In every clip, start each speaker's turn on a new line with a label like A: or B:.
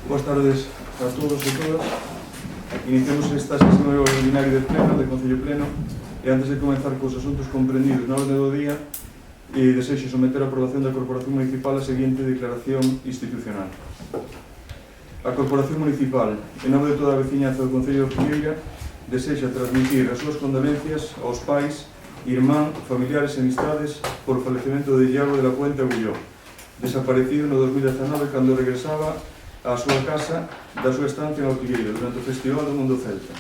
A: Boas tardes a todos e todas. Iniciamos esta sesión ordinaria de pleno, de Concello Pleno, e antes de comenzar cos asuntos comprendidos na orde do día, desexo someter a aprobación da Corporación Municipal a seguinte declaración institucional. A Corporación Municipal, en nome de toda a veciñanza do Concello de Ortigueira, desexa transmitir as súas condolencias aos pais, irmán, familiares e amistades por o falecemento de Iago de la Puente Agulló, desaparecido no 2019 cando regresaba á súa casa da súa estancia en Ortigueira durante o Festival do Mundo Celta,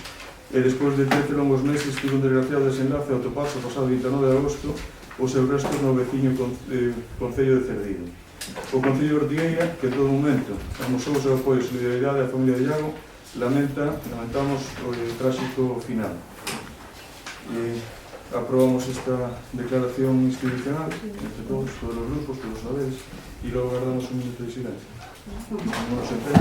A: e despois de 13 longos meses tivo un desgraciado desenlace ao toparse o pasado 29 de agosto os seus restos no veciño Concello de Cerdido. O Concello de Ortigueira, que en todo momento amosou o seu apoio e solidaridade á familia de Iago, lamentamos o tráxico final. Aprobamos esta declaración institucional entre todos os grupos, todos os saberes, e logo guardamos un minuto de silencio. Non nos entende.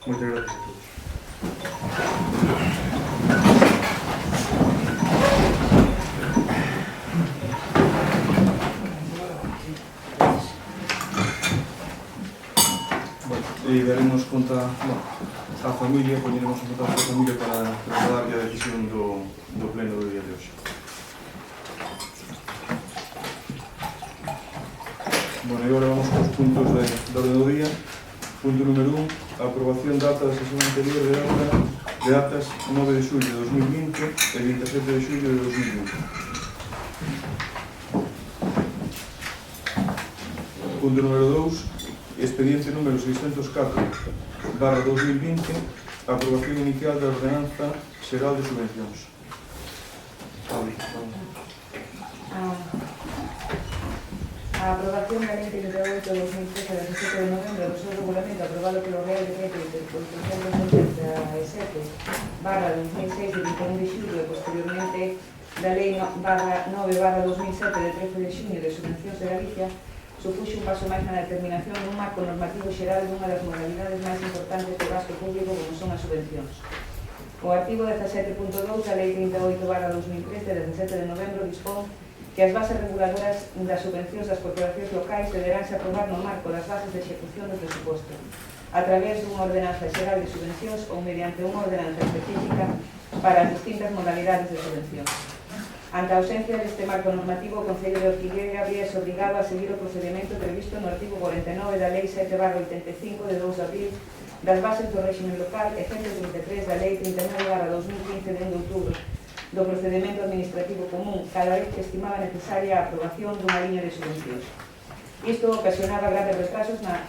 A: Muchas gracias a todos. E daremos conta á familia, poñeremos en conta á familia para trasladar a decisión do pleno do día de hoxe. E agora vamos cos puntos de orde do día. Punto número 1, a aprobación de acta da sesión anterior de actas 9 de xullo de 2020 e 27 de xullo de 2020. Punto número 2, expediente número 604/2020, aprobación inicial da ordenanza xeral de subvencións.
B: A aprobación da Lei 38 de 2013 de 17 de novembro do seu regulamento aprobado pelo Real Decreto de Interposición 2037/2006 de 21 de xullo e posteriormente da Lei 9/2007 de 13 de xunio de subvencións de Galicia supuxe un paso máis na determinación dun marco normativo xeral dunha das modalidades máis importantes do gasto público como son as subvencións. O artigo 17.2 da Lei 38/2013 de 17 de novembro dispón que as bases reguladoras das subvencións das corporacións locais deberánse aprobar no marco das bases de execución do presuposto, a través dunha ordenanza xeral de subvencións ou mediante unha ordenanza específica para as distintas modalidades de subvención. Ante a ausencia deste marco normativo, o Concello de Ortigueira habríase obrigado a seguir o procedimento previsto no artigo 49 da Lei 7/85 de 2 de abril das bases do réxime local e 133 da Lei 39/2015 de 1 de outubro do procedimento administrativo común, cada vez que estimaba necesaria a aprobación dunha liña de subvencións. Isto ocasionaba graves retrasos na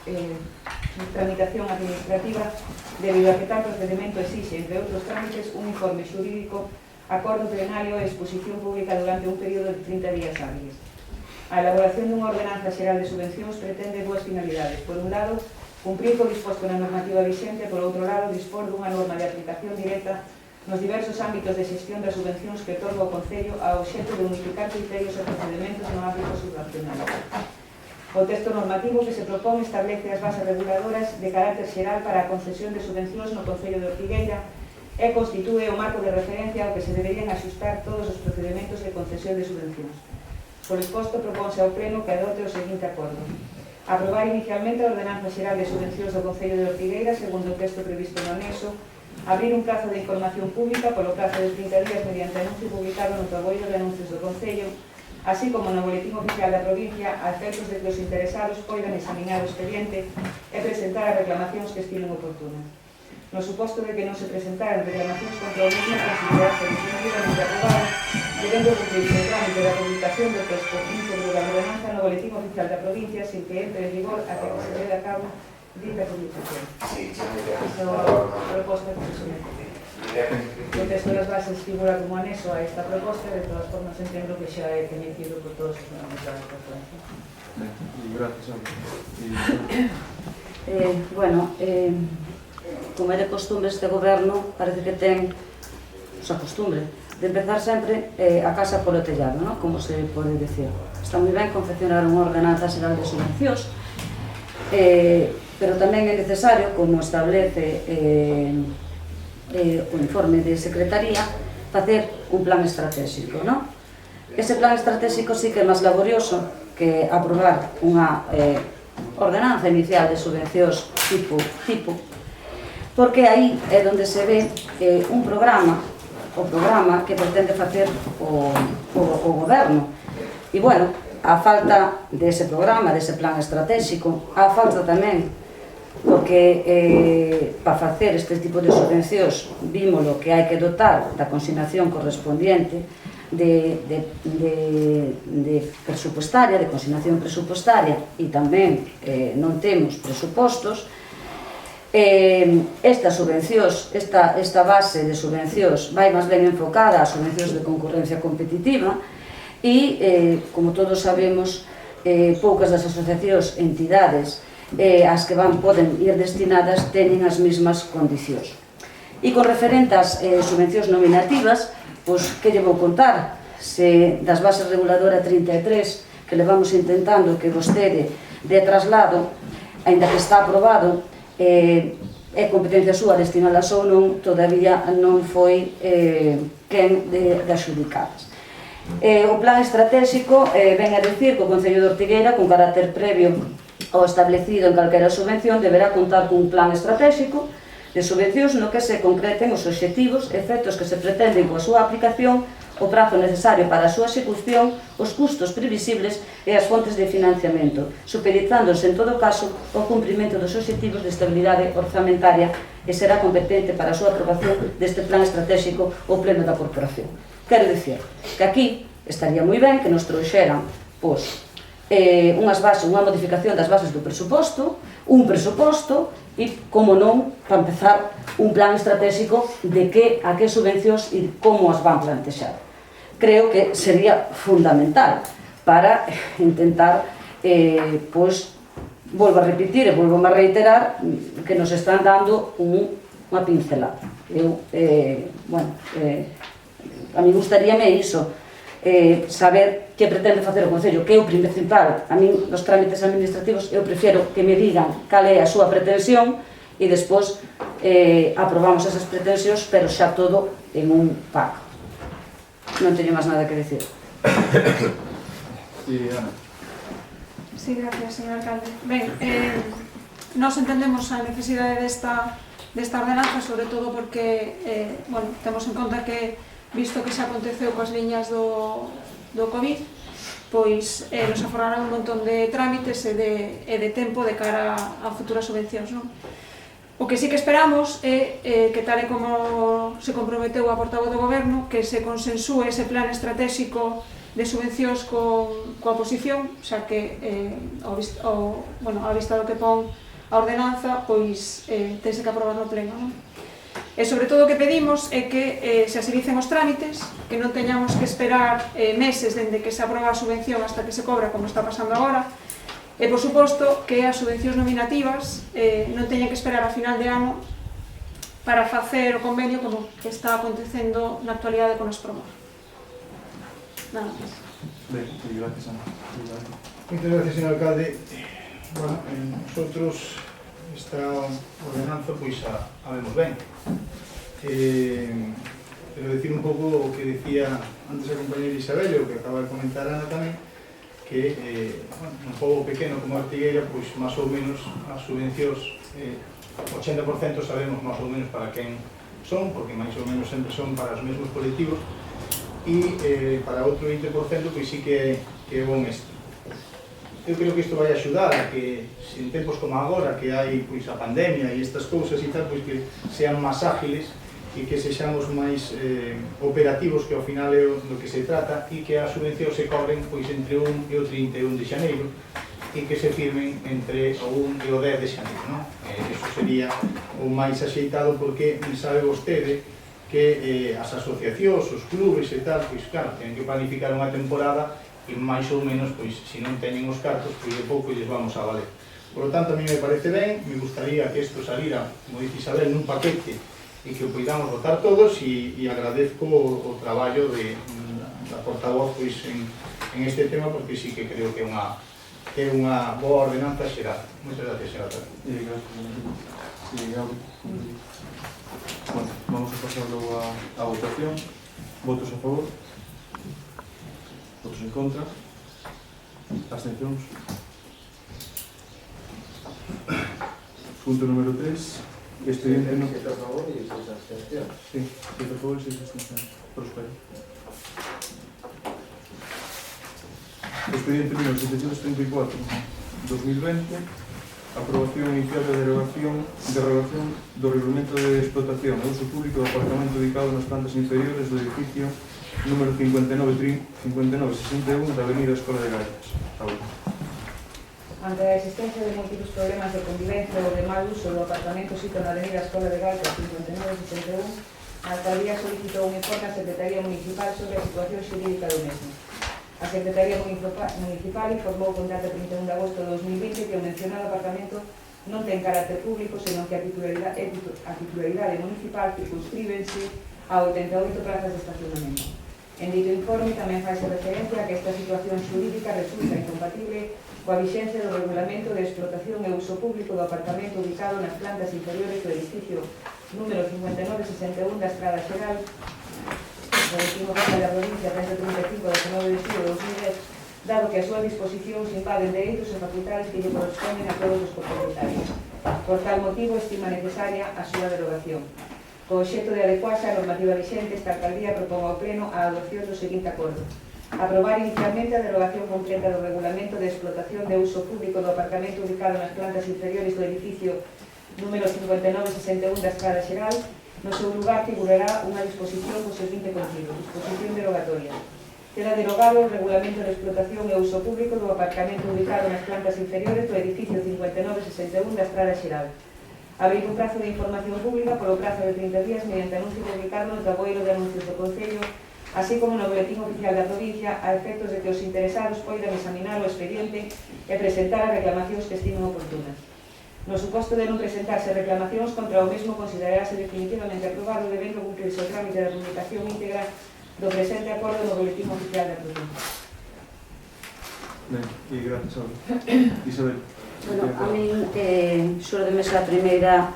B: tramitación administrativa debido a que tal procedimento exixe, entre outros trámites, un informe xurídico, acordo plenario e exposición pública durante un período de 30 días hábiles. A elaboración dunha ordenanza xeral de subvencións pretende dúas finalidades. Por un lado, cumprir co disposto na normativa vixente, por outro lado, dispor dunha norma de aplicación directa nos diversos ámbitos de xestión das subvencións que otorga o Concello ao obxecto de unificar criterios e procedimentos no ámbito subvencional. O texto normativo que se propón establece as bases reguladoras de carácter xeral para a concesión de subvencións no Concello de Ortigueira e constitúe o marco de referencia ao que se deberían axustar todos os procedimentos de concesión de subvencións. Por exposto, propónse ao Pleno que adote o seguinte acordo: aprobar inicialmente a Ordenanza Xeral de Subvencións do Concello de Ortigueira segundo o texto previsto no anexo, abrir un prazo de información pública polo prazo de 30 días mediante anuncio publicado no tabueiro de anuncios do Concello, así como no boletín oficial da provincia, a efectos de que os interesados poidan examinar o expediente e presentar as reclamacións que estimen oportunas. No suposto de que non se presentaran reclamacións contra o mismo, considerarse definitivamente aprobado, debendo cumprirse o trámite da publicación do texto íntegro da ordenanza no boletín oficial da provincia sin que entre en vigor ata que se lleve a cabo dita publicación. Proposta que se somete. O texto das bases figura como anexo a esta proposta, de todas formas entendo que xa é coñecido por todos os membros da corporación.
A: Gracias, Ana.
C: Como é de costumbre, este goberno parece que ten a costumbre de empezar sempre a casa polo tellado, ¿no? Como se pode decir. Está moi ben confeccionar unha ordenanza xeral de subvencións, pero tamén é necesario, como establece o informe de Secretaría, facer un plan estratégico, ¿no? Ese plan estratégico sí que é máis laborioso que aprobar unha ordenanza inicial de subvencións tipo, porque aí é onde se ve un programa, o programa que pretende facer o goberno. E, bueno, a falta dese programa, dese plan estratégico, a falta tamén, porque para facer este tipo de subvencións vímolo que hai que dotar da consignación correspondiente de presupuestaria, de consignación presupuestaria, e tamén non temos presupostos. Estas subvencións, esta base de subvencións vai máis ben enfocada ás subvencións de concurrencia competitiva e, como todos sabemos, poucas das asociacións, entidades as que poden ir destinadas teñen as mesmas condicións. E con referente ás subvencións nominativas, pois, que lle vou contar? Se das bases reguladora 33 que levamos intentando que vostede de traslado, aínda que está aprobado, é competencia súa destinalas ou non, todavía non foi quen de adxudicadas. O plan estratégico ven a dicir que o Concello de Ortigueira, con carácter previo ao establecido en calquera subvención, deberá contar cun plan estratégico de subvencións no que se concreten os obxectivos e efectos que se pretenden coa súa aplicación, o prazo necesario para a súa execución, os custos previsibles e as fontes de financiamento, supeditándose en todo caso ao cumprimento dos obxectivos de estabilidade orzamentaria e será competente para a súa aprobación deste plan estratégico o Pleno da Corporación. Quero dicir que aquí estaría moi ben que nos trouxeran unhas bases, unha modificación das bases do presuposto, un presuposto e, como non, para empezar, un plan estratégico de a que subvencións e como as van plantexar. Creo que sería fundamental para intentar, volvo a repetir e volvo a reiterar, que nos están dando unha pincelada. A mí gustaríame iso, saber que pretende facer o Concello, que é o principal. A mí, nos trámites administrativos, eu prefiero que me digan cal é a súa pretensión e despois aprobamos esas pretensións, pero xa todo en un pack. Non teño máis nada que decir.
A: E Ana.
D: Sí, gracias, señor alcalde. Ben, nós entendemos a necesidade desta ordenanza, sobre todo porque, temos en conta que, visto que xa aconteceu coas liñas do COVID, pois nos aforraron un montón de trámites e de tempo de cara a futuras subvencións, non? O que sí que esperamos é que, tal e como se comprometeu a portavoz do goberno, que se consensúe ese plan estratégico de subvencións coa oposición, xa que a vista do que pon a ordenanza, pois tense que aprobar no pleno, non? E sobre todo o que pedimos é que se axilicen os trámites, que non teñamos que esperar meses dende que se aproba a subvención hasta que se cobra, como está pasando agora. E, por suposto, que as subvencións nominativas non teñen que esperar a final de ano para facer o convenio como que está acontecendo na actualidade con Aspromar. Nada máis.
A: Ben, gracias, Ana.
E: Moitas gracias, señor alcalde. Bueno, nosotros esta ordenanza pois a vemos ben. Pero decir un pouco o que decía antes a compañera Isabel e o que acaba de comentar Ana tamén, que un pobo pequeno como Ortigueira, pois máis ou menos as subvencións 80% sabemos máis ou menos para quen son, porque máis ou menos sempre son para os mesmos colectivos, e para outro 20% pois sí que é bon este. Eu creo que isto vai axudar a que, en tempos como agora, que hai pois, a pandemia e estas cousas e tal, pois que sean máis ágiles e que sexamos máis operativos, que ao final é do que se trata, e que as subvencións se cobren pois, entre o 1 e o 31 de xaneiro e que se firmen entre o 1 e o 10 de xaneiro, non? Eso sería o máis axeitado, porque sabe vostede que as asociacións, os clubes e tal, pois claro, tenen que planificar unha temporada e máis ou menos, pois, se non teñen os cartos, pois de pouco lles vamos a valer. Por lo tanto, a mí me parece ben, me gustaría que isto salira, como dice Isabel, nun paquete e que o podamos votar todos, e agradezco o traballo da portavoz pois, en este tema, porque sí que creo que é unha boa ordenanza xeral. Moitas gracias, senadora.
A: Bueno, vamos a pasar logo a votación. Votos a favor? Votos en contra? Abstencións? Punto número 3. Expediente no...
F: 7 a favor e 6 abstencións.
A: Sí, 7 a favor e 6 abstencións. Prospero. Expediente número 734, 2020. Aprobación inicial de derrogación do regulamento de explotación e uso público do apartamento ubicado nas plantas inferiores do edificio número 5961 da Avenida Escola de Gaitas.
B: Ante a existencia de múltiples problemas de convivencia ou de mal uso do apartamento sito na Avenida Escola de Gaitas 5961, a Alcaldía solicitou un informe á Secretaría Municipal sobre a situación xurídica do mesmo. A Secretaría Municipal informou con data 31 de agosto de 2020 que o mencionado apartamento non ten carácter público, senón que a titularidade municipal circunscríbense a 88 plazas de estacionamento. En dito informe tamén faise referencia a que esta situación xurídica resulta incompatible coa vixencia do regulamento de explotación e uso público do apartamento ubicado nas plantas inferiores do edificio número 5961 da Estrada Xeral, do 21 da provincia 135 de 9 de xullo de 2010, dado que a súa disposición se invaden dereitos e facultades que lle corresponden a todos os copropietarios. Por tal motivo, estima necesaria a súa derogación. Co obxecto de adecuarse á normativa vixente, esta Alcaldía propón ao Pleno a adopción do seguinte acordo: aprobar inicialmente a derogación completa do regulamento de explotación de uso público do aparcamento ubicado nas plantas inferiores do edificio número 5961 da Estrada Xeral. No seu lugar figurará unha disposición co seguinte contido: disposición derogatoria. Queda derogado o regulamento de explotación e uso público do aparcamento ubicado nas plantas inferiores do edificio 5961 da Estrada Xeral. Abrir un prazo de información pública polo prazo de 30 días mediante anuncio publicado no taboeiro de anuncios do Concello, así como no boletín oficial da provincia, a efectos de que os interesados poidan examinar o expediente e presentar as reclamacións que estimen oportunas. No suposto de non presentarse reclamacións contra o mesmo, considerarase definitivamente aprobado, debendo cumprirse o trámite de publicación íntegra do presente acordo no boletín oficial da provincia.
A: Ben, e gracias, Isabel.
C: Bueno, a min xorde esa primeira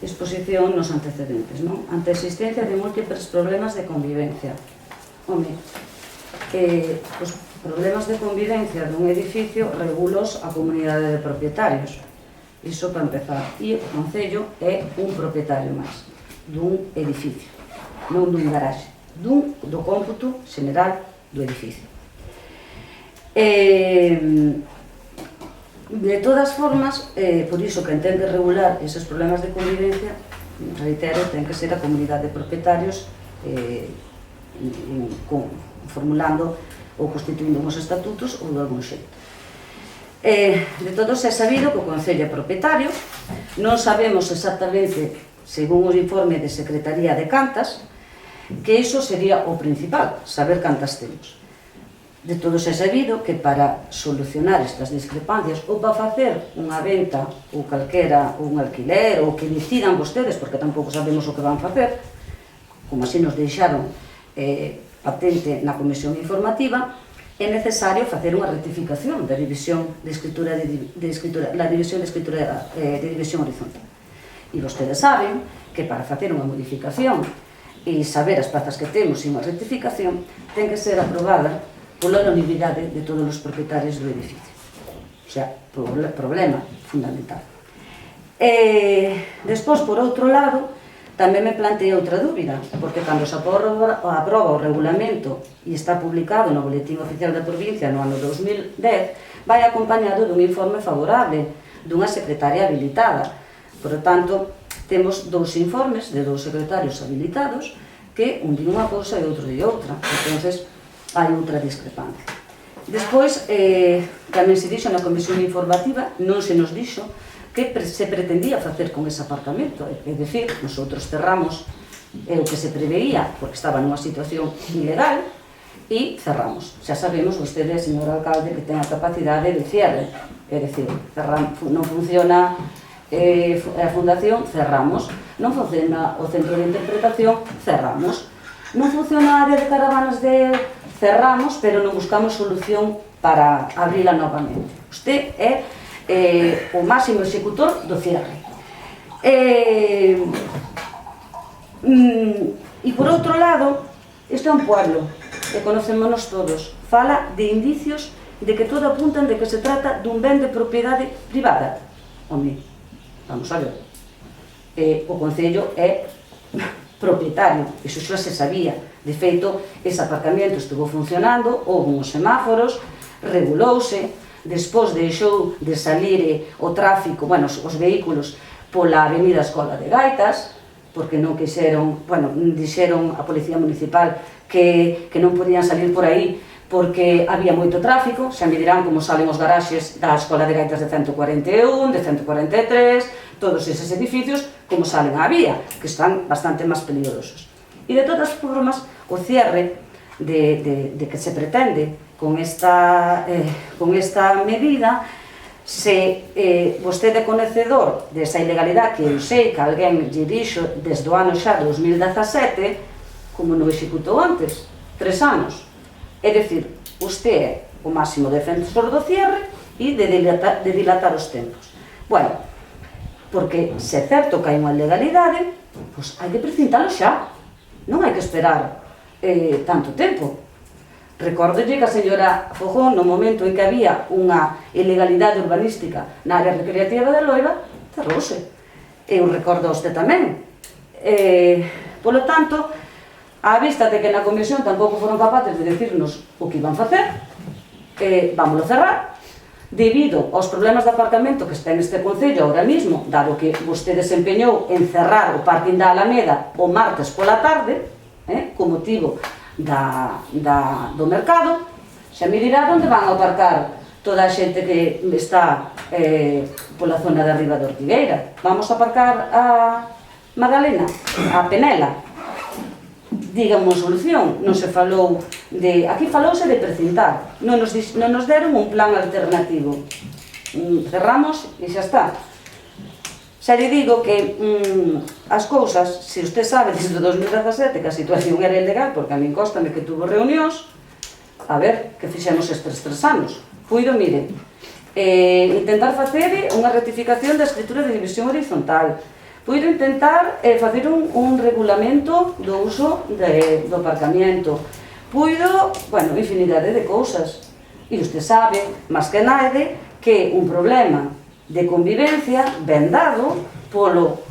C: exposición nos antecedentes, non? Ante a existencia de múltiples problemas de convivencia. Home, os problemas de convivencia dun edificio regulos a comunidade de propietarios. Iso para empezar. E o Concello é un propietario máis dun edificio, non dun garaxe, do cómputo general do edificio. De todas formas, por iso que ten que regular eses problemas de convivencia, reitero, ten que ser a comunidade de propietarios formulando ou constituindo uns estatutos ou de algún xeito. De todos é sabido que o Concello é propietario, non sabemos exactamente, según o informe de Secretaría de Cantas, que iso sería o principal, saber cantas temos. De todos é sabido que para solucionar estas discrepancias ou para facer unha venta ou calquera, un alquiler ou que decidan vostedes, porque tampouco sabemos o que van facer, como así nos deixaron patente na comisión informativa, é necesario facer unha rectificación da división de escritura la división de escritura de división horizontal. E vostedes saben que para facer unha modificación e saber as plazas que temos e unha rectificación ten que ser aprobada pola unanimidade de todos os propietarios do edificio. O sea, problema fundamental. Despois, por outro lado, Tamén me planteei outra dúbida, porque cando se aproba o regulamento e está publicado no Boletín Oficial da Provincia no ano 2010, vai acompañado dun informe favorable dunha secretaria habilitada. Por tanto, temos dous informes de dous secretarios habilitados que un di unha cousa e outro di outra. Entonces, hai outra discrepancia. Despois, tamén se dixo na comisión informativa, non se nos dixo que se pretendía facer con ese aparcamento. É dicir, nosotros cerramos o que se preveía, porque estaba nunha situación ilegal, e cerramos. Xa sabemos, vostede, señor alcalde, que ten a capacidade de cierre. É dicir, non funciona a fundación, cerramos. Non funciona o centro de interpretación, cerramos. Non funciona a área de caravanas, cerramos, pero non buscamos solución para abrila novamente. Usted é o máximo executor do cierre. E por outro lado, isto é un pueblo, e conocémonos todos. Fala de indicios de que todo apuntan de que se trata dun ben de propiedade privada. Home, vamos a ver. O Concello é propietario, iso xa se sabía. De feito, ese aparcamento estuvo funcionando, houve uns semáforos, regulouse, despois deixou de salir o tráfico, os vehículos pola avenida Escola de Gaitas, porque non quixeron, dixeron a Policía Municipal que non podían salir por aí porque había moito tráfico. Xa me dirán como salen os garaxes da Escola de Gaitas de 141, de 143, todos eses edificios, como salen á vía, que están bastante máis peligrosos. E de todas formas, o cierre de que se pretende con esta medida, se vostede é conhecedor desa ilegalidade que eu sei que alguén lle dixo desde o ano xa 2017, como non executou antes, 3 anos. É dicir, usted é o máximo defensor do cierre e de dilatar os tempos. Bueno, porque se é certo que hai unha ilegalidade, pois hai que precintalo xa, non hai que esperar tanto tempo. Recórdolle que a señora Fogón, no momento en que había unha ilegalidade urbanística na área recreativa de Loiva, cerrouse. Eu recordo a usted tamén. Polo tanto, á vista de que na comisión tampouco foron capaces de decirnos o que iban facer, vámoslo cerrar, debido aos problemas de aparcamento que está en este Concello ahora mismo, dado que vostede se empeñou en cerrar o parking da Alameda o martes pola tarde, con motivo do mercado, xa me dirá onde van a aparcar toda a xente que está pola zona de arriba de Ortigueira. Vamos a aparcar a Magdalena, a Penela. Dígame unha solución. Non se falou de... Aquí falouse de precintar. Non nos deron un plan alternativo. Cerramos e xa está. Xa lle digo que as cousas, se usted sabe desde 2017 que a situación era ilegal, porque a min cóstame que tuvo reunións, a ver, que fixemos estes 3 anos. Puido, mire, intentar facer unha rectificación da escritura de división horizontal, puido intentar facer un regulamento do uso do aparcamiento, puido, infinidade de cousas. E usted sabe, máis que nade, que un problema de convivencia ben dado polo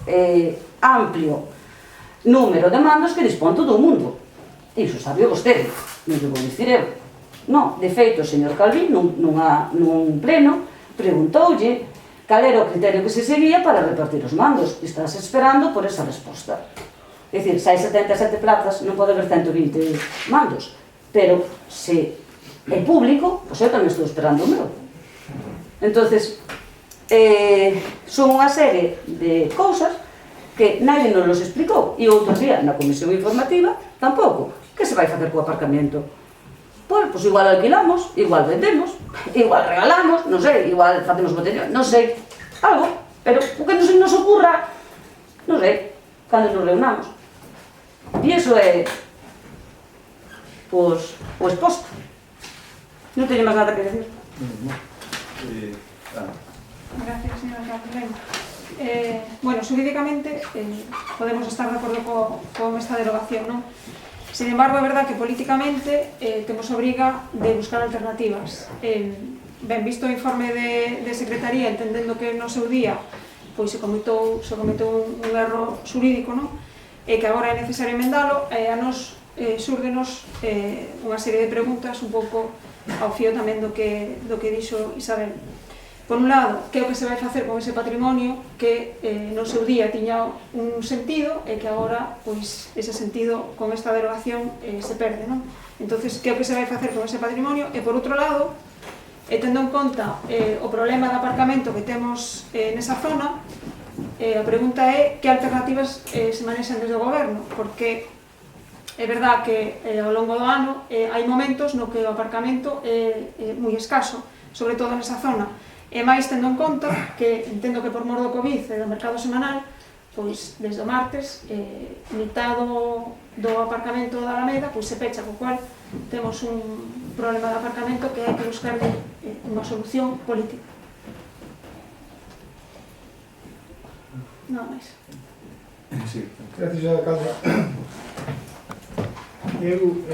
C: amplio número de mandos que dispón todo o mundo. Iso sabe vostede, non lle vou dicir eu. Non, de feito, o señor Calvín, nun pleno, preguntoulle cal era o criterio que se seguía para repartir os mandos. E estás esperando por esa resposta. É dicir, se hai 77 plazas, non pode haber 120 mandos. Pero, se é público, pois eu tamén estou esperando o meu. Entonces, son unha serie de cousas que nadie nos los explicou, e outro día na comisión informativa tampouco. Que se vai facer co aparcamiento? Pois igual alquilamos, igual vendemos, igual regalamos, non sei, igual facemos botellón, non sei, algo, pero o que non se nos ocurra, non sei, cando nos reunamos. E iso é pois o exposto. Non teño máis nada que decir.
D: Gracias, señora Carmen. Xurídicamente podemos estar de acordo con esta derogación, non? Sin embargo, é verdad que políticamente temos obriga de buscar alternativas. Ben, visto o informe de Secretaría, entendendo que no seu día pois se cometou un erro xurídico, non? e que agora é necesario emendalo, a nos súrdenos unha serie de preguntas un pouco ao fío tamén do que dixo Isabel. Por un lado, que é o que se vai facer con ese patrimonio que no seu día tiña un sentido e que agora, pois, ese sentido con esta derogación se perde, non? Entonces, que é o que se vai facer con ese patrimonio? E por outro lado, tendo en conta o problema de aparcamento que temos nesa zona, a pregunta é que alternativas se manexan desde o goberno, porque é verdad que ao longo do ano hai momentos no que o aparcamento é moi escaso, sobre todo nesa zona. E máis tendo en conta que entendo que por mor do COVID e do mercado semanal, pois desde o martes mitad do aparcamento da Alameda pois se pecha, co cual temos un problema de aparcamento que hai que buscar unha solución política. Nada máis.
A: Sí.
E: Gracias, alcalde. Eu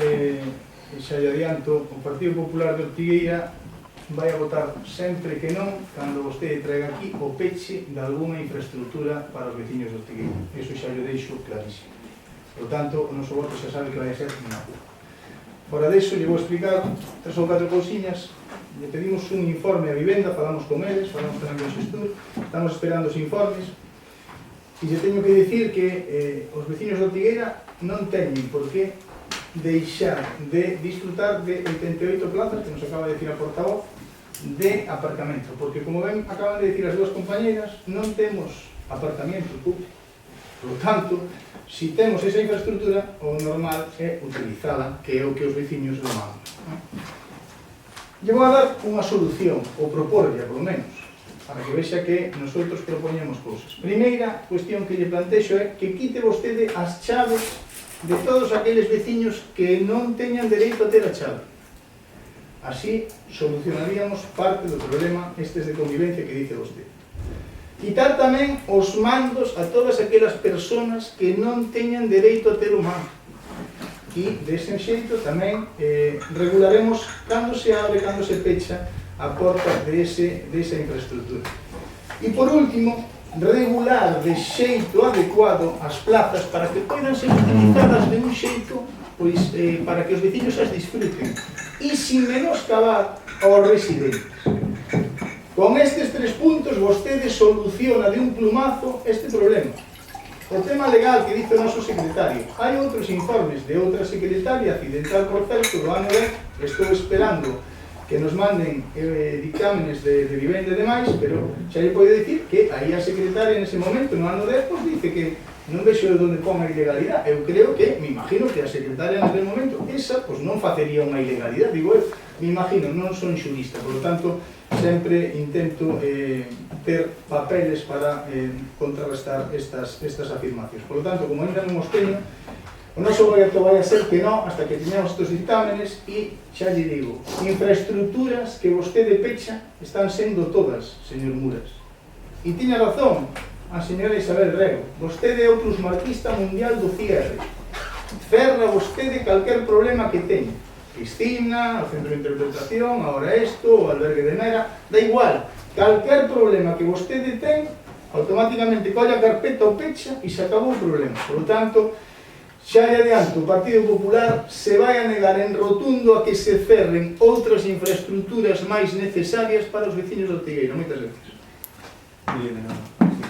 E: xa lle adianto, o Partido Popular de Ortigueira vai a votar sempre que non cando vostede traiga aquí o peche de alguna infraestructura para os veciños de Ortigueira. Eso xa lle deixo clarísimo. Por lo tanto, o noso voto xa sabe que vai a ser na rúa. Fora deso, lle vou explicar 3 ou 4 cousiñas. Le pedimos un informe a vivenda, falamos con eles, falamos tamén con o xestor, estamos esperando os informes. E lle teño que dicir que os veciños de Ortigueira non teñen por que deixar de disfrutar de 88 plazas, que nos acaba de decir a portavoz, de aparcamento, porque como ven, acaban de decir as dúas compañeras, non temos aparcamento público. Por lo tanto, si temos esa infraestructura, o normal é utilizala, que é o que os veciños demandan. Lle vou a dar unha solución, ou proporlla, polo menos, para que vexa que nosotros propoñemos cousas. Primeira cuestión que lle plantexo é que quite vostede as chaves de todos aqueles veciños que non teñan dereito a ter a chave. Así solucionaríamos parte do problema estes de convivencia que dice vostede. Quitar tamén os mandos a todas aquelas persoas que non teñan dereito a ter o mando. E, dese xeito, tamén regularemos cando se abre, cando se pecha a porta desa infraestructura. E, por último, regular de xeito adecuado as plazas para que poidan ser utilizadas de un xeito pois, para que os veciños as disfruten e sin menoscabar aos residentes. Con estes 3 puntos vostede soluciona de un plumazo este problema. O tema legal que dice o noso secretario, hai outros informes de outra secretaria accidental por certo do ano 10, estou esperando que nos manden dictámenes de vivenda e demais, pero xa lle podo dicir que aí a secretaria nese momento, no ano 10, pues, dice que non vexo de onde pon a ilegalidade. Eu creo que, me imagino que a secretaria naquele momento, esa, pues, non facería unha ilegalidade, digo eu, me imagino, non son xurista, por lo tanto, sempre intento ter papeles para contrarrestar estas afirmacións. Por lo tanto, como ainda non os teño, o noso proxecto vai a ser que non, hasta que teñamos estes dictámenes e, xa lle digo, infraestructuras que vostede pecha están sendo todas, señor Muras. E tiña razón a señora Isabel Rego. Vostede é o plusmarquista mundial do cierre. Ferra vostede calquer problema que teña. Piscina, o centro de interpretación, ahora isto, o albergue de Mera, da igual. Calquer problema que vostede ten, automáticamente colla a carpeta o pecha e se acabou o problema. Por lo tanto, xa lle adianto, o Partido Popular se vai a negar en rotundo a que se cerren outras infraestructuras máis necesarias para os veciños de Ortigueira. Moitas gracias.
A: Bien,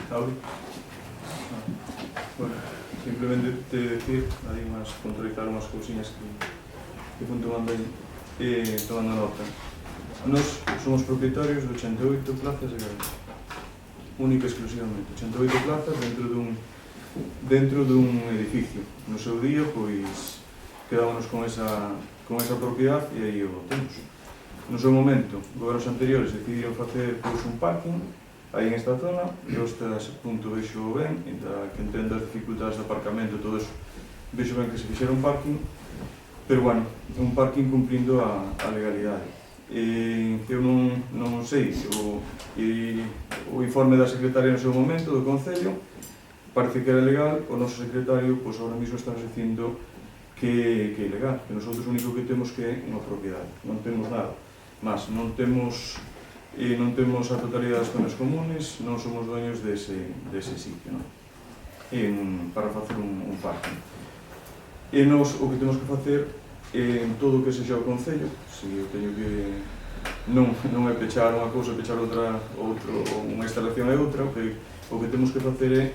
A: Auri. Bueno, simplemente te decir, aí máis puntualizar unhas cousiñas que fun tomando aí, tomando nota. Nos somos propietarios de 88 plazas de garaxe, única e exclusivamente, 88 plazas dentro dun edificio. No seu día, pois, quedámonos con esa propiedade e aí o temos. No seu momento, gobernos anteriores decidiron facer pois, un parking aí en esta zona, eu hasta ese punto vexo ben, que entendo as dificultades de aparcamento e todo eso, vexo ben que se fixera un parking, pero bueno, un parking cumplindo a legalidade. Eu non sei, o informe da secretaria no seu momento, do Concello, parece que era legal, o noso secretario, pois agora mesmo está dicindo que é ilegal, que nosotros o único que temos que é unha propiedade, non temos nada, mas non temos a totalidade das zonas comunes, non somos dueños dese sitio, non? para facer un parking. E nos o que temos que facer en todo o que sexa o Concello, se eu teño que non é pechar unha cousa, pechar outra, unha instalación é outra, o que temos que facer é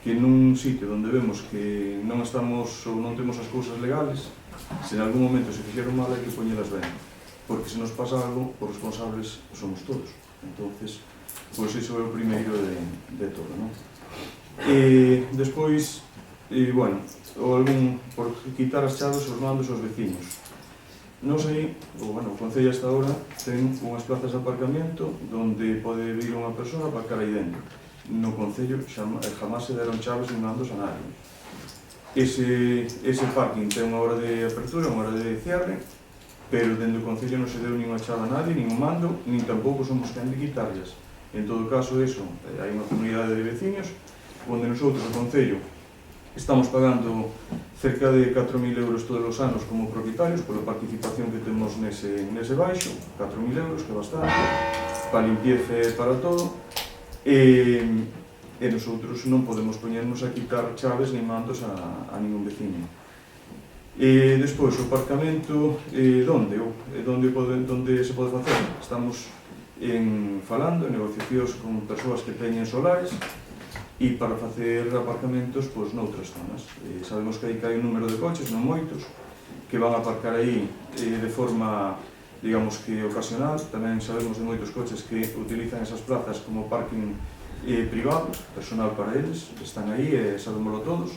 A: que nun sitio onde vemos que non estamos ou non temos as cousas legales, se en algún momento se fixeron mal hai que poñelas ben, porque se nos pasa algo, os responsables somos todos. Entonces, pois iso é o primeiro de todo, non? E despois, bueno, por quitar as chaves os mandos aos veciños. Non sei, o Concello hasta ahora ten unhas plazas de aparcamento onde pode vir unha persoa a aparcar aí dentro. No Concello jamás se deron chaves ni mandos a nadie. Ese parking ten unha hora de apertura, unha hora de cierre, pero dentro do Concello non se deu nin unha chave a nadie, nin un mando, nin tampouco somos quen de quitarlas. En todo caso, hai unha comunidade de veciños onde nosotros, o Concello, estamos pagando cerca de 4.000 euros todos os anos como propietarios pola participación que temos nese baixo, 4.000 euros, que é bastante, para limpieza e para todo, e nosotros non podemos poñernos a quitar chaves nin mandos a ningún veciño. E despois, o aparcamento, onde se pode facer? Estamos falando en negociacións con persoas que teñen solares, e para facer aparcamentos noutras zonas. Sabemos que hai un número de coches, non moitos, que van a aparcar aí de forma, digamos que ocasional. Tamén sabemos de moitos coches que utilizan esas plazas como parking privado, personal para eles, están aí e sabémoslo todos.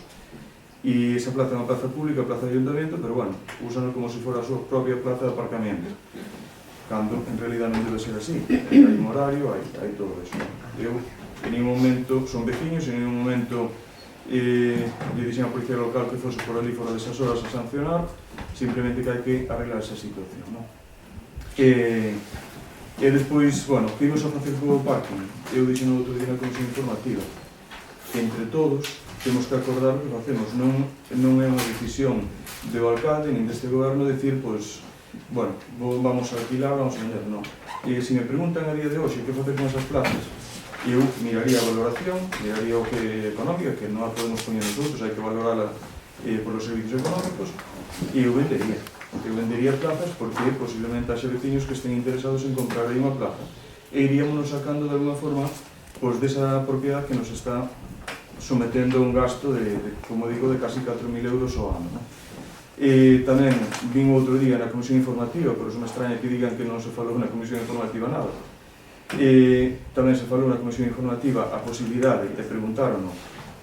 A: E esa plaza é unha plaza pública, plaza de ayuntamiento, pero bueno, usan como se fora a súa propia plaza de aparcamento, cando en realidad non debe ser así. Hai un horario, hai todo eso. En ningún momento son veciños, en ningún momento lle dixen a policía local que fose por ali fora desas horas a sancionar, simplemente que hai que arreglar esa situación, non? E despois, bueno, que imos a facer co parking? Eu dixen no outro día na comisión informativa que entre todos temos que acordar o que facemos, non é unha decisión do alcalde nin deste goberno decir, pois, bueno, vamos a alquilar, vamos a vender, non. E se me preguntan a día de hoxe que facer con esas plazas, eu miraría a valoración, miraría o que económica, que non a podemos poñer nosotros, hai que valorala polos servicios económicos, e eu vendería plazas porque posiblemente haxe veciños que estén interesados en comprar aí unha plaza, e iríamos sacando de alguna forma pois desa propiedade que nos está sometendo a un gasto de, como digo, de casi 4.000 euros ao ano, non? E tamén vin outro día na comisión informativa, pero se me extraña que digan que non se falou na comisión informativa nada. E tamén se falou na comisión informativa a posibilidade, e preguntárono,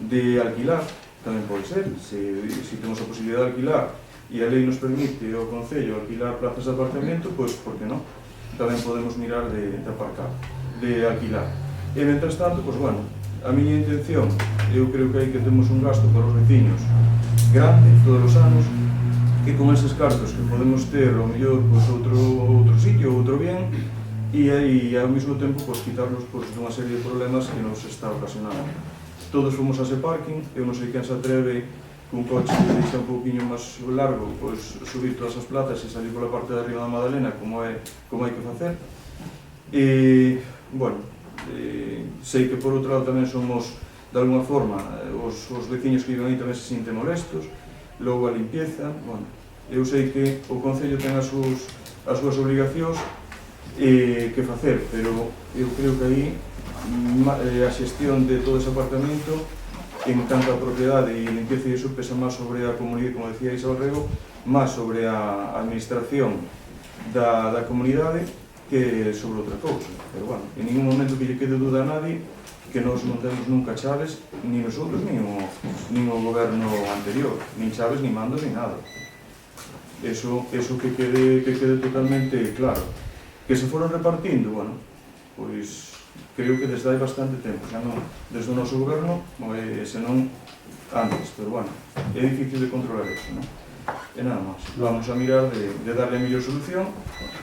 A: de alquilar, tamén pode ser, se temos a posibilidade de alquilar e a lei nos permite ao Concello alquilar plazas de apartamento, pois, por que non? Tamén podemos mirar de aparcar, de alquilar. E, mentras tanto, pois, bueno, a miña intención, eu creo que hai que temos un gasto para os veciños grande todos os anos, que con eses cartos que podemos ter, ao mellor, pois, outro sitio, outro bien, e ao mesmo tempo quitarnos dunha serie de problemas que nos está ocasionando. Todos fomos a ese parking, eu non sei quen se atreve cun coche que deixa un pouquinho máis largo, pois subir todas as plazas e salir pola parte de arriba da Madalena, como hai que facer. E, bueno, sei que por outro lado tamén somos, de alguma forma, os veciños que viven aí tamén se sinten molestos, logo a limpieza, bueno, eu sei que o Concello ten as súas obligacións que facer, pero eu creo que aí a xestión de todo ese apartamento en tanto a propiedade e limpieza e iso pesa máis sobre a comunidade, como decía Isabel Rego, máis sobre a administración da comunidade que sobre outra cousa. Pero bueno, en ningún momento que lle quede duda a nadie que nós non temos nunca chaves, ni nosotros, nin o goberno anterior, nin chaves, nin mandos, nin nada. Eso que quede totalmente claro. Que se foron repartindo, bueno, pois creo que desde hai bastante tempo, xa non desde o noso goberno, senón antes, pero bueno, é difícil de controlar eso, non? E nada máis, vamos a mirar de darle a mellor solución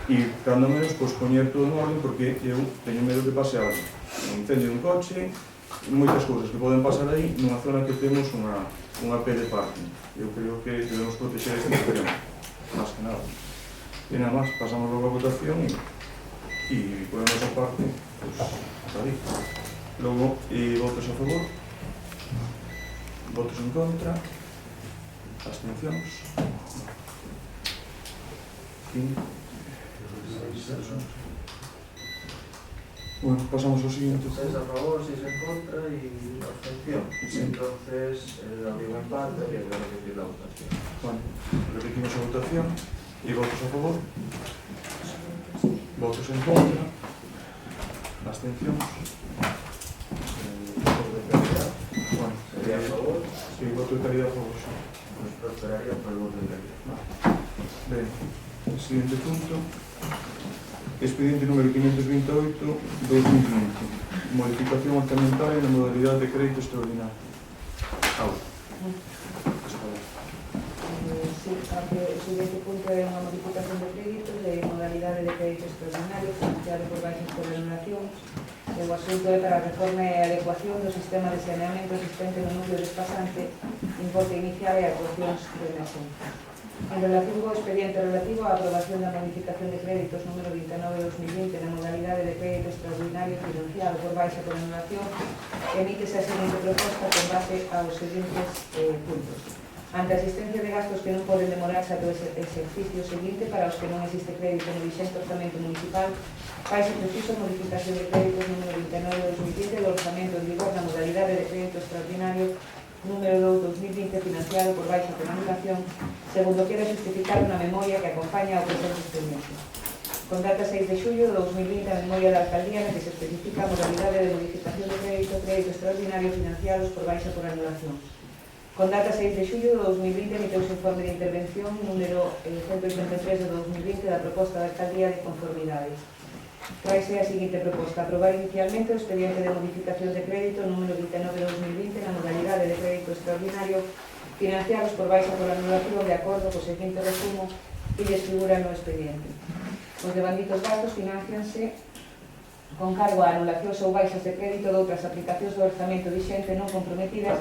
A: e, cando menos, poñer todo en orden, porque eu teño medo que pase algo. Un incendio dun coche, moitas cousas que poden pasar aí nunha zona que temos unha P de parking. Eu creo que debemos proteger ese terreno, máis que nada. E nada máis, pasamos logo a votación e por a nosa parte, pois, está aí. Logo, votos a favor? Votos en contra. Abstencións. 5. Bueno, pasamos ao siguiente.
F: 6 a favor, 6 en contra y abstención.
A: Sí.
F: Entonces, habría un empate, habría que repetir la votación.
A: Bueno, repetimos a votación. E votos a favor. Votos en contra. Abstencións.
F: Voto de calidad
A: Bueno,
F: sería a favor,
A: sí, voto de calidad a favor. Sí.
F: pues prosperaría por el voto de calidad.
A: Ben, siguiente punto. Expediente número 528/2020. Modificación orçamental na modalidade de crédito extraordinario.
B: Sí, o siguiente punto é unha modificación de créditos de modalidade de crédito extraordinario financiado por baixas por anulacións. O asunto é para a reforma e adecuación do sistema de saneamento existente no núcleo despasante, importe inicial e actuacións de emergencia. En relativo ao expediente relativo á aprobación da modificación de créditos número 29/2020 na modalidade de crédito extraordinario financiado por baixa por anulación, emítese a seguinte proposta con base aos seguintes puntos. Ante a existencia de gastos que non poden demorarse ata o exercicio seguinte para os que non existe crédito no vixente orzamento municipal, faise preciso a modificación de créditos número 29/2020 do orzamento en vigor na modalidade de crédito extraordinario número 2/2020 financiado por baixa por anulación, segundo queda justificado na memoria que acompaña ao presente expediente. Con data 6 de xullo de 2020 a memoria da alcaldía na que se especifica a modalidade de modificación de crédito extraordinario financiados por baixa por anulación. Con data 6 de xullo de 2020 emiteuse informe de intervención número 183 de 2020 da proposta da alcaldía de conformidades. Traese a seguinte proposta: aprobar inicialmente o expediente de modificación de crédito número 29/2020 na modalidade de crédito extraordinario financiados por baixa por anulación de acordo co seguinte resumo que lles figura no expediente. Os devanditos gastos financianse con cargo a anulacións ou baixas de crédito de outras aplicacións do orzamento vixente non comprometidas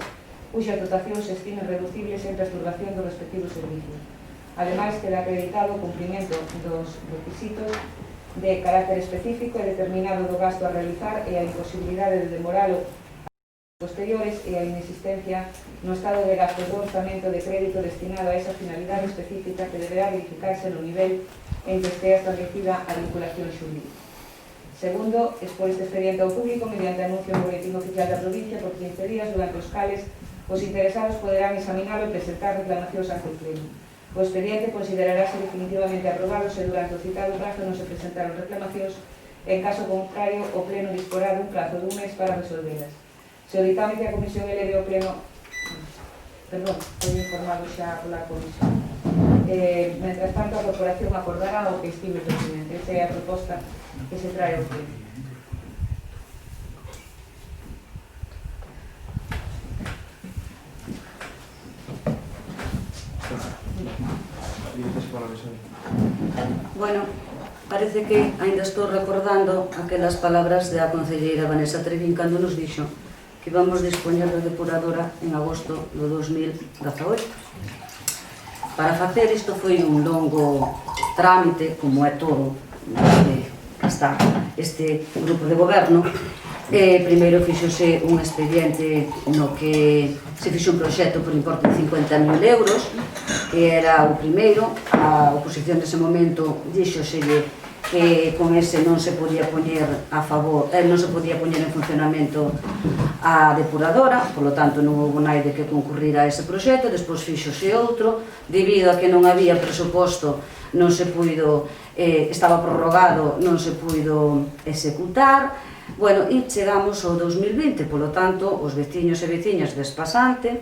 B: cuxas dotacións se estimen reducibles en perturbación dos respectivos servicios. Ademais, queda acreditado o cumprimento dos requisitos de carácter específico e determinado do gasto a realizar e a imposibilidade de demoralo a posteriores e a inexistencia no estado de gasto do orzamento de crédito destinado a esa finalidade específica que deberá verificarse no nivel en que estea establecida a vinculación xurídica. Segundo, expor este expediente ao público mediante anuncio no boletín oficial da provincia por 15 días durante os cales os interesados poderán examinalo e presentar reclamacións ante o pleno. O expediente considerarase definitivamente aprobado se durante o citado prazo non se presentaron reclamacións, en caso contrario o pleno disporá dun plazo dun mes para resolvelas. Se o ditame que a comisión eleve ao pleno, foi informado xa pola comisión. Mentras tanto, a corporación acordará o que estime pertinente. Esa é a proposta que se trae ao pleno.
C: Bueno, parece que ainda estou recordando aquelas palabras da concelleira Vanessa Trevín cando nos dixo que íbamos dispoñer da depuradora en agosto do 2018. Para facer isto foi un longo trámite, como é todo hasta este grupo de goberno. Primeiro fixose un expediente no que se fixo un proxecto por importe de 50.000 euros, que era o primeiro. A oposición nese momento dixoselle que con ese non se podía poñer a favor, non se podía poñer en funcionamento a depuradora, polo tanto non houve naide que concurrir a ese proxecto. Despois fixose outro, debido a que non había presuposto, non se puido, estaba prorrogado, non se puido executar. Bueno, e chegamos ao 2020, polo tanto, os veciños e veciñas de Espasante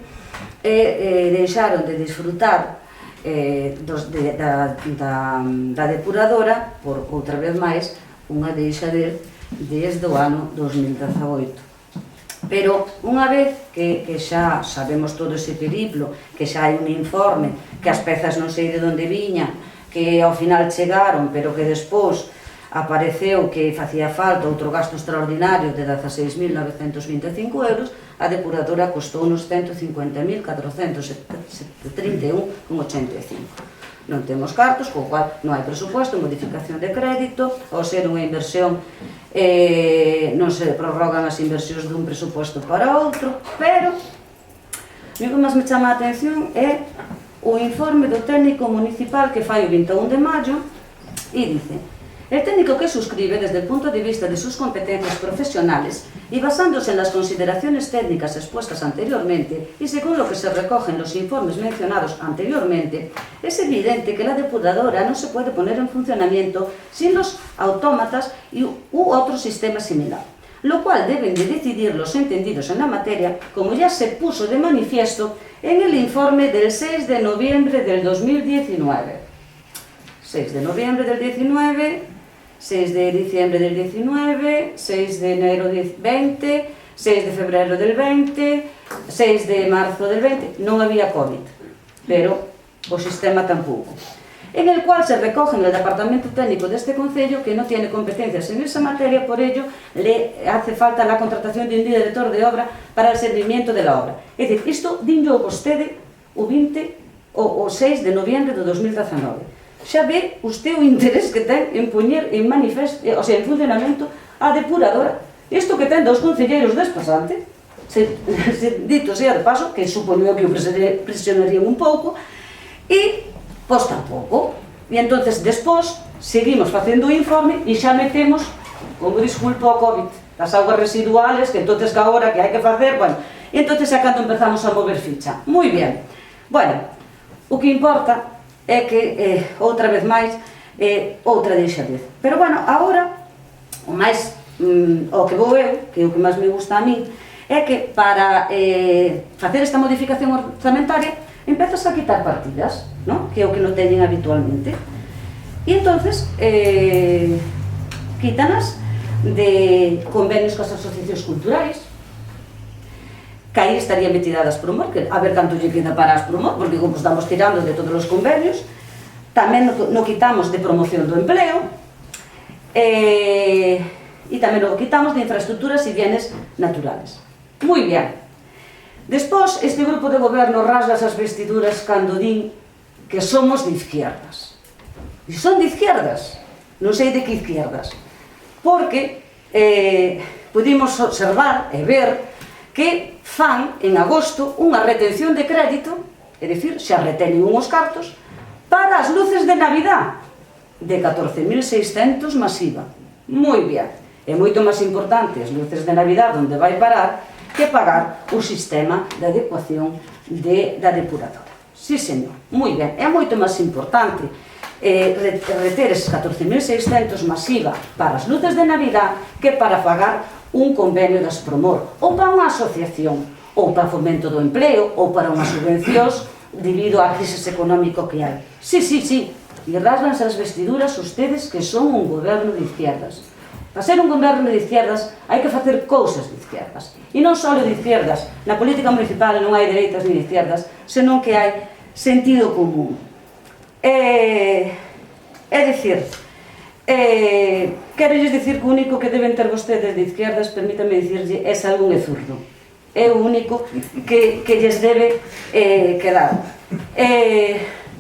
C: deixaron de disfrutar da depuradora por outra vez máis unha deixader desde o ano 2018. Pero unha vez que xa sabemos todo ese periplo, que xa hai un informe, que as pezas non sei de onde viñan, que ao final chegaron, pero que despois apareceu que facía falta outro gasto extraordinario de 16.925 euros, a depuradora costou unos 150.431,85. Non temos cartos, co cual non hai presupuesto, modificación de crédito, ao ser unha inversión non se prorrogan as inversións dun presupuesto para outro, pero O que máis me chama a atención é o informe do técnico municipal que fai o 21 de maio e dice: el técnico que suscribe desde el punto de vista de sus competencias profesionales y basándose en las consideraciones técnicas expuestas anteriormente y según lo que se recoge en los informes mencionados anteriormente, es evidente que la depuradora no se puede poner en funcionamiento sin los autómatas u otro sistema similar, lo cual deben de decidir los entendidos en la materia, como ya se puso de manifiesto en el informe del 6 de noviembre del 2019. 6 de noviembre del 19, 6 de diciembre del 19, 6 de enero del 20, 6 de febrero del 20, 6 de marzo del 20, non había COVID, pero o sistema tampouco. En el cual se recoge en el departamento técnico de este concello que no tiene competencias en esa materia, por ello le hace falta la contratación de un director de obra para el seguimiento de la obra. É dicir, isto dinlo vostede o 20 o 6 de noviembre de 2019. Xa ve usted o interés que ten en poñer en manifesto, o sea, en funcionamento a depuradora. Isto que ten dos concelleiros despasante, dito sea de paso, que supoño que o presionarían un pouco, e pois tampouco. E entonces, despois, seguimos facendo o informe e xa metemos, como disculpa o COVID, as augas residuales, que entonces que agora que hai que facer, bueno, e entonces é cando empezamos a mover ficha. Moi bien. Bueno, o que importa é que, outra vez máis, outra deixadez. Pero, bueno, agora, o máis, o que vou eu, que é o que máis me gusta a mí, é que para facer esta modificación orzamentaria, empezas a quitar partidas, ¿no? Que é o que non teñen habitualmente. E, entonces, quítanas de convenios coas asociacións culturais, que aí estarían metidas as promos, que a ver canto lle queda para as promos, porque como estamos tirando de todos os convenios, tamén no quitamos de promoción do empleo, e tamén o quitamos de infraestructuras e bienes naturales. Moi bien. Despois, este grupo de goberno rasga as vestiduras cando din que somos de izquierdas. E son de izquierdas, non sei de que izquierdas, porque pudimos observar e ver que fan en agosto unha retención de crédito, é dicir, xa retenen unhos cartos, para as luces de Navidad, de 14.600 masiva. Moi bien. É moito máis importante as luces de Navidad onde vai parar que pagar o sistema de adecuación da depuradora. Sí, señor. Moi ben. É moito máis importante reter eses 14.600 masiva para as luces de Navidad que para pagar un convenio das Promor, ou para unha asociación, ou para fomento do empleo, ou para unhas subvencións debido á crisis económico que hai. Sí, sí, sí, e rasganse as vestiduras ustedes que son un goberno de izquierdas. Para ser un goberno de izquierdas hai que facer cousas de izquierdas. E non só de izquierdas, na política municipal non hai dereitas ni de izquierdas, senón que hai sentido común. É dicir, quero lles dicir que o único que deben ter vostedes de izquierdas, permítame dicirlle, é se algún é zurdo. É o único que lles debe quedar.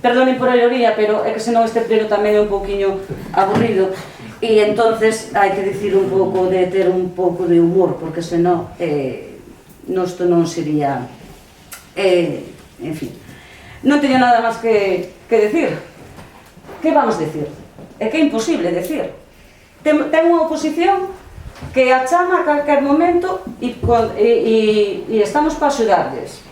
C: Perdonen por a ironía, pero é que senón este pleno tamén é un pouquiño aburrido e entonces hai que dicir un pouco de ter un pouco de humor, porque senón isto non sería en fin, non teño nada máis que decir. Que vamos decir? É que é imposible decir. Ten unha oposición que a chama a calquer momento e estamos para axudarles.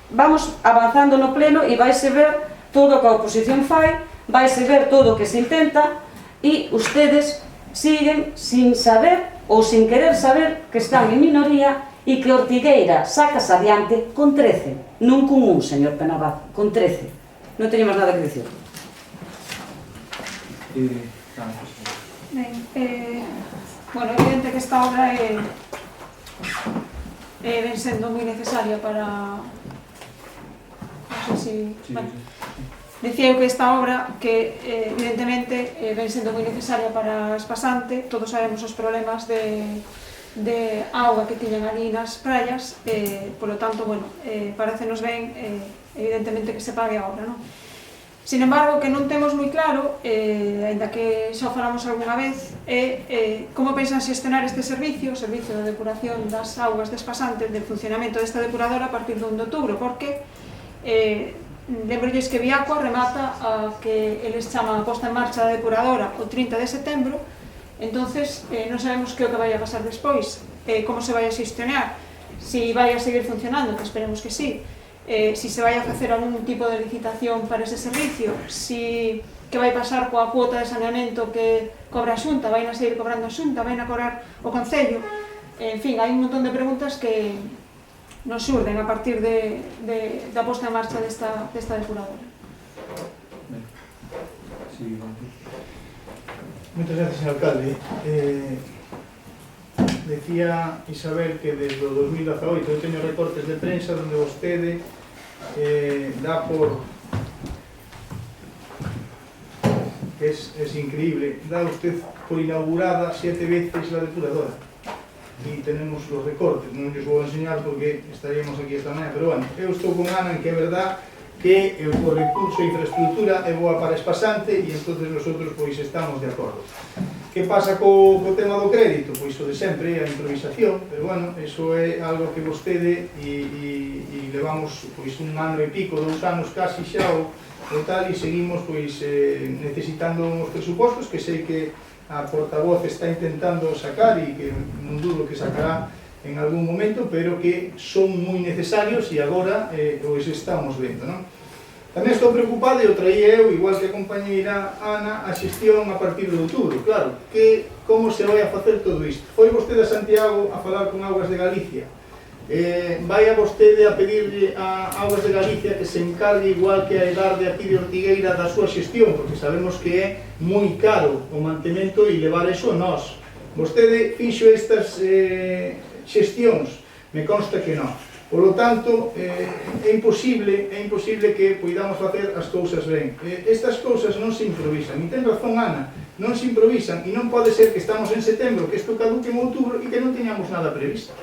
C: Vamos avanzando no pleno e vaise ver todo o que a oposición fai, vaise ver todo o que se intenta e ustedes siguen sin saber ou sin querer saber que están en minoría e que Ortigueira sacas adiante con 13, non con 1, señor Penabaz, con 13. Non teñemos nada que dicir.
D: Ben, bueno, evidente que esta obra ven sendo moi necesaria para... Non sei se... Dicía eu que esta obra, que evidentemente ven sendo moi necesaria para as pasantes, todos sabemos os problemas de auga que tiñan ali nas praias, polo tanto, bueno, parecenos ben, evidentemente, que se pague a obra, non? Sin embargo, o que non temos moi claro, ainda que xa falamos algunha vez, é como pensan xestionar este servicio, o servicio de depuración das augas despasantes, del funcionamento desta depuradora a partir do 1 de outubro, porque lembrolles que Viacua remata a que eles chaman a posta en marcha da depuradora o 30 de setembro, entonces non sabemos que é o que vai a pasar despois, como se vai a xestionar, si vai a seguir funcionando, que esperemos que sí, si se vai a facer algún tipo de licitación para ese servicio, si que vai pasar coa cuota de saneamento que cobra a Xunta, vai a seguir cobrando a Xunta, vai a cobrar o Concello, en fin, hai un montón de preguntas que nos xurden a partir da posta en marcha desta depuradora.
A: Sí,
E: Moitas gracias, señor alcalde. Decía Isabel que desde o 2018 eu teño recortes de prensa onde vostede dá por... Es increíble, dá usted por inaugurada 7 veces la depuradora y tenemos los recortes, non os vou enseñar porque estaríamos aquí esta mañana, pero bueno, eu estou con Ana en que é verdad que o recurso e infraestructura é boa para espasante e entonces nosotros pois estamos de acordo. Que pasa co tema do crédito? Pois o de sempre é a improvisación, pero bueno, eso é algo que vostede e levamos pois un ano e pico, 2 anos casi xa o tal e seguimos pois necesitando uns presupostos que sei que a portavoz está intentando sacar e que non dudo que sacará en algún momento, pero que son moi necesarios e agora os estamos vendo, non? Tamén estou preocupado e o traía eu, igual que a compañeira Ana, a xestión a partir de outubro. Claro, que como se vai a facer todo isto? Foi vostede a Santiago a falar con Augas de Galicia. Vai a vostede a pedirle a Augas de Galicia que se encargue igual que a Edar de aquí de Ortigueira da súa xestión, porque sabemos que é moi caro o mantemento e levar eso a nós. Vostede fixo estas xestións, me consta que non. Por lo tanto, é imposible que poidamos facer as cousas ben. Estas cousas non se improvisan, e ten razón Ana, non se improvisan, e non pode ser que estamos en setembro, que isto caduque en outubro e que non teñamos nada previsto.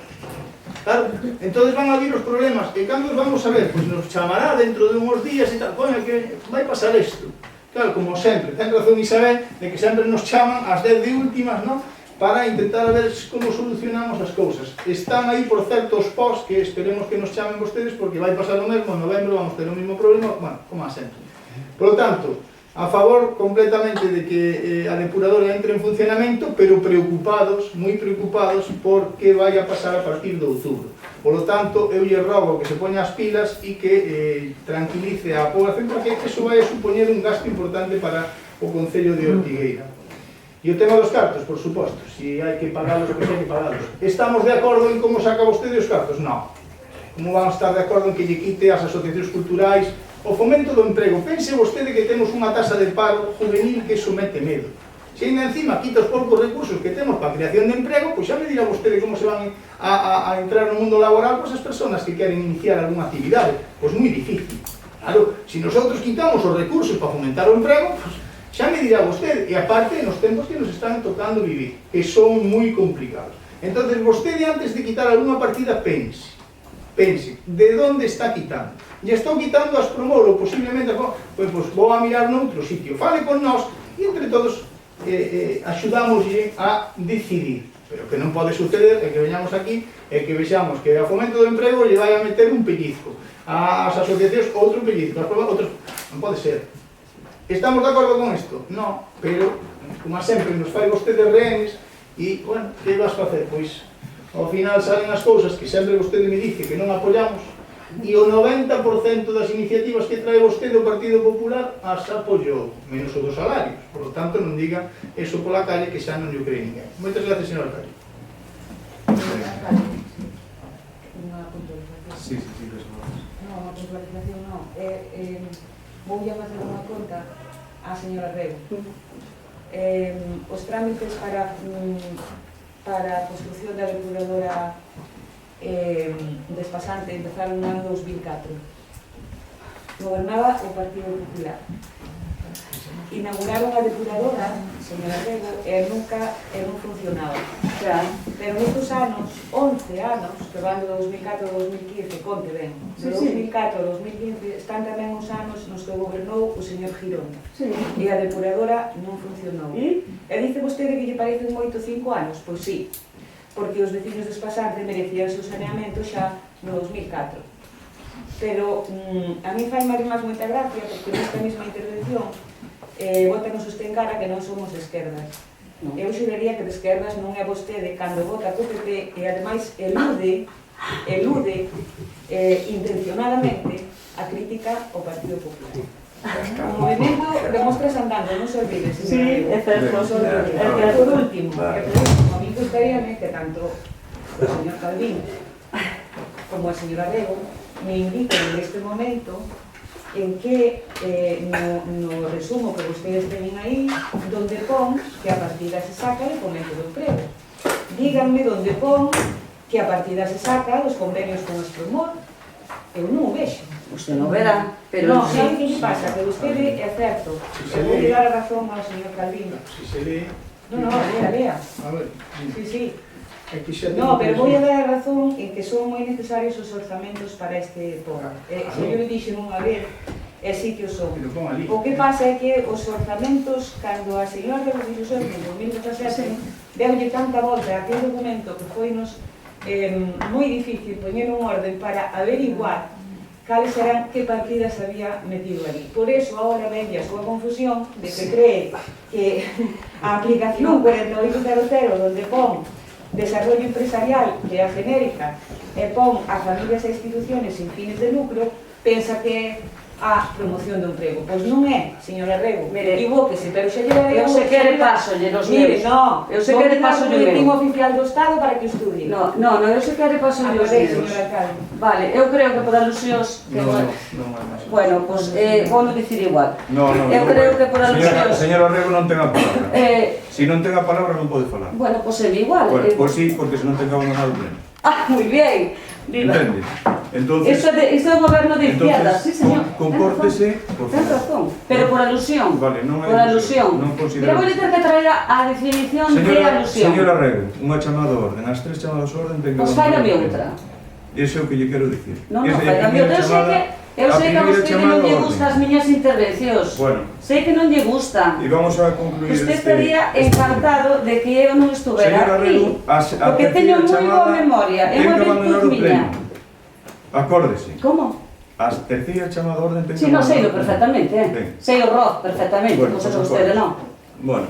E: Claro, entonces van a vir os problemas, e cando os vamos a ver, pois nos chamará dentro de uns días e tal, bueno, que vai pasar isto. Claro, como sempre, ten razón Isabel, de que sempre nos chaman ás 10 de últimas, non? Para intentar ver como solucionamos as cousas. Están aí, por certo, os pós que esperemos que nos chamen vostedes porque vai pasar o mesmo, en novembro vamos ter o mesmo problema, bueno, como a sempre. Por lo tanto, a favor completamente de que a depuradora entre en funcionamento, pero preocupados, moi preocupados, por que vai a pasar a partir de outubro. Por lo tanto, eu lle rogo que se poña as pilas e que tranquilice a población, porque eso vai a supoñer un gasto importante para o Concello de Ortigueira. E o tema dos cartos, por suposto, si hai que pagalos, que hai que pagalos. Estamos de acordo en como saca vostede os cartos? Non. Como vamos estar de acordo en que lle quite as asociacións culturais o fomento do emprego? Pense vostede que temos unha tasa de paro juvenil que somete medo. Se ainda encima quita os poucos recursos que temos para a creación de emprego, pois xa me dirá vostede como se van a entrar no mundo laboral pois as persoas que queren iniciar algunha actividade. Pois moi difícil. Claro, se nosotros quitamos os recursos para fomentar o emprego, pois xa me dirá vostede, e aparte nos tempos que nos están tocando vivir, que son moi complicados. Entonces, vostede antes de quitar alguna partida, pense, de onde está quitando. E estou quitando as Promolo, posiblemente, pois vou a mirar noutro sitio, fale con nós, e entre todos axudámoslle a decidir. Pero que non pode suceder é que veñamos aquí e que vexamos que a fomento do emprego lle vai a meter un pellizco, as asociacións outro pellizco, outros... non pode ser. Estamos de acordo con isto? Non, pero, como sempre, nos fai vostede rehenes e, bueno, que vas facer? Pois, ao final salen as cousas que sempre vostede me dice que non apoyamos e o 90% das iniciativas que trae vostede o Partido Popular as apoyou, menos o dos salarios. Por lo tanto, non diga eso pola calle que xa non lle cree ninguén. Moitas gracias, señor alcalde.
B: Unha puntualización.
A: Sí, gracias.
B: Non, unha puntualización non. Vou a facer unha conta á señora Rego. Os trámites para a construcción da depuradora despasante empezaron no ano 2004. Gobernaba o Partido Popular. Inauguraron a depuradora, señora Rego, e non funcionaba. Pero nestes anos, 11 anos, que van do 2004 ao 2015, conte ben, do 2004 ao 2015 están tamén os anos nos que gobernou o o señor Gironda.
C: Sí.
B: E a depuradora non funcionou.
C: E?
B: E dice vostede que lle parecen moito 5 anos? Pois sí, porque os vecinos de Espasante merecían o seu saneamento xa no 2004. Pero a mí fai máis moita gracia porque nesta mesma intervención botanos usted en cara que non somos de esquerdas.
C: No.
B: Eu xuraría que de esquerdas non é vostede cando vota co PP e ademais elude intencionadamente a crítica ao Partido Popular. O movimento demostras andando, non se olvide, señora.
C: Sí, é certo.
B: Non se olvide. E por último, a mí gustaríame que tanto o señor Calvín como a señora Rego me indiquen neste momento en que no resumo que vostedes teñen aí, donde pon que a partida se saca do fomento do emprego. Díganme donde pon que a partida se saca dos convenios con Aspromor. Eu non o vexo.
C: Usted non verá, pero
B: Non,
C: sí.
B: sabe que lle pasa? Que vostede é certo. Eu vou dar a razón ao señor Calvino.
E: Si se lee...
B: Non, lea.
E: A ver,
B: Sí, sí.
E: aquí xa
B: No, pero vou a
E: tengo...
B: dar a razón en que son moi necesarios os orzamentos para este pobo. Se eu lhe dixen unha vez, e sí que o son.
E: Pero pon ali.
B: O que pasa é que os orzamentos, cando a señora de José en 2017 deulle tanta volta a aquel documento que foi nos moi difícil poñer un orden para averiguar cales eran que partidas había metido ali. Por eso, agora venlle a súa confusión de que cree que a aplicación 4800, donde pon desarrollo empresarial, que é a genérica, e pon a familias e instituciones sin fines de lucro, pensa que é a promoción do emprego. Pois non é, señora Rego,
C: Mire,
B: equivóquese, pero xa lle darei
C: eu se quere pásolle nos
B: Mire,
C: meus.
B: no,
C: Eu se quere pásolle o
B: o boletín
C: meu.
B: oficial do Estado para que estudie.
C: No, eu se quere paso os
B: Acordei,
C: meus.
B: señora alcalde.
C: Vale, eu creo que por alusións que
A: Non hai máis.
C: bueno, pois vou non dicir igual.
A: No,
C: Eu creo que por alusións
A: Señora Rego non ten a palabra.
C: eh,
A: Si non ten a palabra non pode falar.
C: bueno, pois é igual.
A: Bueno, pois sí, porque se non ten abandonado o pleno.
C: Ah, moi bien. Viva.
A: Entende? Entonces,
C: Isto é un goberno de izquierda, sí, señor.
A: compórtese, por
C: Ten
A: favor.
C: razón, pero por alusión.
A: Vale, non
C: Por
A: é
C: alusión.
A: non considero.
C: Pero vou ter que traer a definición de alusión.
A: Señora Rego, unha chamada a orden, as 3 chamadas a orden ten que
C: Pois faigame outra.
A: Iso é o que lle quero dicir.
C: Non,
A: Esa é a
C: faigame
A: primeira
C: outra. Eu sei que a
A: primeira
C: vostede
A: chamada
C: non lle
A: a orden.
C: gustan as miñas intervencións.
A: Bueno,
C: Sei que non lle gustan.
A: e vamos a concluir
C: Usted estaría encantado de que eu non estuvera
A: Señora
C: aquí.
A: Rego, a
C: Porque teño moi boa
A: chamada
C: memoria, é
A: ten
C: unha
A: que abandonar
C: virtud
A: o
C: miña.
A: pleno. Acórdese,
C: Como?
A: a terceira chamada a orden ten que
C: Si, non,
A: abandonar
C: sei
A: o pleno.
C: perfectamente,
A: Ben.
C: sei o rock perfectamente,
A: Bueno,
C: non sei
A: pues
C: vostede
A: acordes.
C: non.
A: Bueno,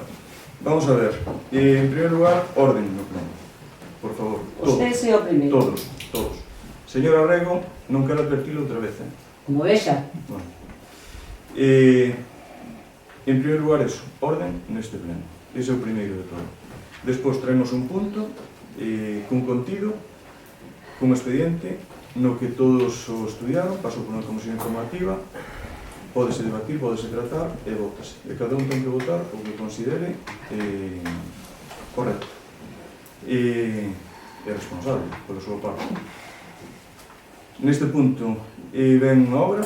A: vamos a ver. En primer lugar, orden no pleno. Por favor, todos.
C: Usted sei o primeiro.
A: Todos. Señora Rego, non quero advertilo outra vez,
C: Como vexa.
A: Bueno. En primer lugar, eso, orden neste pleno. Ese é o primeiro de todo. Despois traemos un punto cun contido, cun expediente no que todos o estudiaron, pasou por unha comisión informativa, pódese debatir, pódese tratar e votase. E cada un ten que votar o que considere correcto e responsable pola súa parte. Neste punto ven unha obra,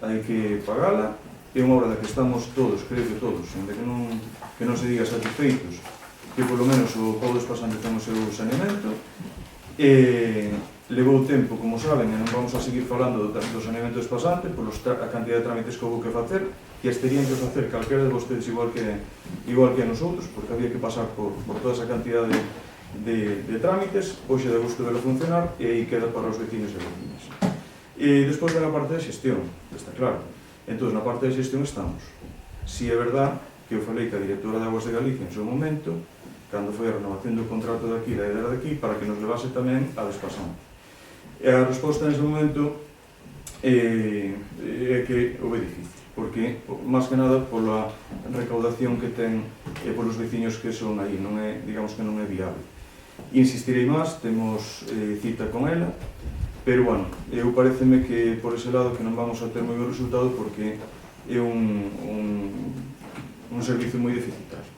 A: hai que pagala, é unha obra da que estamos todos, creo que todos, ainda que non se diga satisfeitos, que polo menos o pobo despasante ten o seu saneamento, levou tempo, como saben, e non vamos a seguir falando do saneamento despasante, por a cantidad de trámites que houve que facer, que as terían que facer calquera de vostedes igual que a nosotros, porque había que pasar por toda esa cantidad de trámites, hoxe de gusto velo funcionar, e aí queda para os vecinos e vecinas. E despois ven a parte de xestión, está claro. Entón, na parte de xestión estamos. Si é verdad que eu falei que a directora de Aguas de Galicia en seu momento, cando foi a renovación do contrato daqui, da idea daqui, para que nos levase tamén a despasante. E a resposta nese momento é que houve difícil, porque, máis que nada, pola recaudación que ten e polos veciños que son aí, non é, digamos que non é viable. Insistirei máis, temos cita con ela, pero, bueno, eu pareceme que por ese lado que non vamos a ter moi bon resultado porque é un servicio moi deficitario.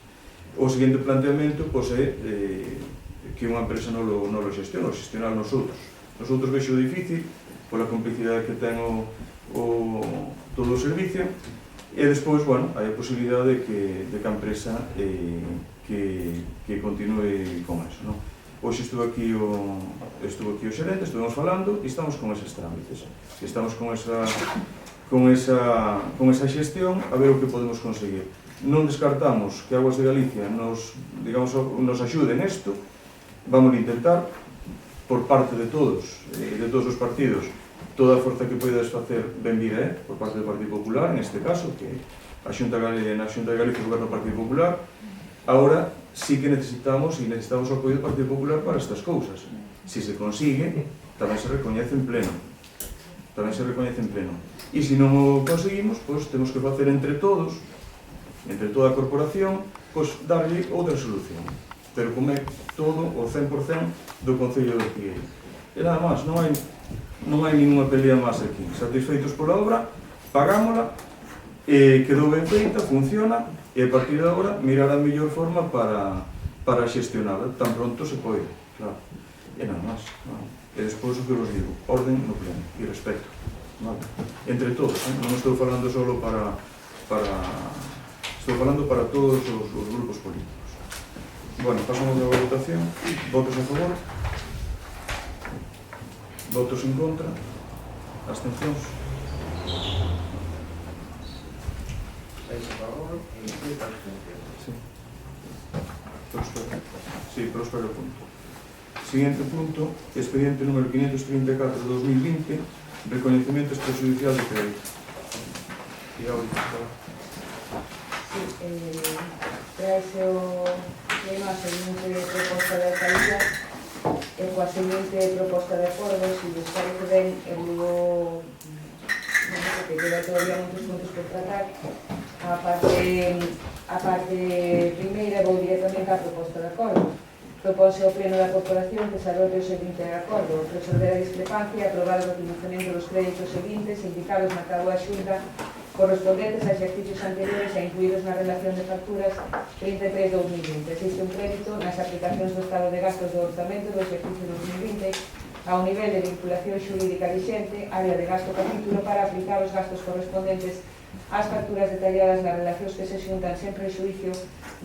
A: O seguinte planteamento, pois, é que unha empresa non lo xestiona, o xestionar nosotros. Nosotros vexo difícil, pola complicidade que ten todo o servicio, e despois, bueno, hai a posibilidade de que a empresa que continue con eso, non? Hoxe estuvo aquí o xerente, estuvemos falando e estamos con eses trámites. Estamos con esa con esa xestión a ver o que podemos conseguir. Non descartamos que Aguas de Galicia nos axude nesto, vamos a intentar, por parte de todos os partidos, toda a forza que poidas facer benvida por parte do Partido Popular, neste caso, que na Xunta de Galicia o Goberno do Partido Popular. Agora sí que necesitamos o apoio do Partido Popular para estas cousas. Se se consigue, tamén se recoñece en pleno. E se non o conseguimos, pois temos que facer entre todos, entre toda a corporación, pois darlle outra solución. Pero como é todo o 100% do Concello de Ortigueira. E nada máis, non hai ninguna pelea máis aquí. Satisfeitos pola obra, pagámola, quedou ben feita, funciona, e a partir de agora mirar a mellor forma para xestionala, tan pronto se pode, claro. E nada máis. E despois o que vos digo, orden no pleno e respeto. Entre todos, non estou falando só estou falando para todos os grupos políticos. Bueno, pasamos a votación. Votos a favor? Votos en contra? Abstencións?
F: 6 a favor e 7 abstencións.
A: Sí. Próspero. Sí, próspero punto. Siguiente punto, expediente número 534/2020, recoñecemento extrajudicial de crédito. E ahora,
B: Sí, traese o tema a seguinte proposta de alcaldía e coa seguinte proposta de acordo, se les parece ben, eu digo, que queda todavía moitos puntos por tratar. A parte primeira vou directamente á proposta de acordo. Propónse ao pleno da corporación que se adopte o seguinte acordo: resolver a discrepancia e aprobar o recoñecemento dos créditos seguintes indicados na táboa xunta correspondentes a exercicios anteriores e incluídos na relación de facturas 33/2020. Existe un crédito nas aplicacións do estado de gastos do orzamento do exercicio 2020 ao nivel de vinculación xurídica vixente, área de gasto capítulo, para aplicar os gastos correspondentes ás facturas detalladas nas relacións que se xuntan sen prexuicio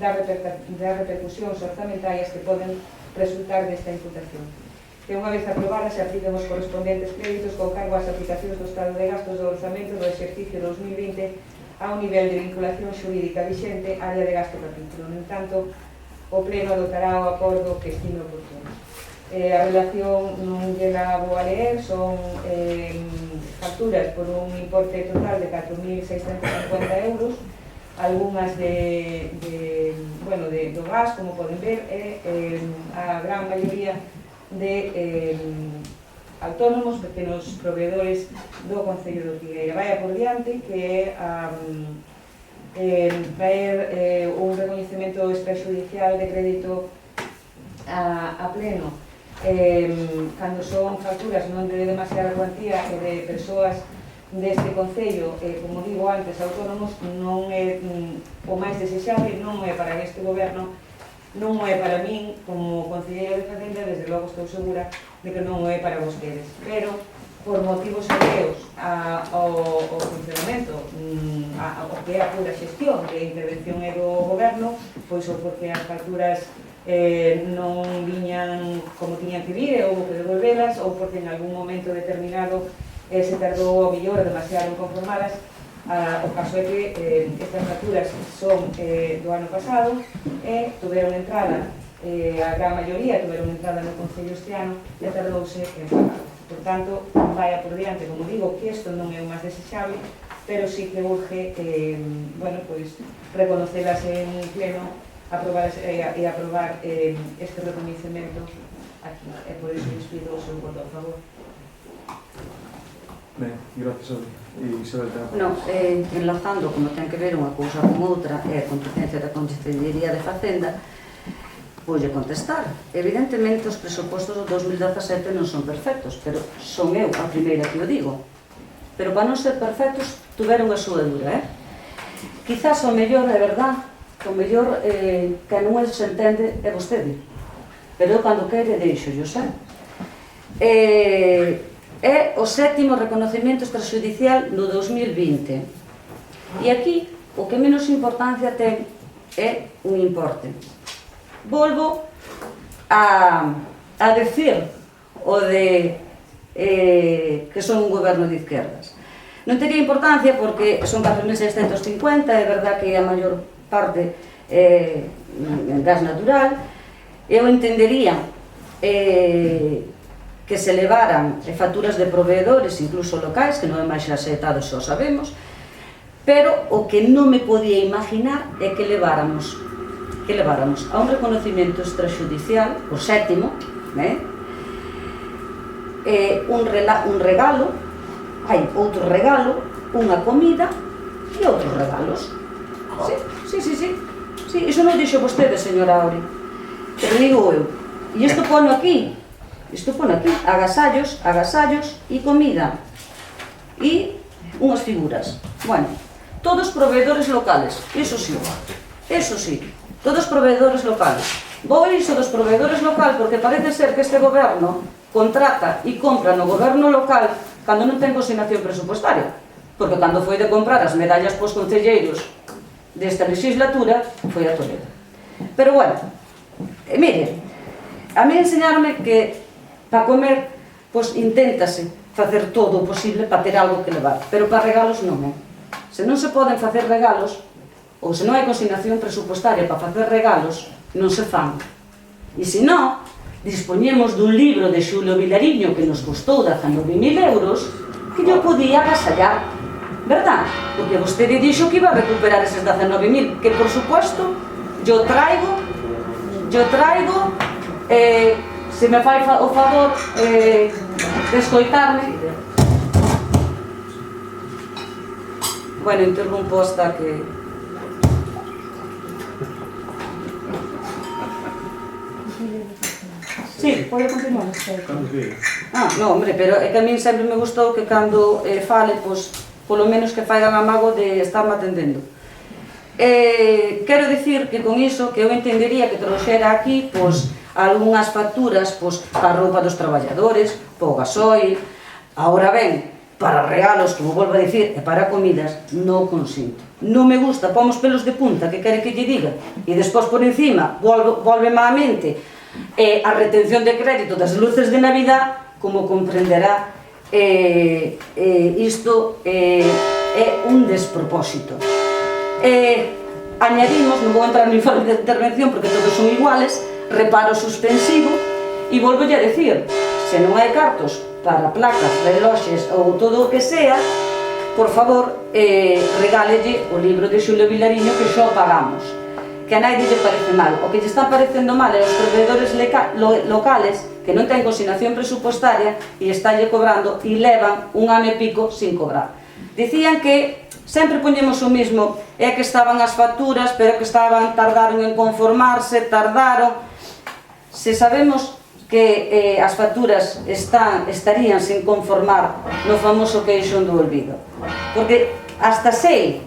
B: das repercusións orzamentarias que poden resultar desta imputación. Que unha vez aprobada se apliquen os correspondentes créditos con cargo ás aplicacións do estado de gastos do orzamento do exercicio 2020 ao nivel de vinculación xurídica vixente, área de gasto capítulo. No entanto, o Pleno adotará o acordo que estime oportuno. A relación non lle la vou a leer, son facturas por un importe total de 4.650 euros, algunhas do gas, como poden ver, e a gran maioría de autónomos, pequenos proveedores do Concello de Ortigueira. Vai por diante que é traer un recoñecemento extrajudicial de crédito a pleno cando son facturas non de demasiada cuantía e de persoas deste Concello, como digo antes, autónomos, non é o máis desexable, non é para este goberno, non é para min como concelleira de Facenda, desde logo estou segura de que non é para vostedes, pero por motivos alleos ao funcionamento, ao que é a pura xestión de intervención e do goberno, pois ou porque as facturas non viñan como tiñan que vir e houve que devolvelas, ou porque en algún momento determinado se tardou ao millor demasiado en conformadas. O caso é que estas facturas son do ano pasado e tuveron entrada, a gran maioría tuveron entrada no Concello este ano e tardouse en pagar. Por tanto, vai por diante, como digo, que isto non é o máis desexable, pero sí que urge reconocelas en pleno, aprobar este recoñecemento aquí. E por iso les pido o seu voto a favor.
A: Ben, gracias a Isabel.
C: Non, enlazando como ten que ver unha cousa con outra, é a competencia da Consellería de Facenda, voulle contestar. Evidentemente os presupostos do 2017 non son perfectos, pero son eu a primeira que o digo. Pero para non ser perfectos, tuveron a súa dura, Quizás o mellor, é verdad, o mellor que non se entende é vostede. Pero eu cando quere deixo, yo sei. É o 7º reconocimiento extrajudicial no 2020. E aquí o que menos importancia ten é un importe. Volvo a decir o de que son un goberno de izquierdas. Non tería importancia porque son 4.650, é verdad que a maior parte é gas natural. Eu entendería que se levaran facturas de proveedores, incluso locais, que non é máis axeitado, xa o sabemos, pero o que non me podía imaginar é que leváramos a un reconocimiento extrajudicial, o sétimo, un regalo, outro regalo, unha comida e outros regalos. Sí, iso non dixo vostede, señora Auri, pero digo eu. E isto pono aquí, agasallos e comida e unhas figuras. Bueno, todos proveedores locales, eso sí, todos proveedores locales. Vou iso dos proveedores local porque parece ser que este goberno contrata e compra no goberno local cando non ten consignación presupuestaria, porque cando foi de comprar as medallas pos concelleiros desta legislatura foi a Toledo. Pero bueno, mire, a mí enseñarme que para comer, pois inténtase facer todo o posible para ter algo que levar, pero para regalos non é. Se non se poden facer regalos, ou se non hai consignación presupuestaria para facer regalos, non se fan. E se non, dispoñemos dun libro de Xulio Vilariño que nos costou 19.000 euros que yo podía agasallar, verdad? Porque vostede dixo que iba a recuperar eses 19.000, que por supuesto yo traigo, se me fai o favor de escoitarme. Bueno, interrumpo hasta que... Sí, pode continuar. Non, hombre, pero é que a min sempre me gustou que cando fale, pois, polo menos que faigan amago de estarme atendendo. Quero dicir que con iso que eu entendería que trouxera aquí, pois, algunhas facturas, pois, para a roupa dos traballadores, para o gasoil. Agora ben, para regalos, como volvo a dicir, e para comidas, non consinto. Non me gusta, pomos pelos de punta, que quere que lle diga, e despois por encima, volveme á mente a retención de crédito das luces de Navidad, como comprenderá, isto é un despropósito. Añadimos, non vou entrar no informe de intervención porque todos son iguales, reparo suspensivo, e volvo a decir, se non hai cartos para placas, reloxes ou todo o que sea, por favor, regálelle o libro de Xulio Vilariño que xa o pagamos, que a nadie lle parece mal. O que lle están parecendo mal é os proveedores locales que non ten consignación presupuestaria e estálle cobrando e levan un ano e pico sin cobrar. Dicían que sempre poñemos o mismo, é que estaban as facturas, pero que tardaron en conformarse, Se sabemos que as facturas estarían sin conformar no famoso queixón do olvido, porque hasta sei,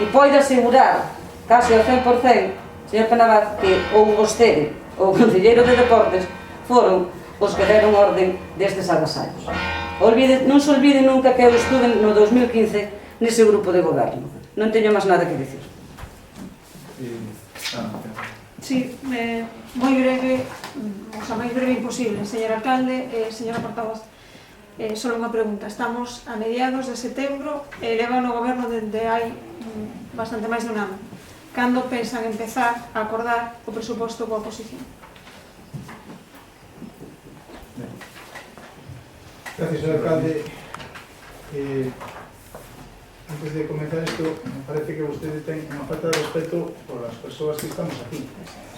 C: e podo asegurar casi ao 100%, señor Penabaz, que ou vostede ou o concelleiro de Deportes foron os que deron orden destes agasallos. Non se olvide nunca que eu estuve no 2015 nese grupo de goberno. Non teño máis nada que dicir.
D: Sí, moi breve, o sea, máis breve imposible, señor alcalde, señora portavoz. Solo unha pregunta. Estamos a mediados de setembro e leva no goberno dende hai bastante máis de un ano. Cando pensan empezar a acordar o presuposto coa oposición?
E: Gracias, señor alcalde. Antes de comenzar isto, me parece que vostede ten unha falta de respeto por as persoas que estamos aquí.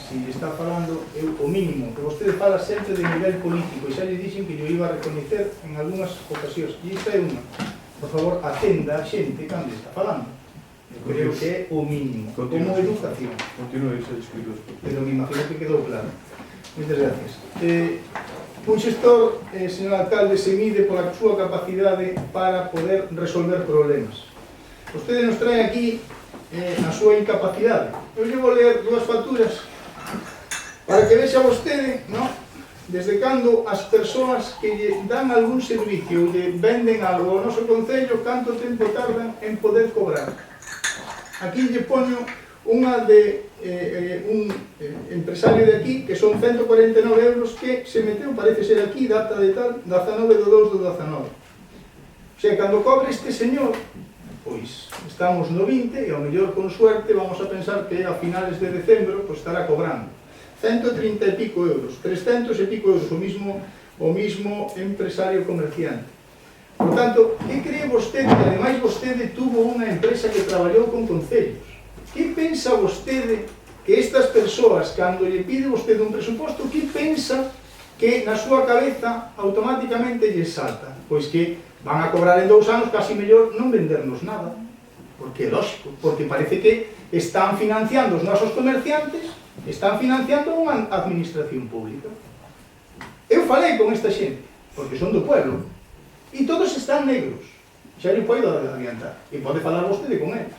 E: Si está falando, o mínimo, que vostede fala sempre de nivel político, e xa lle dixen que yo iba a recoñecer en algunhas ocasións, e isto é unha. Por favor, atenda a xente cando está falando. Eu creo que é o mínimo, como educación.
A: Continúe, xa explico despois.
E: Pero me imagino que quedou claro. Moitas gracias. Un xestor, señor alcalde, se mide pola súa capacidade para poder resolver problemas. Vostede nos trae aquí a súa incapacidade. Eu lle vou ler dúas facturas para que vexa vostede, ¿no?, desde cando as persoas que lle dan algún servicio ou lle venden algo ao noso concello, canto tempo tardan en poder cobrar. Aquí lle poño unha de un empresario de aquí, que son 149 euros, que se meteu, parece ser aquí, data de tal, 19 de 2 do 19. O sea, cando cobre este señor, pois estamos no 20 e ao mellor con suerte vamos a pensar que a finales de decembro pois estará cobrando 130 e pico euros, 300 e pico euros o mismo empresario comerciante. Por tanto, que cree vostede? Que ademais vostede tuvo unha empresa que traballou con concellos. Que pensa vostede que estas persoas, cando lle pide vostede un presuposto, que pensa que na súa cabeza automáticamente lle salta? Pois que van a cobrar en 2 anos casi mellor non vendernos nada. Porque é lógico, porque parece que están financiando os nosos comerciantes, están financiando unha administración pública. Eu falei con esta xente, porque son do pueblo, e todos están negros. Xa lle podo adiantar, e pode falar vostede con ele.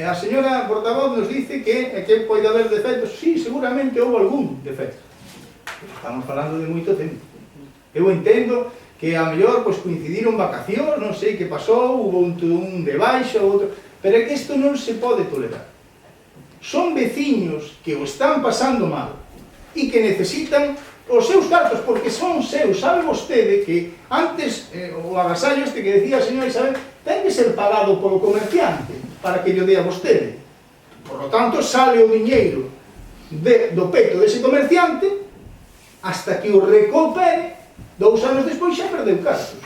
E: A señora portavoz nos dice que pode haber defectos. Sí, seguramente houve algún defecto. Pero estamos falando de moito tempo. Eu entendo que a mellor pois, coincidiron vacacións, non sei que pasou, houve un de baixa, outro, pero é que isto non se pode tolerar. Son veciños que o están pasando mal e que necesitan os seus cartos, porque son seus. Sabe vostede que antes o agasallo este que decía a señora Isabel ten que ser pagado polo comerciante para que lle dé a vostede. Por lo tanto, sale o diñeiro do peto dese comerciante hasta que o recupere. 2 anos despois xa perdeu cartos.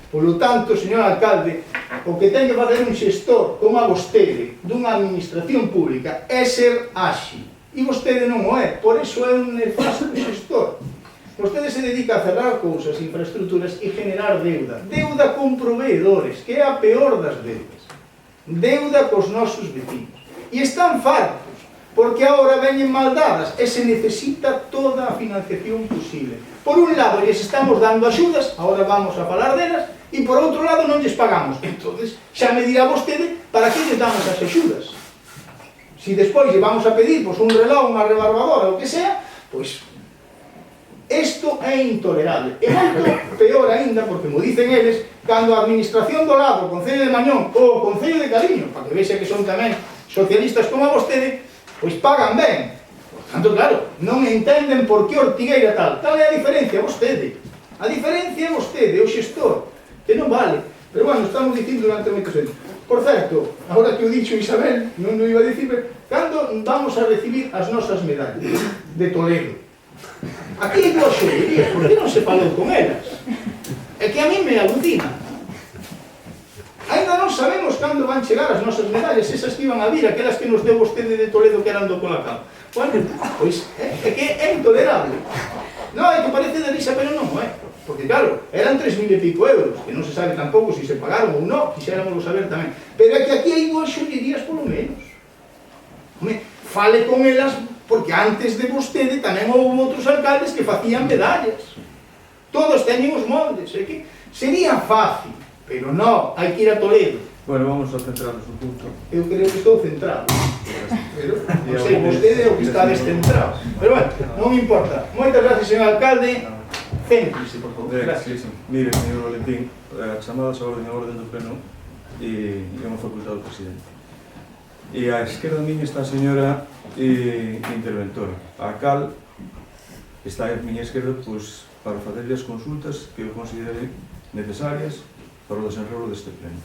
E: Por lo tanto, señor alcalde, o que ten que facer un xestor como a vostede dunha administración pública é ser áxil. E vostede non o é, por iso é un nefasto xestor. Vostede se dedica a cerrar cousas, infraestructuras e generar deuda. Deuda con proveedores, que é a peor das deudas. Deuda cos nosos vecinos. E están fartos, porque agora veñen mal dadas e se necesita toda a financiación posible. Por un lado, lles estamos dando axudas, agora vamos a falar delas, e por outro lado non lles pagamos. Entonces, xa me dirá vostede para que lles damos as axudas. Si despois lle vamos a pedir pois, un reloj, unha rebarbadora, o que sea, pois, isto é intolerable. E moito peor aínda, porque, mo dicen eles, cando a administración do lado, o Concello de Mañón ou o Concello de Cariño, para que vexa que son tamén socialistas como a vostede, pois pagan ben. Por tanto, claro, non entenden por que Ortigueira tal. Tal é a diferencia, vostede. A diferencia é vostede, o xestor, que non vale. Pero, bueno, estamos dicindo durante moitos anos. Por certo, agora que o dicho Isabel, non o iba a dicir, pero cando vamos a recibir as nosas medallas de Toledo? Aquí hai dúas xollerías, por que non se falou con elas? É que a mí me alucina. Ainda non sabemos cando van chegar as nosas medallas, esas que iban a vir, aquelas que nos deu vostede de Toledo que eran do Colacao. Bueno, pois é que é intolerable. Non, é que parece de risa, pero non é. Porque, claro, eran 3.000 e pico euros, que non se sabe tampouco se se pagaron ou non, quixéramos saber tamén. Pero é que aquí hai dúas xollerías polo menos. Home, fale con elas, porque antes de vostede tamén houve outros alcaldes que facían medallas. Todos teñen os moldes, é que sería fácil, pero non, hai que ir a Toledo.
A: Bueno, vamos a centrarnos un punto.
E: Eu creo que estou centrado. Pero, non sei, vostede é o que está descentrado. Pero, bueno, non importa. Moitas gracias, señor alcalde. Céntrese, por favor. Gracias.
A: Mire, señor Valentín, a chamada a orden do pleno e é unha facultade do presidente. E á esquerda miña está a señora interventora. A cal está a miña esquerda pois, para facerlle as consultas que eu considere necesarias para o desenrolo deste pleno.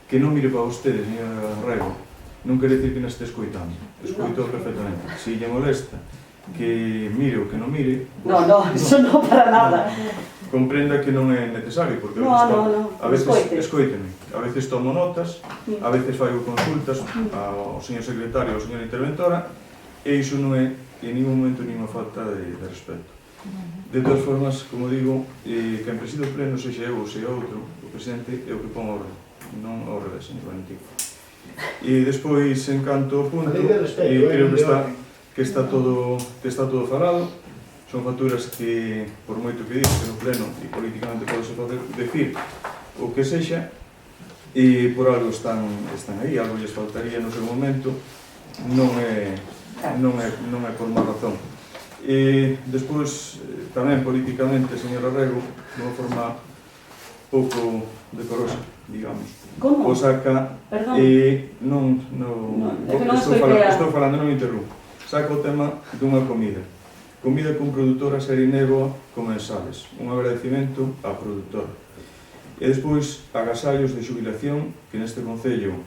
A: Que non mire para vostede, señora Rego, non quere dicir que non este escoitando. Escoitou perfectamente. Se lle molesta que mire ou que non mire,
C: No, eso non para nada.
A: comprenda que non é necesario, porque a veces escoíteme, a veces tomo notas, a veces fago consultas ao señor secretario, ao señor interventora, e iso non é en ningún momento ninguna falta de respeto. De todas formas, como digo, que en presido o pleno, sexa eu ou sexa outro, o presidente é o que pon a orden, non ao revés, señor Valentín. E despois, en canto ao punto, creo que está todo falado. Son facturas que, por moito que dixe no pleno e políticamente podese facer decir o que sexa, e por algo están aí, algo lles faltaría no seu momento, non é por má razón. E despois, tamén políticamente, señora Rego, de unha forma pouco decorosa, digamos, o saca e estou falando, non interrumpo, saca o tema dunha comida con produtora Serineboa Comensales, un agradecimento á produtora. E despois, agasallos de xubilación, que neste Concello,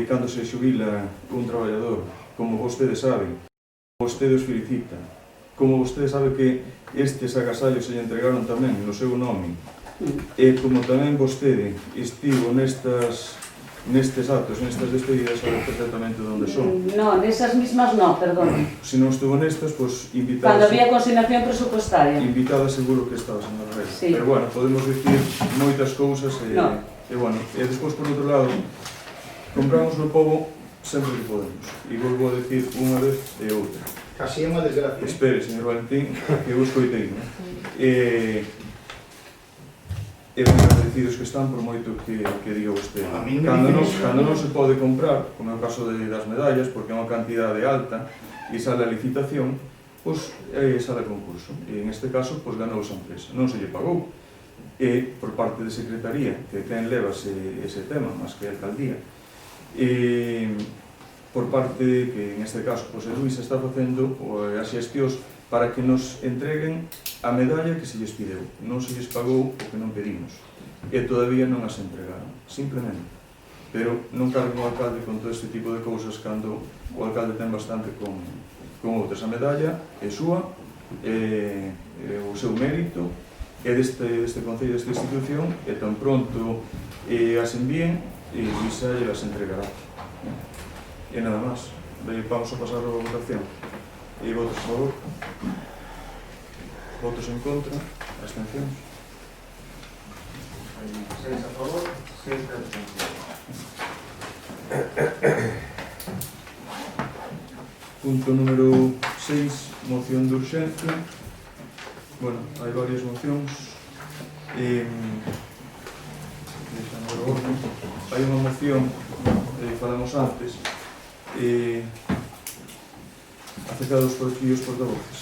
A: cando se xubila un traballador, como vostede sabe, vostede os felicita, como vostede sabe que estes agasallos se lle entregaron tamén no seu nome, e como tamén vostede estivo nestes actos, nestas despedidas, sabe perfectamente onde son.
C: No, nesas mismas no, perdón.
A: Se non estuvo nestas, pois invitada.
C: Cando había consignación presupuestaria.
A: Invitada seguro que estaba, señor Rey.
C: Sí.
A: Pero bueno, podemos dicir moitas cousas e,
C: No.
A: e bueno, e despois por outro lado, compramos no pobo sempre que podemos. E volvo a dicir unha vez e outra.
E: Casi é unha desgracia.
A: Espere, señor Valentín, que eu escoitei, non? E ben agradecidos que están por moito que diga vostede.
E: A mí me
A: Cando
E: dicen
A: non se pode comprar, como é o caso das medallas, porque é unha cantidade alta e sale a licitación, pois sale a concurso. E en este caso, pois ganou esa empresa. Non se lle pagou. E por parte de Secretaría, que ten leva ese tema, máis que a alcaldía, e por parte que en este caso, pois Luís está facendo as xestións para que nos entreguen a medalla que se lles pideu. Non se lles pagou o que non pedimos. E todavía non as entregaron, simplemente. Pero non cargo o alcalde con todo este tipo de cousas cando o alcalde ten bastante con outras. A medalla é súa, o seu mérito, é deste Concello, desta institución, e tan pronto as envíen, e Luisa as entregará. E nada máis. Vamos a pasar a votación. E votos a favor, votos en contra, abstencións.
F: 6 a favor, 7 abstención.
A: Punto número 6, moción de urxencia. Bueno, hai varias mocións. Deixando o orden. Hai unha moción, falamos antes, acerca dos porquillos portavoces.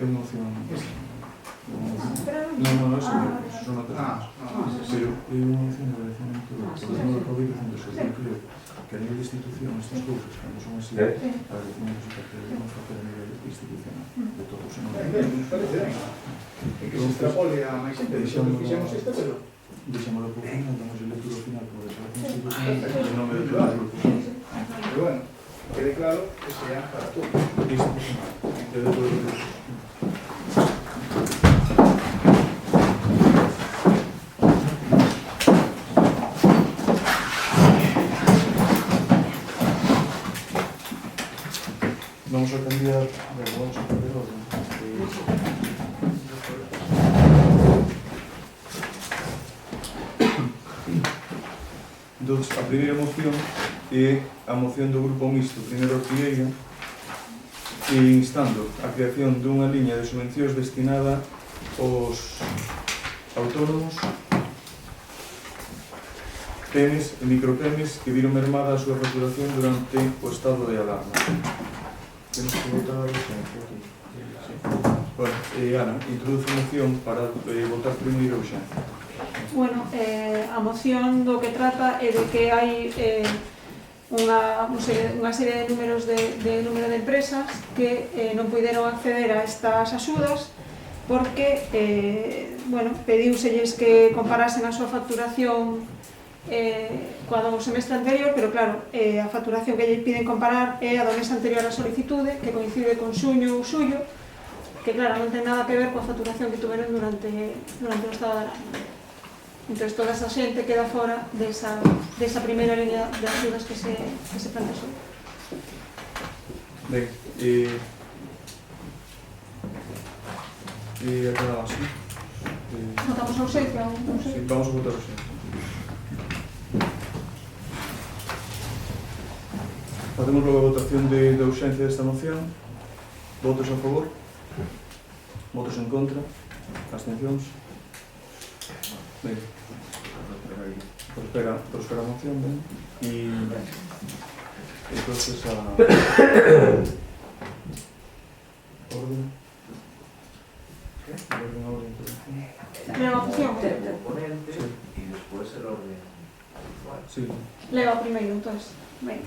A: É unha moción. Non, eso son outras. Pero é unha moción de agradecemento por todo o COVID do Centro Creo que a nivel de institución estas cousas, cando son así, agradecemos que debemos facer a nivel institucional de todos.
E: Nos parece ben. E que se extrapole a máis xente. Fixemos esta, pero...
A: Deixamos por final, damos a lectura final como declaración institucional en nome de todos os grupos.
E: Pero bueno, quede claro que sea para todos.
A: Institucional, de todos os grupos. Vamos a cambiar, vamos a cambiar orden. Entón, a primeira moción é a moción do Grupo Mixto, primeiro Ortigueira, instando a creación dunha liña de subvencións destinada aos autónomos, PEMES e micropemes que viron mermada a súa facturación durante o estado de alarma. Temos que votar a urxencia aquí. Sí. Bueno, Ana, introduce a moción para votar primeiro a urxencia.
D: Bueno, a moción do que trata é de que hai unha serie de números de número de empresas que non puideron acceder a estas axudas porque, bueno, pediuselles que comparasen a súa facturación coa do semestre anterior, pero claro, a facturación que lle piden comparar é a do mes anterior á solicitude, que coincide con xuño ou xullo, que claro, non ten nada que ver coa facturación que tuveron durante o estado de alarma. Entón, toda esa xente queda fora desa primeira línea de axudas que se planteou.
A: Ben, acabamos así.
D: Votamos a urxencia ou non sei?
A: Sí, vamos a votar urxencia. Facemos logo a votación de urxencia desta moción. Votos a favor? Votos en contra? Abstencións? Ben, prospera a moción, ben? E entonces a orden.
D: Leo a opción.
F: Ponente y después el orden.
A: Sí.
D: Leo primeiro, entonces. Ben.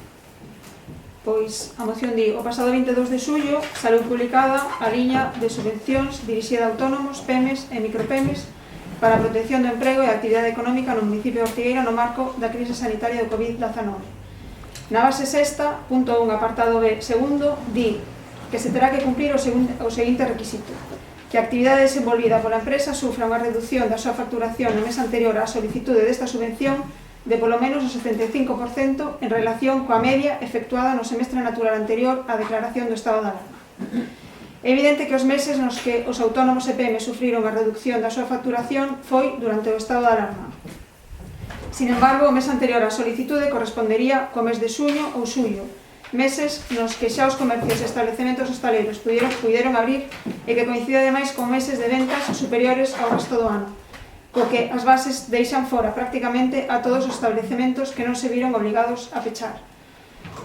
D: Pois a moción di: o pasado 22 de xullo saleu publicada a liña de subvencións dirixida a autónomos, PEMES e micropemes para a protección do emprego e a actividade económica no municipio de Ortigueira no marco da crise sanitaria do COVID-19. Na base sexta, punto 1, apartado B, segundo, di que se terá que cumprir o seguinte requisito: que a actividade desenvolvida pola empresa sufra unha reducción da súa facturación no mes anterior á solicitude desta subvención de polo menos o 75% en relación coa media efectuada no semestre natural anterior á declaración do estado de alarma. É evidente que os meses nos que os autónomos e PEMES sufriron a reducción da súa facturación foi durante o estado de alarma. Sin embargo, o mes anterior á solicitude correspondería co mes de xuño ou xullo, meses nos que xa os comercios e establecementos hostaleiros puideron abrir e que coincide ademais con meses de ventas superiores ao resto do ano, co que as bases deixan fora prácticamente a todos os establecementos que non se viron obligados a pechar.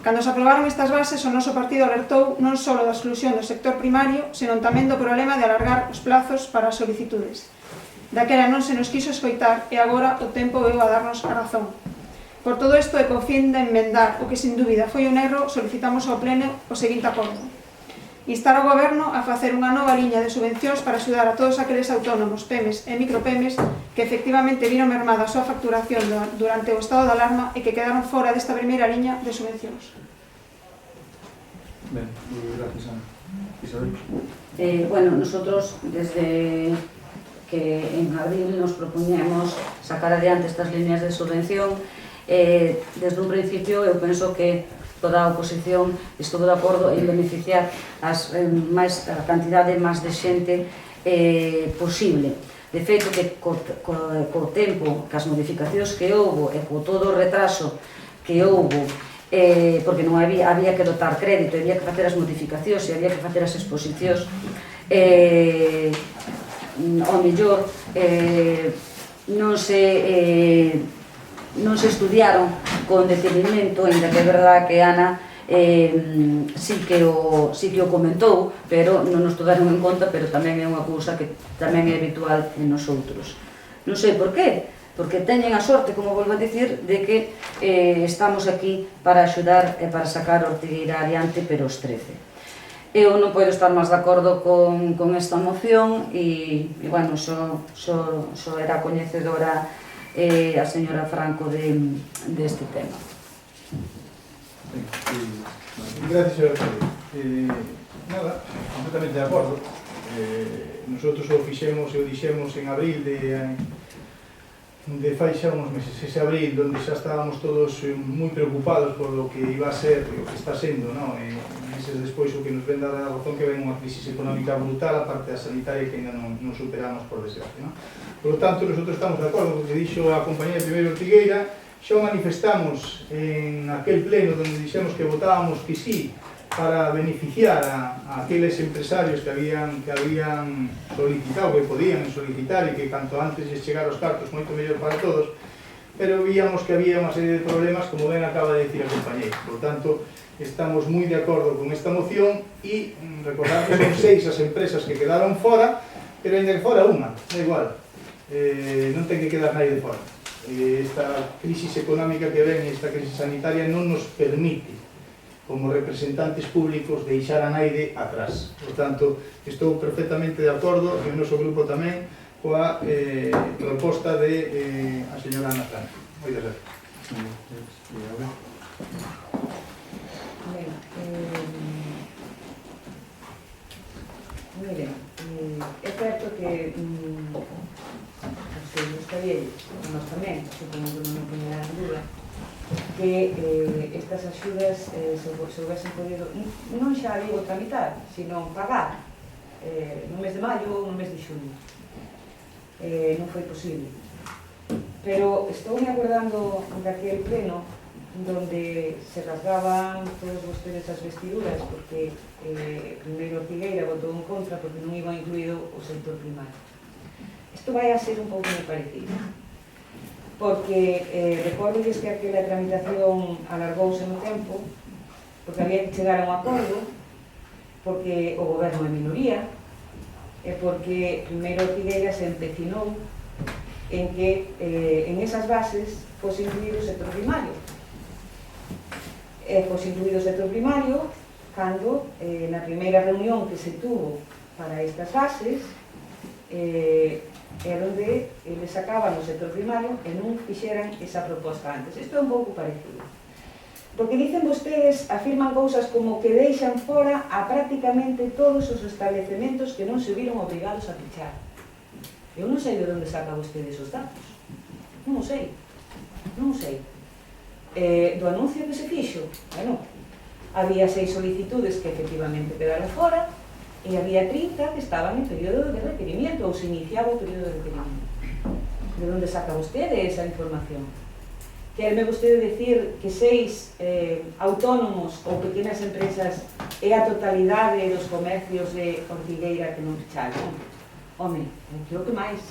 D: Cando se aprobaron estas bases, o noso partido alertou non só da exclusión do sector primario, senón tamén do problema de alargar os plazos para as solicitudes. Daquela non se nos quiso escoitar e agora o tempo veu a darnos a razón. Por todo isto e co fin de enmendar o que sin dúbida foi un erro, solicitamos ao Pleno o seguinte acordo: instar ao Goberno a facer unha nova liña de subvencións para axudar a todos aqueles autónomos, PEMES e micropemes que efectivamente viron mermada a súa facturación durante o estado de alarma e que quedaron fora desta primeira liña de subvencións.
A: Ben, gracias, Ana. Isabel.
C: Bueno, nosotros desde que en abril nos propoñemos sacar adiante estas líneas de subvención, desde un principio eu penso que toda a oposición estuvo de acordo en beneficiar a cantidade máis de xente posible. De feito, que co tempo, cas modificacións que houbo e co todo o retraso que houbo, porque non había que dotar crédito, había que facer as modificacións e había que facer as exposicións, ao mellor non se estudiaron con detenimento, ainda que é verdad que Ana sí que o comentou, pero non nos tomaron en conta, pero tamén é unha cousa que tamén é habitual en nosotros. Non sei por qué, porque teñen a sorte, como volvo a dicir, de que estamos aquí para axudar e para sacar Ortigueira adiante, pero os 13. Eu non podo estar máis de acordo con esta moción e bueno, só era coñecedora a señora Franco deste tema.
E: Gracias, señor alcalde. Nada, completamente de acordo. Nosotros o fixemos e o dixemos en abril de fai xa uns meses, ese abril, donde xa estábamos todos moi preocupados por lo que iba a ser, o que está sendo, non? Meses despois o que nos ven dar a razón que ven unha crisis económica brutal, a parte da sanitaria que ainda non superamos, por desgracia, non? Por lo tanto, nosotros estamos de acordo con o que dixo a compañía de Primeiro Ortigueira. Xa o manifestamos en aquel pleno donde dixemos que votábamos que sí para beneficiar a aqueles empresarios que habían solicitado, que podían solicitar e que canto antes lles chegar os cartos moito mellor para todos, pero víamos que había unha serie de problemas, como ben acaba de decir a compañeira. Por tanto, estamos moi de acordo con esta moción e recordar que son 6 as empresas que quedaron fora, pero ainda que fora unha, da igual, non ten que quedar nadie de fora. Esta crisis económica que ven, esta crisis sanitaria non nos permite como representantes públicos deixar a naide atrás. Por tanto, estou perfectamente de acordo e o noso grupo tamén coa proposta de a señora Ana Franco. Moitas gracias.
B: Miren, é certo que se gustaría, nós tamén, supongo que non me poñerán dúda, que estas axudas se houvesen podido non xa digo tramitar, sino pagar no mes de maio ou no mes de xunio. Non foi posible. Pero estou me acordando daquele pleno donde se rasgaban todos vostedes as vestiduras porque primeiro Ortigueira votou en contra porque non iba incluído o sector primario. Isto vai a ser un pouco moi parecido, porque recordolles que aquela tramitación alargouse no tempo, porque había que chegar a un acordo, porque o goberno é minoría, e porque primeiro Ortigueira se empecinou en que en esas bases fose incluído o sector primario. Fose incluído o sector primario cando na primeira reunión que se tuvo para estas bases é onde eles sacaban o sector primario e non fixeran esa proposta antes. Isto é un pouco parecido. Porque dicen vostedes, afirman cousas como que deixan fora a prácticamente todos os establecementos que non se viron obrigados a fichar. Eu non sei de onde saca vostedes os datos. Non o sei. Non o sei. Do anuncio que se fixo, bueno, había 6 solicitudes que efectivamente quedaron fora e había 30 que estaban en período de requerimiento ou se iniciaba o período de requerimiento. De onde saca vostede esa información? Querme vostede decir que 6 autónomos ou pequenas empresas é a totalidade dos comercios de Ortigueira que non fecharon? Home, creo que máis.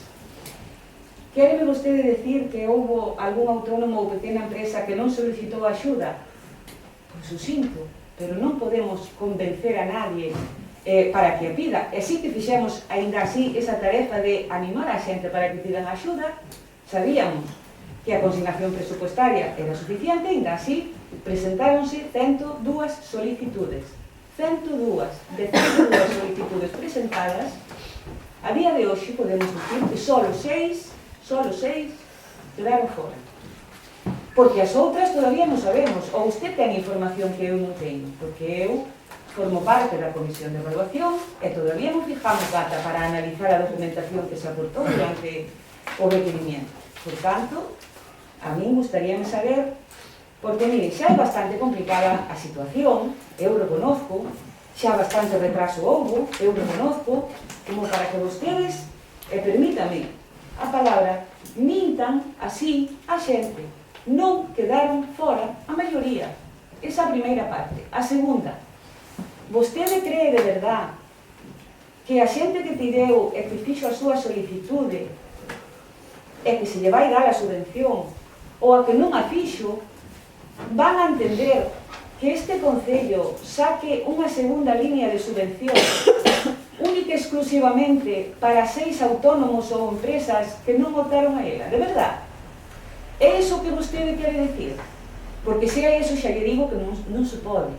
B: Querme vostede decir que houbo algún autónomo ou pequena empresa que non solicitou axuda? Pois o sinto, pero non podemos convencer a nadie para que a pida. E si que fixemos aínda así esa tarefa de animar a xente para que pidan axuda, sabíamos que a consignación presupuestaria era suficiente, aínda así presentáronse 102 solicitudes. 102 de 102 solicitudes presentadas, a día de hoxe podemos dicir que solo 6 quedaron fora. Porque as outras todavía non sabemos, ou usted ten información que eu non teño, porque eu formo parte da comisión de evaluación e todavía non fijamos data para analizar a documentación que se aportou durante o requerimiento. Por tanto, a mí gustaríame saber, porque, mire, xa é bastante complicada a situación, eu reconozco, xa bastante retraso houbo, eu reconozco, como para que vostedes, e permítame a palabra, mintan así a xente. Non quedaron fora a maioría. Esa a primeira parte. A segunda, vostede cree de verdad que a xente que pideu e que fixo a súa solicitude e que se lle vai dar a subvención ou a que non a fixo van a entender que este Concello saque unha segunda línea de subvención única e exclusivamente para 6 autónomos ou empresas que non optaron a ela? De verdad? É iso que vostede quere decir? Porque se é iso xa lle digo que non se pode.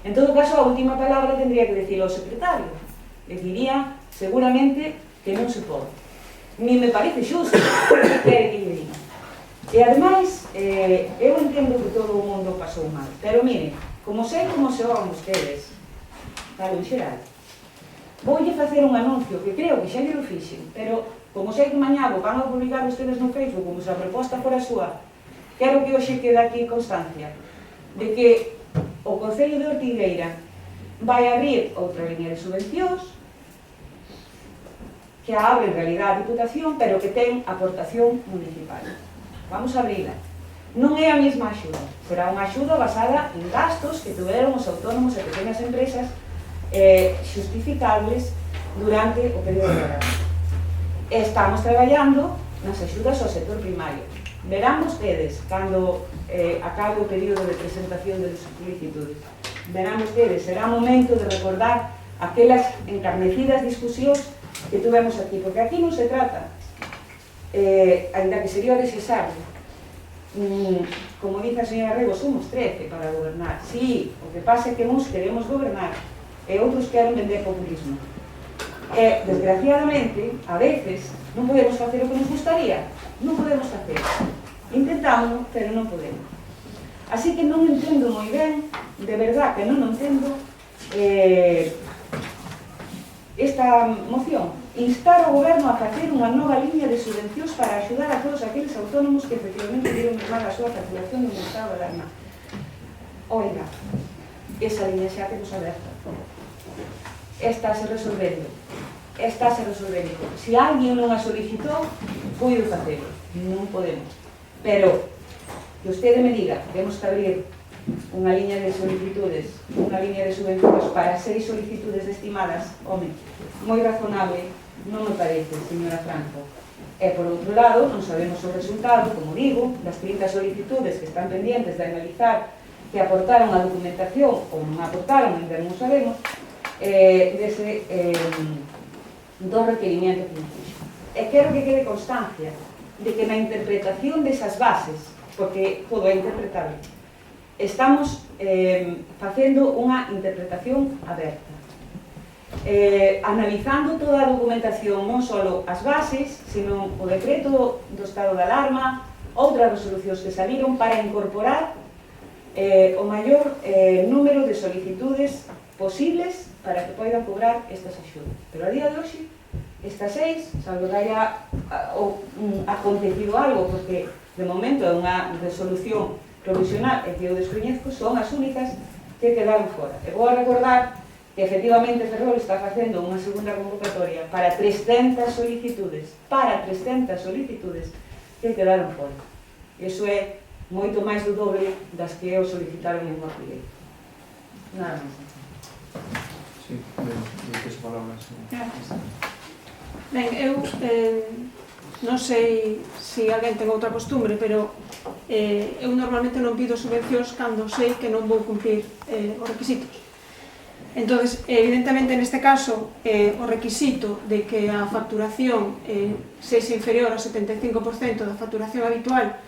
B: En todo caso, a última palabra tendría que decir ao secretario. Le diría seguramente que non se pode. Ni me parece xusto que quere que lle diga. E ademais, eu entendo que todo o mundo pasou mal, pero mire, como sei como se van vostedes, tal en xeral, voulle facer un anuncio que creo que xa lle lo fixen, pero como sei que mañá van a publicar vostedes no Facebook como se a proposta fora súa, quero que hoxe quede aquí constancia de que o Concello de Ortigueira vai abrir outra liña de subvencións que a abre en realidad a Diputación, pero que ten aportación municipal. Vamos a abrila. Non é a mesma axuda, será unha axuda basada en gastos que tuveron os autónomos e pequenas empresas xustificables durante o período de verano. Estamos traballando nas axudas ao sector primario. Verán vostedes, cando acabe o período de presentación de solicitudes, verán vostedes, será momento de recordar aquelas encarnecidas discusións que tuvemos aquí, porque aquí non se trata, ainda que sería desexable, como dice a señora Rego, somos 13 para gobernar. Sí, o que pasa é que uns queremos gobernar e outros queren vender populismo. E, desgraciadamente, a veces, non podemos facer o que nos gustaría. Non podemos facer. Intentámoslo, pero non podemos. Así que non entendo moi ben, de verdad que non entendo, esta moción, instar ao goberno a facer unha nova liña de subvencións para axudar a todos aqueles autónomos que efectivamente dieron mermar a súa facturación no estado de alarma. Oiga, esa liña xa temos aberta. Estáse resolvendo. Se alguén non a solicitou, puido facelo. Non podemos. Pero que vostede me diga que temos que abrir unha liña de solicitudes, unha liña de subvencións para 6 solicitudes estimadas, home, moi razonable non me parece, señora Franco. E, por outro lado, non sabemos o resultado, como digo, das 30 solicitudes que están pendientes de analizar que aportaron a documentación ou non aportaron, ainda non sabemos, do requerimento que nos fixo. E quero que quede constancia de que na interpretación desas bases, porque todo é interpretable, estamos facendo unha interpretación aberta. Analizando toda a documentación, non só as bases, sino o decreto do estado de alarma, outras resolucións que saliron para incorporar o maior número de solicitudes posibles para que poidan cobrar estas axudas. Pero a día de hoxe, estas 6, salvo que haya acontecido algo, porque de momento é unha resolución provisional e que eu descoñezco, son as únicas que quedaron fora. E vou a recordar que efectivamente Ferrol está facendo unha segunda convocatoria para 300 solicitudes que quedaron fora. Iso é moito máis do doble das que eu solicitaron en unha primeira. Nada máis.
A: Sí, que se palabra.
D: Gracias. Ben, eu non sei se alguén ten outra costumbre, pero eu normalmente non pido subvencións cando sei que non vou cumplir os requisitos. Entonces, evidentemente, neste caso, o requisito de que a facturación sexa inferior ao 75% da facturación habitual,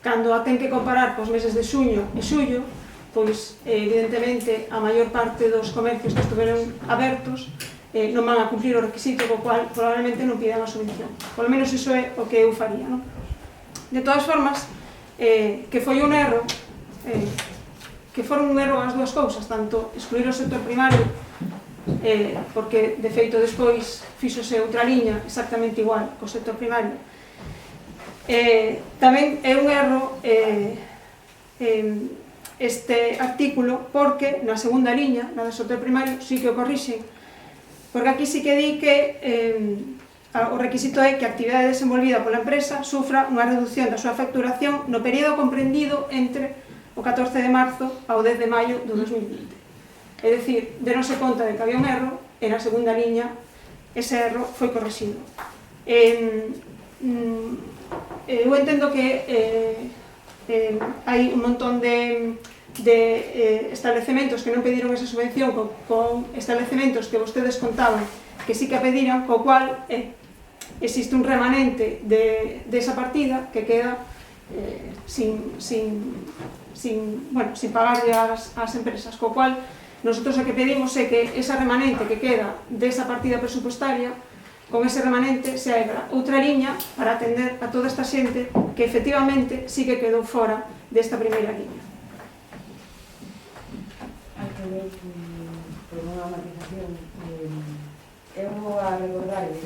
D: cando a ten que comparar cos meses de xuño e xullo, pois, evidentemente, a maior parte dos comercios que estuveron abertos non van a cumplir o requisito, co cual probablemente non pidan a subvención. Por lo menos iso é o que eu faría, non? De todas formas, que foi un erro, que foron un erro as dúas cousas, tanto excluir o sector primario, porque de feito despois fixose outra liña exactamente igual co sector primario. Tamén é un erro este artículo, porque na segunda liña, na do sector primario, sí que o corrixen, porque aquí sí que di que o requisito é que a actividade desenvolvida pola empresa sufra unha reducción da súa facturación no período comprendido entre o 14 de marzo ao 10 de maio do 2020. É dicir, deronse conta de que había un erro e na segunda liña ese erro foi correxido. Eu entendo que hai un montón de establecementos que non pediron esa subvención con establecementos que vostedes contaban que sí que a pediran, co cual existe un remanente de esa partida que queda sin pagarle ás empresas, co cual nosotros o que pedimos é que esa remanente que queda desa partida presupuestaria, con ese remanente se abra outra liña para atender a toda esta xente que efectivamente sí que quedou fora desta primeira liña.
B: Por unha matización, eu vou a recordarles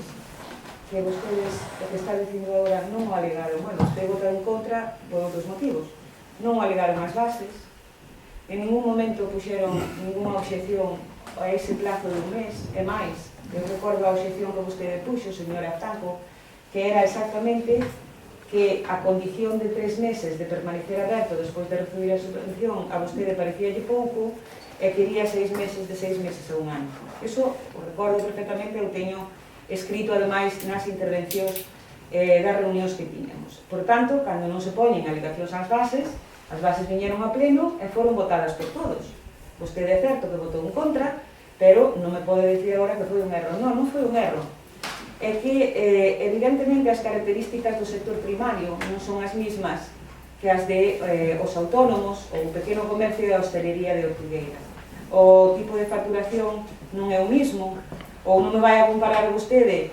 B: que vostedes, o que está dicindo agora, non o alegaron, bueno, vostede votaron en contra por outros motivos, non o alegaron as bases, en ningún momento puxeron ninguna obxección a ese plazo de un mes, e máis, eu recordo a obxección que vostede puxo, señora Franco, que era exactamente que a condición de 3 meses de permanecer aberto despois de recibir a subvención a vostede parecíalle pouco, e quería 6 meses, de 6 meses a un ano. Eso o recordo perfectamente, eu teño escrito ademais nas intervencións das reunións que tiñamos. Por tanto, cando non se poñen alegacións ás bases viñeron a pleno e foron votadas por todos. Vostede é certo que votou en contra, pero non me pode dicir agora que foi un erro. Non, non foi un erro. É que, evidentemente, as características do sector primario non son as mismas que as de os autónomos ou o pequeno comercio e a hostelería de Ortigueira. O tipo de facturación non é o mismo, ou non me vai a comparar vostede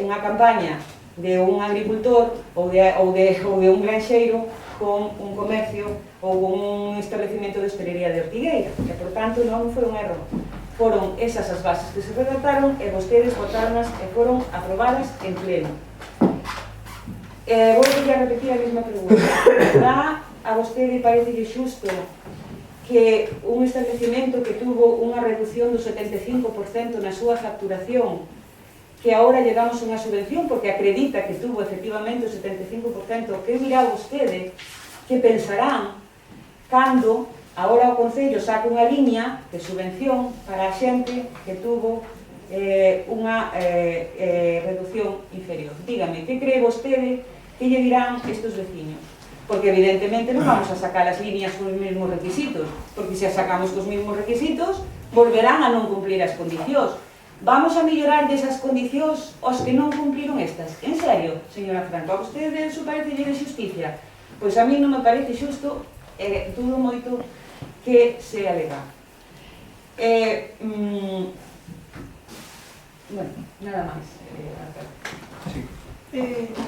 B: unha campaña de un agricultor ou de un granxeiro con un comercio ou con un establecimento de hostelería de Ortigueira. E, por tanto, non foi un erro. Foron esas as bases que se redactaron e vostedes votaronas e foron aprobadas en pleno. Vou a repetir a mesma pregunta. Dá a vostede parecelle xusto que un establecimento que tuvo unha reducción do 75% na súa facturación, que agora lle damos unha subvención porque acredita que tuvo efectivamente o 75%, que dirá vostede que pensarán cando agora o Concello saca unha liña de subvención para a xente que tuvo unha reducción inferior. Dígame, que cree vostede que lle dirán estes veciños? Porque evidentemente non vamos a sacar as líneas con os mesmos requisitos, porque se as sacamos cos mesmos requisitos volverán a non cumplir as condicións. Vamos a mellorar desas condicións os que non cumpliron estas. En serio, señora Franco, a vostede iso parece de xusticia? Pois a mí non me parece xusto, dudo moito que se alega. Bueno, nada máis.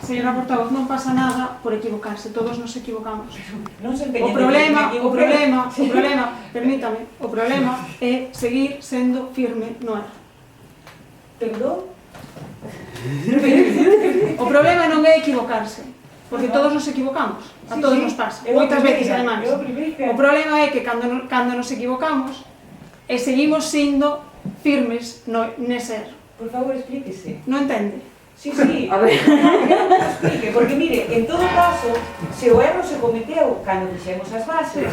D: Señora portavoz, non pasa nada por equivocarse, todos nos equivocamos.
B: Non se
D: O
B: empeñen
D: problema,
B: en
D: permítame, o problema é seguir sendo firme no erro.
B: Perdón?
D: O problema non é equivocarse, porque todos nos equivocamos, a todos nos pasa, moitas veces ademais. O problema é que cando nos equivocamos seguimos sendo firmes nese erro.
B: Por favor, explíquese.
D: Non entende?
B: Sí, a ver, explique, porque mire, en todo caso, se o erro se cometeu cando fixemos as bases,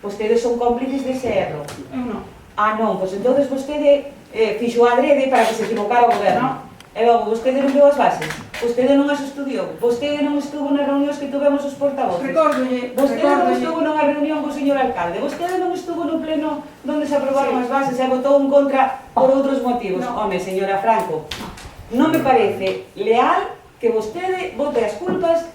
B: vostedes son cómplices dese erro.
D: Eu non.
B: Ah, non, pois entonces vostede fixo adrede para que se equivocara o goberno. E logo, vostede non viu as bases, vostede non as estudiou, vostede non estuvo nas reunións que tuvemos os portavoces.
D: Recórdolle,
B: Vostede non estuvo nunha reunión co señor alcalde, vostede non estuvo no pleno onde se aprobaron as bases e votou en contra por outros motivos. Home, señora Franco, non me parece leal que vostede vote as culpas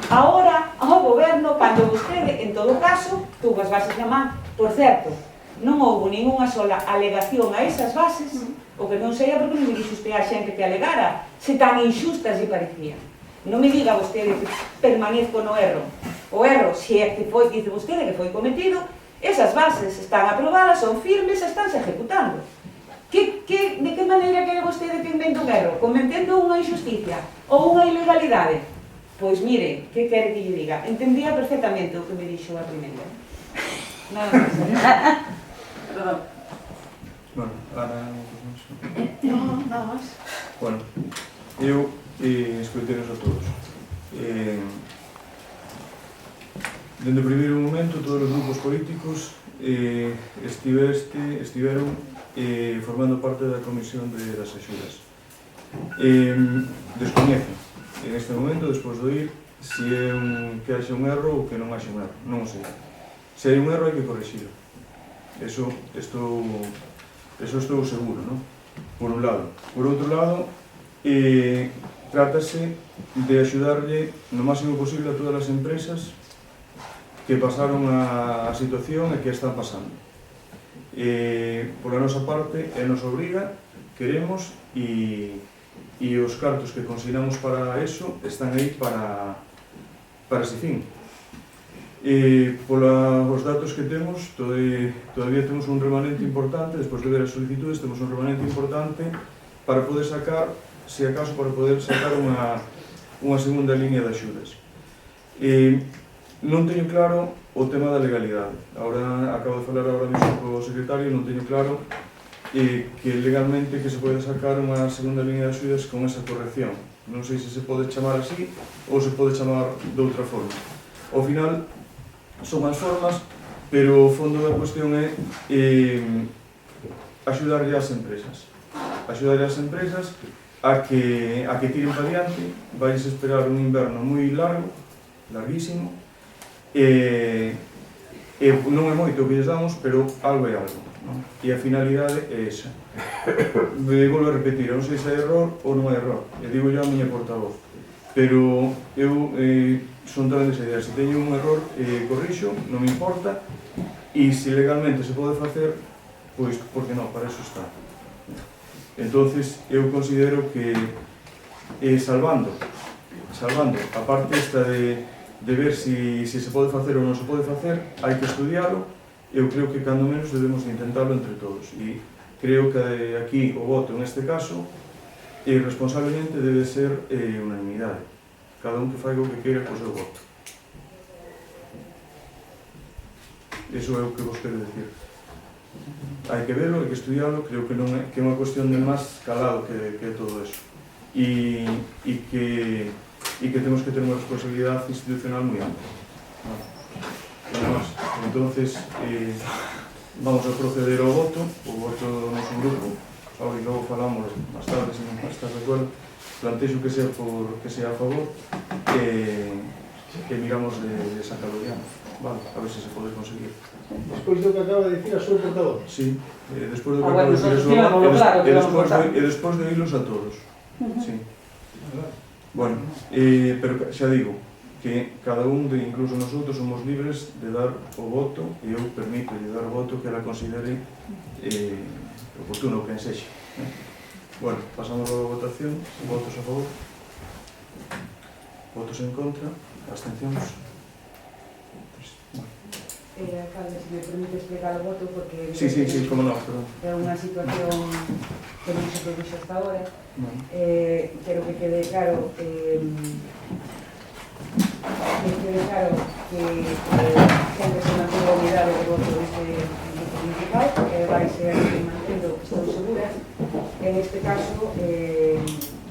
B: agora ao goberno cando vostede, en todo caso, tuvo as bases na man. Por certo, non houve ninguna sola alegación a esas bases, o que non sei é porque non me dixo usted a xente que alegara, se tan injustas lle parecía. Non me diga vostede que permanezco no erro. O erro, se é que foi, dice vostede que foi cometido, esas bases están aprobadas, son firmes, estánse ejecutando. De que maneira quere vostede que invente un erro? Cometendo unha injusticia ou unha ilegalidade? Pois mire, que quere que lle diga? Entendía perfectamente o que me dixo a primeira. Nada máis.
A: Bueno, Ana...
D: Non, nada máis.
A: Bueno, eu escoiteinos a todos. Dende o primeiro momento, todos os grupos políticos estiveron formando parte da comisión das axudas. Descoñecen, en este momento, despois de ir, se é que haxe un erro ou que non haxe un erro. Non o sei. Se hai un erro, hai que corrixilo. Eso estou seguro, non? Por un lado. Por outro lado, trátase de axudarlle no máximo posible a todas as empresas que pasaron a situación e que están pasando. Por a nosa parte, nos obriga, queremos, e os cartos que consignamos para eso están aí para ese fin. Os datos que temos, todavía temos un remanente importante, despois de ver as solicitudes, temos un remanente importante para poder sacar, se acaso, para poder sacar unha segunda línea de axudas. Non teño claro o tema da legalidade. Acabo de falar agora mesmo co secretario, non teño claro que legalmente que se pode sacar unha segunda línea de axudas con esa corrección. Non sei se se pode chamar así ou se pode chamar de outra forma. Ao final, son as formas, pero o fondo da cuestión é axudarlle ás empresas. Axudarlle ás empresas a que tiren para diante. Vais esperar un inverno moi largo, larguísimo, non é moito o que lles damos, pero algo é algo, non? E a finalidade é esa. Vou a repetir, non sei se é error ou non é error, e digo yo a miña portavoz, pero eu son tamén desa idea, se teño un error corrixo, non me importa, e se legalmente se pode facer, pois, por que non, para eso está. Entonces, eu considero que salvando, a parte esta de ver se se pode facer ou non se pode facer, hai que estudialo. Eu creo que cando menos debemos intentarlo entre todos, e creo que aquí o voto neste caso responsablemente debe ser unanimidade, cada un que faiga o que queira co seu voto. Iso é o que vos quero dicir. Hai que verlo, hai que estudiarlo, creo que non é unha cuestión de máis calado que todo eso, e que temos que ter unha responsabilidade institucional moi ampla. Nada más. Entonces, vamos a proceder ao voto. O voto do noso grupo, e logo falamos máis tarde, se non estás de acordo, plantexo que sea a favor, que miramos de sacarlo diante. Vale, a ver se se pode conseguir.
E: Despois do que acaba de dicir a súa portavoz.
A: Sí, despois do que
C: bueno,
A: acabo de decir a súa
C: tirámoslo claro, que vamos a votar.
A: e despois de oírlos a todos. Sí. Bueno, pero xa digo que cada un, incluso nosotros, somos libres de dar o voto, e eu permito de dar o voto que ela considere oportuno, que ensexe. Bueno, pasamos a votación. Votos a favor, votos en contra, abstencións.
B: Alcalde, se me permite explicar o voto, porque
A: Sí, como no, perdón.
B: é unha situación que non se produxe hasta ahora.
A: Bueno.
B: Quero que quede claro que sempre se mantivo a unidade de voto deste grupo municipal, que vai ser mantendo, estou segura. En este caso,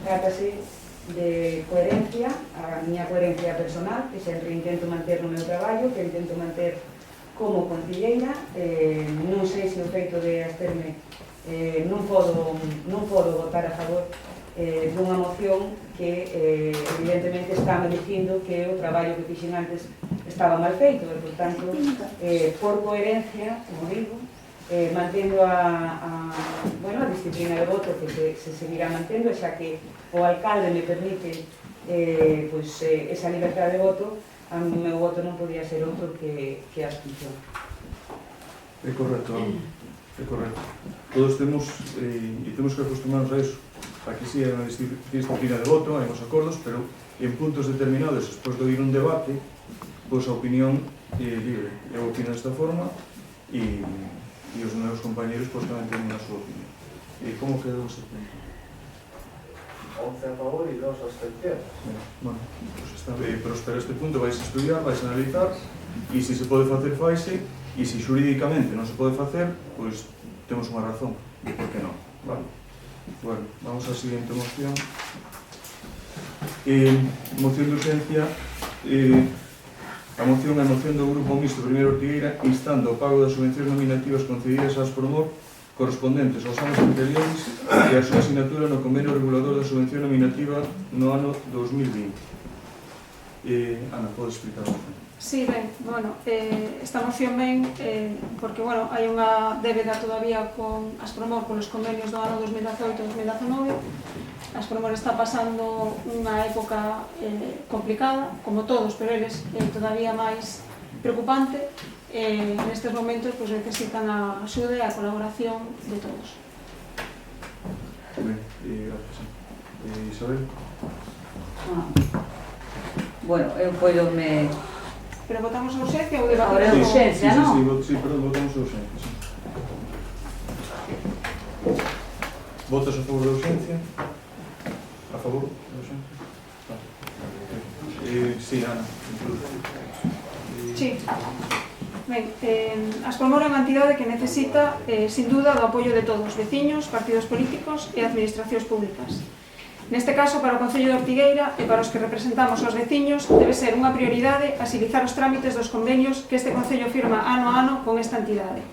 B: trátase de coherencia, a miña coherencia personal, que sempre intento manter no meu traballo, que intento manter como concelleira. Non sei se o feito de absterme non podo votar a favor dunha moción que evidentemente está me dicindo que o traballo que fixen antes estaba mal feito, e por tanto, por coherencia, como digo, mantendo a disciplina de voto que se seguirá mantendo, xa que o alcalde me permite esa libertad de voto, o meu voto non podía ser outro que a abstención.
A: É correcto. Todos temos que acostumarnos a eso. Aquí sí hai unha disciplina de voto, hai uns acordos, pero en puntos determinados, despois de oír un debate, pois a opinión é libre. Eu opino desta forma e os meus compañeros pois tamén teñen a súa opinión. E como quedou ese punto?
F: 11 a favor e 2 abstencións.
A: Bueno, pues está ben, pero espera este punto, vais a estudiar, vais a analizar, e se pode facer, faise, e se xurídicamente non se pode facer, pois temos unha razón de por que non, vale? Bueno, vamos á seguinte moción. Moción de urgencia. A moción é a moción do Grupo Mixto Primeiro Ortigueira instando o pago das subvencións nominativas concedidas ás Promor correspondentes aos anos anteriores e a súa asignatura no convenio regulador da subvención nominativa no ano 2020. Ana, podes explicar a moción?
D: Sí, ben, bueno, esta moción ven porque, bueno, hai unha débeda todavía con as Promor polos convenios do ano 2018 e 2019. As Promor está pasando unha época complicada, como todos, pero eles todavía máis preocupante. Nestes momentos pues, necesitan a axuda e a colaboración de todos.
A: Ben, gracias. Isabel?
C: Bueno, eu poidome...
D: Pero votamos a urgencia ou
C: Ahora
D: debatimos?
C: urgencia, non?
A: Sí, perdón, votamos a urgencia, sí. Votas a favor da urgencia? A favor da urgencia? Sí, Ana,
D: Sí. Ben, as Promor é unha entidade que necesita, sin duda, do apoio de todos, veciños, partidos políticos e administracións públicas. Neste caso, para o Concello de Ortigueira e para os que representamos os veciños, debe ser unha prioridade agilizar os trámites dos convenios que este Concello firma ano a ano con esta entidade.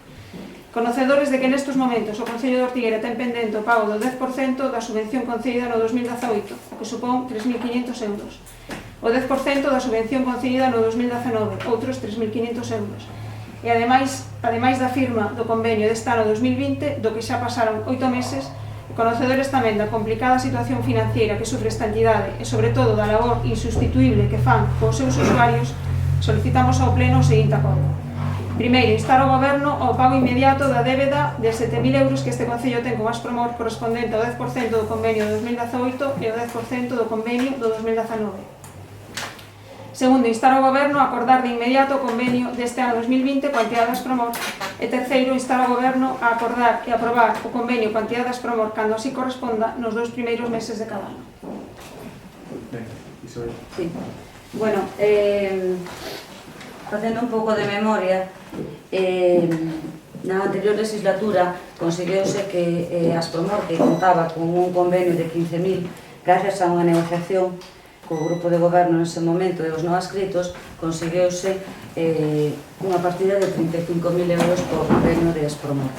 D: Conocedores de que nestes momentos o Concello de Ortigueira ten pendente o pago do 10% da subvención concedida no 2018, o que supón 3.500 euros. O 10% da subvención concedida no 2019, outros 3.500 euros. E ademais da firma do convenio deste ano 2020, do que xa pasaron 8 meses, conocedores tamén da complicada situación financiera que sufre esta entidade e, sobre todo, da labor insustituible que fan cos seus usuarios, solicitamos ao Pleno o seguinte acordo. Primeiro, instar ao Goberno ao pago inmediato da débeda de 7.000 euros que este Concello ten con as Promor correspondente ao 10% do convenio do 2018 e ao 10% do convenio do 2019. Segundo, instar ao Goberno a acordar de inmediato o convenio deste ano 2020 coa entidade das Promor. E terceiro, instar ao Goberno a acordar e aprobar o convenio coa entidade das Promor cando así corresponda nos 2 primeiros meses de cada ano.
A: Ben, Isabel.
C: Sí. Bueno, facendo un pouco de memoria, na anterior legislatura conseguiuse que as Promor, que contaba con un convenio de 15.000, gracias a unha negociación, co grupo de goberno nese momento e os non adscritos, conseguiuse unha partida de 35.000 euros por convenio de Espromor.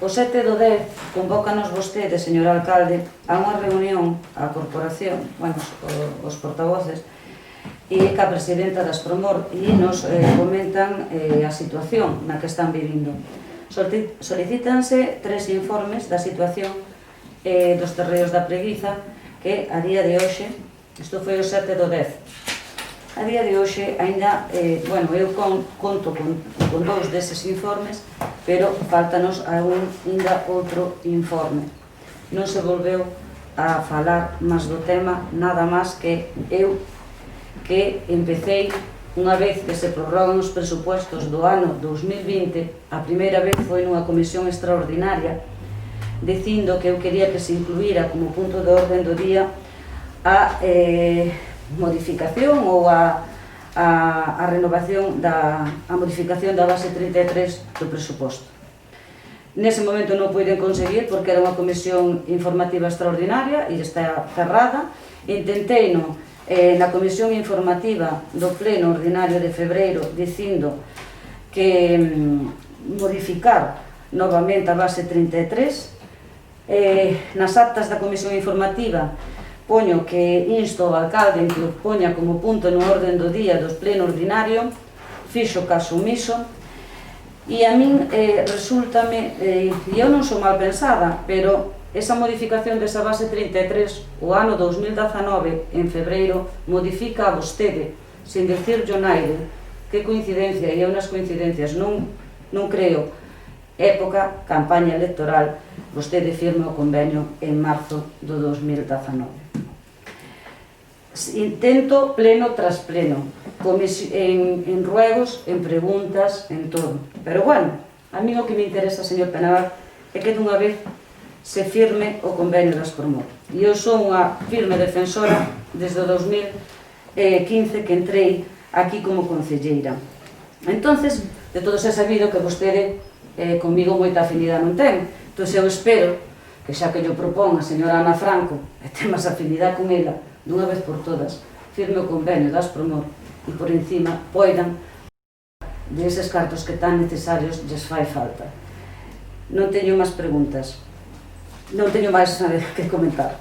C: O 7/10 convócanos vostede, señor alcalde, a unha reunión á corporación, bueno, os portavoces, e ca presidenta da Espromor, e nos comentan a situación na que están vivindo. Solicítanse 3 informes da situación dos terreos da Preguiza, que a día de hoxe, isto foi o 7/10, a día de hoxe ainda, bueno, eu conto con 2 deses informes, pero faltanos ainda outro informe. Non se volveu a falar máis do tema, nada máis que eu que empecéi unha vez que se prorrogan os presupuestos do ano 2020, a primeira vez foi nunha comisión extraordinaria, dicindo que eu quería que se incluíra como punto de orden do día a modificación ou a renovación a modificación da base 33 do presuposto. Nese momento non puiden conseguir porque era unha comisión informativa extraordinaria e está cerrada. Intenteino na comisión informativa do pleno ordinario de febreiro dicindo que modificar novamente a base 33. Nas actas da comisión informativa poño que insto ao alcalde en que o poña como punto no orden do día do pleno ordinario, fixo caso omiso, e a min resúltame, e eu non sou mal pensada, pero esa modificación desa base 33 o ano 2019, en febreiro, modifica a vostede, sin dicirlo naide, que coincidencia, e eu nas coincidencias non creo, época, campaña electoral, vostede firma o convenio en marzo do 2019. Intento pleno tras pleno, en ruegos, en preguntas, en todo. Pero bueno, a mí o que me interesa, señor Penavar, é que dunha vez se firme o convenio da Espromor. E eu sou unha firme defensora desde o 2015 que entrei aquí como concelleira. Entonces, de todos é sabido que vostede comigo moita afinidade non ten. Entón, eu espero que xa que yo propón a señora Ana Franco e ten máis afinidade con ela, dunha vez por todas, firme o convenio da Espromor e por encima poidan deses cartos que tan necesarios lles fai falta. Non teño máis preguntas, non teño máis que comentar.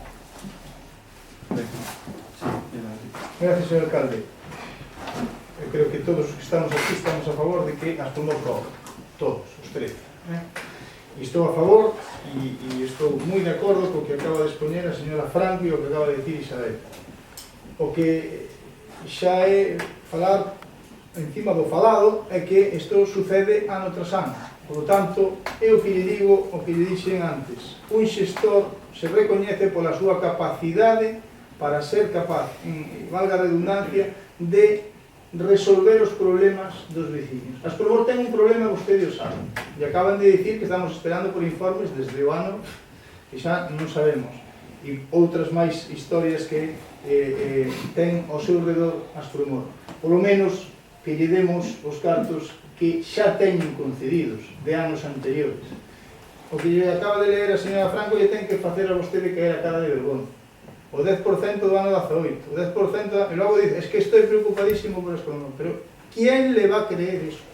E: Gracias, señor alcalde. Eu creo que todos os que estamos aquí estamos a favor de que a Espromor cobre, todos, os 13. E estou a favor e estou moi de acordo co que acaba de expoñer a señora Franco e o que acaba de dicir Isabel. O que xa é falar encima do falado é que isto sucede ano tras ano. Por lo tanto, eu que lle digo o que lle dixen antes. Un xestor se recoñece pola súa capacidade para ser capaz, valga a redundancia, de resolver os problemas dos veciños. A Espromor ten un problema, vostede o sabe. E acaban de dicir que estamos esperando por informes desde o ano que xa non sabemos. E outras máis historias que ten ao seu redor a Espromor. Por lo menos que lle demos os cartos que xa teñen concedidos de anos anteriores. O que lle acaba de ler a señora Franco lle ten que facer a vostede caer a cara de vergonza. O 10% do ano 18, o 10% e logo dice, es que estoy preocupadísimo por Espromor, pero ¿quién le va a creer eso?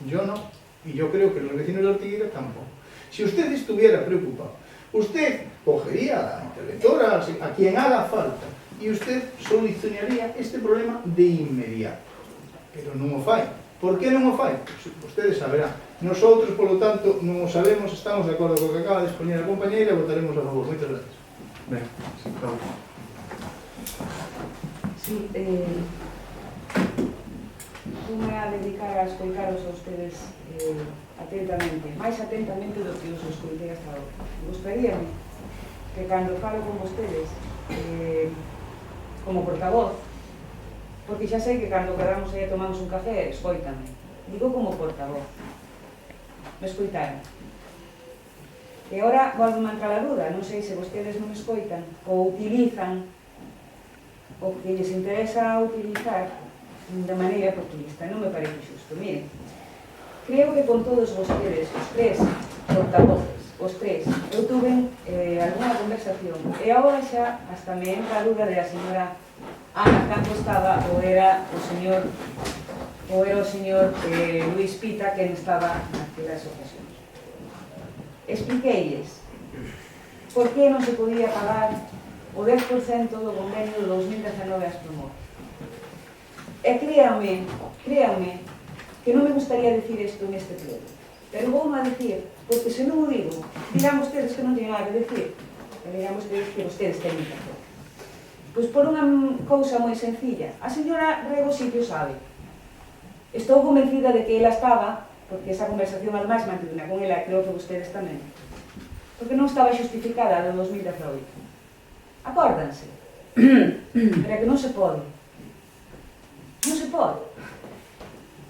E: Yo no, y yo creo que los vecinos de Ortigueira tampoco. Si usted estuviera preocupado, usted cogería a la interventora, a quien haga falta, y usted solucionaría este problema de inmediato. Pero non o fai. Por que non o fai? Pues ustedes saberán. Nosotros, por lo tanto, non o sabemos, estamos de acordo co que acaba de expoñer a compañeira e votaremos a favor. Moitas gracias.
A: Ben, sí, claro.
B: Sí, vou a dedicar a escoitaros a ustedes atentamente, máis atentamente do que os escoitei hasta agora. Gustaríame que cando falo con vostedes como portavoz, porque xa sei que cando quedamos aí e tomamos un café, escoítame. Digo como portavoz. Me escoitaron. E agora volve a entrar a duda, non sei se vostedes non escoitan ou utilizan o que lles interesa utilizar de maneira populista, non me parece xusto. Miren, creo que con todos vostedes, os tres portavoces, o os tres, eu tuve alguna conversación, e agora xa hasta me entra a duda de a señora Ana Campo estaba, ou era o señor Luis Pita quen estaba naquelas ocasións. Expliqueilles por que non se podía pagar o 10% do convenio de 2019 a Aspromor. E créanme, que non me gustaría decir isto neste pleno, pero vou a decir, porque se non o digo, dirán vostedes que non teñen nada que decir, e dirán vostedes que vostedes teñen que hacer. Pois por unha cousa moi sencilla, a señora Rego sí que o sabe. Estou convencida de que ela estaba, porque esa conversación además mantívena con ela, creo que vostedes tamén, porque non estaba xustificada do 2018. Acórdanse. Pero é que non se pode. Non se pode.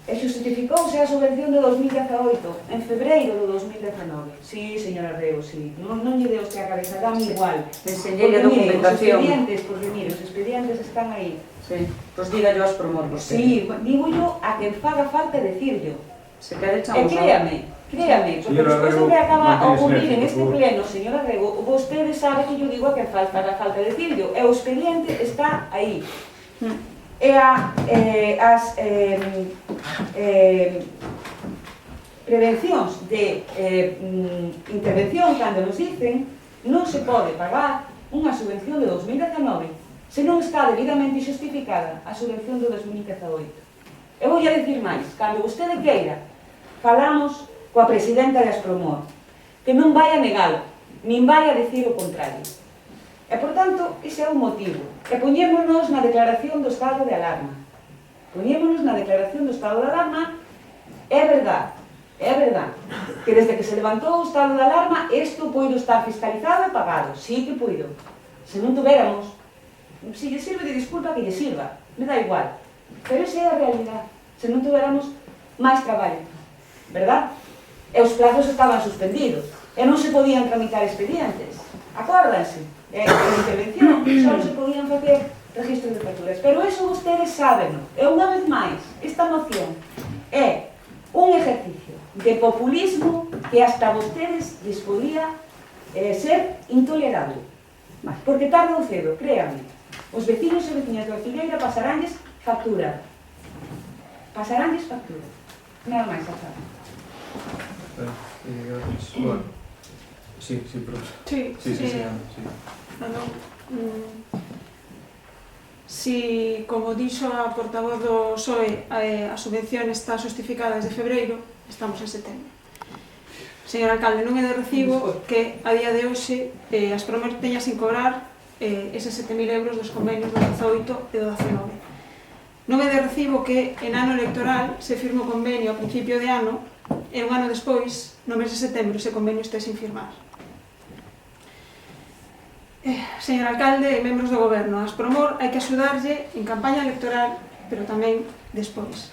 B: E xustificouse a subvención de 2018 en febreiro do 2019. Sí, señora Rego, sí. Non lle deu usted a cabeza, dame igual.
C: Enseñei a documentación.
B: Porque mire, os expedientes están aí.
C: Sí, pois dígallo a Aspromor vostede.
B: Sí, digo yo a quen faga falta decirlo.
C: Se quere
B: E
C: echamos
B: créame, porque despois do que acaba a ocurrir en este pleno, señora Rego, vostede sabe que yo digo a quen faga falta decirlo. E o expediente está aí. E as prevencións de intervención cando nos dicen non se pode pagar unha subvención de 2019 se non está debidamente xustificada a subvención de 2018. Eu vou a decir máis, cando vostede queira falamos coa presidenta de Aspromor, que non vai a negalo, nin vai a decir o contrario. E, por tanto, ese é o motivo. E poñémonos na declaración do estado de alarma. Poñémonos na declaración do estado de alarma. É verdade, que desde que se levantou o estado de alarma, isto poido estar fiscalizado e pagado. Sí que poido. Se non tuveramos, se lle sirve de disculpa que lle sirva, me dá igual. Pero esa é a realidade. Se non tuveramos máis traballo, verdad? E os plazos estaban suspendidos. E non se podían tramitar expedientes. Acórdanse. E a intervención só se podían facer registros de facturas. Pero eso vostedes sábenlo. E unha vez máis, esta moción é un ejercicio de populismo que hasta vostedes les podía ser intolerable. Porque tarde ou cedo, créanme, os vecinos e veciñas da Figueira pasaránlles factura. Pasaránlles factura. Nada máis, Azar.
A: Bueno, sí, profe. Sí.
D: Si, como dixo a portavoz do PSOE, a subvención está xustificada desde febreiro, estamos en setembro. Señor alcalde, non é de recibo que a día de hoxe Aspromor teña sin cobrar eses 7.000 euros dos convenios do 18 e do 19. Non é de recibo que en ano electoral se firme o convenio a principio de ano e un ano despois, no mes de setembro, ese convenio este sin firmar. Señor alcalde e membros do goberno, a Aspromor hai que axudarlle en campaña electoral, pero tamén despois.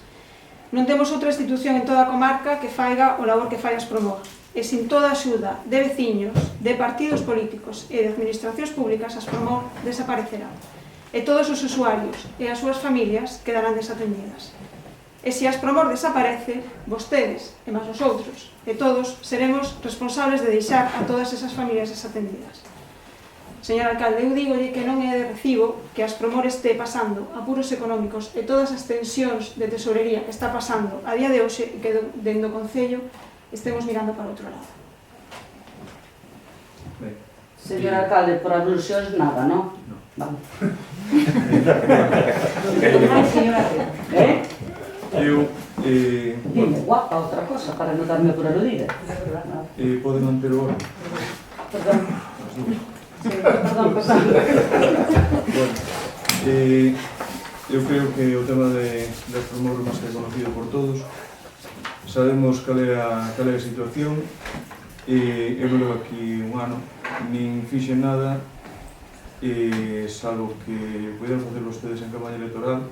D: Non temos outra institución en toda a comarca que faiga o labor que fai Aspromor. E sin toda a axuda de veciños, de partidos políticos e de administracións públicas, Aspromor desaparecerá. E todos os usuarios e as súas familias quedarán desatendidas. E se Aspromor desaparece, vostedes e máis os outros, e todos, seremos responsables de deixar a todas esas familias desatendidas. Señor alcalde, eu dígolle que non é de recibo que Aspromor este pasando apuros económicos e todas as tensións de tesorería que está pasando a día de hoxe e que dentro do Concello estemos mirando para outro lado.
C: Señor alcalde, por alusións nada, non?
A: No.
C: Vamos.
A: Eu,
C: Dime, guapa, outra cosa, para non darme por aludida.
A: pode manter o orden.
C: Perdón.
A: As dúas.
C: Sí, perdón.
A: Bueno, eu creo que o tema de Aspromor máis que conocido por todos. Sabemos cal é a situación e eu levo aquí un ano, nin fixen nada, salvo que poderan facer vostedes en campaña electoral,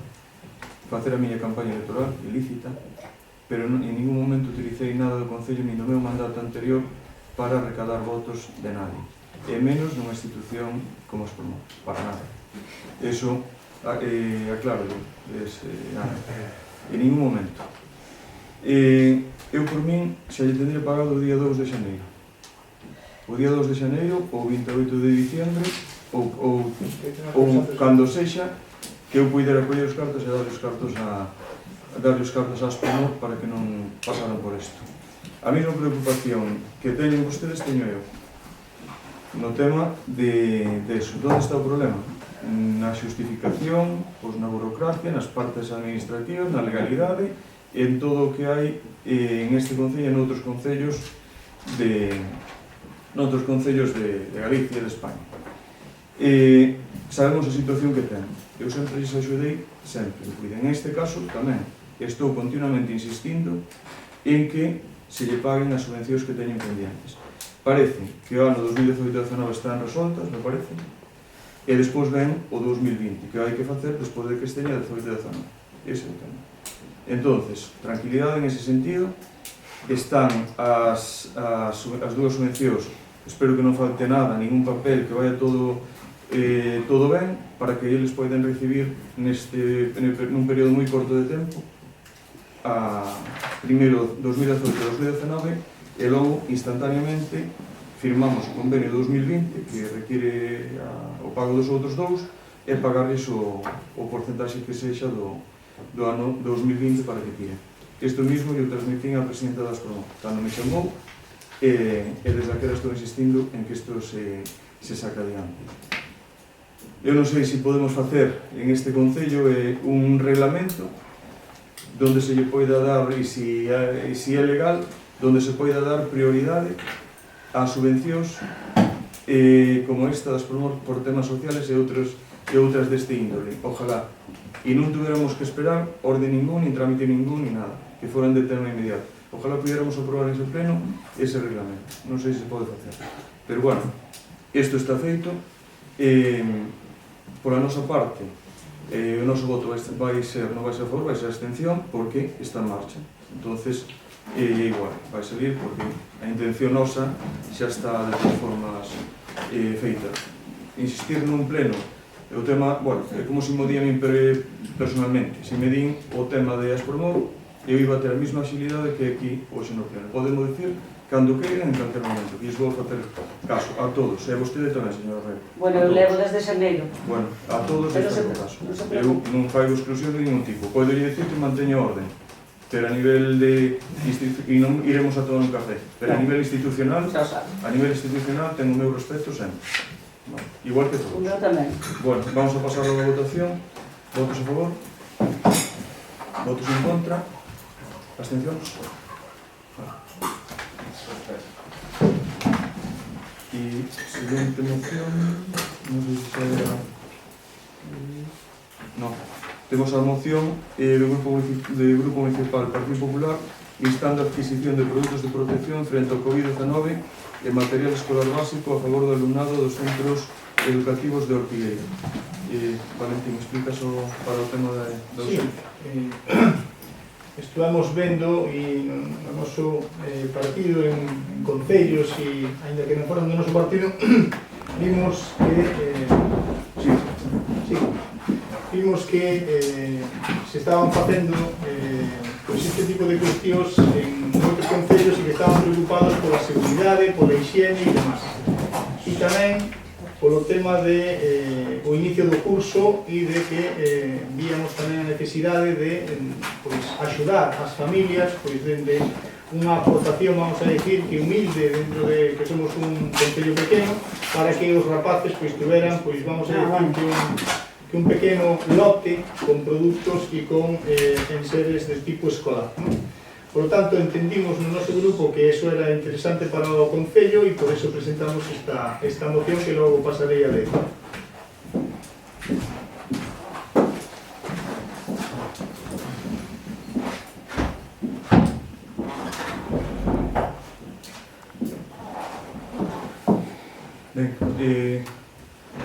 A: facer a miña campaña electoral, ilícita, pero en ningún momento utilicei nada do Concello nin do meu mandato anterior para recadar votos de nadie, e menos nunha institución como Aspromor, para nada. Eso, aclaro, en ningún momento. Eu, por min, xa lle tendría pagado o día 2 de xaneiro. o día 2 de xaneiro ou 28 de diciembre ou cando sexa que eu puidera coller os cartos e darlle os cartos a Aspenor para que non pasaran por isto. A mesma preocupación que teñen vostedes teño eu no tema de eso. Onde está o problema? Na xustificación, pois na burocracia, nas partes administrativas, na legalidade e en todo o que hai en este concello e noutros concellos de Galicia e de España. Sabemos a situación que ten. Eu sempre lles axudei, sempre. En este caso tamén estou continuamente insistindo en que se lle paguen as subvencións que teñen pendientes. Parece que o ano 2018-19 están resoltas, me parece, e despois ven o 2020, que hai que facer despois de que esteña 18-19. Ese é o tema. Entonces, tranquilidade en ese sentido. Están as dúas subvencións, espero que non falte nada, ningún papel, que vaya todo ben, para que eles poden recibir nun período moi corto de tempo primeiro 2018-2019 e logo instantaneamente firmamos o convenio 2020 que require o pago dos outros dous e pagarles o porcentaxe que sexa do ano 2020 para que tire. Isto mismo eu transmitín á presidenta das Aspenor cando me chamou e desde aquela estou insistindo en que isto se saca adiante. Eu non sei se podemos facer en este concello un reglamento donde se lle poida dar, e se é legal, donde se poida dar prioridade ás subvencións como esta das por temas sociales e outras deste índole. Ojalá. E non tuviéramos que esperar orde ningún, ni trámite ningún, ni nada, que foran de tema inmediato. Ojalá pudiéramos aprobar en ese pleno ese reglamento. Non sei se pode facer. Pero bueno, isto está feito. Por a nosa parte, o noso voto non vai ser a favor, vai ser a abstención, porque está en marcha. Entonces, igual, vai salir porque a intención nosa xa está de todas formas feita. Insistir nun pleno, o tema, bueno, é como se mo di a min personalmente, se me din o tema de Aspenor, eu iba a ter a mesma agilidade que aquí hoxe no pleno. Podemos dicir cando queiran en calquer momento, e vou facer caso a todos, e a vostede tamén, señora Rey.
C: Bueno, eu levo desde xaneiro.
A: Bueno, a todos les fago caso. Eu non faigo exclusión de ningún tipo. Podo dicir que manteño orden, pero a nivel de... e non iremos a tomar un café, pero a nivel institucional ten o meu respeto sempre. Igual que todos.
C: O meu tamén. Bueno,
A: vamos a pasar a la votación. Votos a favor? Votos en contra? Abstencións? E siguiente moción, non sei se era... No. Temos a moción do Grupo Municipal Partido Popular instando a adquisición de produtos de protección frente ao COVID-19 e material escolar básico a favor do alumnado dos centros educativos de Ortigueira. Valentín, explicas para o tema da ausencia?
E: Estuvamos vendo e no noso partido en concellos e aínda que non foran do noso partido vimos que se estaban facendo este tipo de cuestións en moitos concellos e que estaban preocupados pola seguridade, pola higiene e demás. E tamén polo tema de o inicio do curso e de que víamos tamén a necesidade de axudar as familias dende unha aportación, vamos a decir, que humilde dentro de que somos un concello pequeno para que os rapaces tuveran, vamos a decir, que un pequeno lote con produtos e con enseres de tipo escolar. Por lo tanto, entendimos no noso grupo que eso era interesante para o concello e por eso presentamos esta moción que logo pasarei a ler.
A: Ben,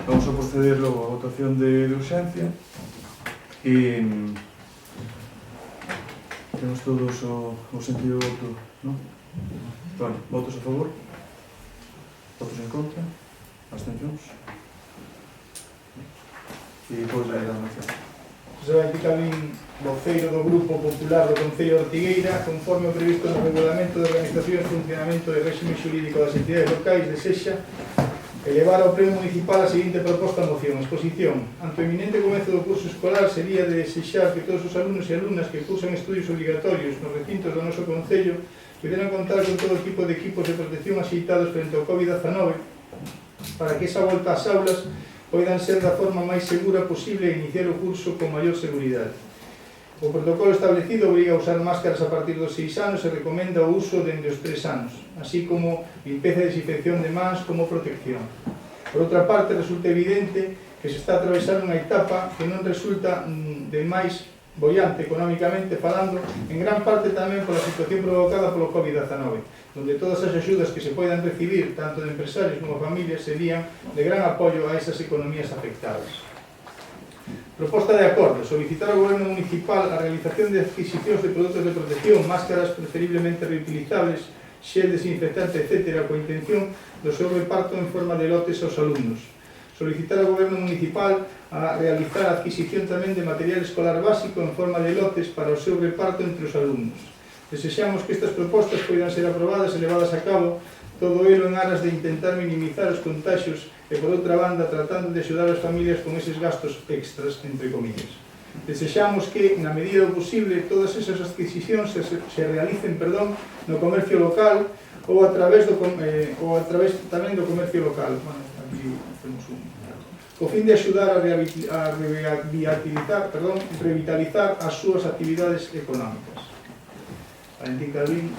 A: vamos a proceder logo a votación de urxencia e temos todos o sentido do voto, non? Vale, votos a favor? Votos en contra? Abstencións? E podes ler a moción.
E: José Valentín Calvín, voceiro do Grupo Popular do Concello de Ortigueira, conforme o previsto no Regulamento de Organización e Funcionamento e Réxime Xurídico das Entidades Locais, desexa elevar ao Pleno Municipal a seguinte proposta de moción. Exposición. Ante o eminente comezo do curso escolar, sería de desexar que todos os alumnos e alumnas que cursan estudios obligatorios nos recintos do noso Concello puderan contar con todo tipo de equipos de protección axeitados frente ao COVID-19 para que esa volta ás aulas poidan ser da forma máis segura posible e iniciar o curso con maior seguridade. O protocolo establecido obriga a usar máscaras a partir dos 6 anos e recomenda o uso dende os 3 anos, así como limpeza e desinfección de mans como protección. Por outra parte, resulta evidente que se está a atravesar unha etapa que non resulta de máis bollante económicamente falando, en gran parte tamén pola situación provocada polo COVID-19, donde todas as axudas que se poidan recibir, tanto de empresarios como familias, serían de gran apoio a esas economías afectadas. Proposta de acordo. Solicitar ao Goberno Municipal a realización de adquisicións de produtos de protección, máscaras preferiblemente reutilizables, xel desinfectante, etc., coa intención do seu reparto en forma de lotes aos alumnos. Solicitar ao Goberno Municipal a realizar a adquisición tamén de material escolar básico en forma de lotes para o seu reparto entre os alumnos. Desexamos que estas propostas poidan ser aprobadas e levadas a cabo, todo elo en aras de intentar minimizar os contaxios e, por outra banda, tratando de axudar as familias con eses gastos extras, entre comillas. Desexamos que, na medida do posible, todas esas adquisicións se realicen no comercio local ou a través tamén do comercio local. Bueno, aquí temos co fin de axudar a revitalizar as súas actividades económicas. Valentín Calvín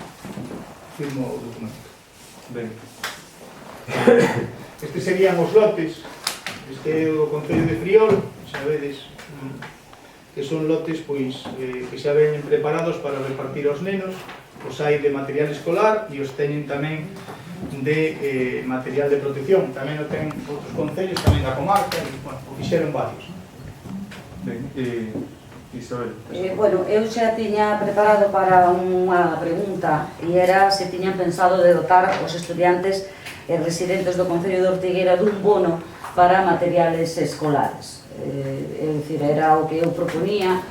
E: firmou o documento.
A: Ben.
E: Estes serían os lotes. Este é o Concello de Friol, sabedes que son lotes pois que xa veñen preparados para repartir aos nenos. Os hai de material escolar e os teñen tamén de material de protección. Tamén o ten outros concellos, tamén da comarca, e, bueno, o fixeron varios.
A: Ben, Isabel.
C: Bueno, eu xa tiña preparado para unha pregunta e era se tiñan pensado de dotar os estudiantes e residentes do Concello de Ortigueira dun bono para materiales escolares. É dicir, era o que eu proponía,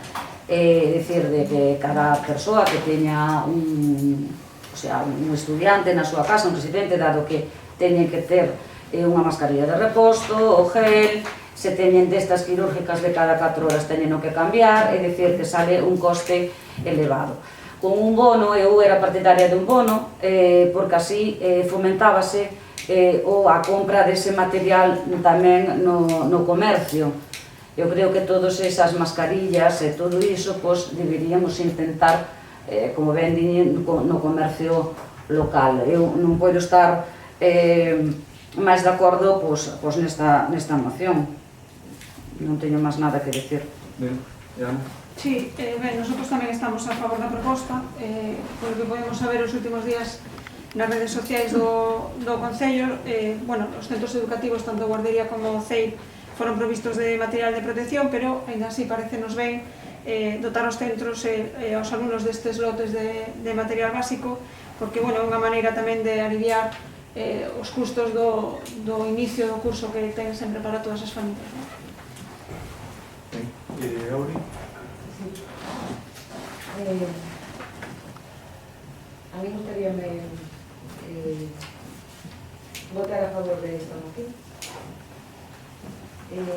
C: é dicir, de que cada persoa que teña un estudiante na súa casa, un residente, dado que teñen que ter unha mascarilla de reposto, o gel, se teñen destas quirúrgicas de cada 4 horas teñen que cambiar, é dicir, que sale un coste elevado. Con un bono, eu era partidaria dun bono, porque así fomentábase a compra dese material tamén no comercio. Eu creo que todas esas mascarillas e todo iso, pois, deberíamos intentar, como ben diñen, no comercio local. Eu non podo estar máis de acordo nesta moción. Non teño máis nada que decir.
A: Ben, Ana.
D: Sí, ben, nosotros tamén estamos a favor da proposta, porque podemos saber os últimos días nas redes sociais do Concello, bueno, os centros educativos, tanto Guardería como CEIP, foron provistos de material de protección, pero, ainda así, parecenos ben dotar os centros e aos alumnos destes lotes de material básico, porque, bueno, é unha maneira tamén de aliviar os custos do inicio do curso que ten sempre para todas as familias.
A: Auri?
B: A mí gustaríame votar a favor de esta moción.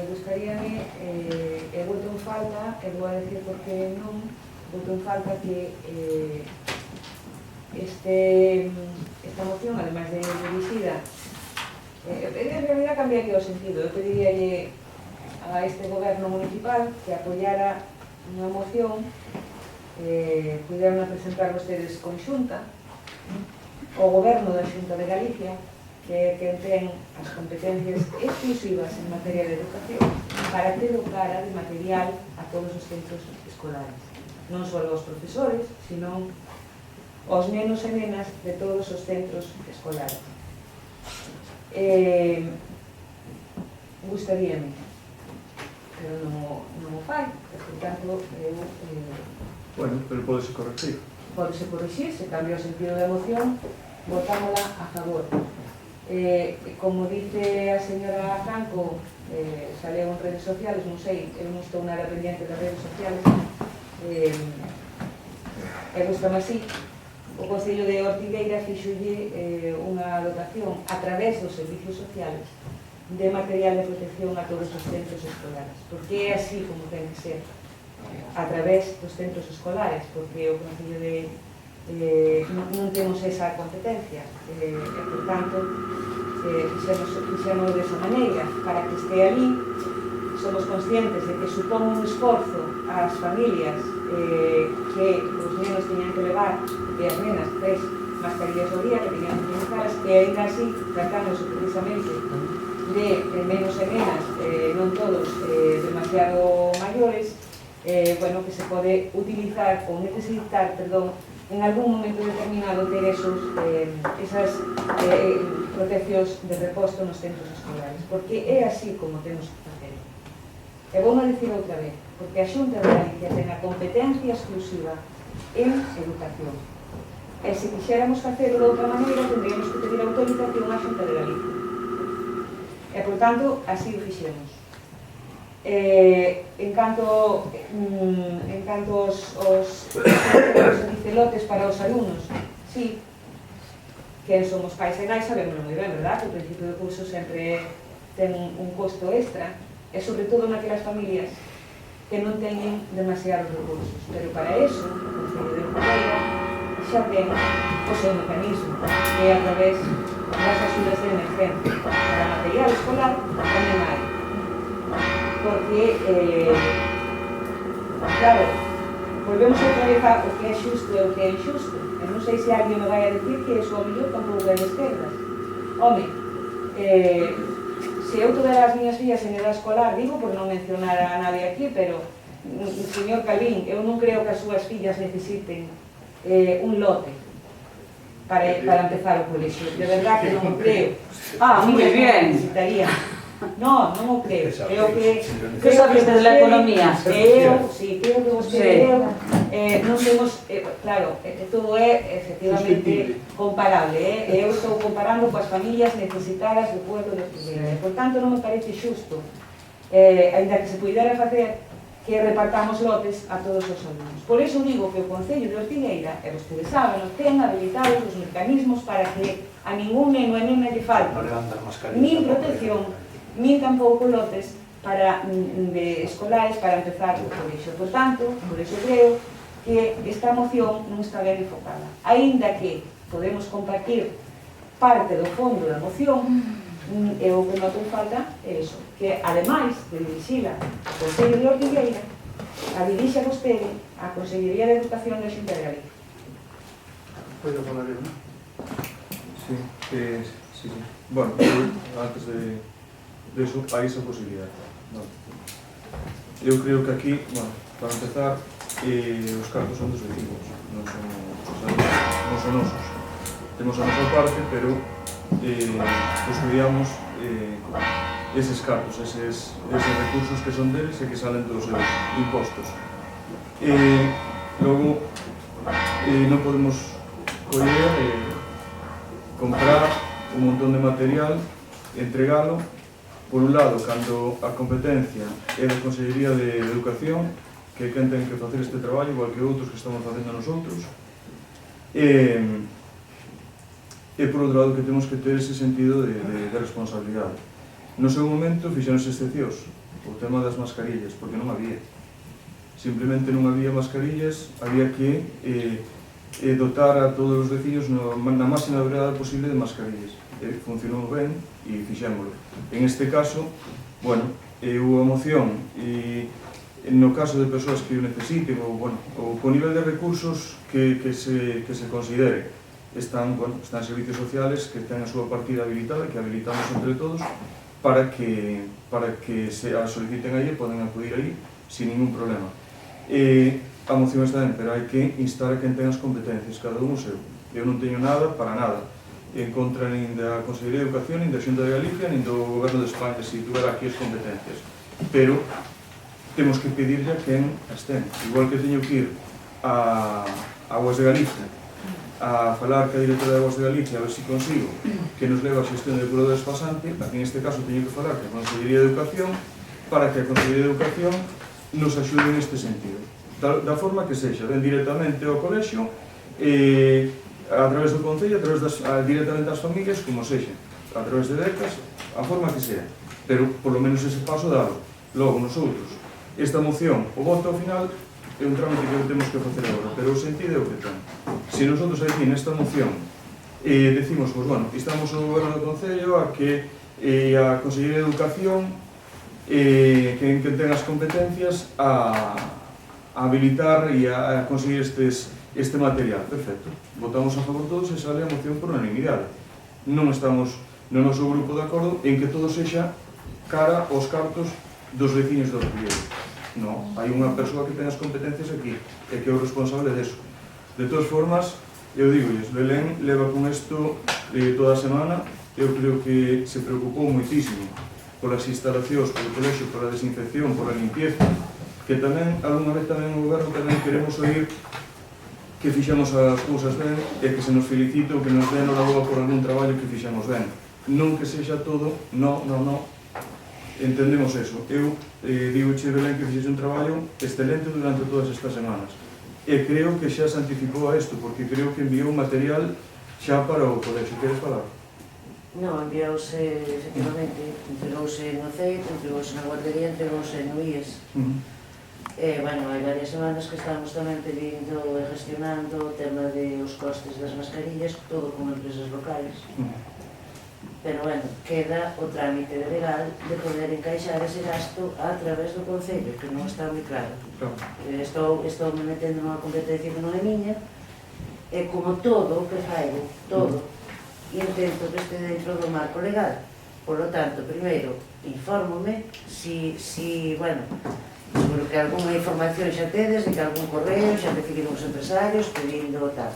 B: Gustaríame, voto en falta, e vou a decir por que non, voto en falta que esta moción, además de dirigida, en realidad cambiaría o sentido. Eu pediríalle a este goberno municipal que apoyara unha moción, puderan presentar vostedes conxunta o goberno da Xunta de Galicia, que ten as competencias exclusivas en materia de educación, para que docara de material a todos os centros escolares, non só aos profesores, sino aos nenos e nenas de todos os centros escolares. Gustaríame, pero non o fai, por tanto,
A: Bueno, pero podese corregir.
B: Podese corregir, se cambia o sentido da moción, votámola a favor. Como dice a señora Franco, saleu en redes sociales, non sei, eu non estou nada pendiente das redes sociales, e gustame así. O Concello de Ortigueira fixolle unha dotación a través dos servicios sociales de material de protección a todos os centros escolares, porque é así como ten que ser, a través dos centros escolares, porque o Concello de non temos esa competencia, e por tanto fixemos desa maneira para que este ali. Somos conscientes de que supón un esforzo ás familias que os nenos teñan que levar, e as nenas 3 mascarillas ao día que teñan que utilizarlas, e ainda así tratándose precisamente de nenos e nenas, non todos demasiado maiores, bueno, que se pode utilizar ou necesitar, perdón, en algún momento determinado ter esas proteccións de reposto nos centros escolares, porque é así como temos que facer. E vou a dicir outra vez, porque a Xunta de Galicia ten a competencia exclusiva en educación. E se quixéramos facelo de outra maneira, tendríamos que pedir autorización á Xunta de Galicia. E, por tanto, así o fixemos. En canto os lotes para os alumnos, sí, que somos pais e nais sabémoslo moi ben, verdad? Que o principio do curso sempre ten un costo extra, e sobre todo naquelas familias que non teñen demasiados recursos. Pero para eso, o Concello de Ortigueira xa ten o seu mecanismo, que é a través das axudas de emergencia. Para material escolar tamén hai. Porque, claro, volvemos outra vez a o que é xusto e o que é injusto. E non sei se alguén me vai a decir que eso a mellor tampouco é de esquerdas. Home, se eu tivera as miñas fillas en edad escolar, digo por non mencionar a nadie aquí, pero, señor Calvín, eu non creo que as súas fillas necesiten un lote para empezar o colexio. De verdad que non o creo.
C: Moi bien.
B: Necesitaría. Non o creo. Creo que...
C: Que sabes de la economía?
B: Sí, creo que vostede non temos... Claro, todo é efectivamente comparable. Eu estou comparando coas familias necesitadas do pueblo de Ortigueira. Por tanto, non me parece xusto, ainda que se pudera facer, que repartamos lotes a todos os alumnos. Por iso digo que o Concello de Ortigueira, e vostedes saben, ten habilitados os mecanismos para que a ningún neno e nena lle falte nin protección, nin tampouco lotes de escolares para empezar o colexio. Por tanto, por iso creo que esta moción non está ben enfocada. Aínda que podemos compartir parte do fondo da moción, e o que noto en falta é iso, que ademais de dirixila ao Concello de Ortigueira, a dirixa vostede á Consellería de Educación da Xunta de Galicia.
A: Podo falar eu, non? Sí. Bueno, antes de eso, hai esa posibilidade. Eu creo que aquí, bueno, para empezar, os cartos son dos vecinos, non son nosos. Temos a nosa parte, pero custodiamos eses cartos, eses recursos que son deles e que salen dos seus impostos. Logo, non podemos coller, comprar un montón de material, entregalo. Por un lado, cando a competencia é da Consellería de Educación, que é quen ten que facer este traballo, igual que outros que estamos facendo nosotros, e por outro lado que temos que ter ese sentido de responsabilidade. No seu momento fixeronse excepcións, o tema das mascarillas, porque non había. Simplemente non había mascarillas, había que dotar a todos os veciños na máxima brevedade posible de mascarillas. Funcionou ben e fixémolo. En este caso, bueno, hubo a moción e no caso de persoas que o necesiten ou con nivel de recursos que se considere, están servicios sociales que ten a súa partida habilitada, que habilitamos entre todos para que se a soliciten aí e poden acudir aí sin ningún problema. A moción está ben, pero hai que instar a quen ten as competencias, cada un o seu. Eu non teño nada para nada en contra nin da Consellería de Educación, nin da Xunta de Galicia, nin do Goberno de España, se tuvera aquí as competencias. Pero temos que pedirle a quen as ten. Igual que teño que ir a Aguas de Galicia a falar ca directora de Aguas de Galicia a ver se consigo que nos leva a xestión de depuradores pasante. Aquí neste caso teño que falar ca Consellería de Educación para que a Consellería de Educación nos axude neste sentido, da forma que sexa, ben directamente ao colexio, a través do Concello, directamente ás familias, como sexa, a través de becas, a forma que sea, pero por lo menos ese paso dado. Logo, nosotros, esta moción, o voto ao final, é un trámite que temos que facer agora, pero o sentido é o que ten. Se nosotros aquí nesta moción decimos, pues bueno, estamos no goberno do Concello a que a Consellería de Educación que ten as competencias a habilitar e a conseguir este material, perfecto. Votamos a favor todos e sale a moción por unanimidade. Non estamos no noso grupo de acordo en que todo sexa cara aos cartos dos veciños do Ribeiro. Non, hai unha persoa que ten as competencias aquí e que é o responsable deso. De todas formas, eu digo-lles, Belén leva con isto toda a semana, eu creo que se preocupou moitísimo polas instalacións, polo colexio, pola desinfección, pola limpieza, que tamén, algunha vez tamén o goberno tamén queremos oír que fixamos as cousas ben e que se nos felicite ou que nos den a boa por algún traballo que fixamos ben. Non que sexa todo, no. Entendemos eso. Eu digo che, Belén, que fixese un traballo excelente durante todas estas semanas. E creo que xa se anticipou a isto, porque creo que enviou material xa para o colexio. Queres falar?
G: Non, enviaose, efectivamente, entregouse no CEIT, entregouse na guardería, entregouse no IES. Bueno, hai varias semanas que estamos tamén pedindo e gestionando o tema dos costes das mascarillas, todo con empresas locales. Pero, bueno, queda o trámite legal de poder encaixar ese gasto a través do Concello, que non está moi claro. Estou me metendo nunha competencia que non é miña, e como todo o que faigo, todo, intento que este dentro do marco legal. Por lo tanto, primeiro, infórmome bueno, seguro que algunha información xa tedes, de que algún correo xa recibiron os empresarios pedindo tal.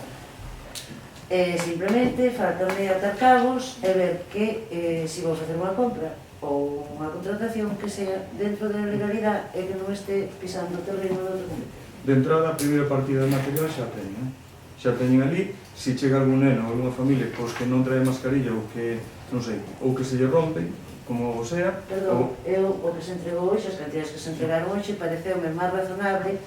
G: Simplemente faltame atar cabos e ver que se vou facer unha compra ou unha contratación que sea dentro da legalidade e que non este pisando o terreno do outro comité.
A: De entrada, a primeira partida de material xa teñen, xa teñen ali. Se chega algún neno ou alguna familia pois que non trae mascarilla ou que, non sei, ou que se lle rompe, como sea.
G: Perdón, o que se entregou hoxe, as cantidades que se entregaron hoxe, pareceume máis razonable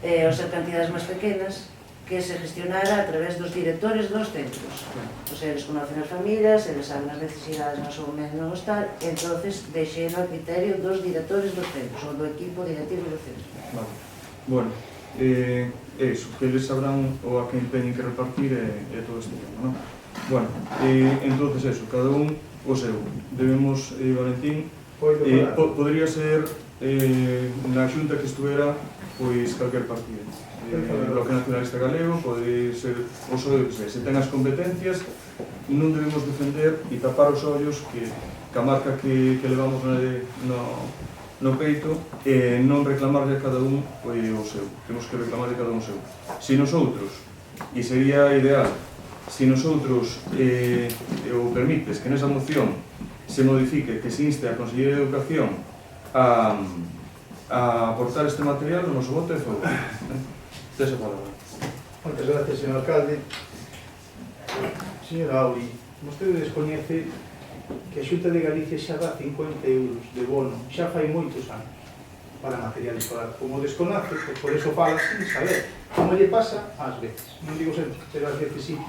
G: ao ser cantidades máis pequenas que se gestionara a través dos directores dos centros. Os eles conocen as familias, eles saben as necesidades máis ou menos tal, entonces deixen ao criterio dos directores dos centros, ou do equipo directivo dos centros.
A: Vale. Bueno, é iso, que eles sabrán ou a quen teñen que repartir e todo este tema, non? Bueno, entonces eso, cada un o seu. Debemos, Valentín, podría ser na xunta que estuvera pois calquer partido. Bloque Nacionalista Galego, pode ser o seu, se ten as competencias, non debemos defender e tapar os ollos que a marca que levamos no peito e non reclamarle a cada un o seu. Temos que reclamarle a cada un o seu. Se nosotros, e sería ideal, se nosotros o permites que nesa moción se modifique, que se inste a Consellería de Educación a aportar este material, o noso voto é favor. Esa palabra.
E: Moitas gracias, señor alcalde. Señora Auri, vostede descoñece que a Xunta de Galicia xa dá 50 euros de bono, xa fai moitos anos, para material escolar. Como desconoce, por eso fala sin saber. Como lle pasa ás veces. Non digo sempre, pero ás veces sí.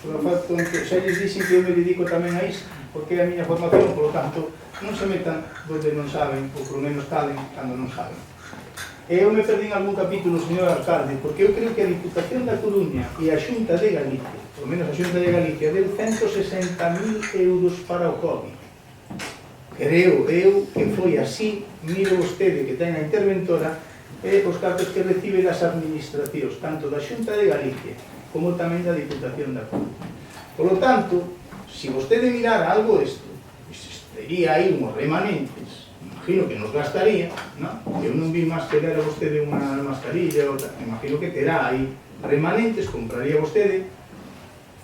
E: Solo falta que xa lles dixen que eu me dedico tamén a isto, porque é a miña formación, por lo tanto, non se metan donde non saben, ou por menos calen cando non saben. Eu me perdín algún capítulo, señor alcalde, porque eu creo que a Diputación da Coruña e a Xunta de Galicia, por menos a Xunta de Galicia, deu 160.000 euros para o COVID. Creo eu que foi así, mire vostede que ten a interventora, os cartos que recibe das administracións, tanto da Xunta de Galicia como tamén da Diputación da Coruña. Por lo tanto, se vostede mirara algo isto, tería aí uns remanentes, imagino que nos gastaría, non? Eu non vi máis que dar a vostede unha mascarilla, imagino que terá aí remanentes, compraría vostede.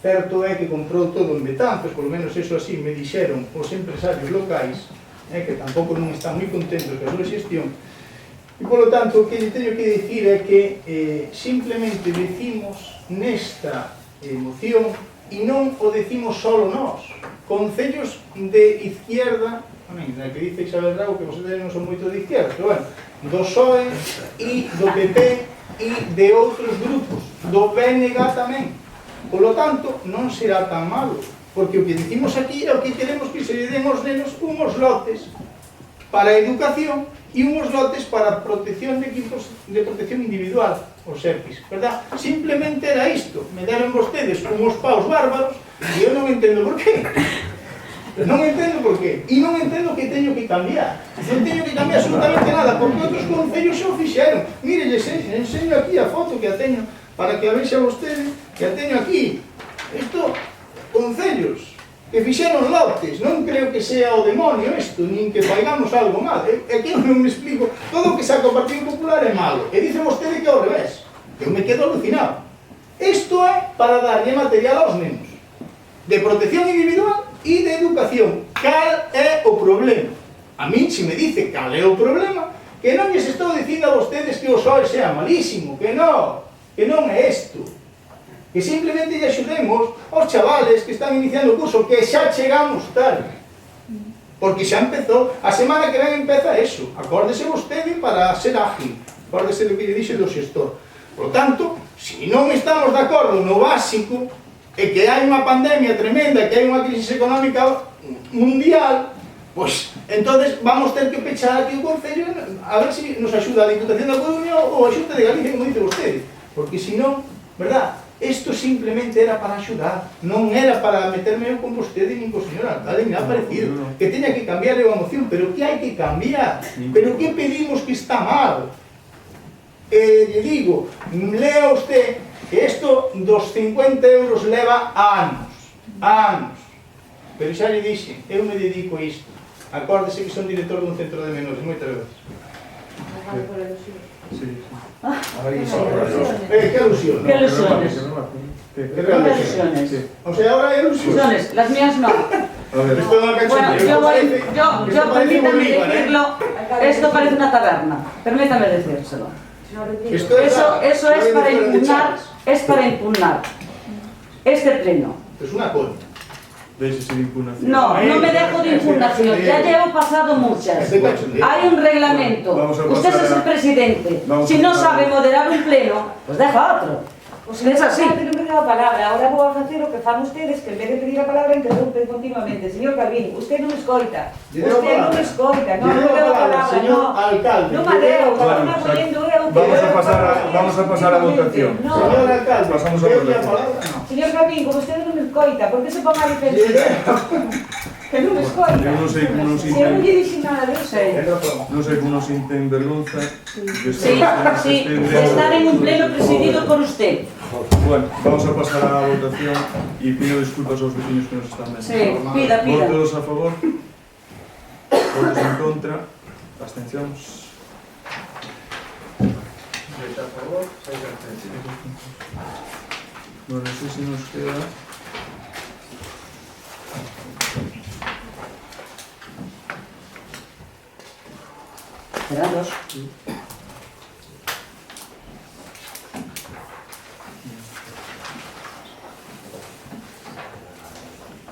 E: Certo é que comprou todo en Betanzos, por lo menos eso así me dixeron os empresarios locais, que tampouco non están moi contentos da súa xestión. E, polo tanto, o que teño que dicir é que simplemente decimos nesta moción, e non o decimos solo nós. Concellos de izquierda, na que dice Isabel Drago que vostedes non son moito de izquierda, pero bueno, do PSOE e do PP e de outros grupos, do PNG tamén. Por lo tanto, non será tan malo, porque o que dicimos aquí é o que queremos que se lle den aos nenos unhos lotes para a educación e unhos lotes para a protección de equipos de protección individual, os EPIs, verdad? Simplemente era isto. Me deron vostedes unhos paus bárbaros e eu non entendo por qué. Non entendo por qué. E non entendo que teño que cambiar. Non teño que cambiar absolutamente nada, porque outros concellos xa o fixeron. Mire, les enseño aquí a foto que a teño, para que a vexa vostede, que a teño aquí. Isto, concellos que fixeron lotes. Non creo que sea o demonio isto, nin que faigamos algo mal. É que eu non me explico. Todo o que saca o Partido Popular é malo. E dice vostede que é ao revés. Eu me quedo alucinado. Isto é para darlle material aos nenos, de protección individual e de educación. Cal é o problema? A min, se me dice cal é o problema, que non lles estou dicindo a vostedes que o PSOE sea malísimo, que non é isto. Que simplemente lle axudemos aos chavales que están iniciando o curso, que xa chegamos tarde. Porque xa empezou, a semana que ven empeza eso. Acórdese vostede para ser ágil. Acórdese do que lle dixe do xestor. Por tanto, se non estamos de acordo no básico, e que hai unha pandemia tremenda, que hai unha crisis económica mundial, pois, entonces vamos ter que pechar aquí o Concello a ver se nos axuda a Diputación da Coruña ou a Xunta de Galicia, como dice vostede. Porque senón, verdad, isto simplemente era para axudar, non era para meterme eu con vostede nin con o señor alcalde, me ha parecido que teña que cambiar a moción, pero que hai que cambiar? Pero que pedimos que está mal? Lle digo, lea usted que isto dos 50 euros leva anos, pero xa lle dixe, eu me dedico a isto. Acórdese que son director dun centro de menores, moitas veces.
A: Sí.
E: Que alusión,
C: ¿Qué alusiones?
E: Que alusiones. O sea, ahora hai alusiones.
C: Las mías no.
A: A ver,
E: Esto é unha cachondeo.
C: Bueno, yo permítame decirlo, esto parece una taberna, permítame decírselo. Eso es para impugnar este pleno.
E: Es una coña.
A: déixese de impugnación.
C: No me dejo de impugnación, ya llevo pasado muchas. Hay un reglamento, usted es el presidente, si no sabe moderar un pleno, pues deja otro.
B: Pues
C: es así.
B: Non me deu a palabra, ahora vou a facer o que fan ustedes, que en vez de pedir a palabra interrompen continuamente. Señor Calvín, usted non escoita. Usted non escoita, non me deu a palabra,
E: señor alcalde.
B: Non me deu, están apoyando eu.
A: Vamos a pasar a votación.
E: Señor alcalde,
A: pasamos a votación.
B: Señor Calvín, como usted non me escoita, por que se pon a defensiva? Que non me escoita.
A: Eu non sei como non
B: Se eu non lle dixen nada de eso.
A: Non sei como non sinten vergonza.
C: Sí, estar en un pleno presidido por usted.
A: Bueno, vamos a pasar a votación y pido disculpas aos vecinos que nos están vendo.
C: Sí, pida.
A: Votos a favor, votos en contra, abstencións.
F: 6 a favor, 6 abstencións.
A: Bueno, non sei se nos queda...
C: Serán dos.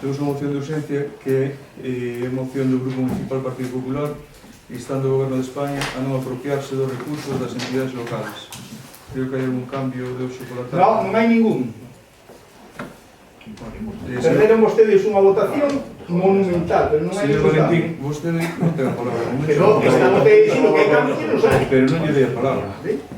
A: Temos unha moción de urgencia que é moción do Grupo Municipal Partido Popular instando o Goberno de España a non apropiarse dos recursos das entidades locales. Creo que hai algún cambio de hoxe pola tarde.
E: No, non hai ningún. Perderon vostedes unha votación monumental, pero non hai
A: Señor
E: ningún
A: Valentín,
E: cambio.
A: vostede non ten a palabra.
E: Pero estamos dicindo que hai cambios que non hai.
A: Pero non lle dei a palabra.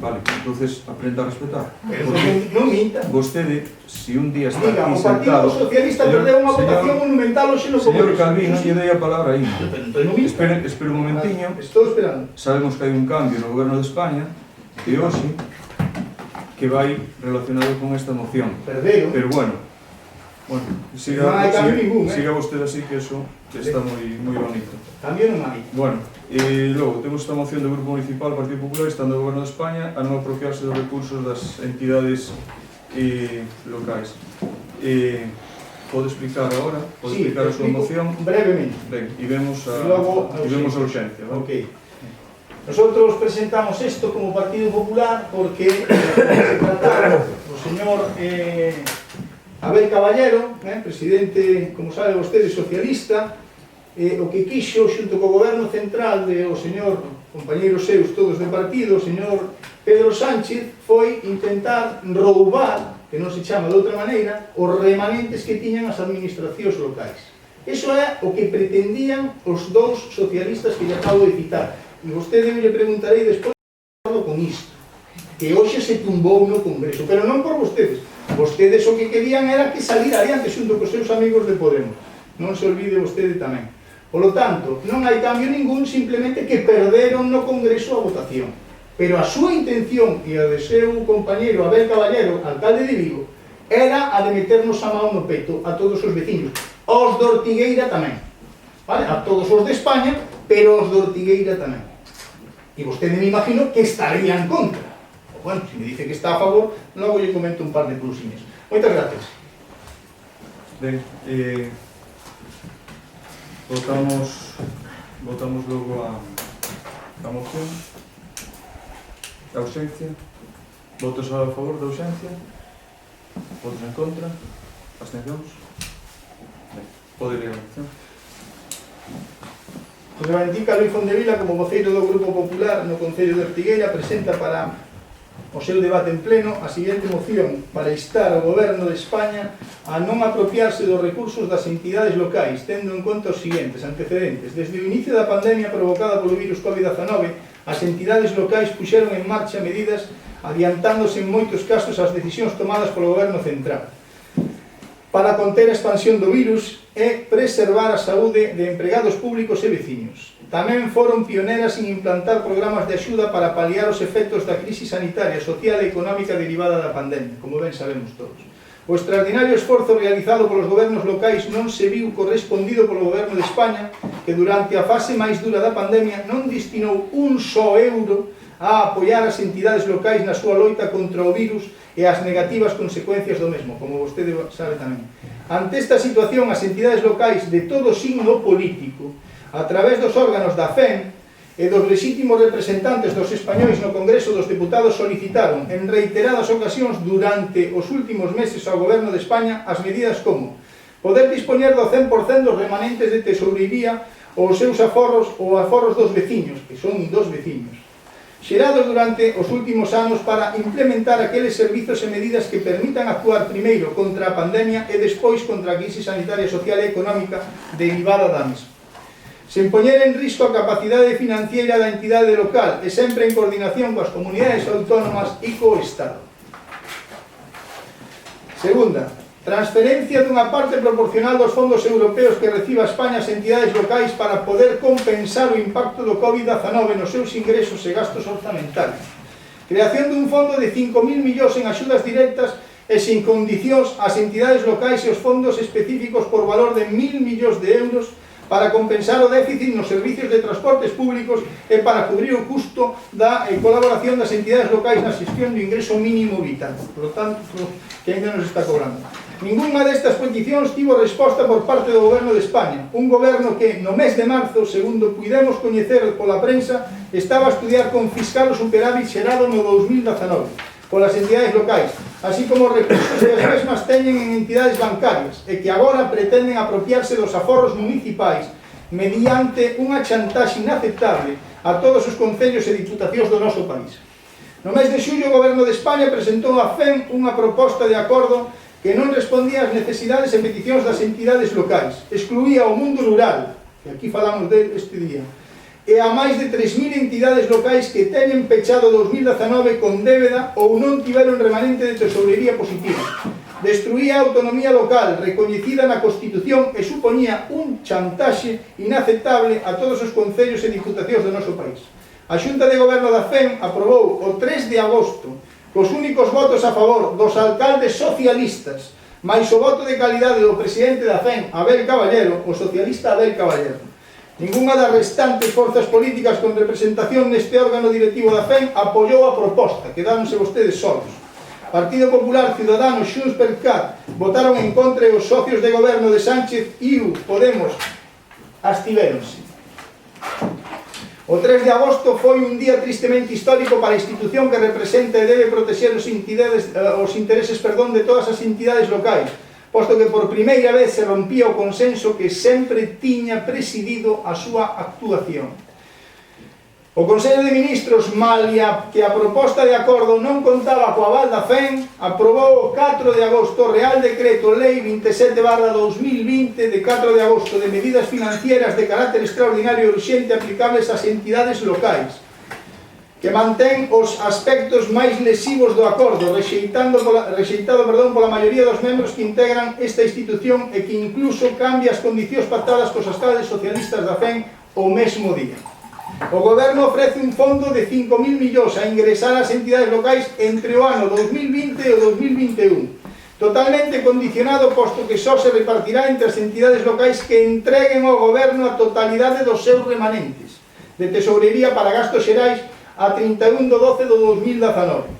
A: Vale, entonces aprenda a respetar.
E: Pero
A: Porque
E: non minta.
A: vostede, se un día está
E: Diga,
A: aquí
E: o Partido
A: sentado...
E: Socialista perdeu unha votación monumental hoxe no
A: Señor
E: Congreso.
A: Calvín, non lle dei a palabra aí.
E: Pero entón non minta.
A: Espere un momentiño.
E: Estou esperando.
A: Sabemos que hai un cambio no Goberno de España e hoxe que vai relacionado con esta moción.
E: Perderon.
A: Pero bueno, siga,
E: Non hai cambio ningún,
A: siga vostede así que eso está moi bonito.
E: Cambio non hai.
A: Bueno, logo temos esta moción do Grupo Municipal Partido Popular estando o Goberno de España a non apropiarse dos recursos das entidades locais. Pode explicar agora? Pode explicar a súa moción?
E: Brevemente.
A: Ben, e vemos a urxencia.
E: Ok. Nosotros presentamos isto como Partido Popular porque se trataba o señor Abel Caballero, presidente, como sabe vostede, socialista, o que quixo xunto co goberno central de o señor compañeiros seus todos de partido, o señor Pedro Sánchez, foi intentar roubar, que non se chama de outra maneira, os remanentes que tiñan as administracións locais. Iso é o que pretendían os dous socialistas que lle acabo de citar. E vostede me preguntarei despois con isto, que hoxe se tumbou no Congreso, pero non por vostedes. Vostedes o que querían era que salir adiante xunto cos seus amigos de Podemos. Non se olvide vostede tamén. Polo tanto, non hai cambio ningún, simplemente que perderon no Congreso a votación. Pero a súa intención e a de seu compañeiro Abel Caballero, alcalde de Vigo, era a de meternos a mão no peto a todos os veciños. Os de Ortigueira tamén. Vale? A todos os de España, pero os de Ortigueira tamén. E vostede me imagino que estaría en contra. Bueno, se me dice que está a favor, logo lle comento un par de plusiñas. Moitas gracias.
A: Ben, votamos logo a moción, a ausencia, votos a favor da ausencia, votos en contra, abstencións. Ben, pode ler a moción.
E: José Valentín Caloi Fondevila, como voceiro do Grupo Popular no Concello de Ortigueira, presenta para o seu debate en pleno a seguinte moción para instar ao Goberno de España a non apropiarse dos recursos das entidades locais, tendo en conta os seguintes antecedentes. Desde o inicio da pandemia provocada polo virus COVID-19, as entidades locais puxeron en marcha medidas adiantándose en moitos casos as decisións tomadas polo Goberno central para conter a expansión do virus e preservar a saúde de empregados públicos e veciños. Tamén foron pioneras en implantar programas de axuda para paliar os efectos da crise sanitaria, social e económica derivada da pandemia, como ben sabemos todos. O extraordinario esforzo realizado polos gobernos locais non se viu correspondido polo Goberno de España, que durante a fase máis dura da pandemia non destinou un só euro a apoiar as entidades locais na súa loita contra o virus e as negativas consecuencias do mesmo, como vostede sabe tamén. Ante esta situación, as entidades locais de todo signo político, a través dos órganos da FEM e dos lexítimos representantes dos españois no Congreso dos Deputados, solicitaron en reiteradas ocasións durante os últimos meses ao Goberno de España as medidas como poder dispoñer do 100% dos remanentes de tesourería ou os seus aforros ou aforros dos veciños, que son dos veciños, xerados durante os últimos anos para implementar aqueles servizos e medidas que permitan actuar primeiro contra a pandemia e despois contra a crise sanitaria, social e económica derivada da mesma. Sen poñer en risco a capacidade financiera da entidade local e sempre en coordinación coas comunidades autónomas e co Estado. Segunda, transferencia dunha parte proporcional dos fondos europeos que reciba España ás entidades locais para poder compensar o impacto do COVID-19 nos seus ingresos e gastos orzamentarios. Creación dun fondo de 5.000 millóns en axudas directas e sin condicións ás entidades locais e os fondos específicos por valor de 1.000 millóns de euros para compensar o déficit nos servicios de transportes públicos e para cubrir o custo da colaboración das entidades locais na xestión do ingreso mínimo vital, por lo tanto, que ainda nos está cobrando. Ninguna destas peticións tivo resposta por parte do Goberno de España, un goberno que no mes de marzo, segundo puidemos coñecer pola prensa, estaba a estudiar confiscar o superávit xerado no 2019 polas entidades locais, así como recursos que as mesmas teñen en entidades bancarias e que agora pretenden apropiarse dos aforros municipais mediante unha chantaxe inaceptable a todos os concellos e diputacións do noso país. No mes de xullo, o Goberno de España presentou a FEM unha proposta de acordo que non respondía ás necesidades e peticións das entidades locais, excluía o mundo rural, que aquí falamos de este día, e a máis de 3.000 entidades locais que teñen pechado 2019 con débeda ou non tiveron remanente de tesourería positiva. Destruía a autonomía local recoñecida na Constitución e supoñía un chantaxe inaceptable a todos os concellos e diputacións do noso país. A Xunta de Goberno da FEM aprobou o 3 de agosto cos únicos votos a favor dos alcaldes socialistas, máis o voto de calidade do presidente da FEM, Abel Caballero, o socialista Abel Caballero. Ninguna das restantes forzas políticas con representación neste órgano directivo da FEM apoiou a proposta, quedáronse vostedes solos. Partido Popular, Ciudadanos, Xunts per Cat votaron en contra e os socios de goberno de Sánchez, IU, Podemos, abstivéronse. O 3 de agosto foi un día tristemente histórico para a institución que representa e debe protexer os intereses de todas as entidades locais, posto que por primeira vez se rompía o consenso que sempre tiña presidido a súa actuación. O Consello de Ministros, malia que a proposta de acordo non contaba coa aval da FEN, aprobou o 4 de agosto o Real Decreto Lei 27/2020 de 4 de agosto de medidas financieras de carácter extraordinario e urxente aplicables ás entidades locais, que mantén os aspectos máis lesivos do acordo, rexeitado pola maioría dos membros que integran esta institución e que incluso cambia as condicións pactadas cos estados socialistas da FEN o mesmo día. O Goberno ofrece un fondo de 5.000 millóns a ingresar ás entidades locais entre o ano 2020 e o 2021, totalmente condicionado posto que só se repartirá entre as entidades locais que entreguen ao Goberno a totalidade dos seus remanentes de tesourería para gastos xerais a 31 de 12 de 2019,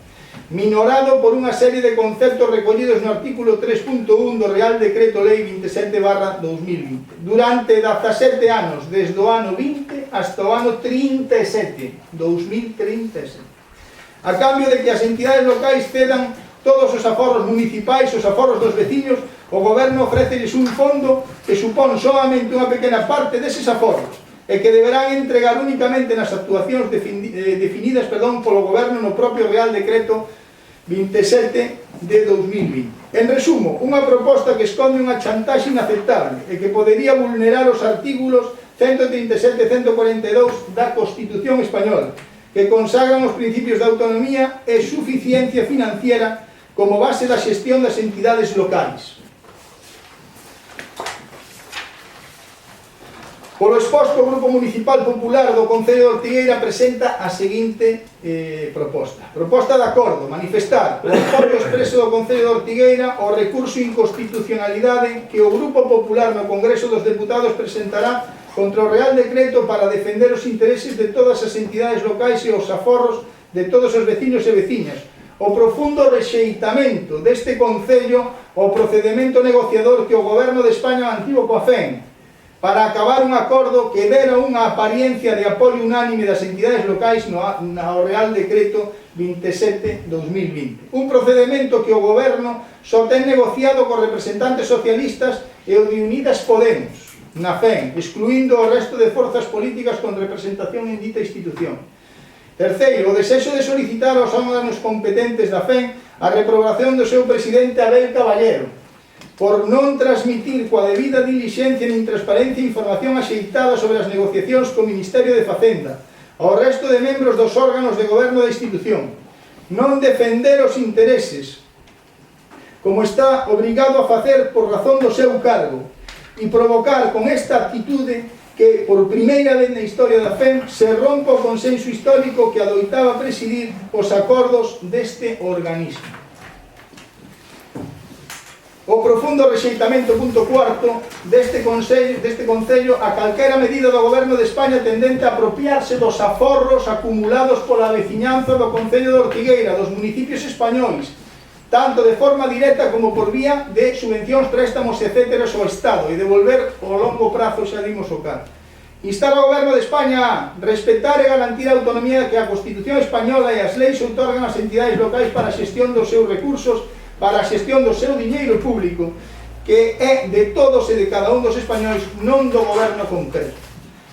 E: minorado por unha serie de conceptos recollidos no artículo 3.1 do Real Decreto Lei 27/2020 durante 17 anos, desde o ano 20 hasta o ano 2037, a cambio de que as entidades locais cedan todos os aforros municipais, os aforros dos veciños. O Goberno ofreceles un fondo que supón solamente unha pequena parte deses aforros e que deberán entregar únicamente nas actuacións definidas polo Goberno no propio Real Decreto 27 de 2020. En resumo, unha proposta que esconde unha chantaxe inaceptable e que podería vulnerar os artículos 137 e 142 da Constitución Española, que consagran os principios de autonomía e suficiencia financiera como base da xestión das entidades locais. Polo exposto, o Grupo Municipal Popular do Concello de Ortigueira presenta a seguinte proposta. Proposta de acordo, manifestar o apoio expreso do Concello de Ortigueira ao recurso de inconstitucionalidade que o Grupo Popular no Congreso dos Deputados presentará contra o Real Decreto para defender os intereses de todas as entidades locais e os aforros de todos os veciños e veciñas. O profundo rexeitamento deste Concello ao procedemento negociador que o Goberno de España mantivo coa FEN, para acabar un acordo que dera unha apariencia de apoio unánime das entidades locais no Real Decreto 27/2020. Un procedemento que o Goberno só ten negociado cos representantes socialistas e o de Unidas Podemos, na FEN, excluindo o resto de forzas políticas con representación en dita institución. Terceiro, o desexo de solicitar aos órganos competentes da FEN a reprobación do seu presidente Abel Caballero, por non transmitir coa debida dilixencia nin transparencia información axeitada sobre as negociacións co Ministerio de Facenda, ao resto de membros dos órganos de goberno da institución, non defender os intereses, como está obrigado a facer por razón do seu cargo, e provocar con esta actitude que, por primeira vez na historia da FEM, se rompa o consenso histórico que adoitaba presidir os acordos deste organismo. O profundo rexeitamento, punto cuarto, deste Concello a calquera medida do Goberno de España tendente a apropiarse dos aforros acumulados pola veciñanza do Concello de Ortigueira, dos municipios españois, tanto de forma directa como por vía de subvencións, préstamos, etc. ao Estado, e devolver ao longo prazo, xa dimos o cal. Instar ao Goberno de España a respetar e garantir a autonomía que a Constitución Española e as leis outorgan ás entidades locais para a xestión dos seus recursos, para a xestión do seu diñeiro público, que é de todos e de cada un dos españois, non do goberno concreto.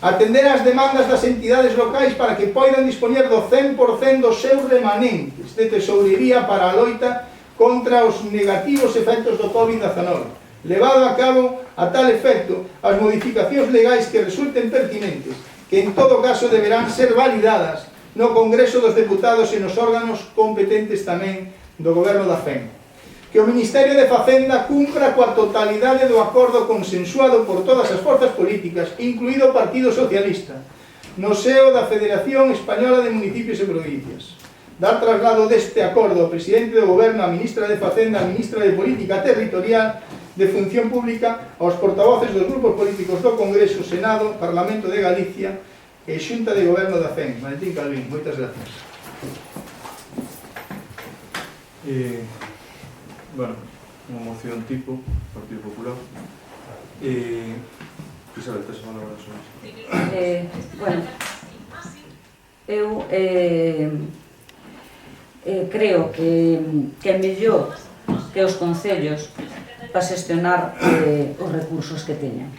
E: Atender as demandas das entidades locais para que poidan dispoñer do 100% dos seus remanentes de tesourería para a loita contra os negativos efectos do COVID-19, levado a cabo a tal efecto as modificacións legais que resulten pertinentes, que en todo caso deberán ser validadas no Congreso dos Deputados e nos órganos competentes tamén do Goberno da FEM. Que o Ministerio de Facenda cumpra coa totalidade do acordo consensuado por todas as forzas políticas, incluído o Partido Socialista, no seo da Federación Española de Municipios e Provincias. Dar traslado deste acordo ao Presidente do Goberno, a Ministra de Facenda, a Ministra de Política Territorial, de Función Pública, aos portavoces dos grupos políticos do Congreso, Senado, Parlamento de Galicia e Xunta de Goberno da FEN. Valentín Calvín, moitas gracias.
A: Bueno, unha moción tipo, Partido Popular. Isabel, tes a palabra sobre isto.
C: Bueno, eu creo que é mellor que os concellos para xestionar os recursos que teñan.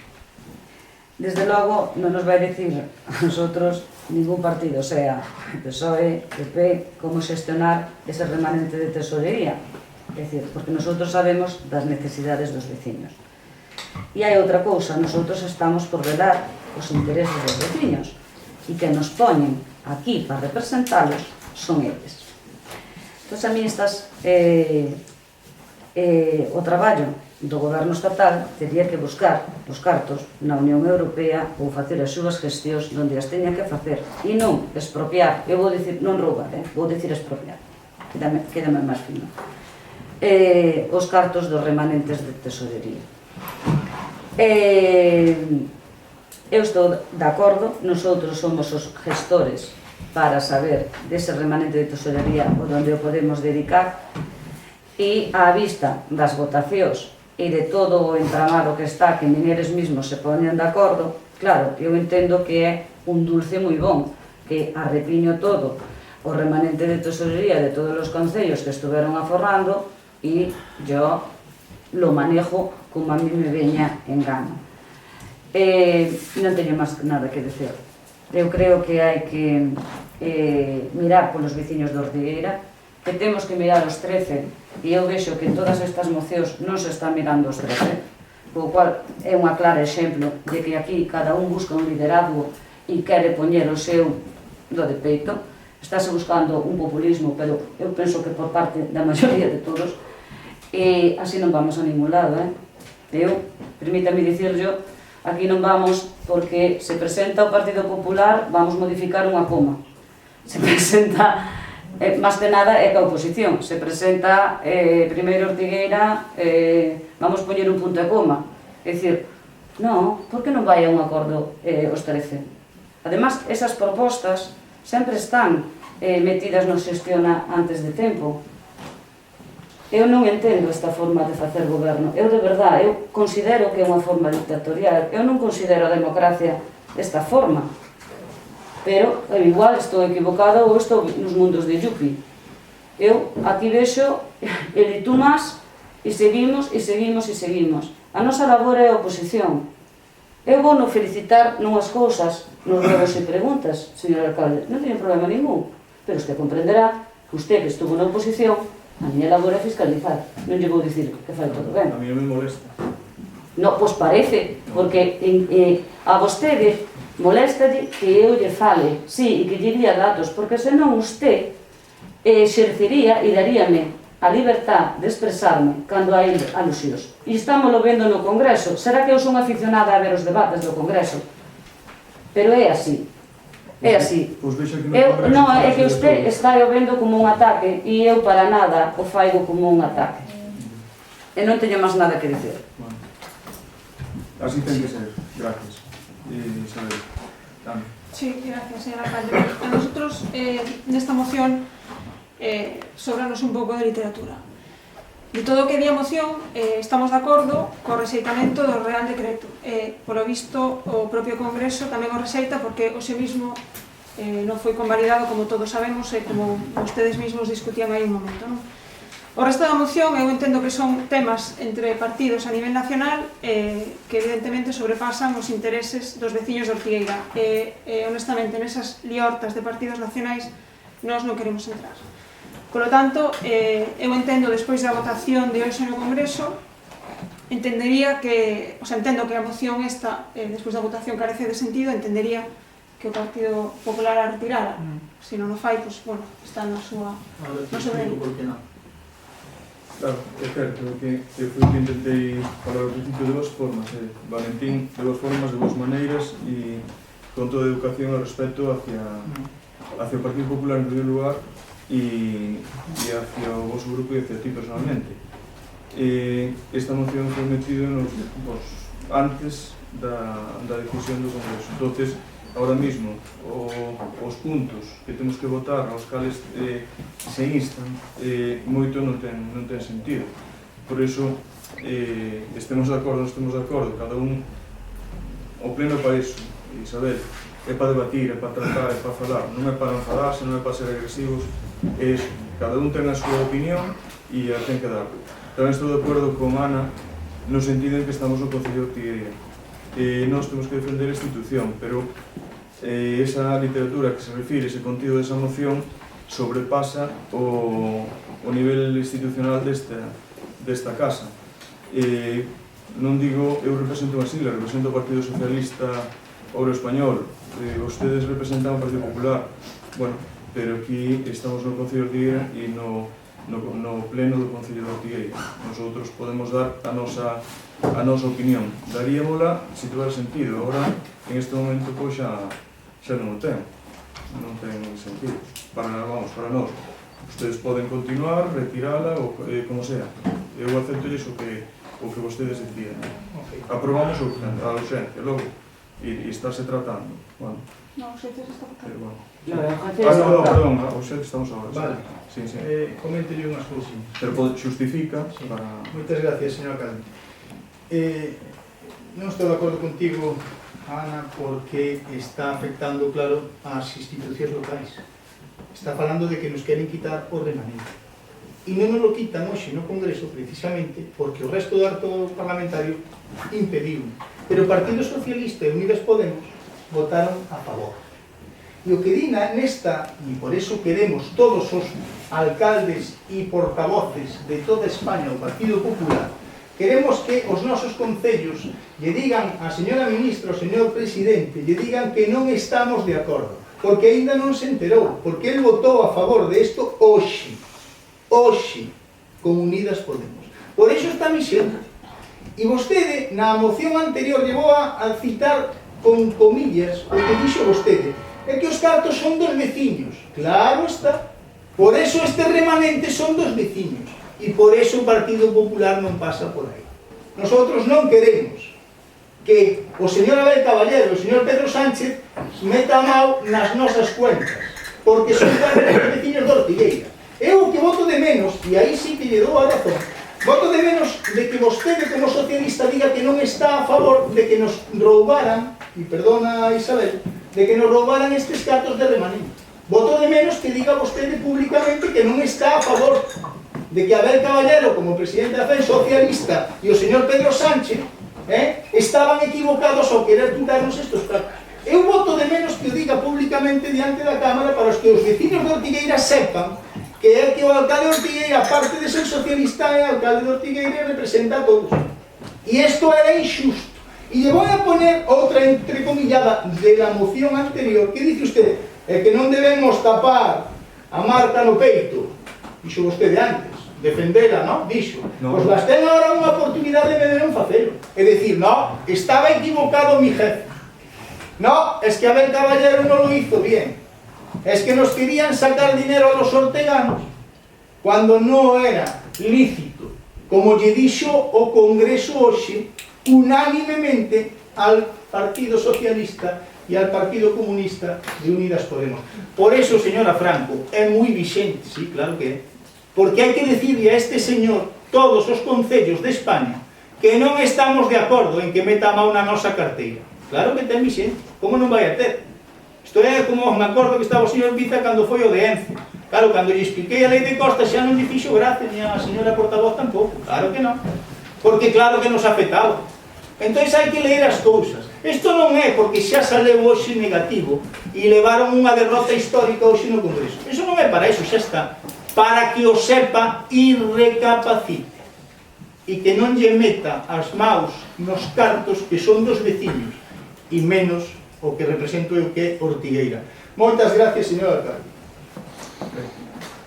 C: Desde logo, non nos vai dicir a nosotros ningún partido, sea PSOE, PP, como xestionar ese remanente de tesorería. É dicir, porque nosotros sabemos das necesidades dos veciños. E hai outra cousa, nosotros estamos por velar os intereses dos veciños e que nos poñen aquí para representalos son eles. Entón, a mí o traballo do goberno estatal teria que buscar os cartos na Unión Europea ou facer as súas gestións onde as teña que facer e non expropiar, eu vou dicir, non roubar, vou dicir expropiar, quédame máis fino, os cartos dos remanentes de tesorería. Eu estou de acordo, nosotros somos os gestores para saber dese remanente de tesorería onde o podemos dedicar e á vista das votacións e de todo o entramado que está, que nin eles mesmos se poñen de acordo, claro, eu entendo que é un dulce moi bon, que arrepiño todo o remanente de tesorería de todos os concellos que estuveron aforrando e yo lo manejo como a mí me veña en gana. Non teño máis nada que dicer. Eu creo que hai que mirar polos veciños de Ortigueira, que temos que mirar os 13, e eu vexo que en todas estas mocións non se está mirando os 13, o cual é unha clara exemplo de que aquí cada un busca un liderazgo e quere poñer o seu do de peito. Estáse buscando un populismo, pero eu penso que por parte da maioría de todos, e así non vamos a ningún lado. Eu, permítame dicirlo, aquí non vamos porque se presenta o Partido Popular, vamos modificar unha coma. Se presenta... Más que nada é que a oposición se presenta primeiro Ortigueira, vamos poñer un punto e coma, é dicir, non, por que non vai a un acordo os 13? Además, esas propostas sempre están metidas no xestiona antes de tempo. Eu non entendo esta forma de facer goberno, eu de verdade, eu considero que é unha forma dictatorial, eu non considero a democracia desta forma. Pero, igual, estou equivocada ou estou nos mundos de Yupi. Eu aquí vexo el tú más e seguimos, e seguimos, e seguimos. A nosa labor é a oposición. Eu vou non felicitar nunhas cousas, nos ruegos e preguntas, señor alcalde, non teño problema ningún, pero usted comprenderá que usted que estuvo na oposición, a miña labor é fiscalizar. Non lle vou dicir que fai todo ben.
A: A mí non me molesta.
C: No, pois parece, porque a vostede moléstalle que eu lle fale, sí, e que lle diría datos, porque senón usted exercería e daríame a libertad de expresarme cando hai alusións. E estámoslo vendo no Congreso. Será que eu son aficionada a ver os debates do Congreso? Pero é así. É así. Non, é que usted está o vendo como un ataque e eu para nada o faigo como un ataque. E non teño máis nada que dicir.
A: Así ten que ser. Gracias. Isabel, dame.
D: Sí, gracias, señor alcalde. A nosotros, nesta moción, sobranos un pouco de literatura. De todo o que di a moción, estamos de acordo co rexeitamento do Real Decreto. Polo visto, o propio Congreso tamén o rexeita porque o xe mismo non foi convalidado, como todos sabemos, e como vostedes mismos discutían aí un momento, non? O resto da moción eu entendo que son temas entre partidos a nivel nacional que evidentemente sobrepasan os intereses dos veciños de Ortigueira e honestamente nesas liortas de partidos nacionais nós non queremos entrar. Polo tanto, eu entendo despois da votación de hoxe no Congreso entendería que, entendo que a moción esta, despois da votación carece de sentido, entendería que o Partido Popular a retirara. Se non o fai, pois, bueno, está no seu reino.
A: Claro, é certo que foi o que intentei falar ao principio de dúas formas, Valentín, de dúas formas, de dúas maneiras e con toda a educación e respeto hacia o Partido Popular en primeiro lugar e hacia o vosso grupo e hacia ti personalmente. Esta moción foi metida antes da decisión do Congreso. Entonces, ahora mismo, os puntos que temos que votar, aos cales se instan, moito non ten sentido. Por iso, estemos de acordo, cada un, o pleno para iso, Isabel, é para debatir, é para tratar, é para falar, non é para enfadarse, non é para ser agresivos, cada un ten a súa opinión e a ten que dar. Tamén estou de acordo con Ana no sentido en que estamos no Concello de Ortigueira. Nós temos que defender a institución, pero esa literatura que se refire, ese contido desa moción, sobrepasa o nivel institucional desta casa. Non digo, eu represento unha sigla, represento o Partido Socialista Ouro Español, vostedes representan o Partido Popular, bueno, pero aquí estamos no Concello de Ortigueira e no pleno do Concello de Ortigueira. Nosotros podemos dar a nosa opinión. Daríamola se tivera sentido. Agora, en este momento, pois xa non o ten. Non ten sentido. Para nós. Ustedes poden continuar, retirala, ou como sea. Eu acepto iso que vostedes decidan. Aprobamos a urgencia, logo. E estáse tratando. Bueno.
D: No, se está votando.
A: Perdón, a urgencia estamos agora.
E: Vale.
A: Sí.
E: Coméntelle unhas cousinhas.
A: Pero xustifica para...
E: Moitas gracias, señor alcalde. Non estou de acordo contigo, Ana, porque está afectando, claro, as institucións locais. Está falando de que nos queren quitar o remanente. E non nos lo quitan hoxe no Congreso, precisamente, porque o resto do arco parlamentario impediu. Pero o Partido Socialista e Unidas Podemos votaron a favor. E o que di nesta, e por eso queremos todos os alcaldes e portavoces de toda España o Partido Popular, queremos que os nosos concellos lle digan a señora ministra, ao señor presidente, lle digan que non estamos de acordo, porque aínda non se enterou, porque ele votou a favor de isto hoxe, con Unidas Podemos. Por iso está mixendo. E vostede, na moción anterior, llevou a citar con comillas o que dixo vostede, é que os cartos son dos veciños. Claro está. Por eso este remanente son dos veciños. E por eso o Partido Popular non pasa por aí. Nosotros non queremos que o señor Abel Caballero e o señor Pedro Sánchez meta a mão nas nosas cuentas, porque son cartos dos veciños de Ortigueira. Eu o que voto de menos, e aí sí que lle dou a razón, voto de menos de que vostede como socialista diga que non está a favor de que nos roubaran, e perdona Isabel, de que nos roubaran estes cartos de remanente. Voto de menos que diga vostede públicamente que non está a favor de que Abel Caballero, como presidente da FEN socialista, e o señor Pedro Sánchez estaban equivocados ao querer quitarnos estos cartos. Eu voto de menos que o diga públicamente diante da Cámara para os que os vecinos de Ortigueira sepan que é que o alcalde de Ortigueira, aparte de ser socialista, é alcalde de Ortigueira e representa a todos. E isto era injusto. E lle vou a poner outra entrecomillada de la moción anterior, que dice usted, é que non debemos tapar a marca no peito. Dixo vostede antes, defendela, non? Dixo. Pois las ten agora unha oportunidade de non facelo. É dicir, non, estaba equivocado mi jefe. No, es que Abel Caballero non lo hizo bien. Es que nos querían sacar dinero a los orteganos cuando no era lícito, como lle dixo o Congreso hoxe, unánimemente al Partido Socialista e al Partido Comunista de Unidas Podemos. Por eso, señora Franco, é moi vixente, sí, claro que é, porque hai que decirle a este señor, todos os concellos de España, que non estamos de acordo en que meta a mão na nosa carteira. Claro que ten vixente, como non vai a ter? Isto é como me acordo que estaba o señor Pita cando foi o de Ence. Claro, cando lle expliquei a lei de Costa xa non lle fixo gracia, ni a señora portavoz tampouco. Claro que non. Porque claro que nos afectaba. Entón hai que ler as cousas. Isto non é porque xa saleu hoxe negativo e levaron unha derrota histórica hoxe no Congreso. Iso non é para iso, xa está. Para que o sepa e recapacite. E que non lle meta as maus nos cartos que son dos veciños e menos o que represento eu que é Ortigueira. Moitas gracias, señor alcalde.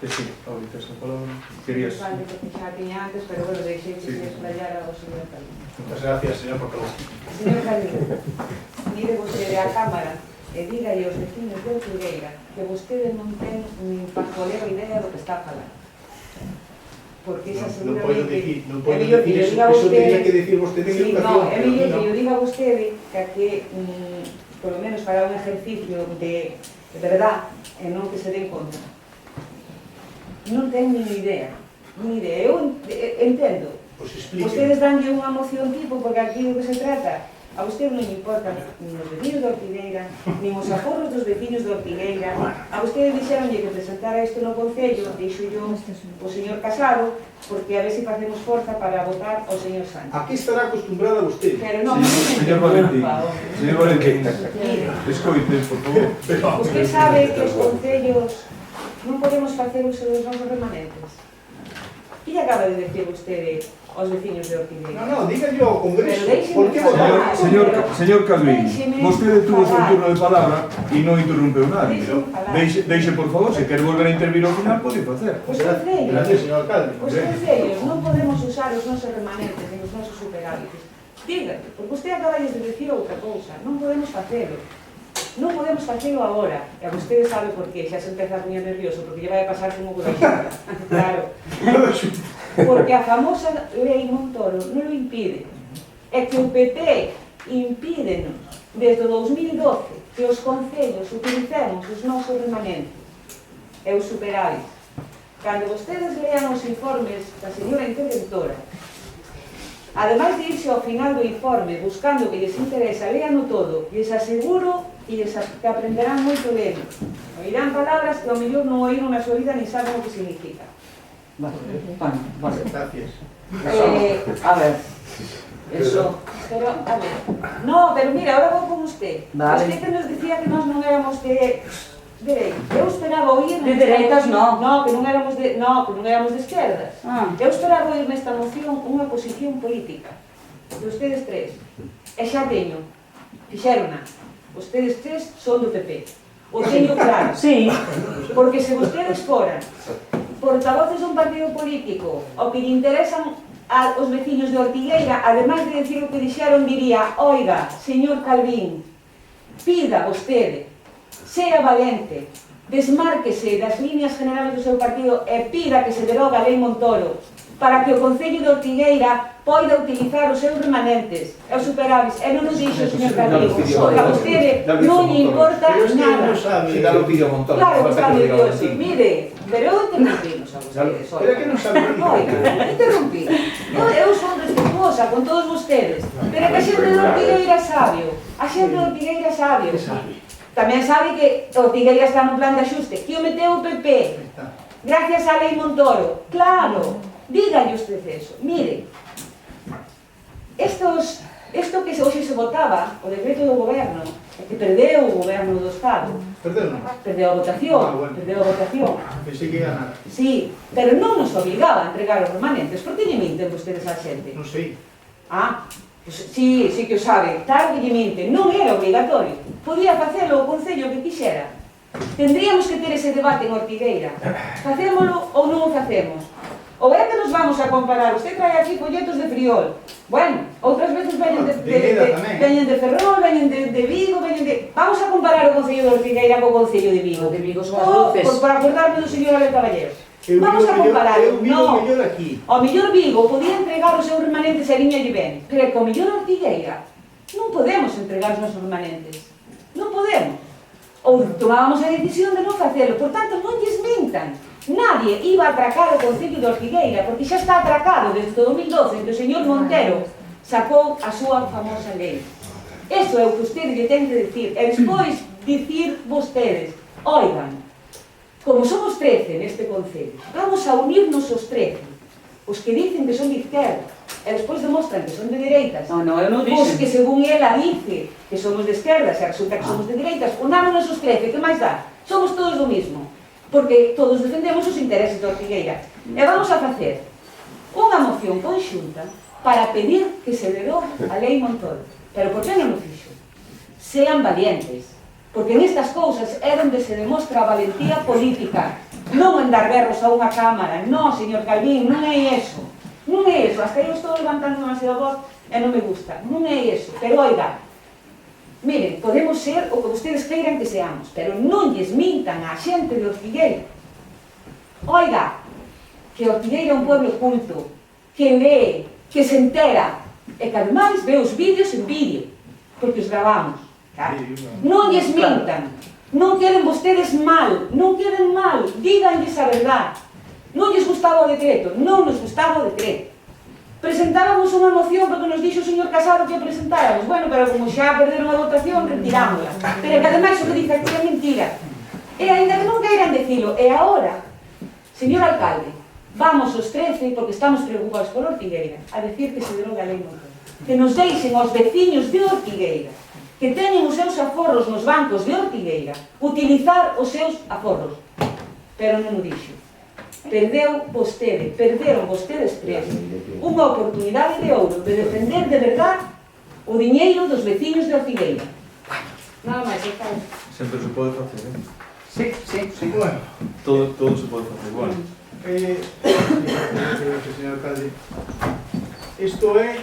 A: Sí, ahorita esta palabra. Querías...
B: Alcalde, porque xa tiña antes, pero bueno, deixei que se explayara o señor alcalde.
E: Moitas gracias, señor portavoz.
B: Señor alcalde, mire vostede a Cámara e diga aos vecinos de Ortigueira que vostede non ten nin pajolera idea do que está falando. Porque esa seguramente...
E: Non podo dicir eso, eso tenía que decir vostede en educación.
B: No, é mellor que yo diga vostede que por lo menos para un ejercicio de verdad e non que se den conta. Non ten nin idea. Eu entendo.
E: Pois explique.
B: Vostedes danlle unha moción tipo porque aquí do que se trata A vostede non lle importan nin os vecinos de Ortigueira, nin os aforros dos vecinos de Ortigueira. A vostede dixeronlle que presentara isto no Concello, dixo yo o señor Casado, porque a ver se facemos forza para votar ao señor Sánchez.
E: Aquí estará acostumbrada vostede.
B: Pero non,
A: Señor Valentín, señor Valentín,
B: mire,
A: escoite, por favor.
B: usted sabe que os concellos non podemos facer uso dos nosos remanentes. Que lle acaba de decir vostede aos veciños de Ortigueira?
E: No, díganlle ao Congreso.
B: Pero déixeme
E: Por que
B: falar.
E: votar?
A: Señor Calvín, vostede tuvo seu turno de palabra e non interrumpeu nadie.
B: Déixeme falar.
A: Deixe, por favor, se quer volver a intervir ao final, pode facer.
B: Os concellos,
E: Gracias, señor alcalde.
B: os concellos non podemos usar os nosos remanentes e os nosos superávites. Dígame, porque usted acaba de decir outra cousa, non podemos facelo. Non podemos facelo agora. E a vostede sabe por qué, xa se empeza a poñer nervioso, porque lle vai a pasar como con a Xunta. Claro. Porque a famosa lei Montoro non o impide. É que o PP impídenos desde o 2012 que os concellos utilicemos os nosos remanentes e os superávites. Cando vostedes lean os informes da señora interventora, ademais de irse ao final do informe buscando o que lles interesa, leano todo, lles aseguro que aprenderán moito lendo. Oirán palabras que ao mellor non oíron na súa vida ni saben o que significa.
C: Vale.
E: Gracias.
C: A ver, eso...
B: Pero, a ver, no, pero mira, ahora vou con usted.
C: Vale.
B: Usted que nos decía que nós non éramos de dereita. Eu esperaba oír...
C: De dereitas, no.
B: No, que non éramos de esquerdas.
C: Ah.
B: Eu esperaba oír nesta moción unha posición política de ustedes tres. E xa teño, fixérona. Ustedes tres son do PP. O teño claro.
C: Sí.
B: Porque se vostedes foran portavoces dun partido político o que lle interesan aos veciños de Ortigueira, ademais de decir o que dixeron, diría: oiga, señor Calvín, pida vostede, sea valente, desmárquese das líneas generales do seu partido e pida que se deroga a lei Montoro para que o Concello de Ortigueira poida utilizar os seus remanentes e os superávites. E non nos dixo, señor Calvín, porque a vostede non lle importa nada.
F: Ya lo pidió Montoro.
B: Claro que está nervioso. Mire, pero eu interrumpimos a vostedes.
E: Pero é que non sabe
B: Oiga, interrumpí. Eu son respetuosa con todos vostedes, pero é que a xente de Ortigueira sabio. A xente de Ortigueira sabio. Tamén sabe que Ortigueira está no plan de axuste, que o meteu o PP, gracias á lei Montoro. Claro, dígalle usted eso. Mire, isto que hoxe se votaba, o decreto do goberno, que perdeu o goberno do Estado,
E: Perdón,
B: perdeu a votación,
E: bueno.
B: perdeu a votación.
E: pensei que ia ganar.
B: Sí, pero non nos obligaba a entregar os remanentes. Por que lle minten vostedes á xente?
E: Non sei.
B: Ah, pues, sí que o sabe. Claro que lle minten. Non era obligatorio. Podía facelo o Concello que quixera. Tendríamos que ter ese debate en Ortigueira. Facémolo ou non o facemos? Ou é que nos vamos a comparar? Usted trae aquí folletos de Friol. Bueno, outras veces veñen de Ferrol, veñen de Vigo, veñen de... Vamos a comparar o Concello de Ortigueira co Concello de Vigo.
C: De Vigo son as luces.
B: Para acordarme do señor Abel Caballero. Vamos a comparar.
E: Eu vivo
B: No.
E: mellor aquí.
B: O mellor Vigo podía entregar os seus remanentes e liñalle ben, pero é que o mellor Ortigueira non podemos entregar os nosos remanentes. Non podemos. Ou tomábamos a decisión de non facelo. Por tanto, non lles mintan. Nadie iba a atracar o Concello de Ortigueira, porque xa está atracado desde o 2012, en que o señor Montero sacou a súa famosa lei. Eso é o que usted lle ten que decir. E despois dicir vostedes, oigan, como somos 13 neste Concello, vamos a unirnos os 13, os que dicen que son de izquierda, e despois demostran que son de dereitas,
C: No, eu non
B: os
C: dixen.
B: que según ela dice que somos de esquerdas e resulta que somos de dereitas, unámonos os 13, que máis dá? Somos todos do mismo, porque todos defendemos os intereses de Ortigueira. E vamos a facer unha moción conxunta para pedir que se derogue a lei Montoro. Pero por que non o fixo? Sean valientes, porque nestas cousas é onde se demostra a valentía política, non andar berros a unha cámara. Non, señor Calvín, non é eso. Non é eso, hasta eu estou levantando demasiado voz e non me gusta. Non é eso, pero oiga, miren, podemos ser o que vostedes queiran que seamos, pero non lles mintan á xente de Ortigueira. Oiga, que Ortigueira é un pueblo culto, que lee, que se entera, e que ademais ve os vídeos en vídeo, porque os gravamos. Claro. Non lles mintan, non queden vostedes mal, non queden mal, díganlles a verdade. Non lles gustaba o decreto, non nos gustaba o decreto. presentábamos unha moción porque nos dixo o señor Casado que o presentáramos. Bueno, pero como xa perderon a votación, retirámola. Pero que ademais o que dice aquí é mentira. E ainda que non queiran decilo, e agora, señor alcalde, vamos os 13, porque estamos preocupados por Ortigueira, a decir que se deroga a lei Montoro. Que nos deixen aos veciños de Ortigueira, que teñen os seus aforros nos bancos de Ortigueira, utilizar os seus aforros. Pero non o dixo. Perderon vostedes tres unha oportunidade de ouro de defender de verdade o diñeiro dos veciños de Ortigueira. Nada máis, alcalde.
A: Sempre se pode facer,
B: Sí.
E: Bueno,
A: todo se pode facer, bueno.
E: señor alcalde, isto é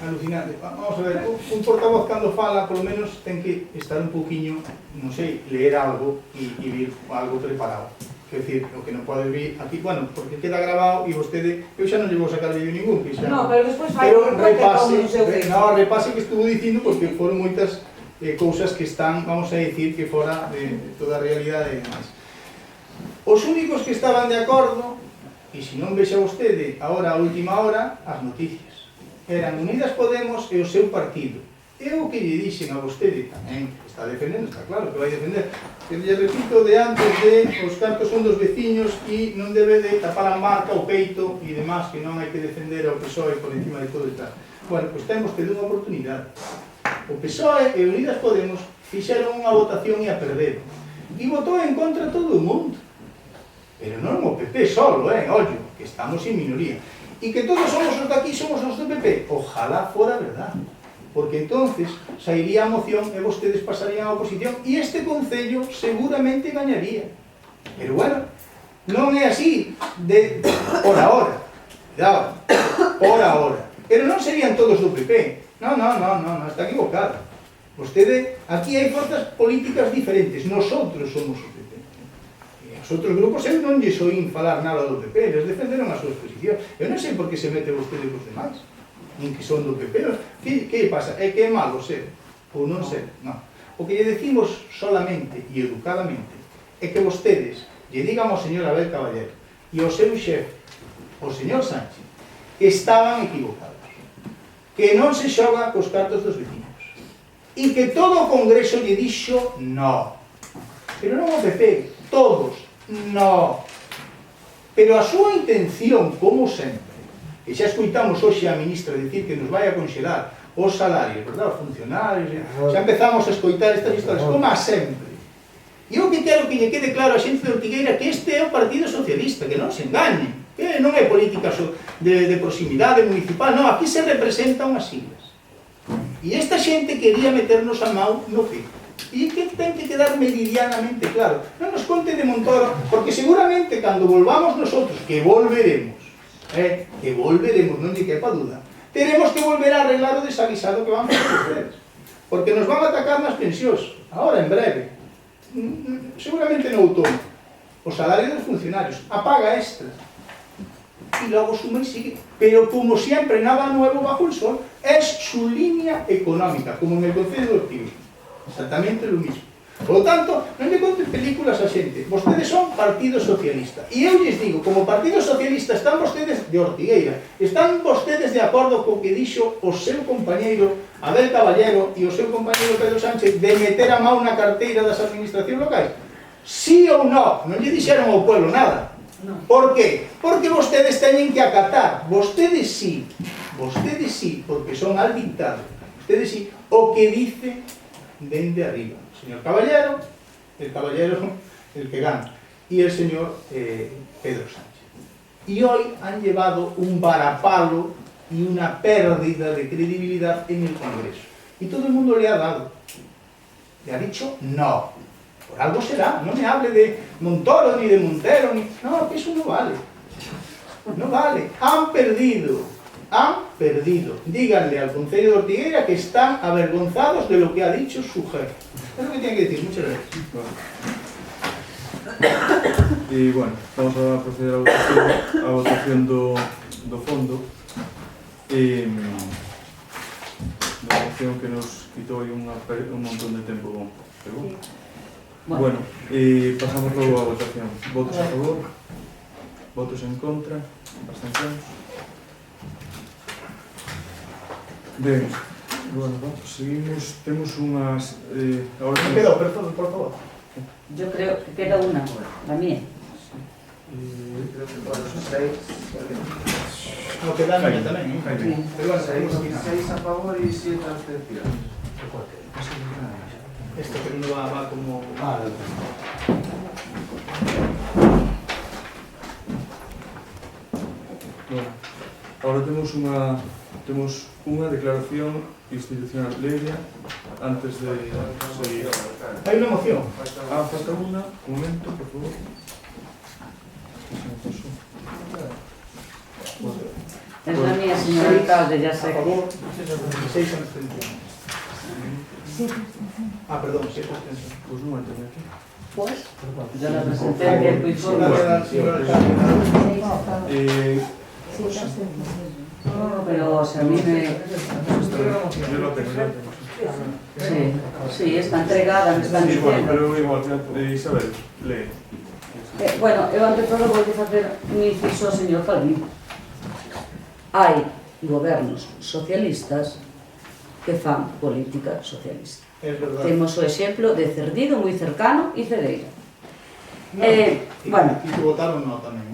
E: alucinante. Vamos a ver, un portavoz cando fala, polo menos ten que estar un pouquiño, non sei, leer algo e vir algo preparado. Quer decir, o que non pode vir aquí, bueno, porque queda grabado e vostede, eu xa non lle vou sacar vídeo ningún, que xa...
B: No, pero despois fai
E: Pero
B: repase
E: repase que estuvo dicindo, porque foron moitas cousas que están, vamos a decir, que fora de toda a realidade e demais. Os únicos que estaban de acordo, e se non vexa vostede agora a última hora, as noticias, eran Unidas Podemos e o seu partido. Eu que lle dixen a vostede tamén, está defendendo, está claro que vai defender, que lle repito de antes de os cartos son dos veciños e non debe de tapar a marca, o peito e demás, que non hai que defender ao PSOE por encima de todo e tal. Bueno, pois temos que ter unha oportunidade. O PSOE e Unidas Podemos fixeron unha votación e a perderon. E votou en contra todo o mundo. Pero non o PP solo, ollo, que estamos en minoría. E que todos somos os daqui, somos os do PP. Ojalá fora verdade. Porque entonces sairía a moción e vostedes pasarían a oposición e este concello seguramente gañaría. Pero bueno, non é así de por ahora. Por ahora. Pero non serían todos do PP. No, está equivocado. Vostede, aquí hai forzas políticas diferentes. Nosotros somos o PP. E os outros grupos, eu non lles oín falar nada do PP, les defenderon a súa exposición. Eu non sei por que se mete vostede cos demais, nin que son do PP. Que pasa? É que é malo ser? Ou non ser? Non. O que lle decimos solamente e educadamente é que vostedes lle digan ao señor Abel Caballero e ao seu xefe, o señor Sánchez, que estaban equivocados, que non se xoga cos cartos dos vecinos e que todo o Congreso lle dixo no. Pero non o PP, todos, no. Pero a súa intención, como sempre, que xa escoitamos hoxe a ministra dicir que nos vai a conxelar os salarios, verdad, os funcionarios, xa empezamos a escoitar estas historias, como a sempre. E eu que quero que lle quede claro a xente de Ortigueira que este é o Partido Socialista, que non se engañen, que non é política de proximidade municipal, non, aquí se representan as siglas. E esta xente quería meternos a mão no peito. E que ten que quedar meridianamente claro. Non nos conte de Montoro, porque seguramente cando volvamos nosotros, que volveremos, non lle quepa duda, teremos que volver a arreglar o desaguisado que vamos a facer. Porque nos van a atacar nas pensións, agora en breve, seguramente no outono, o salario dos funcionarios, a paga extra, e logo suma e sigue. Pero como sempre, nada nuevo bajo el sol, es su línea económica, como en el Concello de Ortigueira, exactamente lo mismo. Por lo tanto, non lle conten películas a xente. Vostedes son Partido Socialista. E eu lles digo, como Partido Socialista están vostedes de Ortigueira, están vostedes de acordo co que dixo o seu compañeiro Abel Caballero e o seu compañeiro Pedro Sánchez de meter a mão na carteira das administracións locais? Sí ou non? Non lle dixeron ao pueblo nada. Por qué? Porque vostedes teñen que acatar. Vostedes sí, porque son al dictado. Ustedes sí, o que dice dende arriba. Señor Caballero, el caballero, el que gana, y el señor Pedro Sánchez. Y hoy han llevado un varapalo y una pérdida de credibilidad en el Congreso. Y todo el mundo le ha dado. Le ha dicho no. Por algo será. No me hable de Montoro ni de Montero, ni... No, que eso no vale. No vale. Han perdido. Díganle al Concello de Ortigueira que están avergonzados de lo que ha dicho su jefe. Es lo que tienen que decir. Muchas gracias.
A: E, bueno, vamos a proceder a votación do fondo da moción que nos quitou aí un montón de tempo. Bueno, pasamos logo a votación. Votos a favor, votos en contra, abstencións. Ben, bueno, seguimos, temos unhas...
E: Non quedou, por favor.
C: Yo creo que queda una, la mía.
F: Creo que para os 6.
E: No queda a miña tamén,
A: Sí.
E: Pero bueno, seguimos aquí.
F: 6 a favor e 7 abstenciones.
E: Esto que non va como...
A: Bueno, ahora temos unha declaración institucional previa antes de seguir.
E: Hai unha moción.
A: Falta unha, un momento, por favor.
C: Es la mía, señor alcalde, ya
E: A
C: sé que...
E: favor, 16 abstenciones. Perdón, 7 abstenciones.
A: Pois non a teño aquí.
C: Pues, ya la presenté aquí en tu informe. Pero si a mí me...
A: Yo lo tengo.
C: Sí, está entregada, me están
A: Sí, bueno,
C: diciendo.
A: pero igual, Isabel, lee.
C: Bueno, eu ante todo vou facer un inciso ao señor Calvín. Hai gobernos socialistas que fan política socialista.
E: É verdade.
C: Temos o exemplo de Cerdido, moi cercano, e Cedeira.
E: No,
C: Bueno.
E: E que votaron no tamén,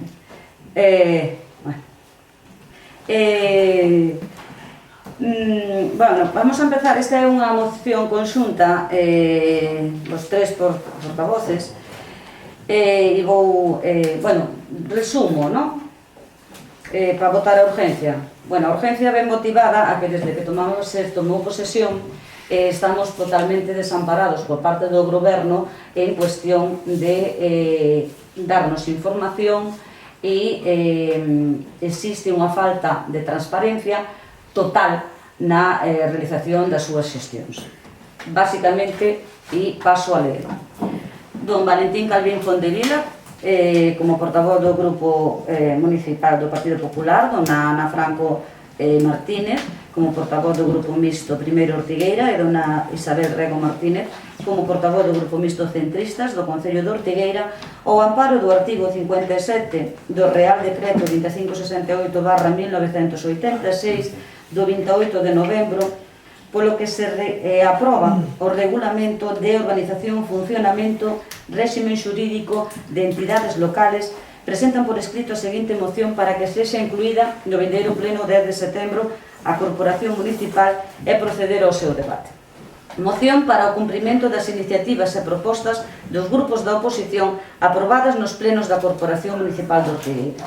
C: Bueno, vamos a empezar. Esta é unha moción conxunta, os tres portavoces, e vou, bueno, resumo, non? Para votar a urgencia. Bueno, a urgencia ben motivada a que desde que tomou posesión estamos totalmente desamparados por parte do goberno en cuestión de darnos información e existe unha falta de transparencia total na realización das súas xestións. Básicamente, e paso a ler. Don Valentín Calvín Fontevila, como portavoz do Grupo Municipal do Partido Popular, dona Ana Franco Martínez, como portavoz do Grupo Mixto Primeiro Ortigueira, e dona Isabel Rego Martínez, como portavoz do Grupo Mixto Centristas do Concello de Ortigueira, ao amparo do artigo 57 do Real Decreto 2568/1986 do 28 de novembro, polo que se aproba o Regulamento de Organización, Funcionamento, Réximen Xurídico de Entidades Locales, presentan por escrito a seguinte moción para que sexa incluída no vindeiro pleno 10 de setembro a Corporación Municipal e proceder ao seu debate. Moción para o cumprimento das iniciativas e propostas dos grupos da oposición aprobadas nos plenos da Corporación Municipal de Ortigueira.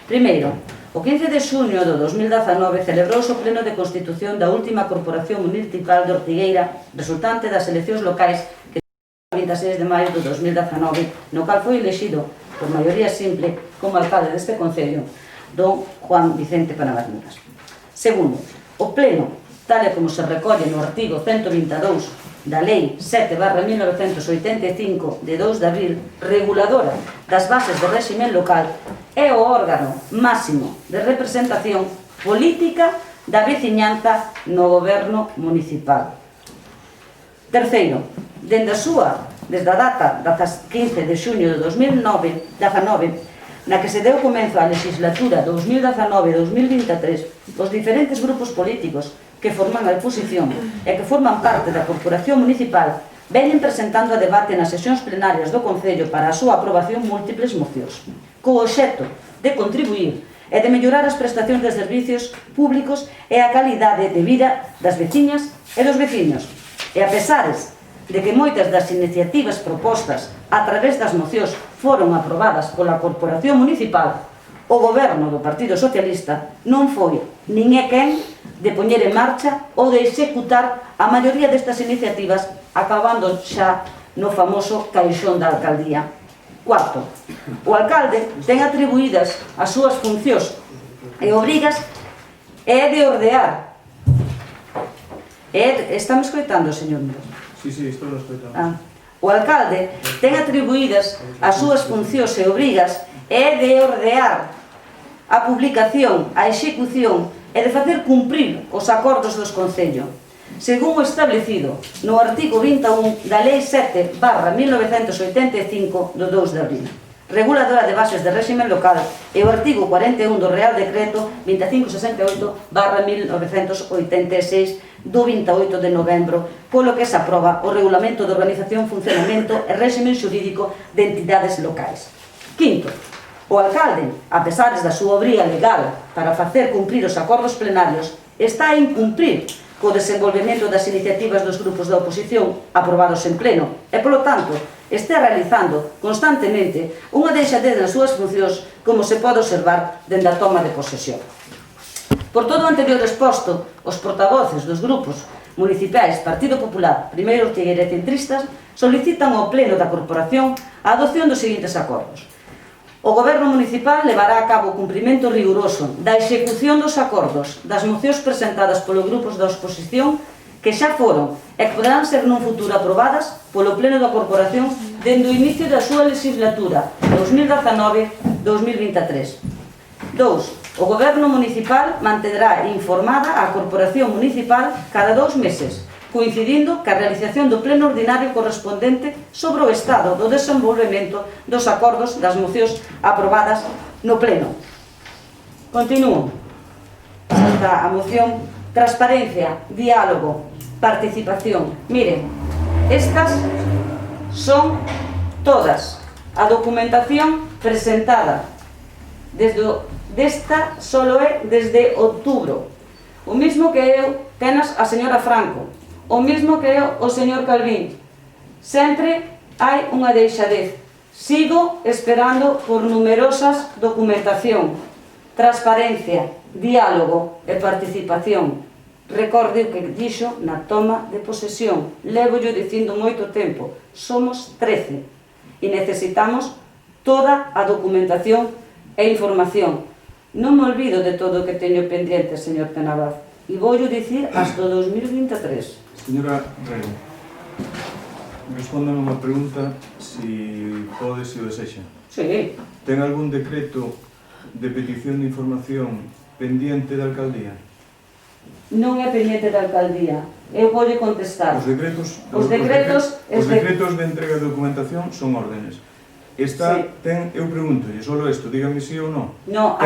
C: Primeiro, o 15 de xuño do 2019 celebrouse o pleno de constitución da última Corporación Municipal de Ortigueira, resultante das eleccións locais que o 26 de maio do 2019, no cal foi elexido por maioría simple como alcalde deste concello, don Juan Vicente Panabermudas. Segundo, o pleno, tal e como se recolle no artigo 122 da Lei 7/1985 de 2 de abril, reguladora das bases de réximen local, é o órgano máximo de representación política da veciñanza no goberno municipal. Terceiro, desde a data da 15 de xuño de 2019, na que se deu comenzo á legislatura 2019-2023, os diferentes grupos políticos que forman a oposición e que forman parte da Corporación Municipal veñen presentando a debate nas sesións plenarias do Concello para a súa aprobación múltiples mocións, co obxecto de contribuir e de mellorar as prestacións de servicios públicos e a calidade de vida das veciñas e dos veciños. E a pesares de que moitas das iniciativas propostas a través das mocións foron aprobadas pola Corporación Municipal, o goberno do Partido Socialista non foi nin é quen de poñer en marcha ou de executar a maioría destas iniciativas, acabando xa no famoso caixón da alcaldía. Cuarto, o alcalde ten atribuídas as súas funcións e obrigas é de ordear. Estamos escoitando, señor Miro?
A: Sí, estou no escoitando.
C: O alcalde ten atribuídas as súas funcións e obrigas é de ordear a publicación, a execución e de facer cumprir os acordos dos Concello, según o establecido no artigo 21 da Lei 7/1985 do 2 de abril. reguladora de bases de réximen local, e o artigo 41 do Real Decreto 2568/1986 do 28 de novembro, polo que se aproba o Regulamento de Organización, Funcionamento e Réximen Xurídico de Entidades Locais. Quinto, o alcalde, a pesar da súa obría legal para facer cumprir os acordos plenarios, está a incumprir co desenvolvemento das iniciativas dos grupos da oposición aprobados en pleno e, polo tanto, está realizando constantemente unha deixadez nas súas funcións, como se pode observar dende a toma de posesión. Por todo o anterior exposto, os portavoces dos grupos municipais Partido Popular, Primeiro Ortigueira e Centristas solicitan ao pleno da corporación a adopción dos seguintes acordos. O Goberno Municipal levará a cabo o cumprimento riguroso da execución dos acordos das mocións presentadas polos grupos da oposición que xa foron e que poderán ser nun futuro aprobadas polo Pleno da Corporación dende o inicio da súa legislatura 2019-2023. 2. O Goberno Municipal mantendrá informada a Corporación Municipal cada 2 meses, coincidindo ca realización do pleno ordinario correspondente sobre o estado do desenvolvemento dos acordos das mocións aprobadas no pleno. Continúo. Está a moción transparencia, diálogo, participación. Miren, estas son todas a documentación presentada desta solo é desde outubro. O mismo que eu tenas a señora Franco, o mismo que eu o señor Calvín. Sempre hai unha deixadez. Sigo esperando por numerosas documentación, transparencia, diálogo e participación. Recorde o que dixo na toma de posesión. Levo-llo dicindo moito tempo. Somos 13 e necesitamos toda a documentación e información. Non me olvido de todo o que teño pendiente, señor Tenabaz, e voullo dicir hasta 2023.
A: Señora Rego, respóndame unha pregunta se pode, se o desexa.
C: Sí.
A: Ten algún decreto de petición de información pendiente da alcaldía?
C: Non é pendiente da alcaldía. Eu voulle contestar.
A: Os decretos de entrega de documentación son órdenes. Esta ten, eu pregúntolle, solo isto, dígame si ou non.
C: No,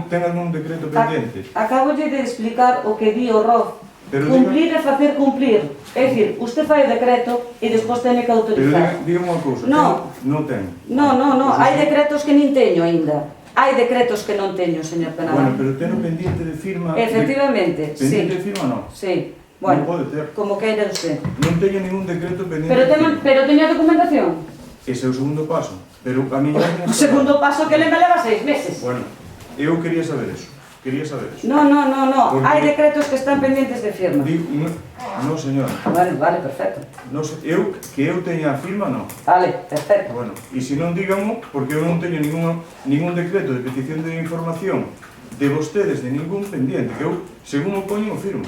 A: ten algún decreto pendiente?
C: Acábolle de explicar o que di o ROF. Cumplir e facer cumplir. É dicir, usted fai o decreto e despois tene que autorizar.
A: Pero dígame unha cousa, non ten.
C: Non, hai decretos que nin teño aínda. Hai decretos que non teño, señor Penabal.
A: Bueno, pero ten pendiente de firma...
C: Efectivamente, sí.
A: Pendiente de firma non?
C: Sí. Bueno,
A: non pode ter.
C: Como queira usted.
A: Non teño ningún decreto pendiente
C: Pero teño a documentación.
A: Ese é o segundo paso. Pero a mí...
C: O segundo paso que le me leva 6 meses.
A: Bueno, eu quería saber eso.
C: No. Hai decretos que están pendientes de firma.
A: No, señora.
C: Vale, perfecto.
A: Que eu teña a firma, non.
C: Vale, perfecto.
A: Bueno, e se non dígamo, porque eu non teño ningún decreto de petición de información de vostedes de ningún pendiente, que eu, según o poñen, o firmo.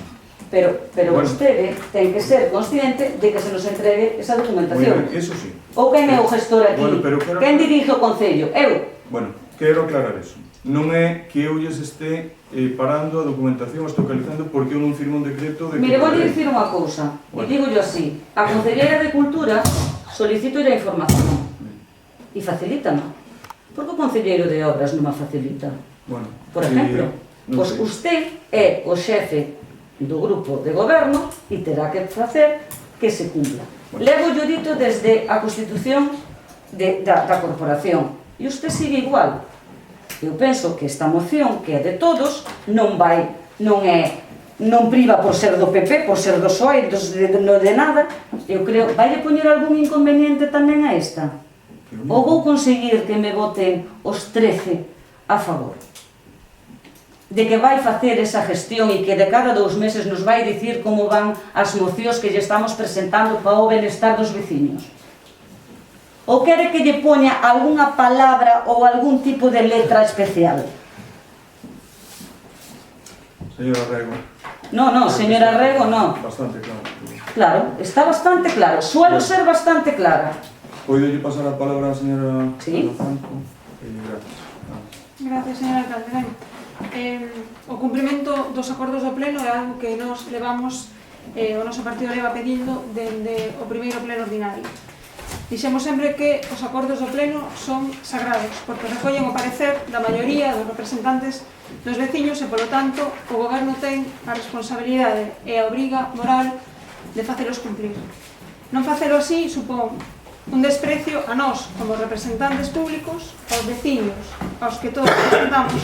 C: Pero vostede ten que ser consciente de que se nos entregue esa documentación.
A: Bueno, eso sí.
C: Ou quen é o gestor aquí?
A: Bueno,
C: quen dirige o Concello? Eu?
A: Bueno, quero aclarar eso. Non é que eu lles este parando a documentación, estocalizando, porque eu non firmo un decreto de...
C: Mire, vou dicir unha cousa, e dígollo así. A Concelleira de Cultura solicito a información e facilítame. Porque o Concelleiro de Obras non a facilita.
A: Bueno,
C: por exemplo, pois usted é o xefe do grupo de goberno e terá que facer que se cumpla. Levo yo dito desde a Constitución da Corporación e usted sigue igual. Eu penso que esta moción, que é de todos, non priva por ser do PP, por ser do PSOE, de nada. Eu creo, vai poñer algún inconveniente tamén a esta? Ou vou conseguir que me voten os 13 a favor? De que vai facer esa gestión e que de cada 2 meses nos vai dicir como van as mocións que lle estamos presentando para o benestar dos veciños? Ou quere que lle poña algunha palabra ou algún tipo de letra especial?
A: Señora Rego.
C: No, señora Rego, no.
A: Bastante claro.
C: Claro, está bastante claro. Suelo ser bastante clara.
A: Poido lle pasar a palabra a señora
C: Franco?
D: Gracias, señora alcalde. O cumprimento dos acordos do pleno é algo que nos levamos, o noso partido leva pedindo dende o primeiro pleno ordinario. Dixemos sempre que os acordos do pleno son sagrados, porque recollen o parecer da maioría dos representantes dos veciños e, polo tanto, o goberno ten a responsabilidade e a obriga moral de facelos cumplir. Non facelo así supón un desprecio a nós como representantes públicos, aos veciños, aos que todos representamos,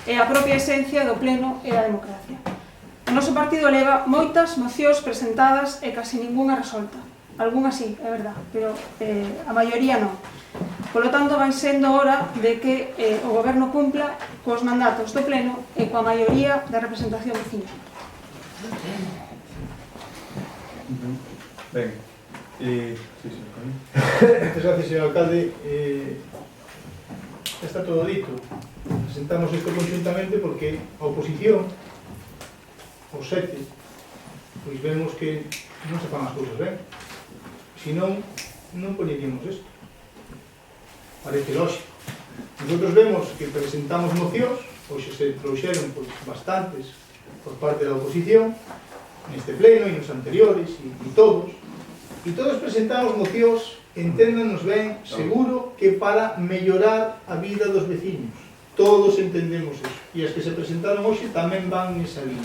D: e a propia esencia do pleno e da democracia. O noso partido leva moitas mocións presentadas e casi ninguna resolta. Algúnas sí, é verdad, pero a maioría non. Polo tanto, vai sendo hora de que o goberno cumpla cos mandatos do pleno e coa maioría da representación veciña.
A: Ben, sí,
E: Muchas gracias, señor alcalde. Está todo dito. Presentamos isto conjuntamente porque a oposición, os 7, pois vemos que non se fan as cousas ben. Se non, non poñeríamos isto. Parece lógico. Nosotros vemos que presentamos mocións, hoxe se trouxeron pois, bastantes por parte da oposición, neste pleno e nos anteriores, e todos presentamos mocións, enténdanos ben, seguro, que para mellorar a vida dos veciños. Todos entendemos eso. E as que se presentaron hoxe tamén van nesa línea.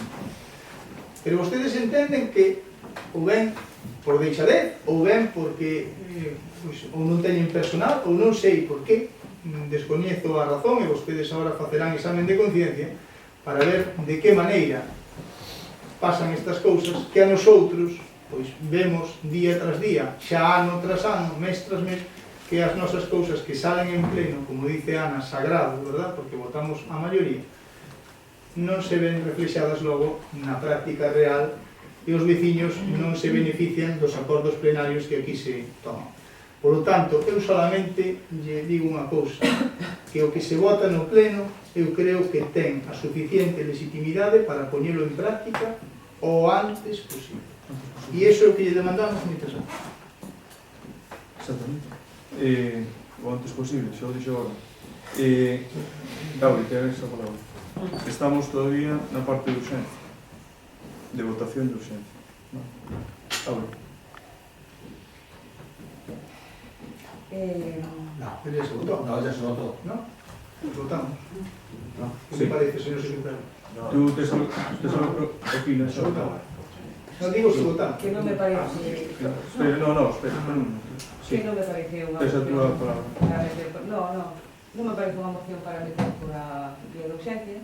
E: Pero vostedes entenden que ou ben por deixadez, ou ben porque pues, ou non teñen personal, ou non sei por qué, descoñezo a razón, e vostedes agora facerán examen de conciencia para ver de que maneira pasan estas cousas que a nosotros pois vemos día tras día, xa ano tras ano, mes tras mes, que as nosas cousas que salen en pleno, como dice Ana, sagrado, verdad? Porque votamos a maioría, non se ven reflexadas logo na práctica real e os veciños non se benefician dos acordos plenarios que aquí se toman. Por lo tanto, eu solamente lle digo unha cousa, que o que se vota no pleno eu creo que ten a suficiente legitimidade para poñelo en práctica o antes posible. E iso é o que lle demandamos moitas anos.
A: Exactamente. O antes posible, xa o dixo agora. Gauri, ten esa palabra. Estamos todavía na parte de urxencia, de votación de urxencia. Gauri.
E: Pero ya se votó.
F: No, ya se votó.
E: ¿No? Pues votamos.
F: No.
E: ¿Qué le parece, señor secretario?
A: Tú te solo opinas
E: Se
A: sobre...
E: votamos. No digo se votamos.
B: Que non me parece...
A: Espera, espera un momento.
B: Que non me parece unha
A: Esa
B: moción
A: túa palabra.
B: para meter... Non me parece unha moción para meter por a vía de urxencia,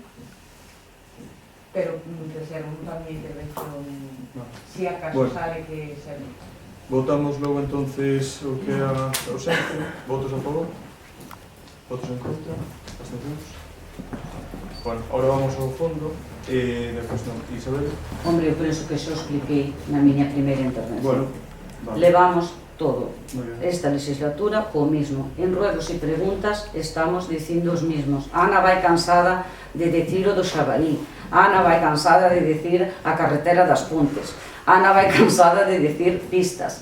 B: pero desearon para mi intervención, si acaso
A: Bueno.
B: sale que serve.
A: Votamos logo entonces o que é a urxencia. Votos a favor? Votos en contra? Abstencións? Bueno, ahora vamos ao fondo da cuestión. Isabel?
C: Hombre, eu penso que xa expliquei na miña primeira intervención.
A: Bueno, vale.
C: Levamos todo.
A: Muy bien.
C: Esta legislatura o mismo. En ruegos e preguntas estamos dicindo os mismos. Ana vai cansada de decir o do xabalí. Ana vai cansada de decir a carretera das Pontes. Ana vai cansada de decir pistas.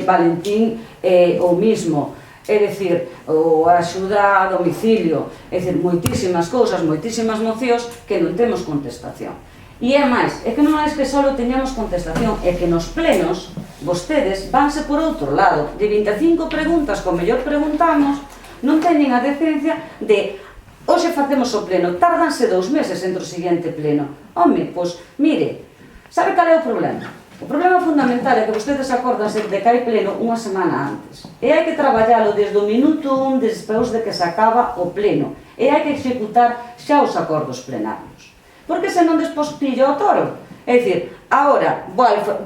C: Valentín o mismo. É dicir, o axuda a domicilio. É dicir, moitísimas cousas, moitísimas mocións que non temos contestación. E é máis, é que non é que só teñamos contestación, é que nos plenos vostedes vanse por outro lado. De 25 preguntas, como mellor preguntamos, non teñen a decencia de hoxe facemos o pleno, tárdanse 2 meses entre o seguinte pleno. Home, pois, mire, sabe cal é o problema? O problema fundamental é que vostedes acordanse de que hai pleno unha semana antes. E hai que traballalo desde o minuto 1 despois de que se acaba o pleno. E hai que executar xa os acordos plenarios. Porque senón despois pillo o toro. É dicir, agora,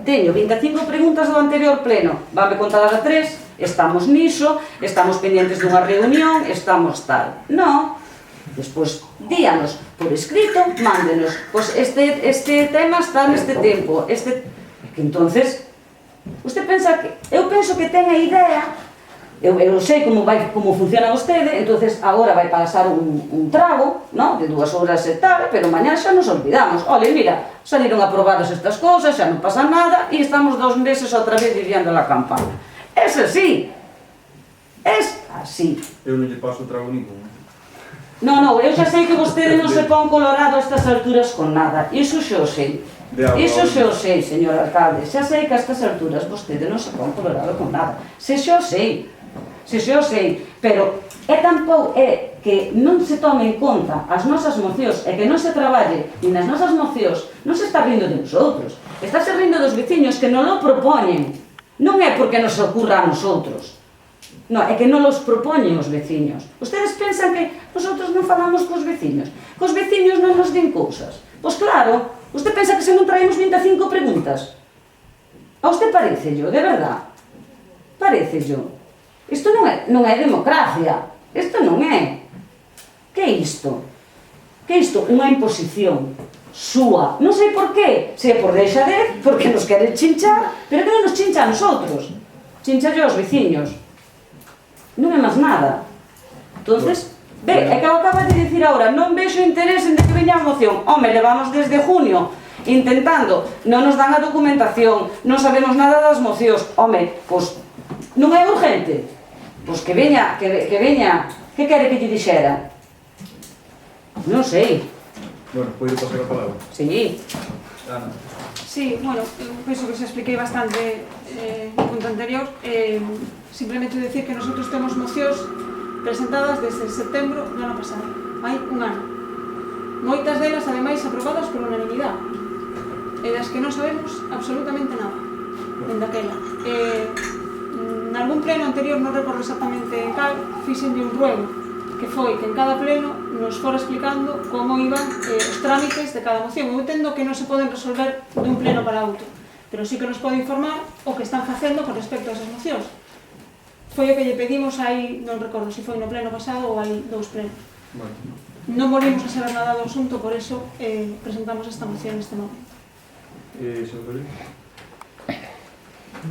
C: teño 25 preguntas do anterior pleno, vanme contar a 3, estamos niso, estamos pendientes dunha reunión, estamos tal. Non. Despois, díanos por escrito, mándenos. Pois este tema está neste tempo. Que entonces, usted pensa que... Eu penso que ten a idea, eu sei como funciona vostede, entonces agora vai pasar un trago, ¿no? De 2 horas e tal, pero mañá xa nos olvidamos. Ole, mira, saliron aprobadas estas cousas, xa non pasa nada, e estamos 2 meses outra vez viviendo la campaña. Es así. Es así.
A: Eu non lle paso trago ningún.
C: Non, eu xa sei que vostede non se pon colorado a estas alturas con nada, iso xa o sei.
A: de agua.
C: Iso xe o sei, señor alcalde, xa sei que a estas alturas vostede non se pon colorado con nada. Se xa o sei, pero tampouco é que non se tome en conta as nosas mocións e que non se traballe e nas nosas mocións non se está rindo de nosotros, está se rindo dos veciños que non lo propoñen. Non é porque nos ocurra a nosotros, non, é que non los propoñen os veciños. Ustedes pensan que nosotros non falamos cos veciños, que os veciños non nos din cousas. Pois claro, usted pensa que se non traemos 25 preguntas? A usted parecello, de verdad? Parecello? Isto non é democracia. Isto non é. Que é isto? Que é isto? Unha imposición súa. Non sei por qué. Se é por deixadez, porque nos queren chinchar, pero que non nos chincha a nosotros. Chinchalle aos veciños. Non é máis nada. Entonces, é que acaba de dicir agora, non vexo interés en que veña a moción. Home, levamos desde junio intentando, non nos dan a documentación, non sabemos nada das mocións. Home, pois, non é urgente. Pois que veña, que quere que lle dixera? Non sei.
A: Bueno, pode pasar a palabra.
C: Sí.
A: Ana.
D: Sí, bueno, penso que se expliquei bastante no punto anterior. Simplemente decir que nosotros temos mocións presentadas desde setembro do ano pasado. Hai un ano. Moitas delas, ademais, aprobadas por unanimidade. E das que non sabemos absolutamente nada. En daquela. En algún pleno anterior, non recordo exactamente en cal, fixenlle un ruego, que foi que en cada pleno nos fora explicando como iban os trámites de cada moción. Eu entendo que non se poden resolver dun pleno para outro, pero sí que nos pode informar o que están facendo con respecto a esas mocións. Foi o que lle pedimos aí, non recordo se foi no pleno pasado ou hai 2 plenos. Non volvimos a saber nada do asunto, por eso presentamos esta moción neste momento.
A: Señor Felipe?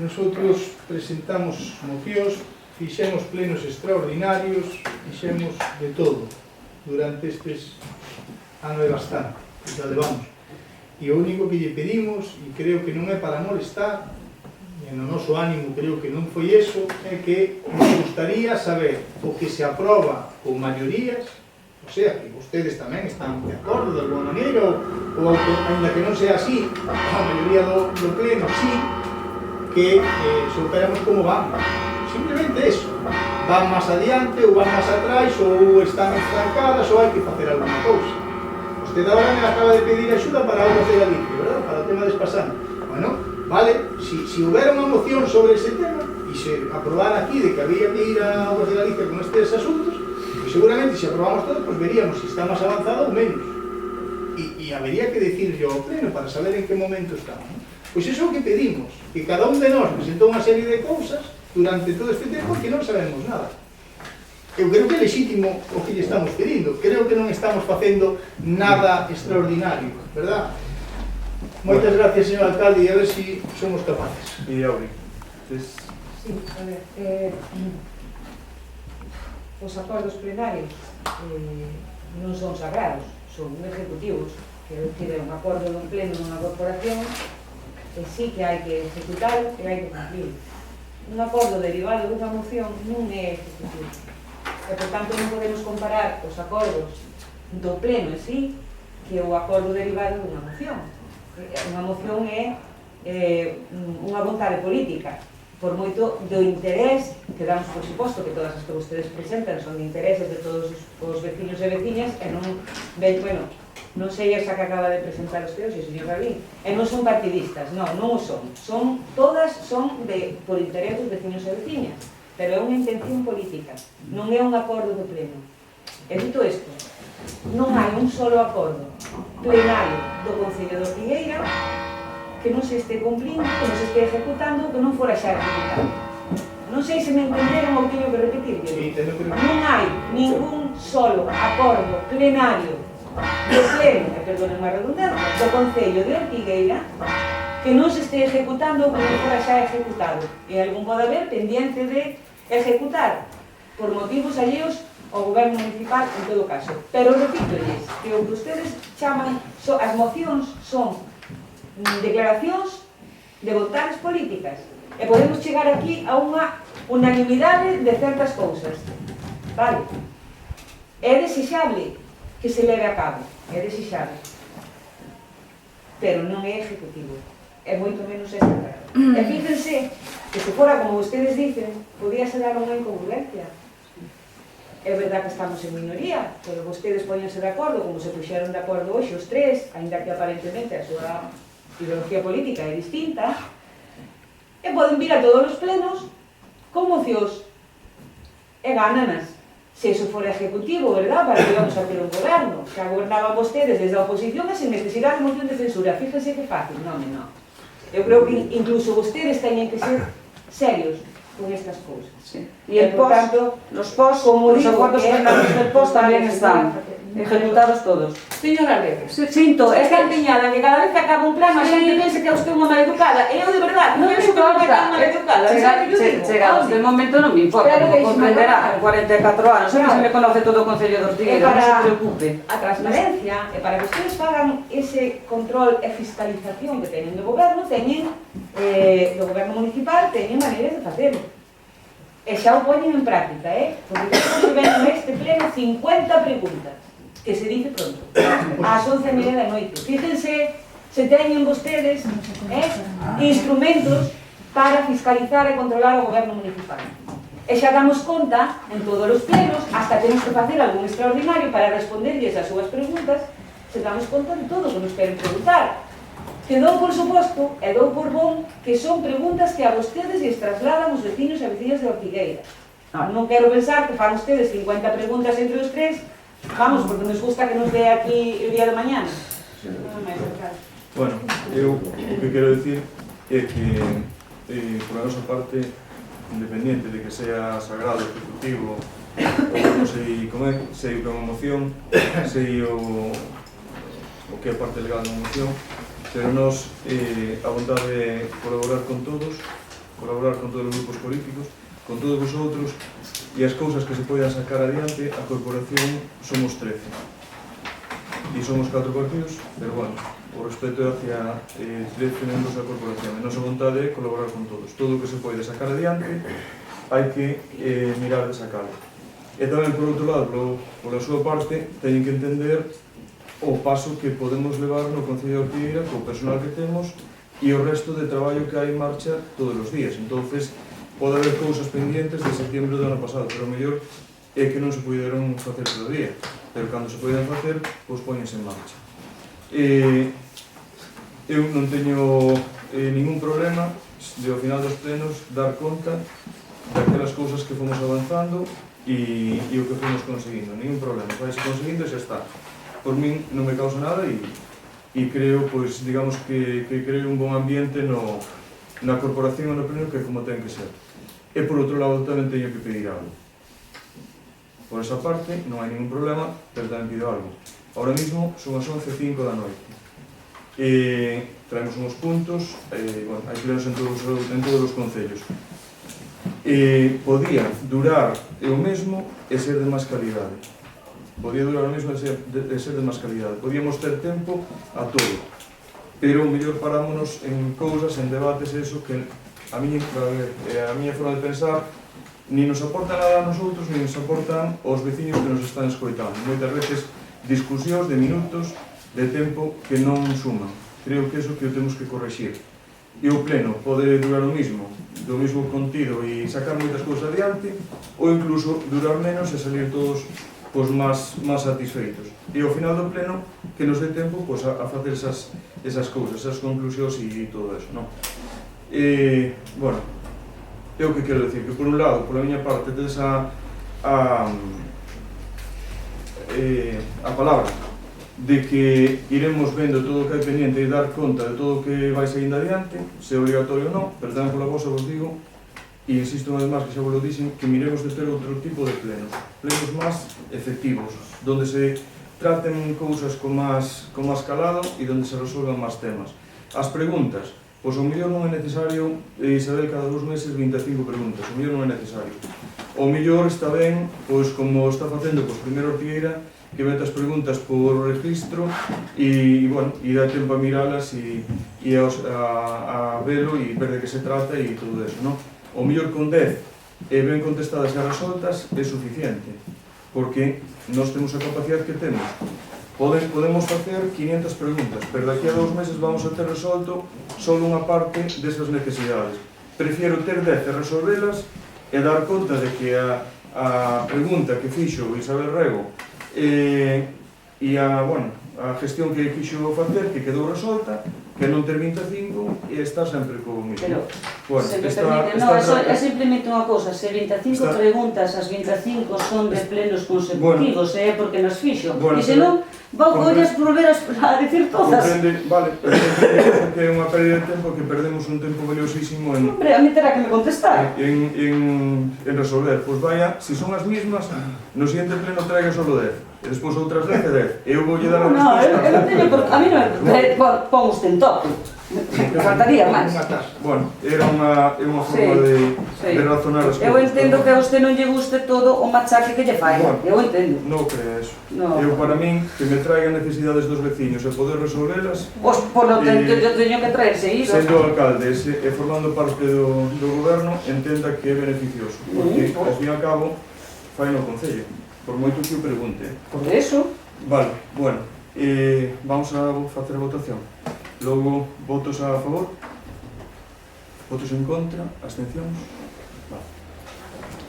E: Nosotros presentamos mocións, fixemos plenos extraordinarios, fixemos de todo durante estes ano e bastante, que xa levamos. E o único que lle pedimos, e creo que non é para molestar, e no noso ánimo creo que non foi eso, é que nos gustaría saber o que se aproba con maiorías, o sea, que vostedes tamén están de acordo de alguma maneira, ou ainda que non sea así, a maioría do pleno, sí, que superamos como van. Simplemente eso. Van máis adiante ou van máis atrás ou están estancadas ou hai que facer alguna cousa. Usted agora me acaba de pedir axuda para Augas de Galicia, ¿verdad? Para o tema despasante. Bueno, vale, si houbera unha moción sobre ese tema e se aprobara aquí de que había que ir a Augas de Galicia con estes asuntos, pues seguramente se aprobamos todo, pues veríamos si está máis avanzado ou menos. E habería que decirlo ao pleno para saber en que momento estamos, ¿no? Pois iso é o que pedimos, que cada un de nós presentou unha serie de cousas durante todo este tempo que non sabemos nada. Eu creo que é legítimo o que lle estamos pedindo, creo que non estamos facendo nada extraordinario, verdad? Moitas gracias, señor alcalde, e a ver se somos capaces.
A: E Auri?
B: Sí, a ver, os acordos plenarios non son sagrados, son ejecutivos, que decide un acordo dun pleno dunha corporación, e sí que hai que executar e hai que cumplir. Un acordo derivado dunha moción non é ejecutivo. E, por tanto, non podemos comparar os acordos do pleno en sí que o acordo derivado dunha moción. Unha moción é unha vontade política, por moito do interés que damos por suposto que todas as que vostedes presentan son de intereses de todos os veciños e veciñas e non, bueno, non sei esa que acaba de presentar os teus, señor Galín, e non son partidistas, non o son, todas son por interés dos veciños e veciñas, pero é unha intención política, non é un acordo do pleno. E dito isto, non hai un solo acordo plenario do Concello de Ortigueira que non se este cumplindo, que non se este ejecutando, que non fora xa ejecutado. Non sei se me entenderon ou teño que repetir. Non hai ningún solo acordo plenario do pleno, perdonen a redundancia, do Concello de Ortigueira que non se este ejecutando ou que non fora xa ejecutado. E algún pode haber pendiente de ejecutar por motivos alleos ao goberno municipal en todo caso. Pero repítolles que o que ustedes chaman as mocións son declaracións de vontades políticas e podemos chegar aquí a unha unanimidade de certas cousas, vale? É desexable que se leve a cabo, é desexable, pero non é ejecutivo, é moito menos esta carga. E fíjense que se fora como vostedes dicen, podía ser dar unha incongruencia. É verdad que estamos en minoría, pero vostedes poñense de acordo, como se puxeron de acordo hoxe os tres, ainda que aparentemente a súa ideología política é distinta, e poden vir a todos os plenos con mocións e gánanas. Se iso fora ejecutivo, verdad, para que vamos a ter un goberno, que gobernaban vostedes desde a oposición e sin necesidade de moción de censura. Fíjense que fácil, non. Eu creo que incluso vostedes teñen que ser serios con estas cousas.
C: Sí. Y el
B: por
C: POS,
B: tanto,
C: los POS,
B: como
C: los
B: digo,
C: acuerdos
B: que-
C: gobernados del POS también están ejecutados todos.
B: Señora Reyes,
C: Sinto,
B: é
C: es
B: que
C: que
B: empeñada que cada vez que acaba un plano a xente pensa que é usted unha maleducada. E eu de verdad, non penso que non é tan maleducada. ¿Sabe que yo digo?
C: Chegados de momento non me importa,
B: Pero
C: como
B: deixe-me
C: comprenderá,
B: acabar.
C: 44 anos,
B: Claro.
C: se me conoce todo o Concello de Ortigueira, non se preocupe.
B: A transparencia, e para que ustedes fagan ese control e fiscalización que teñen do goberno, teñen, do goberno municipal, teñen maneiras de facelo. E xa o poñen en práctica, porque estamos vendo neste pleno 50 preguntas, que se dice pronto, ás 11:30 da noite. Fíjense se teñen vostedes instrumentos para fiscalizar e controlar o goberno municipal. E xa damos conta en todos os plenos, hasta temos que facer algún extraordinario para responderlles as súas preguntas, se damos conta de todo o que nos queren preguntar. Que dou por suposto, e dou por bon, que son preguntas que a vostedes lles trasladan os vecinos e vecinas de Ortigueira. Non quero pensar que fan ustedes 50 preguntas entre os tres, vamos, porque nos gusta que nos vea aquí el día de mañana.
A: Bueno, eu o que quero dicir é que, por a nosa parte, independiente de que sea sagrado, ejecutivo, ou non sei como é, sei o que é unha moción, sei o que é parte legal da moción, pero nós, a vontade de colaborar con todos os grupos políticos, con todos vosotros, e as cousas que se poidan sacar adiante, a corporación somos 13. E somos 4 partidos, pero bueno, o respeto é hacia 13 membros da corporación. E nosa vontade é colaborar con todos. Todo o que se pode sacar adiante, hai que mirar de sacarlo. E tamén, por outro lado, pola súa parte, teñen que entender o paso que podemos levar no Concello de Ortigueira co personal que temos e o resto de traballo que hai en marcha todos os días. Entonces, pode haber cousas pendientes de setembro do ano pasado, pero o mellor é que non se puderon facer todo día, pero cando se poden facer, pois póñense en marcha. Eu non teño ningún problema de ao final dos plenos dar conta daquelas cousas que fomos avanzando e o que fomos conseguindo, ningún problema, vais conseguindo e xa está. Por min non me causa nada e creo, pois, digamos que creo un bon ambiente na corporación e no pleno que é como ten que ser. E por outro lado tamén teño que pedir algo. Por esa parte non hai ningún problema, pero tamén pido algo. Ahora mismo son as 11:05 da noite. Traemos uns puntos, bueno, hai plenos en todos os concellos. Podía durar o mesmo e ser de máis calidade. Podía durar o mesmo e ser de máis calidade. Podíamos ter tempo a todo. Pero o mellor parámonos en cousas, en debates, eso que a miña forma de pensar ni nos aporta nada a nosotros, ni nos aportan os veciños que nos están escoitando. Moitas veces discusións de minutos, de tempo que non suman. Creo que eso que o temos que correxir. E o pleno pode durar o mismo, do mesmo contido e sacar moitas cousas adiante, ou incluso durar menos e salir todos pois máis satisfeitos. E ao final do pleno que nos dé tempo pois a facer esas cousas, esas conclusións e todo eso, non? Bueno, é o que quero dicir, que por un lado, pola miña parte, tedes a palabra de que iremos vendo todo o que hai pendiente e dar conta de todo o que vai saindo adiante, se é obligatorio ou non, pero tamén pola vosa vos digo, e insisto unha vez máis que xa vos lo dixen, que miremos de ter outro tipo de plenos máis efectivos, donde se traten cousas con máis calado e donde se resolvan máis temas. As preguntas, pois o mellor non é necesario saber cada 2 meses 25 preguntas, o mellor non é necesario. O mellor está ben, pois como está facendo pois primeiro Ortigueira, que mete as preguntas por registro e dá tempo a miralas e a velo e ver de que se trata e todo eso, non? O mellor con 10 ben contestadas e resoltas é suficiente, porque nós temos a capacidade que temos Podemos facer 500 preguntas, pero daqui a 2 meses vamos a ter resolto só unha parte desas necesidades. Prefiero ter 10 e resolvelas e dar conta de que a pregunta que fixo Isabel Rego e a gestión que quixo facer, que quedou resolta, que non ter 25 e está sempre co mismo.
C: Pero,
A: bueno,
C: se me permite, no, é simplemente unha cousa, se 25 preguntas, as 25 son de plenos consecutivos, é porque nas fixo, e se non, vou collas volver a decir todas.
A: Vale, que é unha pérdida de tempo, que perdemos un tempo valiosísimo en...
C: Hombre, a mí terá que me contestar.
A: En resolver, pois vaya, se son as mismas, no siguiente pleno traiga solo 10, e despois outras 10 e 10, eu voulle dar a resposta.
C: No, eu non teño, a mí non me pon usted en tope. Faltaría máis.
A: Bueno, era unha forma de razonar as cousas.
C: Eu entendo que a usted non lle guste todo o machaque que lle fai. Eu entendo.
A: Non creo eso.
C: Eu,
A: para min, que me traigan necesidades dos veciños e poder resolvelas...
C: Pois, por lo tanto, eu teño que traerse iso.
A: Sendo alcalde e formando parte do goberno, entenda que é beneficioso. Porque, ao fin e ao cabo, fai no Concello. Por moito que o pregunte.
C: Por eso.
A: Vale, bueno. Vamos a facer a votación. Logo, votos a favor, votos en contra, abstencións. Vale.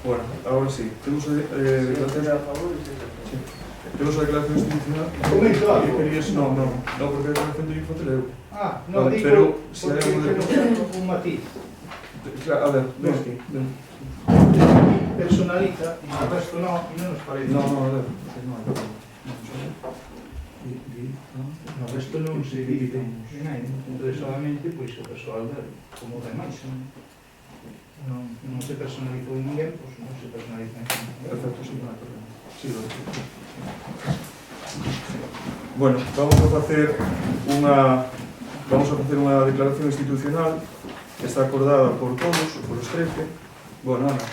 A: Bueno, agora sí, temos a declaración a favor e sí. Temos a declaración institucional.
E: Comento algo.
A: Non, porque a declaración de que facer eu.
E: Non, digo,
A: pero se hai algo
E: un matiz.
A: A ver, ven aquí.
E: Personaliza, e o resto non nos parece.
A: No, a ver.
E: No resto non se divide en nada, entón solamente pois o persoal como demais. Non se personalizou en ninguén, pois non se personaliza en ninguén.
A: Perfecto, sí, non hai problema. Sí, lo digo. Bueno, vamos a facer unha declaración institucional que está acordada por todos, por os 13. Bueno, Ana,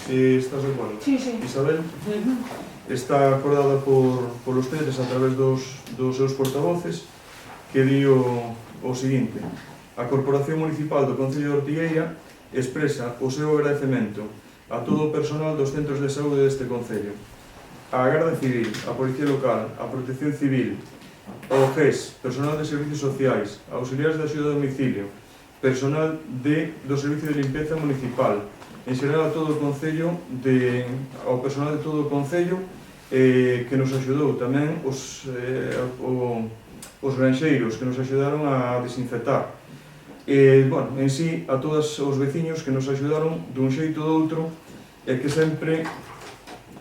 A: si estás de acordo.
D: Sí, sí.
A: Isabel, está acordada por os 13 a través dos seus portavoces, que di o seguinte: a Corporación Municipal do Concello de Ortigueira expresa o seu agradecemento a todo o personal dos centros de saúde deste Concello, a Garda Civil, a Policía Local, a Protección Civil, ao GES, personal de Servicios Sociais, auxiliares de axuda a domicilio, personal do Servicio de Limpieza Municipal, en xeral a todo o Concello, ao personal de todo o Concello, que nos axudou tamén os granxeiros que nos axudaron a desinfectar. Bueno, en sí, a todos os veciños que nos axudaron dun xeito ou doutro e que sempre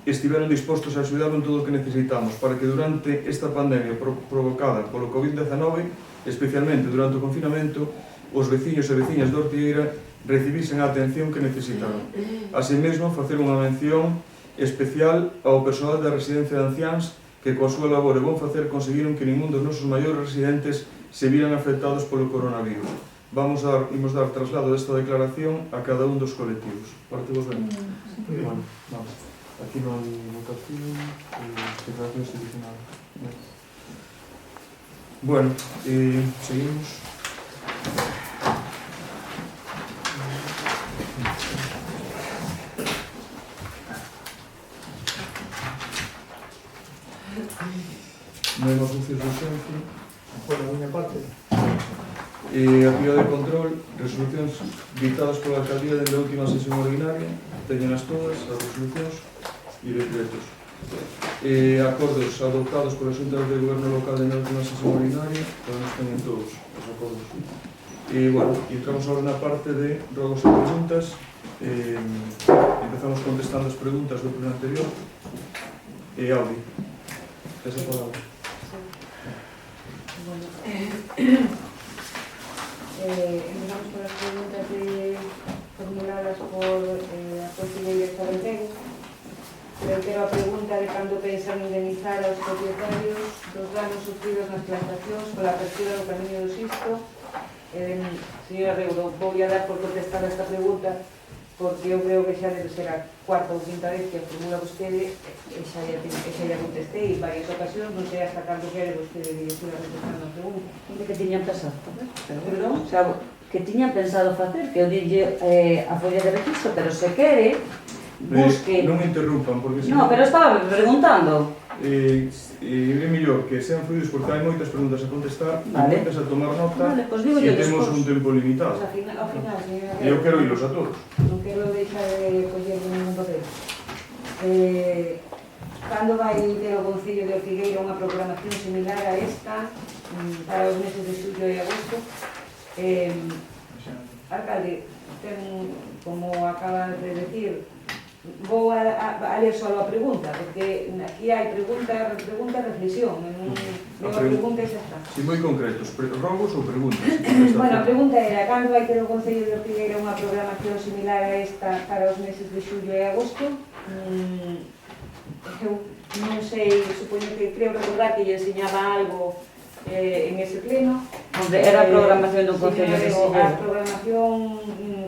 A: estiveron dispostos a axudar en todo o que necesitamos para que durante esta pandemia provocada polo COVID-19, especialmente durante o confinamento, os veciños e veciñas de Ortigueira recibisen a atención que necesitaron. Así mesmo, facer unha mención especial ao persoal da residencia de anciáns que coa súa labor e bon facer conseguiron que ningún dos nosos maiores residentes se viran afectados polo coronavirus. Imos dar traslado desta declaración a cada un dos colectivos. Partimos ben? Bueno, vamos. Aquí non hai votación, declaración institucional. Bueno, seguimos. Non hai máis anuncios de urgencia.
E: Por a miña parte.
A: Actividade de control, resolucións dictadas pola alcaldía dende a última sesión ordinaria, teñenas todas, as resolucións e decretos. Acordos adoptados polas xuntas de goberno local dende a última sesión ordinaria, podemos teñen todos os acordos. Bueno, entramos agora na parte de rogos e preguntas. Empezamos contestando as preguntas do pleno anterior. Audi, tes a palabra.
B: Bueno, empezamos por as preguntas formuladas por a conselleira Isabel Rego. Reitero a pregunta de cando pensan indemnizar aos propietarios dos danos sufridos nas plantacións pola apertura do camiño do Sisto. Señora Rego, vou a dar por contestar esta pregunta porque eu creo que xa debe ser a cuarta ou quinta vez que a formula vostede e xa ya contestei en varias ocasións, non sei hasta cando quere vostede dirigir a contestar a pregunta.
C: Que tiñan pensado facer? Perdón? O sea, que tiñan pensado facer, que eu dille a folla de registro, pero se quere, busque...
A: Non me interrumpan, porque
C: No, pero estaba preguntando.
A: é mellor que sean fluidos porque hai moitas preguntas a contestar,
C: Vale.
A: moitas a tomar nota,
C: Vale, pois digo
A: e
C: yo
A: temos
C: despois.
A: un tempo limitado.
B: Ao final, señora
A: E eu
B: Rego,
A: quero ilos a todos.
B: non quero deixar de coller ningún papel. Cando vai ter o Concello de Ortigueira unha programación similar a esta para os meses de xullo e agosto? Alcalde, como acaba de decir, vou a ler só a pregunta, porque aquí hai pregunta, reflexión, non a pregunta e xa está.
A: Si moi concretos, robos ou preguntas?
B: Bueno, a pregunta era, cando vai ter o Concello de Ortigueira unha programación similar a esta para os meses de xullo e agosto? Eu non sei, supoño que creo recordar que lle enseñaba algo en ese pleno.
C: Hombre, era a programación do Concello de
B: A
C: Silleda.
B: programación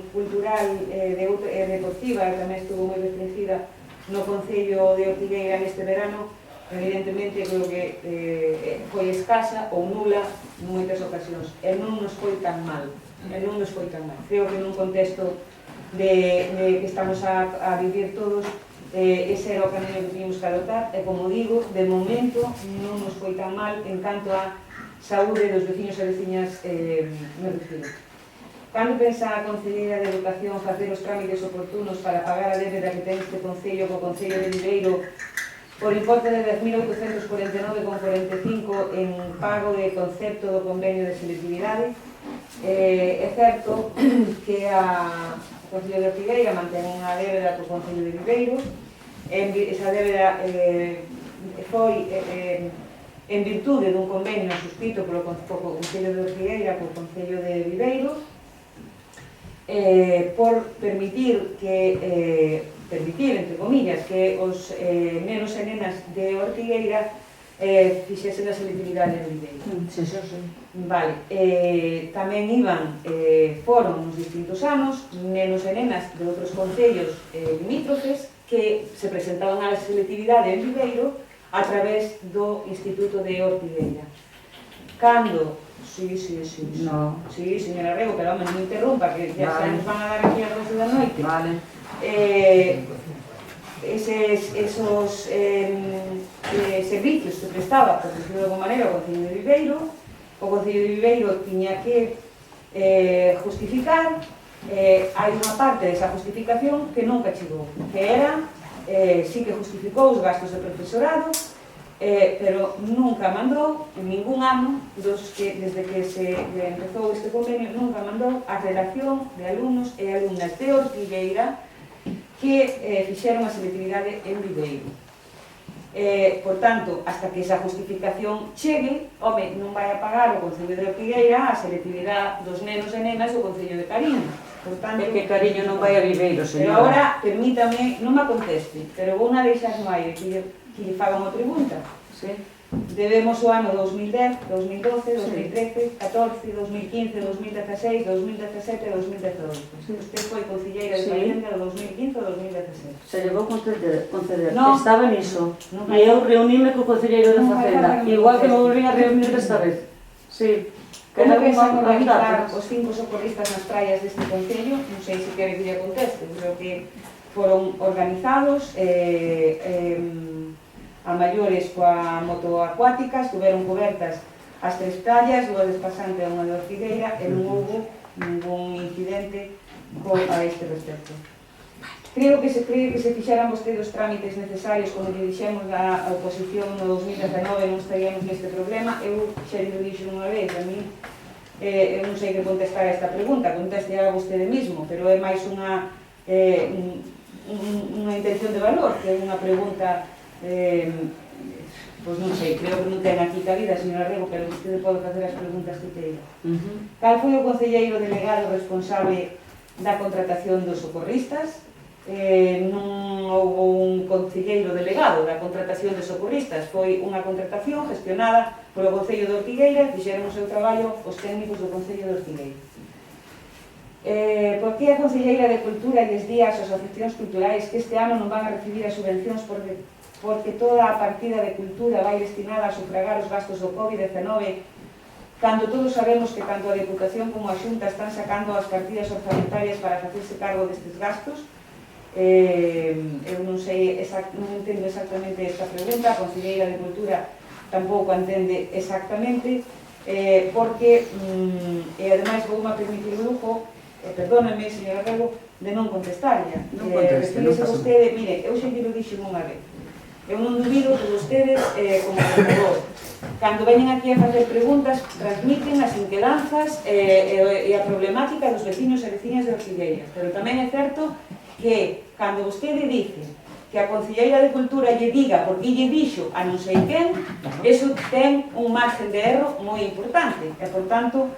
B: cultural e deportiva tamén estuvo moi restringida no Concello de Ortigueira neste verano. Evidentemente, creo que foi escasa ou nula en moitas ocasións. E non nos foi tan mal. Creo que nun contexto de que estamos a vivir todos, ese era o camiño que teníamos que adoptar, e como digo, de momento non nos foi tan mal en canto a saúde dos veciños e veciñas me refiro. Cando pensa a Concelleira de Educación facer os trámites oportunos para pagar a débeda que ten este Concello co Concello de Viveiro por importe de 10.849,45 en pago de concepto do convenio de selectividade? É certo que a Concello de Ortigueira mantén unha débeda co Concello de Viveiro. Esa débeda foi en virtude dun convenio suscrito polo Concello de Ortigueira co Concello de Viveiro por permitir, entre comillas, que os nenos e nenas de Ortigueira fixesen a selectividade en Viveiro.
C: Sí, sí, sí.
B: Vale, tamén foron nos distintos anos nenos e nenas de outros concellos limítrofes que se presentaban a selectividade en Viveiro a través do Instituto de Ortigueira. Cando... Sí,
C: No.
B: Sí, señora Rego, pero non me interrumpa, que ya
C: Vale.
B: se nos van a dar aquí a 12 da noite.
C: Vale.
B: Esos servicios que prestaba, por decirlo de alguma maneira, o Concello de Viveiro, o Concello de Viveiro tiña que justificar. Hai unha parte desa justificación que nunca chegou, que era, sí que justificou os gastos de profesorado, pero nunca mandou, en ningún ano, desde que se empezou este convenio, nunca mandou a relación de alumnos e alumnas de Ortigueira que fixeron a selectividade en Viveiro. Por tanto, hasta que esa justificación chegue, non vai a pagar o Concello de Ortigueira a selectividade dos nenos e nenas do Concello de Cariño. Por tanto,
C: É que Cariño non vai a Viveiro,
B: pero
C: señora.
B: agora, permítame, non me conteste, pero vou na deixar no aire que lle faga unha pregunta.
C: Sí.
B: Debemos o ano 2010, 2012, 2013, 14, 2015, 2016, 2017 e 2018. Usted foi concelleira de
C: Sí.
B: Facenda do 2015 ou 2017.
C: Se llevou conceder.
B: No.
C: Estaba niso.
B: Non
C: E eu reuníme co concelleiro de
B: Non vai
C: Facenda.
B: dar
C: Igual que me
B: contexto.
C: volvín a reunir desta vez. Sí.
B: Como
C: Era
B: pensan
C: unha
B: organizar
C: datas.
B: os 5 socorristas nas praias deste concello? Non sei se quere que lle conteste, creo que foron organizados a maiores coa moto acuática, estuveron cobertas as 3 playas, unha despasante e unha de Ortigueira, e non houve ningún incidente a este respecto. Creo que se fixeran vostedes os trámites necesarios, como lle dixemos a oposición no 2019, non estaríamos neste problema. Eu xa lle dixo unha vez, a mí eu non sei que contestar a esta pregunta, conteste a vostede mismo, pero é máis unha intención de valor, que é unha pregunta, pois non sei, creo que non ten aquí cabida, señora Rego, pero vostede pode facer as preguntas que teira. Cal foi o concelleiro delegado responsable da contratación dos socorristas? Non houve un concelleiro delegado da contratación de socorristas, foi unha contratación gestionada polo Concello de Ortigueira e fixeron o seu traballo os técnicos do Concello de Ortigueira. Por que a Concelleira de Cultura lles di ás asociacións culturais que este ano non van a recibir as subvencións porque toda a partida de cultura vai destinada a sufragar os gastos do COVID-19, cando todos sabemos que tanto a Deputación como a Xunta están sacando as partidas orzamentarias para facerse cargo destes gastos? Eu non sei, non entendo exactamente esta pregunta, a Conselleira de Cultura tampouco entende exactamente, porque, e ademais voume a permitir o lujo, perdóname, señora Rego, de non contestarlla.
C: Non conteste, non
B: Refírese
C: pasa
B: vostede, mire, eu xa lle lo dixen unha vez, eu non dubido que vostedes, como gobernador, cando veñen aquí a facer preguntas, transmiten as inquedanzas e a problemática dos veciños e veciñas de Ortigueira. Pero tamén é certo que, cando vostede dice que a Conselleira de Cultura lle diga porque lle dixo a non sei quen, eso ten un margen de erro moi importante. E, por tanto,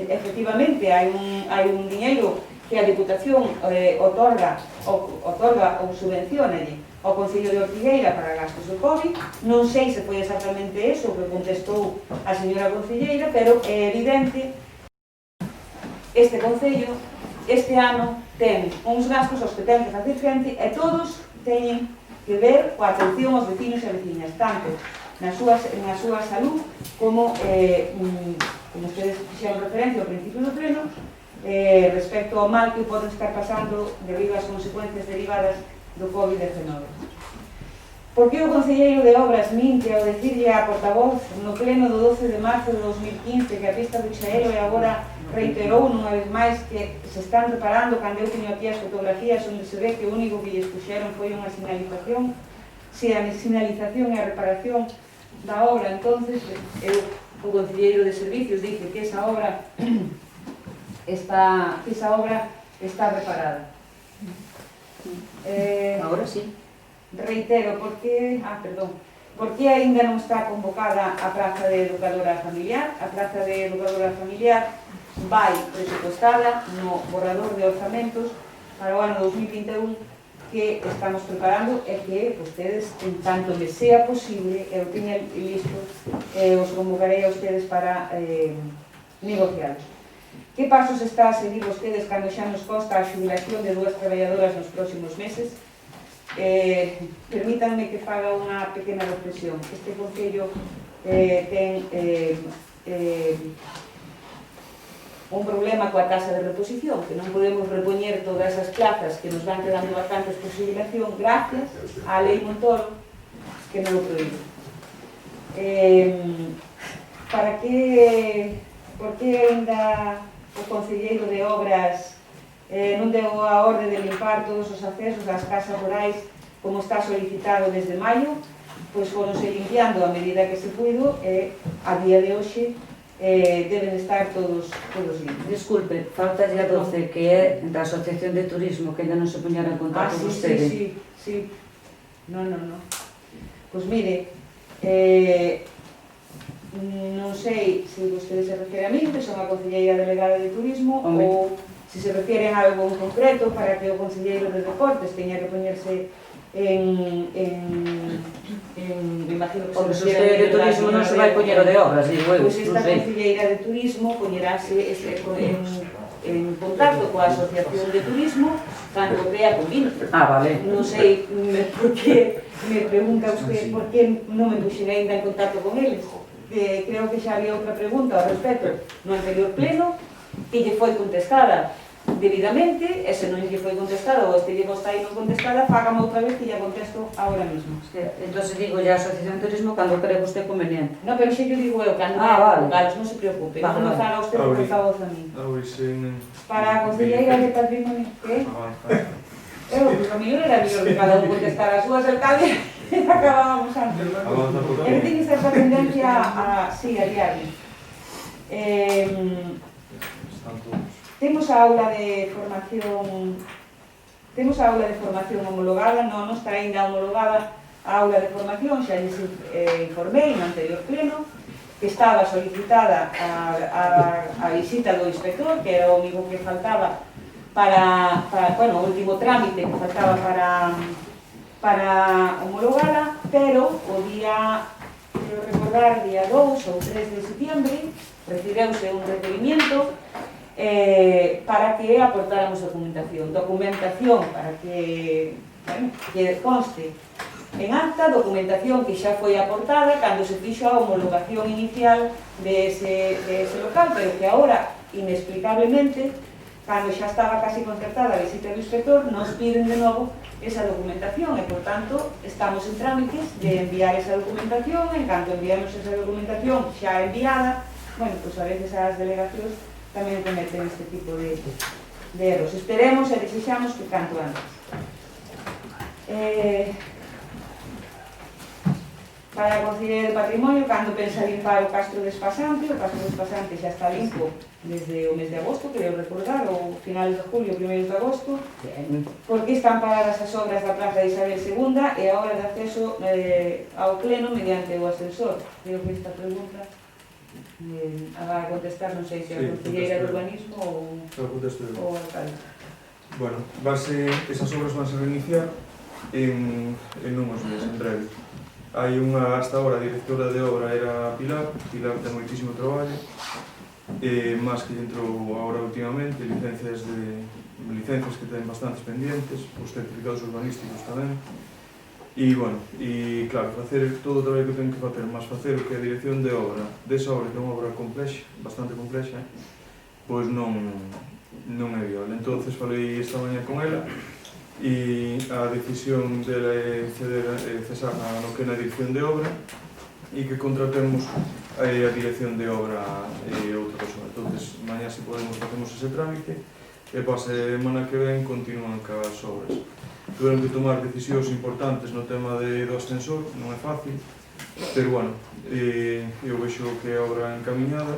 B: efectivamente, hai un diñeiro que a Diputación otorga ou subvenciónalle ao Concello de Ortigueira para gastos do COVID. Non sei se foi exactamente eso que contestou a señora concelleira, pero é evidente este Concello este ano ten uns gastos aos que ten que facer frente e todos teñen que ver coa atención aos vecinos e veciñas, tanto na súa salud como ustedes fixeron referencia ao principio do pleno, respecto ao mal que poden estar pasando debido ás consecuencias derivadas do COVID-19. Por que o Concelleiro de Obras minte ao decirlle a portavoz no pleno do 12 de marzo de 2015 que a pista do Chaelo e agora reiterou nunha vez máis que se están preparando, cando eu teño aquí as fotografías onde se ve que o único que lles puxeron foi unha sinalización, se a sinalización e a reparación da obra, entonces o Concelleiro de Servicios dice que esa obra está reparada.
C: Agora sí.
B: Reitero, por que aínda non está convocada a praza de educadora familiar? A praza de educadora familiar vai presupostada no borrador de orzamentos para o ano 2021 que estamos preparando e que vostedes, en tanto me sea posible, eu teña listo, os convocarei a ustedes para negocialos. Que pasos está a seguir vostedes cando xa nos consta a xubilación de 2 traballadoras nos próximos meses? Permítanme que faga unha pequena reflexión. Este Concello ten un problema coa tasa de reposición, que non podemos repoñer todas as plazas que nos van quedando vacantes por xubilación gracias á Lei Montoro que non o proíbe. Por que ainda o Concelleiro de Obras non deu a orde de limpar todos os accesos ás casas rurais como está solicitado desde maio? Pois foronse limpiando a medida que se puido e a día de hoxe deben estar todos limpos.
C: Disculpe, falta a 12, que é da Asociación de Turismo, que ainda non se poñera en contacto con vostede.
B: Sí. Non. Pois mire, non sei se vostede se refere a mí, que son a Concelleira Delegada de Turismo, ou se se refieren a algo en concreto para que o Concelleiro de Deportes teña que poñerse me imagino que
C: se refiere de turismo non se vai poñer o de obras, digo eu,
B: pois esta Concelleira de Turismo poñerase en contacto coa Asociación de Turismo tanto crea convino.
C: Vale.
B: Non sei por que me pregunta usted por que non me puxen ainda en contacto con eles. Creo que xa había outra pregunta ao respecto no anterior pleno que lle foi contestada debidamente, e se non lle foi contestada ou este lle está aí non contestada, fágame outra vez que lle contesto agora mesmo.
C: Entón digo ya a Asociación de Turismo cando cree usted conveniente.
B: No, pero xe lle digo eu, cando
C: vale.
B: non se preocupe, non me faga usted por favor a mí. Para a Concelleira de Patrimonio, que? Eu, a mellor era mellor que cada un contestar as súas alcaldes e acabábamos antes. E que teñe certa tendencia a diario. Temos a aula de formación homologada, non está ainda homologada a aula de formación, xa lles informei no anterior pleno, que estaba solicitada a visita do inspector, que era o único que faltaba para o último trámite que faltaba para homologada, pero o día, creo recordar, día 2 ou 3 de septiembre, recibeuse un requerimiento para que aportáramos documentación para que conste en acta, documentación que xa foi aportada cando se fixo a homologación inicial de ese local, pero que agora, inexplicablemente, cando xa estaba casi concertada a visita do inspector, nos piden de novo esa documentación e, por tanto, estamos en trámites de enviar esa documentación. En canto enviamos esa documentación xa enviada, bueno, pues a veces as delegacións tamén cometen este tipo de erros. Esperemos e desexamos que canto antes. Para a Consellería de Patrimonio, cando pensa limpar o Castro Despasante, o Castro Despasante xa está limpo desde o mes de agosto, creo recordar, ou finales de julio, primeiros de agosto, porque están paradas as obras da Plaza de Isabel II e a hora de acceso ao pleno mediante o ascensor. Creo que esta pregunta a contestar, non sei se a Conselleira de Urbanismo ou o alcalde.
A: Bueno, esas obras van a reiniciar en unhos meses, en breve. Hai unha, hasta ahora, a directora de obra era Pilar ten moitísimo traballo, máis que entrou agora últimamente, licencias que ten bastantes pendientes, os certificados urbanísticos tamén, e, bueno, e, claro, facer todo o traballo que ten que facer, máis facer o que a dirección de obra, desa obra que é unha obra complexa, bastante complexa, pois non é viable. Entonces falei esta mañá con ela, e a decisión dela é cesar no que é na dirección de obra e que contratemos a dirección de obra e outra persona. Entonces, mañá se podemos facemos ese trámite e para a semana que ven continúan cas obras. Tuveron que tomar decisións importantes no tema do ascensor, non é fácil, pero, bueno, eu vexo que é obra encaminhada,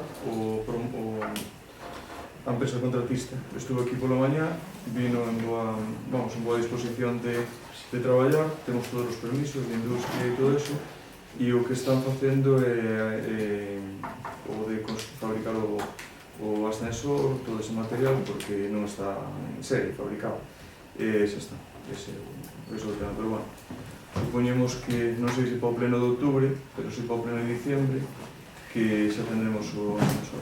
A: a empresa contratista estuvo aquí pola mañá, vino en boa disposición de traballar, temos todos os permisos de industria e todo eso, e o que están facendo é o de fabricar o ascensor, todo ese material, porque non está en serie fabricado, e xa está, ese é o tema, pero, bueno, supoñemos que, non sei se para o pleno de outubro, pero se para o pleno de diciembre, que xa tendremos o ascensor.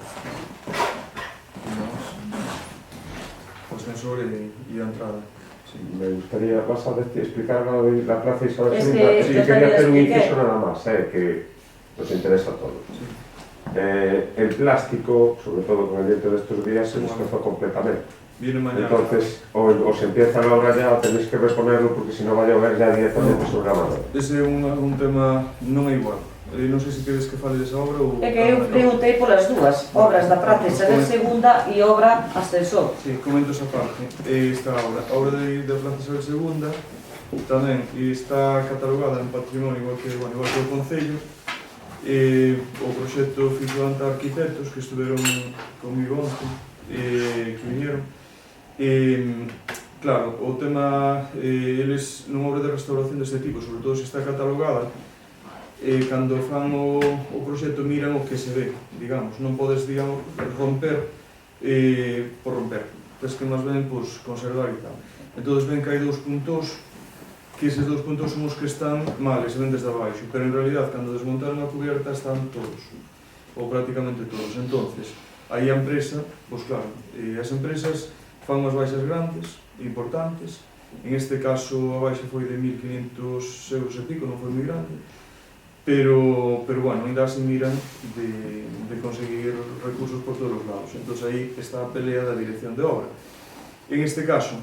A: O ascensor e a entrada. Sí.
H: Me gustaría más a explicar algo de la Plaza Isabel II.
C: Sí,
H: Quería hacer un inciso nada más, que nos interesa a todos.
A: Sí.
H: El plástico, sobre todo con el viento de estos días, se destrozó completamente.
A: Viene mañana.
H: Entonces, o se empieza la obra ya, o tenéis que reponerlo porque si no va a llover ya directamente sobre la mano.
A: Ese é un tema non é igual. Non sei se queres que fale desa obra ou...
C: É que eu preguntei polas dúas, obras da Praza Isabel II e obra ascensor.
A: Sí, comento esa parte. Esta obra, a obra da Plaza Isabel II, tamén está catalogada en patrimonio igual que o Concello. O proxecto fixo ante arquitectos que estuveron comigo onte, que vinieron. Claro, o tema, eles nunha obra de restauración deste tipo, sobre todo se está catalogada, cando fan o proxecto miran o que se ve, digamos, non podes, digamos, romper por romper, tens que máis ben conservar e tal. Entón ven que hai dous puntos, que eses dous puntos son os que están mal, se ven desde abaixo, pero en realidad, cando desmontaron a cubierta, están todos, ou prácticamente todos. Entonces, aí a empresa, pois claro, as empresas fan unhas baixas grandes, importantes, en este caso a baixa foi de 1.500 euros e pico, non foi moi grande, pero bueno, ainda así miran de conseguir recursos por todos os lados. Entón aí está a pelea da dirección de obra. En este caso,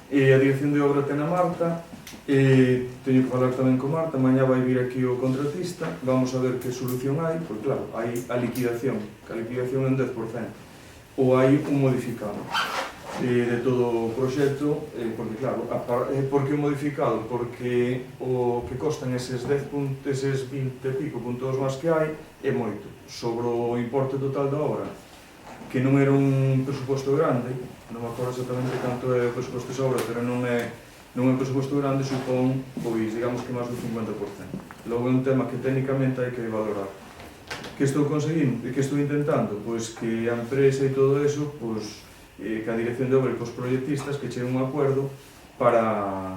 A: a dirección de obra ten a Marta, teño que falar tamén con Marta, mañá vai vir aquí o contratista, vamos a ver que solución hai, porque claro, hai a liquidación, que a liquidación é un 10%, ou hai un modificado de todo o proxecto, porque claro, por que o modificado? Porque o que costan eses 20 e pico puntos máis que hai é moito, sobre o importe total da obra, que non era un presuposto grande, non me acordo exactamente canto é o presuposto desa obra, pero non é un presuposto grande, supón, pois, digamos que máis do 50%. Logo é un tema que técnicamente hai que valorar. Que estou conseguindo e que estou intentando? Pois que a empresa e todo eso, pois, que a dirección de obra e cos proyectistas que cheguen un acuerdo para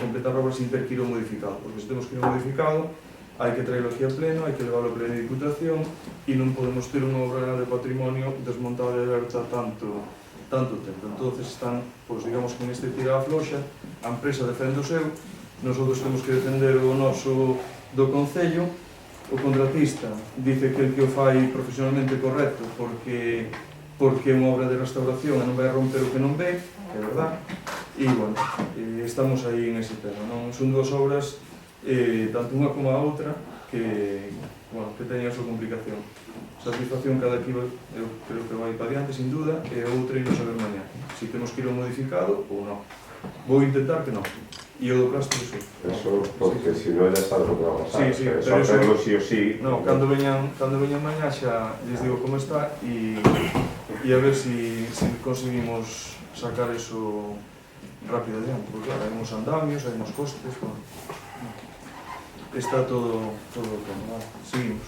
A: completar a obra sin ter que ir ao modificado, porque se temos que ir ao modificado hai que traerlo aquí a pleno, hai que levarlo a pleno de diputación e non podemos ter unha obra de patrimonio desmontada e aberta tanto tempo. Entonces están, pois, digamos que neste tira a floxa, a empresa defende o seu, nosotros temos que defender o noso do Concello, o contratista dice que el que o fai profesionalmente correcto porque porque é unha obra de restauración e non vai romper o que non ve, que é verdad, e, bueno, estamos aí en ese tema, non? Son dúas obras, tanto unha como a outra, que, bueno, que teñen a súa complicación. Satisfacción cada equipo, eu creo que vai para diante, sin duda, e outra e non saber mañá. Si temos que ir ao modificado ou non. Vou intentar que non. E o do plástico, sí.
H: Eso, porque si no ya sabes lo que va a pasar.
A: Sí,
H: Eso
A: pero eso-
H: hacerlo sí o sí.
A: No, cando veñan mañá xa lles digo como está e a ver si conseguimos sacar eso rápido adiante, porque claro, hai uns andamios, hai uns costes, bueno, está todo como, vale, seguimos.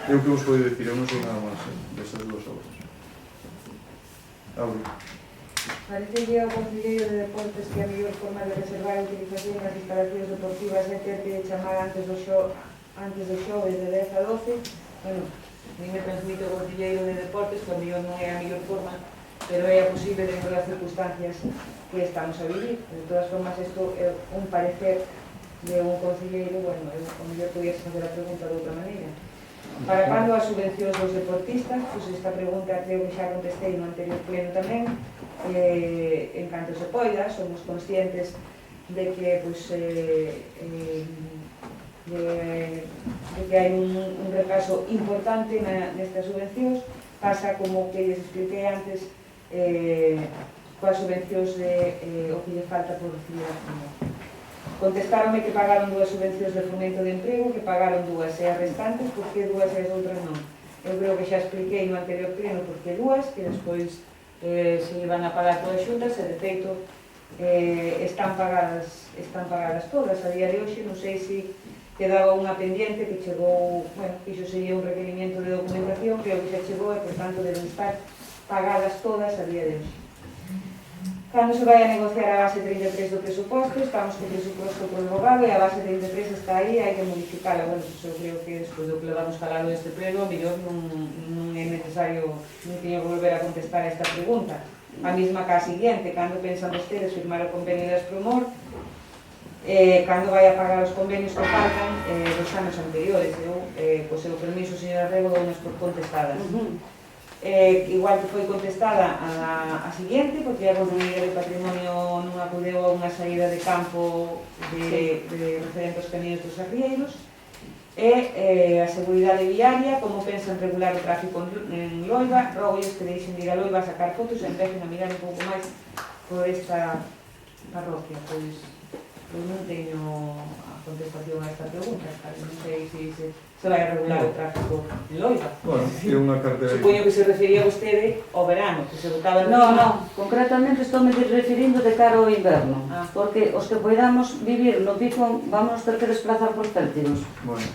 A: Eu que vos podo dicir, eu non sei nada máis desas dúas obras. Abre.
B: Parecelle ao Concelleiro de Deportes que a mellor forma de reservar a utilización das instalacións deportivas é ter que chamar antes do xoves de 10 a 12. Bueno, ni me transmite o Concelleiro de Deportes que a mellor non é a mellor forma, pero é posible dentro das circunstancias que estamos a vivir. De todas formas, isto é un parecer de un concelleiro, bueno, eu a mellor podías facer a pregunta de outra maneira. Para cando as subvencións dos deportistas? Pois esta pregunta creo que xa contestei no anterior pleno tamén. En canto se poida, somos conscientes de que de que hai un retraso importante nestas subvencións. Pasa como que lles expliquei antes coas subvencións de o que lle falta por recibir a Fomento. Contestaronme que pagaron dúas subvencións de fomento de emprego, que pagaron dúas e as restantes, porque dúas e as outras non. Eu creo que xa expliquei no anterior pleno porque dúas, que despois se iban a pagar todas xuntas e de feito están pagadas todas. A día de hoxe non sei se quedaba unha pendiente que chegou, bueno, que iso sería un requerimiento de documentación, creo que xa chegou e por tanto deben estar pagadas todas a día de hoxe. Cando se vai a negociar a base 33 do presuposto, estamos con o presuposto prorrogado e a base 33 está aí, hai que modificala. Bueno, pues eu creo que despois do que levamos falado neste pleno, a mellor non é necesario non teño que volver a contestar a esta pregunta. A mesma que a seguinte, cando pensan vostedes firmar o convenio de Aspromor, cando vai a pagar os convenios que faltan dos anos anteriores. Eu, co seu permiso, señora Rego, dou unas por contestadas. Igual que foi contestada a seguinte, porque a Consellería de Patrimonio non acudeu a unha saída de campo de referente aos camiños dos arrieiros, e a seguridade viaria, como pensan regular o tráfico en Loiba. Rogolles que deixen de ir a Loiba a sacar fotos e empecen a mirar un pouco máis por esta parroquia. Pois non teño a contestación a esta pregunta, non sei se vai a regular o tráfico en Loiba.
A: Bueno, é unha cartera...
B: Supoño que se refería vostede ao verano, que se botaba no...
C: Non, concretamente estou me referindo de cara ao inverno, porque os que poidamos vivir no pico vamos ter que desplazar por Céltigos.
A: Bueno,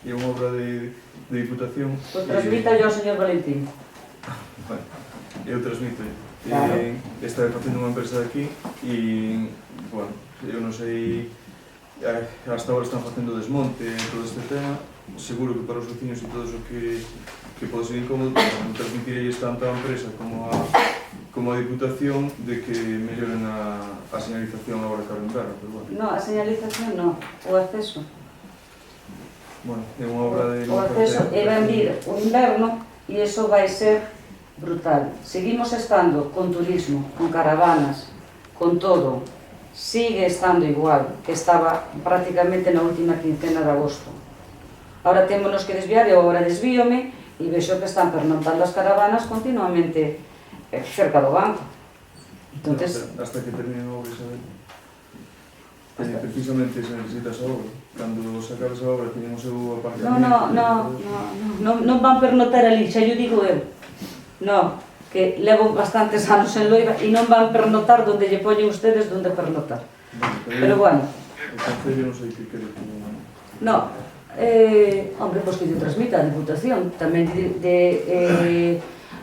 A: é unha obra de Diputación.
C: Pois transmita yo ao señor Valentín.
A: Bueno, eu transmito.
C: Claro.
A: Está facendo unha empresa de aquí e, bueno, eu non sei, hasta agora están facendo desmonte en todo este tema. Seguro que para os vecinos e todos o que pode ser incómodo, transmitirelles tanto a empresa como a Diputación de que melloren a señalización agora que o inverno, pero bueno.
C: No, a señalización non, o acceso.
A: Bueno, é unha obra de...
C: O acceso é ben vir o inverno e iso vai ser brutal. Seguimos estando con turismo, con caravanas, con todo. Sigue estando igual que estaba prácticamente na última quincena de agosto. Ahora témonos que desviar, eu agora desvíome e vexo que están pernotando as caravanas continuamente cerca do banco. Entonces,
A: hasta que termine a obra, Isabel. Precisamente se necesita esa obra. Cando se acabe esa obra, teñemos o aparcamiento...
C: non van pernotar ali, xa yo digo eu. Non, que levo bastantes anos en Loiba e non van pernotar donde lle poñen ustedes donde pernotar. Pero bueno.
A: O Concello non sei que quere que...
C: Non, hombre, pois que lle transmita a Diputación tamén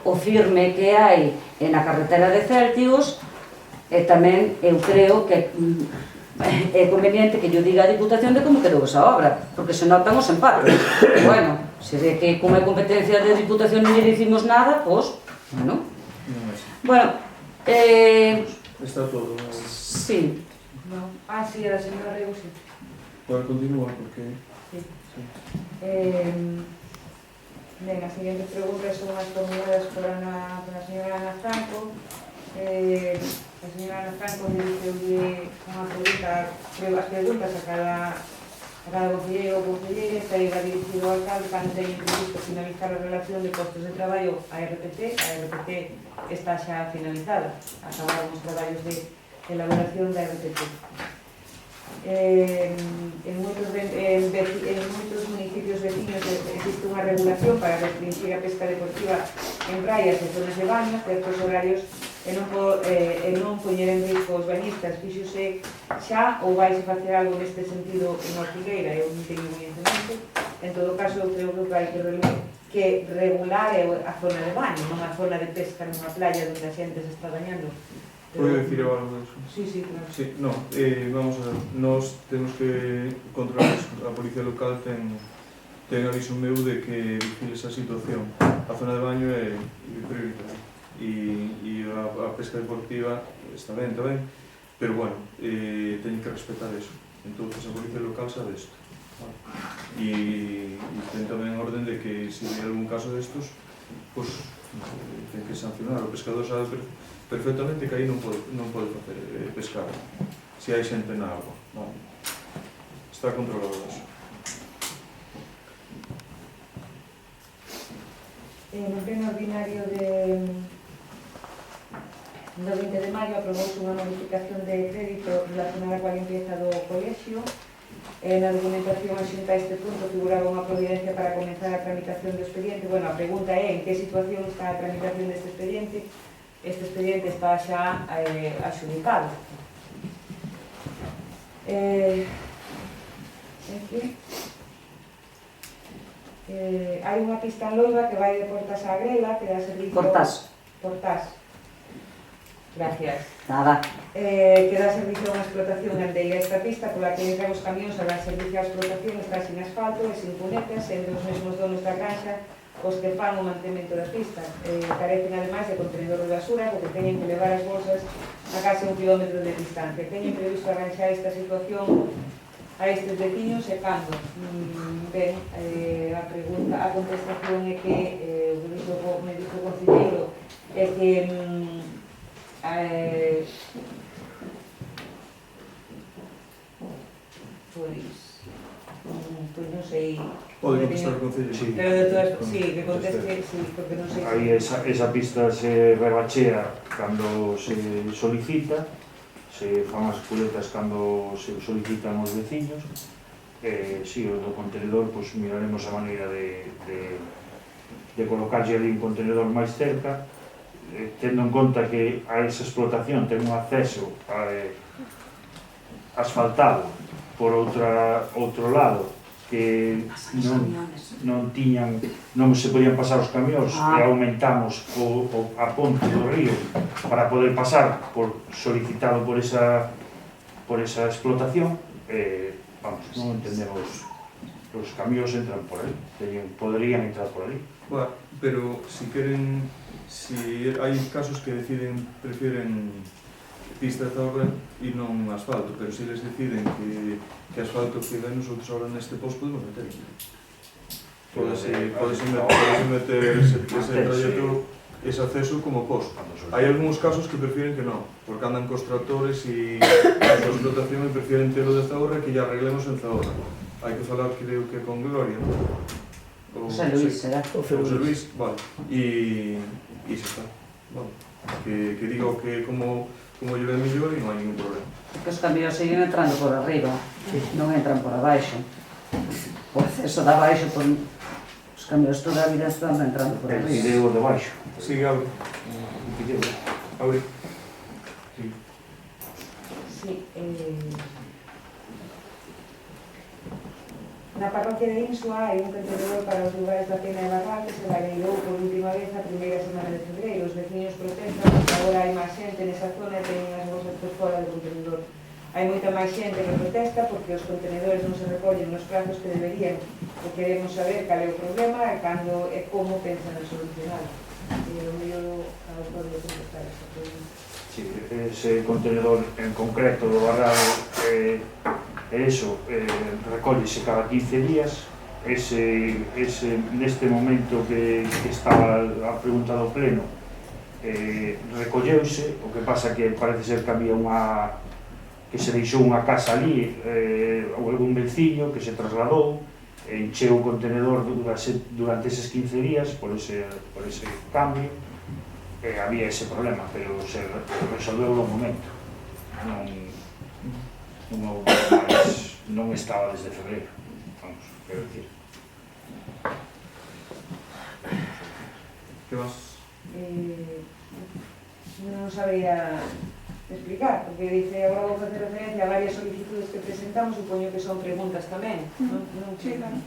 C: o firme que hai na carretera de Céltigos, e tamén eu creo que é conveniente que yo diga a Diputación de como quedou esa obra, porque se notan os empates. Bueno, se ve que como é competencia de Diputación non lle dicimos nada, pois, bueno. Bueno,
A: está todo...
C: Sí.
B: Sí, a la señora Rego, sí.
A: Pode continuar, porque...
B: Sí. Ben, as seguintes preguntas son as formuladas por a señora Ana Franco. A señora Ana Franco dirixiulle unha pregunta, as preguntas a cada concelleiro ou concelleira, está dirixido ao alcalde cando teñen previsto finalizar a relación de postos de traballo a RPT. A RPT está xa finalizada, acabaron os traballos de elaboración da RPT. En moitos municipios vecinos existe unha regulación para restringir a pesca deportiva en praias e zonas de baño, certos horarios e non poñer en risco os bañistas. Fíxose xa ou vais a facer algo neste sentido en Ortigueira? Eu non teño conhecimento. En todo caso, eu creo que hai que regular a zona de baño, non a zona de pesca nunha playa onde a xente se está bañando.
A: Pode dicir algo disso?
B: Sí, claro.
A: Sí, no, vamos a ver, nós temos que controlar eso. A Policía Local ten aviso meu de que vigile esa situación. A zona de baño é prioritaria e a pesca deportiva está ben, pero bueno, teñen que respetar eso. Entón, a Policía Local sabe isto. E ten tamén orden de que se hai algún caso destos, pues ten que sancionar. O pescador sabe perfectamente que aí non pode facer pescar se hai xente na agua. Vale. Está controlado eso.
B: No pleno ordinario do 20 de maio aprobouse unha modificación de crédito relacionada coa limpieza do colexio. Na documentación axunta a este punto figuraba unha providencia para comenzar a tramitación do expediente. Bueno, a pregunta é en que situación está a tramitación deste expediente. Este expediente está xa axudicado. Hai unha pista en Loiba que vai de Portas a Grela, que dá servicio... Portas. Gracias.
C: Nada.
B: Que dá servicio a unha explotación andeira. Esta pista pola que entran os camións a dar servicio á explotación está sin asfalto e sin cunetas, sendo os mesmos donos da granxa os que fan o mantemento da pista. Carecen ademais de contenedor de basura porque teñen que levar as bolsas a case 1 kilómetro de distancia. Teñen previsto arranxar esta situación a estes veciños e cando? Ben, a contestación é que me dixo o concelleiro é que pois non sei.
A: Pode contestar o concelleiro.
I: Sí.
B: Pero de todas, sí, que conteste, sí, porque non sei.
I: Aí esa pista se rebachea cando se solicita, se fan as culetas cando se solicitan os veciños. Si, o do contenedor, pois miraremos a maneira de colocarlle ali un contenedor máis cerca, tendo en conta que a esa explotación ten un acceso asfaltado por outro lado, que non se podían pasar os camións e aumentamos a ponte do río para poder pasar solicitado por esa explotación. Vamos, non entendemos, os camións entran por aí, poderían entrar por aí.
A: Bueno, pero si queren, si hai casos que prefieren pista de zorra e non asfalto, pero se eles deciden que asfalto que ven nosotros ahora neste posto podemos meter. Podese meter ese trayecto, ese acceso como posto. Hai algúns casos que prefieren que non, porque andan cos tractores e a súa explotación e prefieren telo de Zahorra que ya arreglemos en Zahorra. Hai que falar, creo que con Gloria, non?
C: José Luis, será?
A: José Luis, vale. E xa está. Vale. Que digo que como lle ven mellor e non hai ningún problema.
C: Que os camións siguen entrando por arriba, non entran por abaixo. O acceso de abaixo, os camións toda a vida están entrando por
I: E
C: arriba.
I: de o de baixo.
A: Sí, abre. Abre.
B: Sí, na parroquia de Insua hai un contenedor para os lugares da Pena e Barral que se validou por última vez a primeira semana de febreiro. Os veciños protestan porque agora hai máis xente nesa zona e teñen as bolsas por fora do contenedor. Hai moita máis xente que protesta porque os contenedores non se recollen nos prazos que deberían. E queremos saber cal é o problema e cando e como pensan en solucionar. E o mellor a autor de contestar esta pregunta.
I: Sí, ese contenedor en concreto do Barral eso, recóllese cada 15 días neste momento que estaba a pregunta do pleno, recolleuse, o que pasa que parece ser que había que se deixou unha casa ali, ou algún veciño que se trasladou, encheu o contenedor durante eses 15 días por ese cambio, había ese problema, pero se resolveu no momento. Non estaba desde febreiro, vamos, quero dicir.
A: Que vas?
B: Non sabría explicar, porque dice, agora vou facer referencia a varias solicitudes que presentamos, supoño que son preguntas tamén, non?
D: Sí, claro.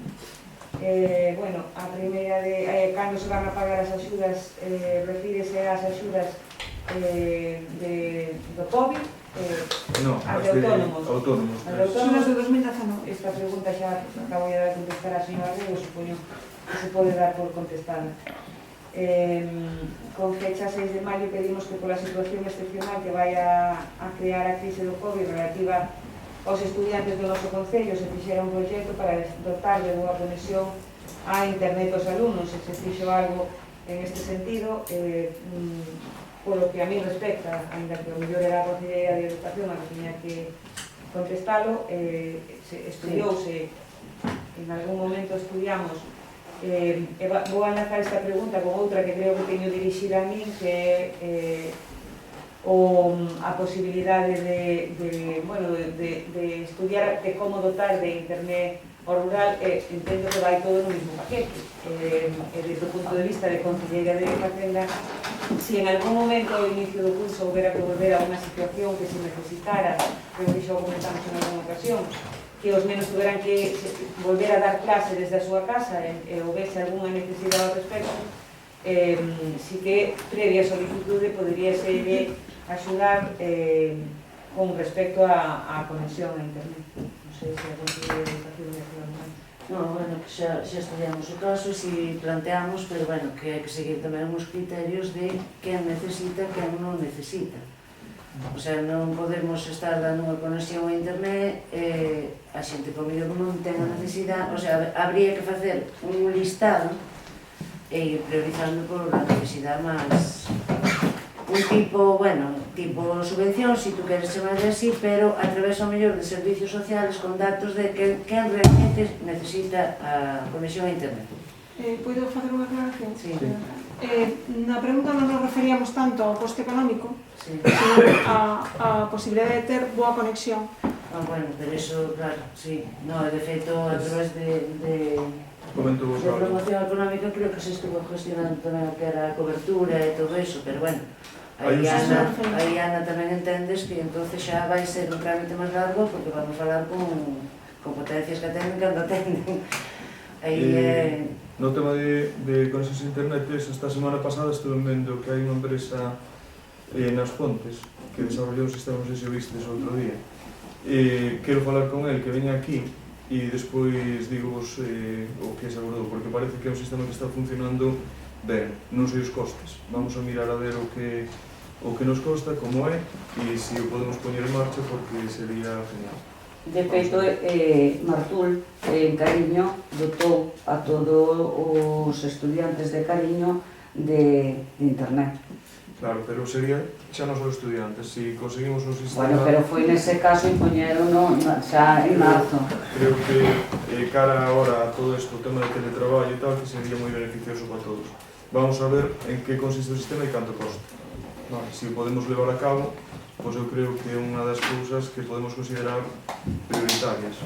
B: Bueno, a primeira de cando se van a pagar as axudas, refírese ás axudas do COVID,
A: No,
B: as
A: as
B: de
A: de
B: autónomos.
A: autónomos.
B: As de
D: Son as
B: autónomos.
D: de 2019.
B: Esta pregunta xa acabo de contestar a señora Rego, supoño que se pode dar por contestada. Con fecha 6 de maio pedimos que pola situación excepcional que vai a crear a crise do COVID relativa aos estudiantes do noso concello se fixera un proxecto para dotar de boa conexión a internet aos alumnos, se fixo algo en este sentido, polo que a mí respecta, ainda que o mellor era a Conselleira de Educación a que tiña que contestalo, estudiouse, en algún momento estudiamos. Vou a enlazar esta pregunta con outra que creo que teño dirixida a min, que é a posibilidade de estudiar de como dotar de internet ao rural. Entendo que vai todo no mesmo paquete, desde o punto de vista de Conselleira de Facenda, si en algún momento ao inicio do curso houbera que volver a unha situación que se necesitara, creo que xa o comentamos en alguna ocasión, que os nenos tuveran que volver a dar clase desde a súa casa e houvese algunha necesidade ao respecto, si que previa solicitude poderíase axudar con respecto á conexión a internet. Non sei se a Conselleira de Educación me axuda máis.
G: No, bueno, que xa estudiamos o caso e si planteamos, pero bueno, que hai que seguir tamén uns criterios de quen necesita, quen non necesita. O sea, non podemos estar dando unha conexión a internet e a xente por medio que non ten a necesidade, o sea, habría que facer un listado e ir priorizando por a necesidade máis un tipo, bueno, tipo subvención, si tú queres chamarle así, pero a través ao mellor de servicios sociales con datos de quen realmente necesita a conexión a internet.
D: Podo facer unha aclaración?
G: Sí.
D: Na pregunta non nos referíamos tanto ao coste económico,
G: Sí.
D: sino a posibilidade de ter boa conexión.
G: Bueno, pero eso, claro, sí. No, de feito, a través de promoción económica creo que se estuvo gestionando tamén o que era a cobertura e todo eso, pero bueno, aí Ana tamén entendes que entonces xa vai ser un trámite máis largo porque vamos a falar con potencias que atenden cando atenden. Aí
A: no tema de conexións a internet, esta semana pasada estuve vendo que hai unha empresa nas Pontes que desarrollou un sistema, non sei se o vistes outro día. Quero falar con el, que veña aquí e despois digos o que se abordou, porque parece que é un sistema que está funcionando ben, non sei os costes. Vamos a mirar a ver o que nos costa, como é, e se o podemos poñer en marcha, porque sería genial.
C: De feito, Martul, en Cariño, dotou a todos os estudiantes de Cariño de internet.
A: Claro, pero sería xa non só estudiantes, se conseguimos un sistema...
C: Bueno, pero foi nese caso impoñeron xa en marzo.
A: Creo que cara agora a todo isto, o tema de teletraballo e tal, que sería moi beneficioso para todos. Vamos a ver en que consiste o sistema e canto costa. Vale, se o podemos levar a cabo, pois eu creo que é unha das cousas que podemos considerar prioritarias.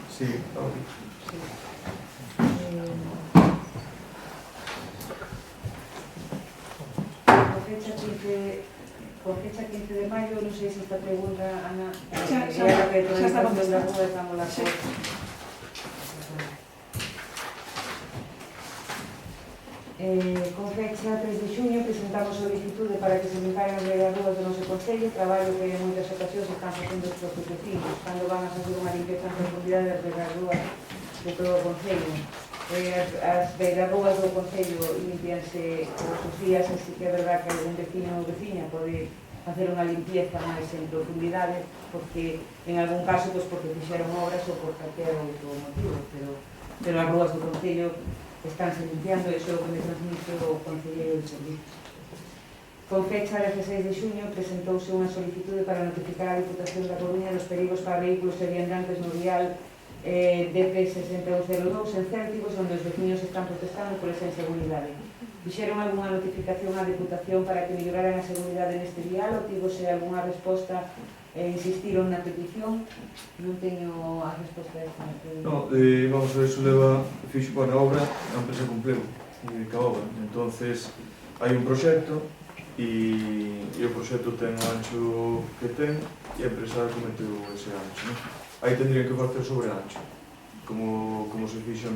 A: Sí, Laura.
B: Por fecha 15 de maio, non sei se esta pregunta, Ana,
D: Xa está contestada.
B: Con fecha 3 de xuño presentamos solicitude para que se limparan as rúas do noso concello, traballo que en moitas ocasións están facendo os propios vecinos, cando van a facer unha limpieza en profundidade das rúas de todo o concello. As beirarrúas do concello limpianse todos os días, así que é verdad que algún vecino ou veciña pode facer unha limpieza máis en profundidade, porque en algún caso, pois, porque fixeron obras ou por calquer outro motivo, pero as rúas do Concello estánse limpiando, e iso é o que me transmite o Concelleiro de Servicios. Con fecha 16 de xuño presentouse unha solicitude para notificar a Diputación da Coruña dos perigos para vehículos e viandantes no vial DP 6102 en Céltigos, onde os veciños están protestando por esa inseguridade. Fixeron algunha notificación á Diputación para que melloraran a seguridade neste vial, ou tivose algunha resposta e insistiron na petición? Non teño a resposta desta.
A: No, vamos a ver, iso leva, fixo, bueno, a obra, a empresa cumpleu ca obra, entonces hai un proxecto e o proxecto ten o ancho que ten e a empresa cometeu ese ancho, non? Aí tendrían que facer sobre ancho, como se fixo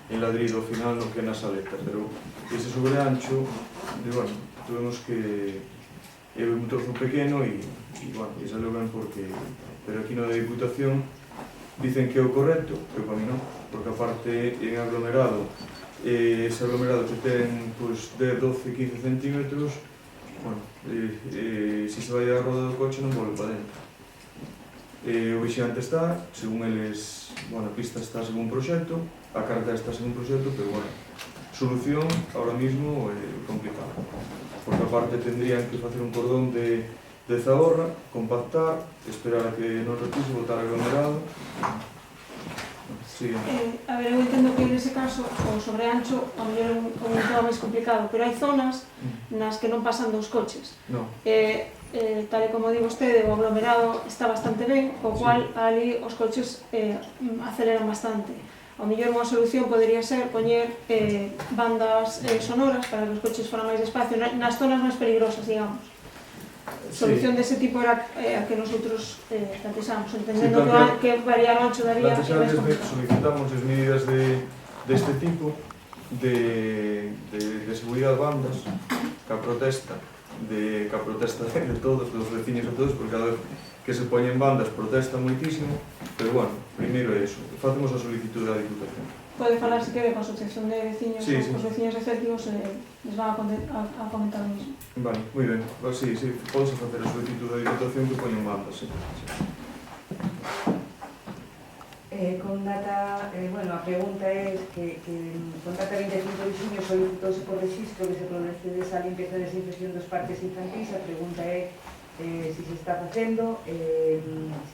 A: en ladrido final no que nas aletas, pero ese sobre ancho, bueno, tuvemos que é un trozo pequeno e bueno, e salió ben porque, pero aquí no de Diputación dicen que é o correcto, pero para mí non, porque aparte en aglomerado, ese aglomerado que ten pues, 10, 12, 15 centímetros, bueno, se se vai a roda do coche non volve para dentro. O vixante está, según eles, bueno, a pista está según proxecto, a carretera está según proxecto, pero bueno, solución ahora mismo é complicada, porque aparte tendrían que facer un cordón de zahorra, compactar, esperar a que non repise, botar aglomerado. Sí.
D: A ver, eu entendo que nese caso o sobreancho a mellor é un tema máis complicado, pero hai zonas nas que non pasan dos coches.
A: No.
D: Tal e como di vostede, o aglomerado está bastante ben, co cual ali os coches aceleran bastante. Ao mellor unha solución podería ser poñer bandas sonoras para que os coches foran máis despacio nas zonas máis peligrosas, digamos. Solución dese tipo era a que nosotros plantexamos, entendendo que variar o ancho da vía é máis complicado.
A: Solicitamos as medidas deste tipo de seguridade de bandas, ca protesta de todos, dos veciños e todos, porque cada vez que se poñen bandas protestan moitísimo, pero bueno, primeiro é iso, facemos a solicitude da Diputación.
D: Pode falar se quere con a asociación de veciños,
A: sí,
D: os veciños de Céltigos, les van a comentar o mismo.
A: Vale, moi ben, pues sí, podes facer a solicitude da Diputación que poñen bandas, sí.
B: Con data, bueno, a pregunta é que con data 25 de xuño solicitouse por registro que se procede a limpieza e desinfección dos parques infantis. A pregunta é se se está facendo, se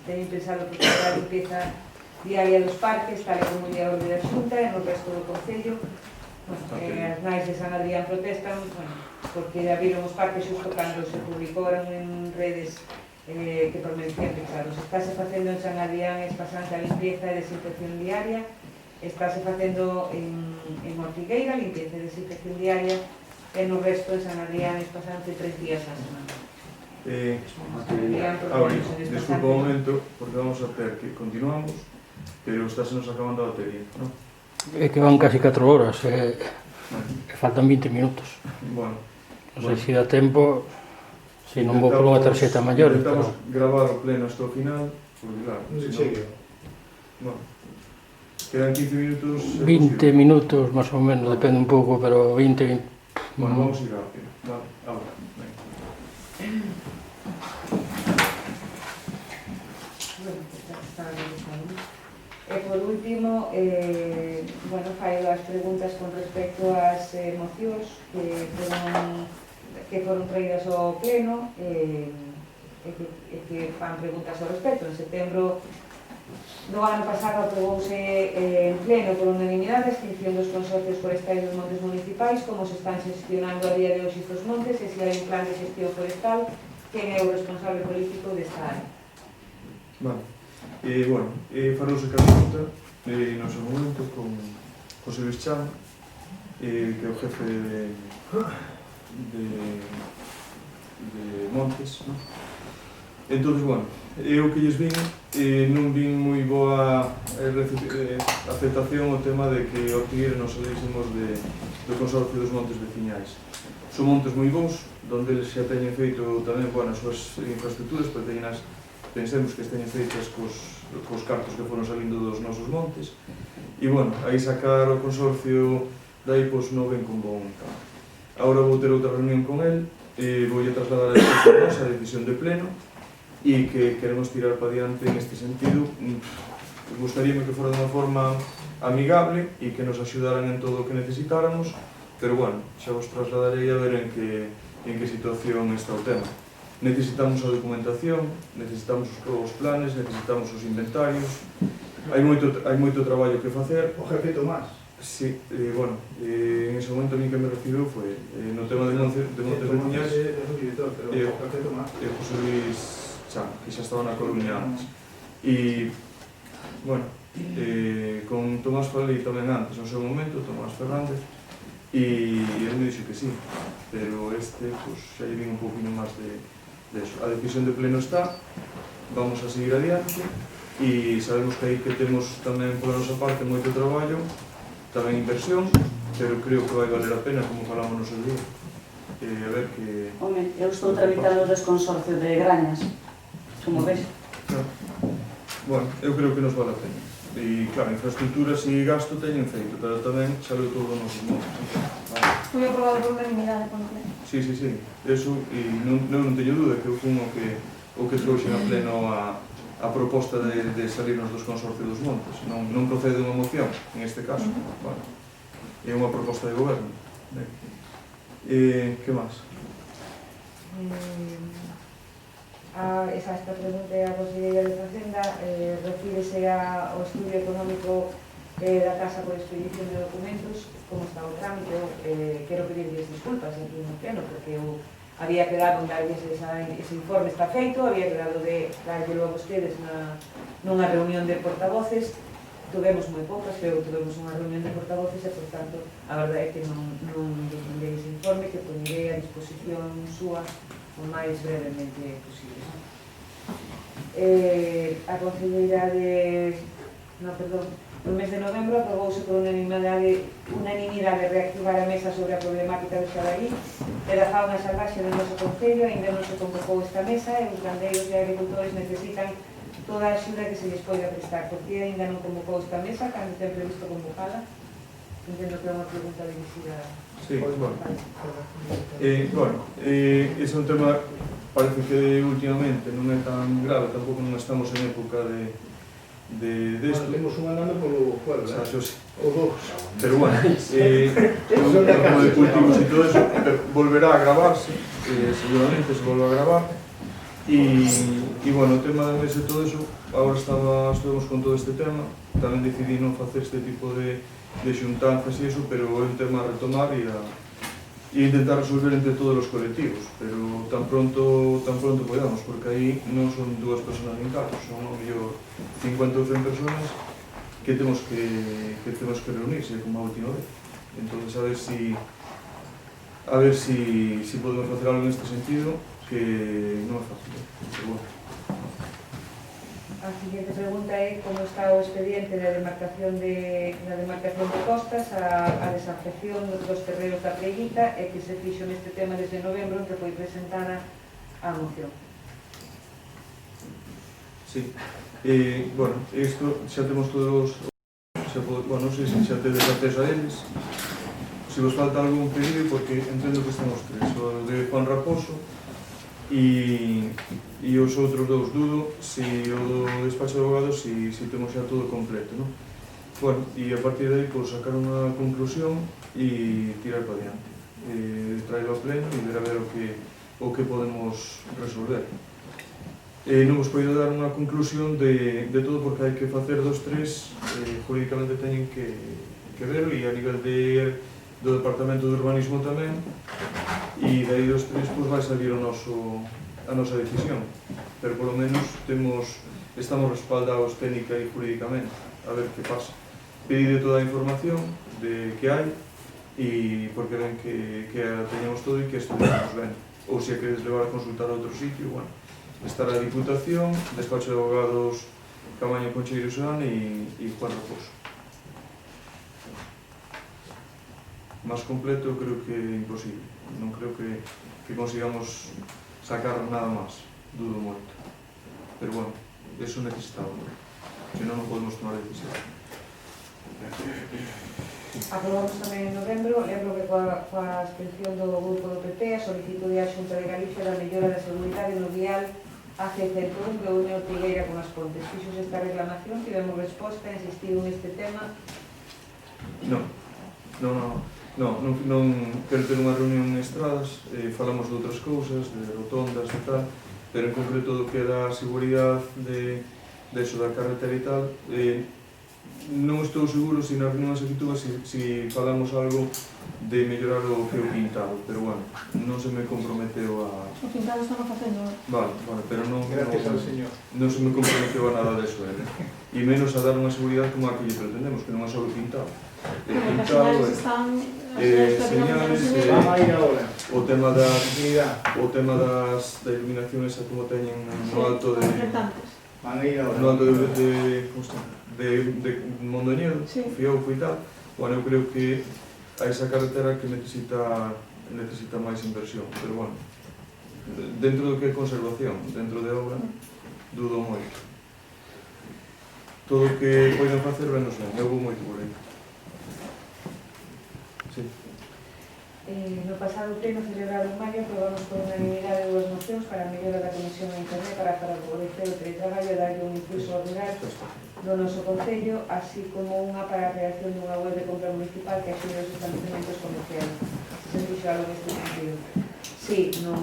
B: teñen pensado proceder a limpieza diaria dos parques, tal como o orde da Xunta e no resto do Concello. As nais de San Adrián protestan, bueno, porque ya viron os parques xusto cando se publicaron en redes que permanecían pechados. Estáse facendo en San Adrián espasante a limpieza e desinfección diaria, estáse facendo en Ortigueira limpieza e desinfección diaria, e no resto de San Adrián espasante 3 días a semana.
A: Desculpa un momento, porque vamos a ter que continuamos, pero estáse nos acabando a batería, non?
J: É que van casi 4 horas, faltan 20 minutos.
A: Bueno,
J: non sei se dá tempo, se non vou por unha tarxeta maior.
A: Intentamos gravar o pleno hasta o final, porque claro, bueno, quedan 15 minutos.
J: 20 minutos, máis ou menos, depende un pouco, pero 20.
A: Bueno, vamos a ir rápido. Vale, ahora, venga.
B: E por último, bueno, fai as preguntas con respecto ás mocións que foron traídas ao pleno e que fan preguntas ao respecto. En setembro do ano pasado aprobouse en pleno por unanimidade a extinción dos consorcios forestais dos montes municipais, como se están gestionando a día de hoxe estes montes e se hai un plan de gestión forestal, quen é o responsable político desta área.
A: Vale. Bueno, falouse que a pregunta no seu momento con José Luis Chan, que é o jefe de Montes, ¿no? Entonces, bueno, eu que lles vin, non vin moi boa aceptación o tema de que Ortigueira nos salísemos do consorcio dos montes veciñais. Son montes moi bons, donde eles xa teñen feito tamén, bueno, as súas infraestructuras, pero pensemos que esteñen feitas cos cartos que foron salindo dos nosos montes, e, bueno, aí sacar o consorcio dai, pois, non ven con bon campo. Agora vou ter outra reunión con el voulle trasladar a esa decisión de pleno e que queremos tirar para diante en este sentido. Gustaríame que fora de unha forma amigable e que nos axudaran en todo o que necesitáramos, pero bueno, xa vos trasladarei a ver en que situación está o tema. Necesitamos a documentación, necesitamos os planes, necesitamos os inventarios, hai moito traballo que facer.
E: O jefe Tomás.
A: Sí, bueno, en ese momento a mí que me recibiu foi no tema de Montes de Muñas José Luis Chan, que xa estaba na Coruña antes. E, bueno, con Tomás falei tamén antes, no seu momento, Tomás Fernández, e ele me dixo que sí, pero pues, xa lle vin un poquinho máis de eso. A decisión de pleno está, vamos a seguir adiante, e sabemos que aí que temos tamén pola nosa parte moito traballo, tamén inversión, pero creo que vai valer a pena, como falamos no seu día. A ver que...
C: Home, eu estou tramitando o desconsorcio de Grañas, como ves.
A: Bueno, eu creo que nos vale a pena. E, claro, infraestructuras e gasto teñen feito, pero tamén sale todo nos modos.
D: Foi aprobado por unanimidade, polo pleno.
A: Sí, eso, e non teño dúda que eu fun o que trouxen a pleno a proposta de salirnos dos consorcios dos montes. Non procede unha moción, en este caso. Vale. É unha proposta de goberno. Que máis?
B: Esta pregunta é a Consellería de Facenda, refírese ao estudio económico da Casa por expedición de documentos, como está o trámite. Quero pedirles disculpas aquí no pleno, porque eu había quedado en darles ese informe, está feito, había quedado de darllelo a vostedes nunha reunión de portavoces. Tuvemos moi poucas, pero tuvemos unha reunión de portavoces e, por tanto, a verdade é que non defendei ese informe, que poñerei a disposición súa o máis brevemente posible. A Conselleira no mes de novembro aprobouse por unanimidade reactivar a mesa sobre a problemática do xabarí e da fauna salvaxe do noso Concello. Ainda non se convocou esta mesa e os gandeiros e agricultores necesitan toda a axuda que se lles poida prestar. Por que ainda non convocou esta mesa, cando ten previsto convocala? Entendo que é unha pregunta dirigida.
A: Sí, bueno. Ese é un tema, parece que últimamente non é tan grave, tampouco non estamos en época de esto.
E: Temos un andando polo pueblo, ou dous.
A: Pero bueno, como de cultivos e todo eso, volverá a gravarse, seguramente se volve a gravar. E bueno, o tema de mesa e todo eso, agora estamos con todo este tema, tamén decidí non facer este tipo de xuntanzas e eso, pero é un tema a retomar e intentar resolver entre todos os colectivos, pero tan pronto podamos, porque aí non son dúas personas nin catro, son ao mellor 50 ou 100 personas que temos que reunirse como a última vez. Entón, a ver si podemos facer algo neste sentido, que non é fácil, pero bueno.
B: A siguiente pregunta é como está o expediente da demarcación de costas, a desafección dos terreos da Preguita, e que se fixo neste tema desde novembro, en que foi presentada a moción.
A: Sí. Bueno, isto xa temos todos, non sei se xa tedes acceso a eles. Se vos falta algún pedido, porque entendo que estamos tres, o de Juan Raposo e os outros dous dudo, se o do despacho de abogados, se temos xa todo completo, non? Bueno, e a partir de aí, pues, sacar unha conclusión e tirar para diante. Traerlo ao pleno e ver a ver o que podemos resolver. Non vos poido dar unha conclusión de todo, porque hai que facer dos tres, jurídicamente teñen que verlo, e a nivel do Departamento de Urbanismo tamén, e dai dos tres pues, vai salir a nosa decisión, pero polo menos estamos respaldados técnica e jurídicamente, a ver que pasa. Pedide toda a información de que hai, e porque ven que a teñamos todo e que estudiamos ben, ou se a queres levar a consultar a outro sitio, bueno, estará a Diputación, Despacho de Abogados Camaño Concheiro Serán e Juan Raposo. Más completo creo que é imposible, non creo que consigamos sacar nada máis, dudo moito, pero bueno, eso necesitamos, se non podemos tomar decisión.
B: Aprobamos tamén en novembro, lembro que coa abstención do grupo do PP, a solicitude á Xunta de Galicia da mellora da seguridade no vial AC101 que une Ortigueira con as Pontes. Fixos esta reclamación, tivemos resposta, insistido neste tema.
A: Non quero ter unha reunión en Estradas, falamos de outras cousas, de rotondas e tal, pero en concreto do que era a seguridade de eso da carretera e tal, non estou seguro se na reunión executiva se falamos algo de mellorar o que o pintado, pero bueno, non se me comprometeu a...
D: O pintado estamos facendo.
A: Vale, pero non...
E: Gracias ao señor.
A: Non se me comprometeu a nada deso, e menos a dar unha seguridade como a que lle pretendemos, que non é só o pintado.
D: Porque as señales están...
A: Señales,
E: Vamos a ir ahora.
A: o tema da
E: Actividade.
A: iluminación esa como teñen no alto de...
E: Van a ir ahora.
A: No alto de Mondoñedo,
D: Sí.
A: Fiouco e tal. Bueno, eu creo que a esa carretera que necesita máis inversión, pero bueno, dentro do que é conservación, dentro de obra, dudo moito. Todo o que poden facer, venos ben, eu vou moito por aí. Sí.
B: No pasado pleno celebrado en maio aprobamos por unanimidade dúas mocións para a mellora da conexión a internet para favorecer o teletraballo e darlle un impulso ao rural do noso concello, así como unha para a creación dunha web de compra municipal que axude os estabelecimentos comerciales. Se fixo algo neste sentido. Sí, non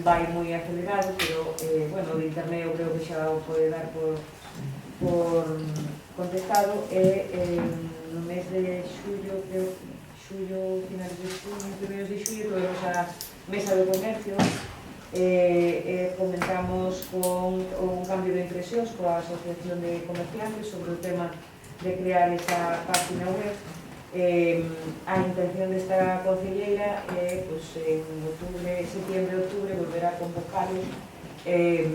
B: vai moi acelerado, pero, bueno, o de internet eu creo que xa o pode dar por contestado, e no mes de xullo, finales de xullo, primeros de xullo, tuvemos a mesa do comercio, comentamos con un cambio de impresións coa Asociación de Comerciantes sobre o tema de crear esa página web. A intención desta concelleira é, en septiembre, volver a convocarlos e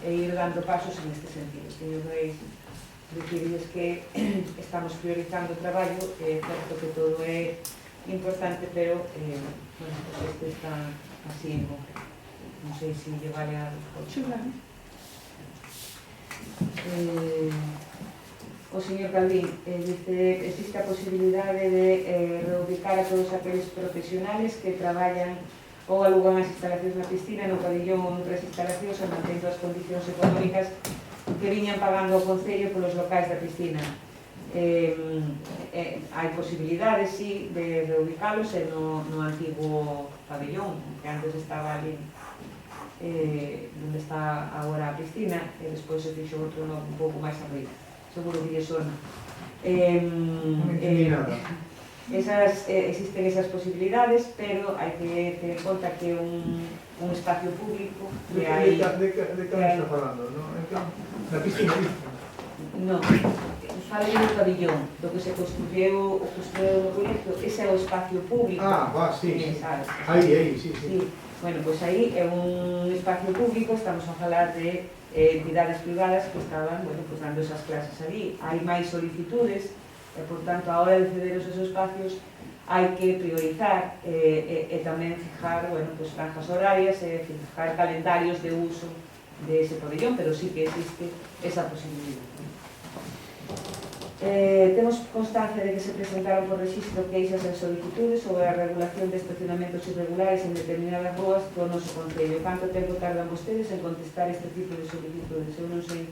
B: ir dando pasos en este sentido. Teño que dicirles que estamos priorizando o traballo, é certo que todo é importante, pero este está así en boca. Non sei se lle vale a resposta.
D: Sí, claro.
B: O señor Calvín dice existe a posibilidade de reubicar a todos aqueles profesionales que traballan ou alugan as instalacións na piscina, no pabillón ou noutras instalacións, mantendo as condicións económicas que viñan pagando o Concello polos locais da piscina. Hai posibilidades, sí, de reubicalos no antigo pabillón, que antes estaba ali onde está agora a piscina, e despois se fixo outro un pouco máis arriba. Seguro que lle sona.
E: Non entendí nada.
B: Existen esas posibilidades, pero hai que ter en conta que un espacio público
E: De
B: que hai...
E: que está falando? Na piscina?
B: Non, falei do pabillón, do que se construyeu no colegio, ese é o espacio público.
E: Sí.
B: Sabes?
E: Aí, sí.
B: Bueno, pois aí é un espacio público, estamos a falar de entidades privadas que estaban, dando esas clases ali. Hai máis solicitudes, e, por tanto, a hora de ceder esos espacios hai que priorizar e tamén fijar, franjas horarias e fijar calendarios de uso de ese pabellón, pero sí que existe esa posibilidad. Temos constancia de que se presentaron por registro queixas e solicitudes sobre a regulación de estacionamentos irregulares en determinadas ruas do noso concello. Canto tempo tardan vostedes en contestar este tipo de solicitudes? Eu non sei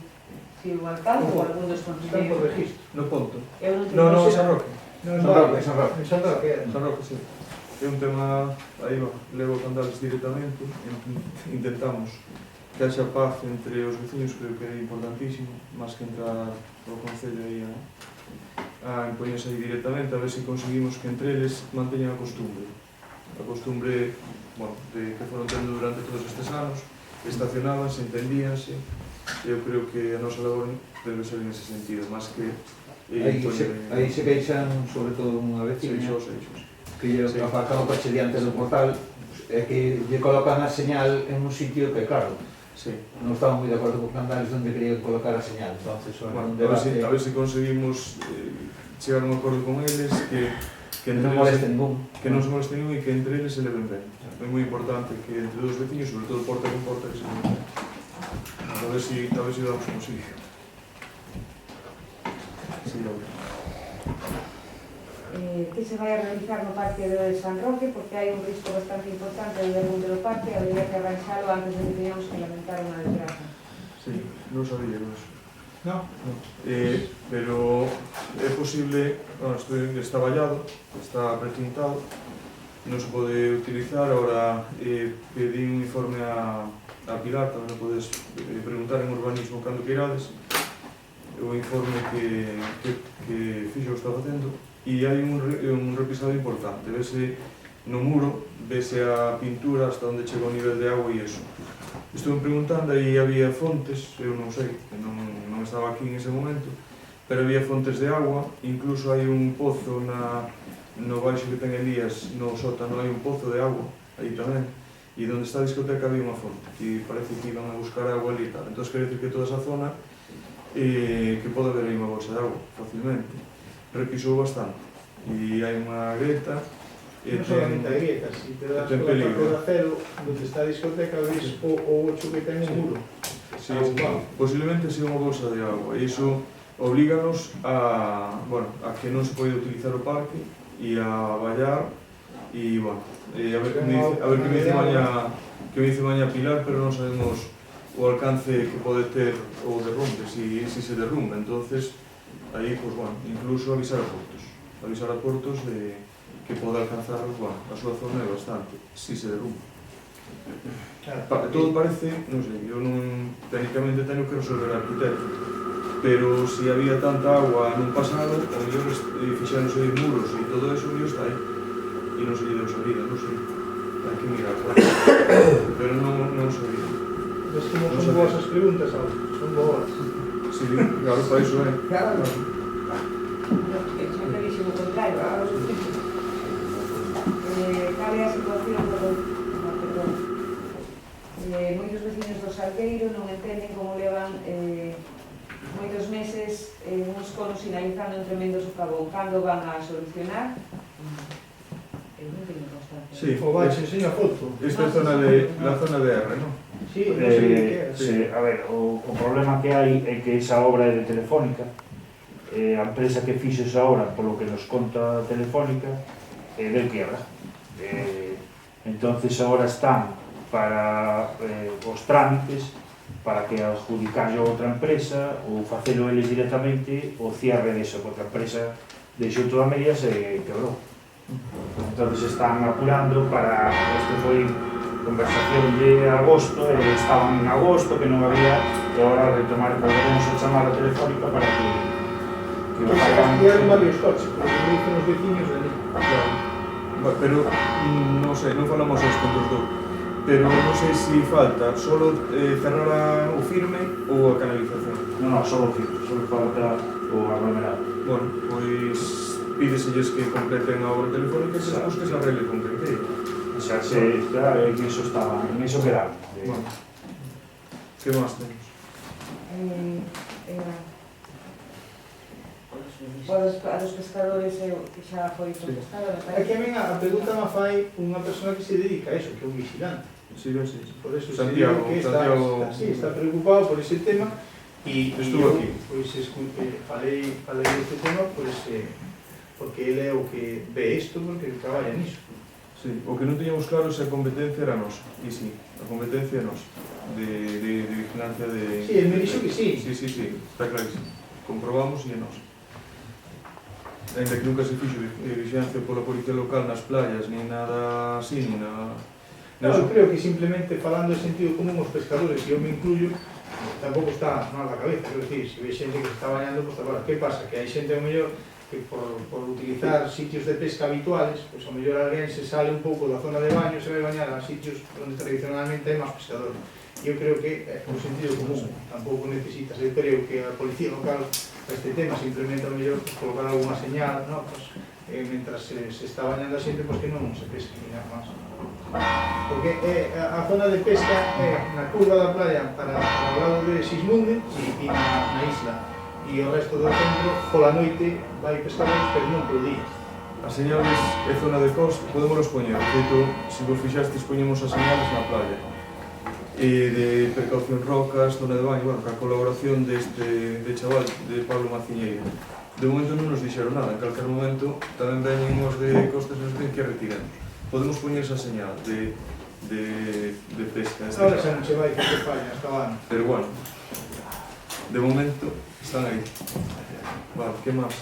B: se o alcalde ou algún dos
E: Están por
B: concelleiros.
E: registro.
A: No ponto.
B: Eu non
A: No,
B: sei.
A: San Roque.
E: San Roque.
A: San Roque, sí. É un tema, aí va, levo candales directamente, intentamos que haxa paz entre os veciños, creo que é importantísimo, máis que entrar o Concello aí a impoñerse aí directamente, a ver se conseguimos que entre eles manteñan a costumbre, de que foron tendo durante todos estes anos, estacionabanse, entendíanse, e eu creo que a nosa labor debe ser en ese sentido, máis que
K: Aí se queixan, sobre todo unha veciña, que lle aparca o coche diante do portal, é que lle colocan a señal en un sitio que, claro, non estaban moi de acordo con candales onde querían colocar a señal. Entonces,
A: a ver se conseguimos chegar a un acordo con eles que
K: non moleste ningún.
A: Que non se moleste ningún e que entre eles se leven ben. É moi importante que entre dos veciños, sobre todo porta con porta, que se leven ben. A ver se damos posible. Sí,
B: que se vai a realizar no Parque de San Roque, porque hai un risco bastante importante de derrumbe do parque, habría que arranxalo antes de que teñamos que lamentar unha desgracia.
A: Sí, non sabía eso.
E: No?
A: Pero é posible, bueno, está vallado, está precintado, non se pode utilizar. Ahora pedí un informe a Pilar, tamén podes preguntar en urbanismo cando queirades, o informe que fixo está facendo, e hai un repisado importante, vese no muro, vese a pintura hasta onde chega o nivel de agua e eso. Estuve preguntando, aí había fontes, eu non sei, non estaba aquí en ese momento, pero había fontes de agua, incluso hai un pozo no baixo que ten Elías, no sótano hai un pozo de agua, aí tamén, e onde está a discoteca había unha fonte, que parece que iban a buscar agua ali e tal. Entón, quer decir que toda esa zona, que pode haber aí unha bolsa de agua, facilmente. Repisou bastante, e hai unha greta,
E: Non solamente a grieta, si te das con la parte de acero, donde está a discoteca, ves o ocho que ten un muro.
A: Sí, posiblemente sea unha bolsa de agua, e iso oblíganos a que non se pode utilizar o parque e a vallar, e, bueno, a ver que me dice maña Pilar, pero non sabemos o alcance que pode ter o derrumbe, si se derrumba. Entonces, aí, pues, bueno, incluso avisar a Portos de que pode alcanzar, bueno, a súa zona é bastante, si se derrumba. Todo parece, non sei, eu non, técnicamente teño que resolver a arquitecto, pero si había tanta agua nun pasado, o mellor fixéronse aí muros e todo eso, e está aí, e non se lle deu salida, non sei, hai que mirar, pero non sabía.
E: Ves como son boas as preguntas, son boas.
A: Sí, claro, para iso é.
E: Claro.
B: Sempre dixen o contrario, agora os cal é a situación moitos vecinos do Salgueiro non entenden como levan moitos meses uns conos sinalizando un tremendo socavón. Cando van a solucionar? Eu non teño constancia.
A: Sí,
E: o baixo, enseña a foto.
A: Esta é la zona de R, non?
E: Sí, non sei que é.
I: A ver, o problema que hai é que esa obra é de Telefónica, a empresa que fixo esa obra, polo que nos conta Telefónica, deu quiebra. Entonces agora están para os trámites para que adjudicarlo a outra empresa ou facelo eles directamente o cierre deso, porque a empresa deixou toda a media se quebrou. Entonces están apurando para, isto foi conversación de agosto, estaban en agosto que non había, e agora retomar, volveremos a chamar a Telefónica para que
E: o fagan. Castigaron varios coches, porque me dicen os veciños de ali.
A: Pero, non sei, non falamos isto dos dous, pero non sei se falta solo cerrar o firme ou a canalización.
I: Non, solo o firme, solo falta o aglomerado.
A: Bueno, pois pídeselles que completen a obra telefónica e despois que se arregle con criterio.
I: Xa se está, en eso estaba, en eso quedamos.
A: Bueno, que máis temos?
B: A dos pescadores que xa foi contestado, me parece.
E: Aquí a min a pregunta me fai unha persona que se dedica a eso, que é un vigilante.
A: Sí, sí.
E: Por eso
A: Santiago,
E: que está preocupado por ese tema e
A: estuvo aquí.
E: Pois falei deste tema porque ele é o que ve isto, porque traballa niso.
A: Sí, o que non teñamos claro se a competencia era nosa, e sí, a competencia é nosa, de vigilancia de...
E: Sí, el me dixo que sí.
A: Sí, está clarísimo. Comprobamos e é nosa. Ainda que nunca se fixo vigilancia pola policía local nas playas, ni nada así, ni nada...
E: No, eu creo que simplemente falando de sentido común os pescadores, e eu me incluyo, tampouco está mal a cabeza, quero dicir, se ve xente que está bañando, pues agora, que pasa? Que hai xente ao mellor que por utilizar sitios de pesca habituales, pues ao mellor alguén se sale un pouco da zona de baño, se vai bañar a sitios onde tradicionalmente hai máis pescadores. Eu creo que é un sentido común, tampouco necesitas, eu creo que a policía local este tema simplemente ao mellor pues, colocar alguna señal, ¿no? Pues, mientras se está bañando a xente, pues que non se pesque ni nada máis. Porque a zona de pesca é na curva da playa para o lado de Sismunde e na isla, e o resto do centro pola noite vai pescadores, pero non polo día.
A: As señales é zona de costa, podemos poñer, de feito, se vos fixastes poñemos as señales na playa de precaución rocas, zona de baño, bueno, a colaboración de chaval, de Pablo Maciñeiro, De momento non nos dixeron nada, en calquer momento tamén veñen os de costes nos dicen que retiremos. Podemos poñer esa señal de pesca.
E: Ahora xa non se vai que se falla, hasta van.
A: Pero bueno, de momento están aí. Vale, que máis?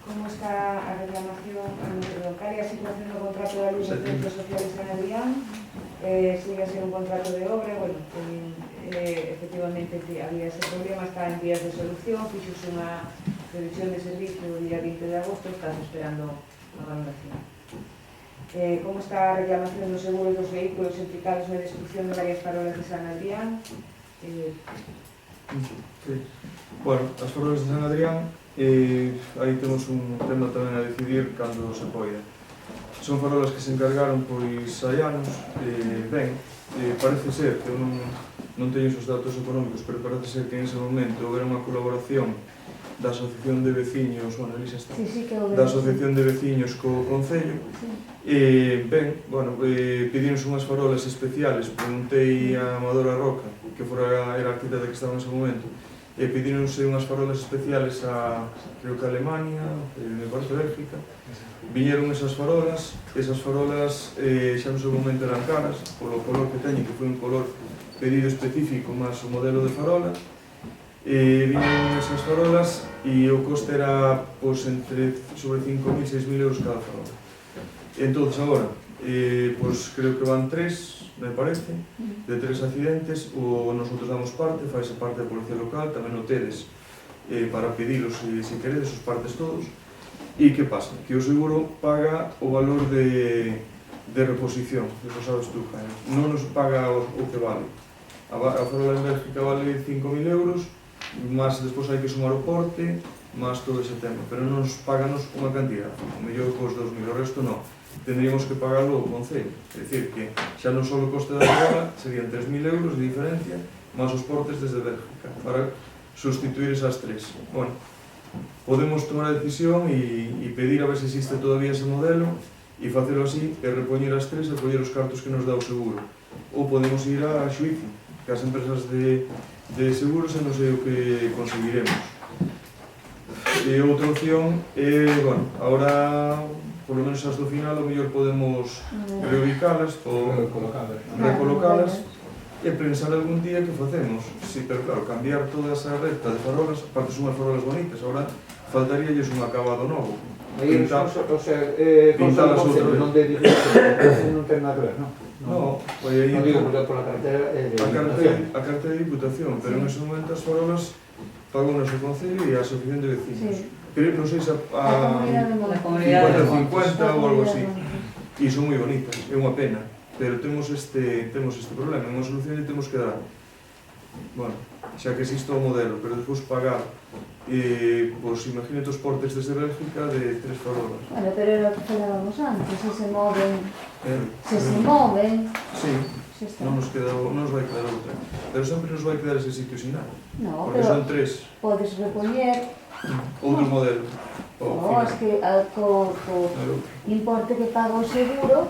B: Como está a reclamación, cal é a situación do contrato da luz de centros sociales en Adrián? Sigue a ser un contrato de obra, bueno, efectivamente había ese problema, está en vías de solución, fixose unha revisión de servicio o día 20 de agosto, estás esperando a valoración. Como está a reclamación dos seguros dos vehículos implicados na destrucción de varias farolas de San Adrián?
A: Bueno, as farolas de San Adrián, aí temos un tema tamén a decidir cando se poida. Son farolas que se encargaron pois hai anos, parece ser que eu non teño esos datos económicos, pero parece ser que en ese momento houve unha colaboración da Asociación de Veciños, bueno, ali xa está, da Asociación de Veciños co Concello, pidíronse unhas farolas especiales, preguntei a Amadora Roca, que era a arquitecta que estaba en ese momento, pidíronse unhas farolas especiales a, creo que a Alemania, me parece Bélgica, viñeron esas farolas xa no seu momento eran caras, polo color que teñen, que foi un color pedido específico máis o modelo de farola, viñeron esas farolas e o coste era entre sobre 5.000 e 6.000 euros cada farola. Entón, agora, creo que van 3, me parece, de 3 accidentes, nosotros damos parte, faise parte da Policía Local, tamén o tedes para pedilos se queredes, os partes todos. E que pasa? Que o seguro paga o valor de reposición, eso sabes tú, Jaime. Non nos paga o que vale. A farola en Bélgica vale 5.000 euros, máis despois hai que sumar o porte, máis todo ese tema, pero non nos paganos unha cantidad, o mellor cos 2.000, o resto non. Tendríamos que pagarlo o Concello, é dicir, que xa non só o coste da farola serían 3.000 euros de diferencia, máis os portes desde Bélgica, para sustituir esas 3. Bueno, podemos tomar a decisión e pedir a ver se existe todavía ese modelo e facelo así, e repoñer as 3 e coller os cartos que nos dá o seguro. Ou podemos ir a xuicio, que as empresas de seguros e non sei o que conseguiremos. E outra opción é, bueno, ahora, por lo menos as do final, o mellor podemos reubicalas ou recolocalas e pensar algún día que facemos. Sí, pero claro, cambiar toda esa recta de farolas, aparte son as farolas bonitas, agora faltaríalles un acabado novo.
K: Pintalas outra vez. Non ten nada que ver, non?
A: Non, non
K: digo pola cartera
A: a cartera de Diputación, pero en ese momento as farolas pagou o noso Concello e a Asociación de Vecinos. Pero non sei se a 50-50 ou algo así. E son moi bonitas, é unha pena. Pero temos este problema, unha solución lle temos que dar. Bueno, xa que existe o modelo, pero despois pagar, pois imagínate os portes desde Bélgica de 3 farolas.
C: Bueno, pero era o que falábamos antes, se moven,
A: sí, non nos vai quedar outra. Pero sempre nos vai quedar ese sitio sin nada.
C: No,
A: porque son 3.
C: Podes repoñer
A: outro modelo.
C: Es que co importe que paga o seguro,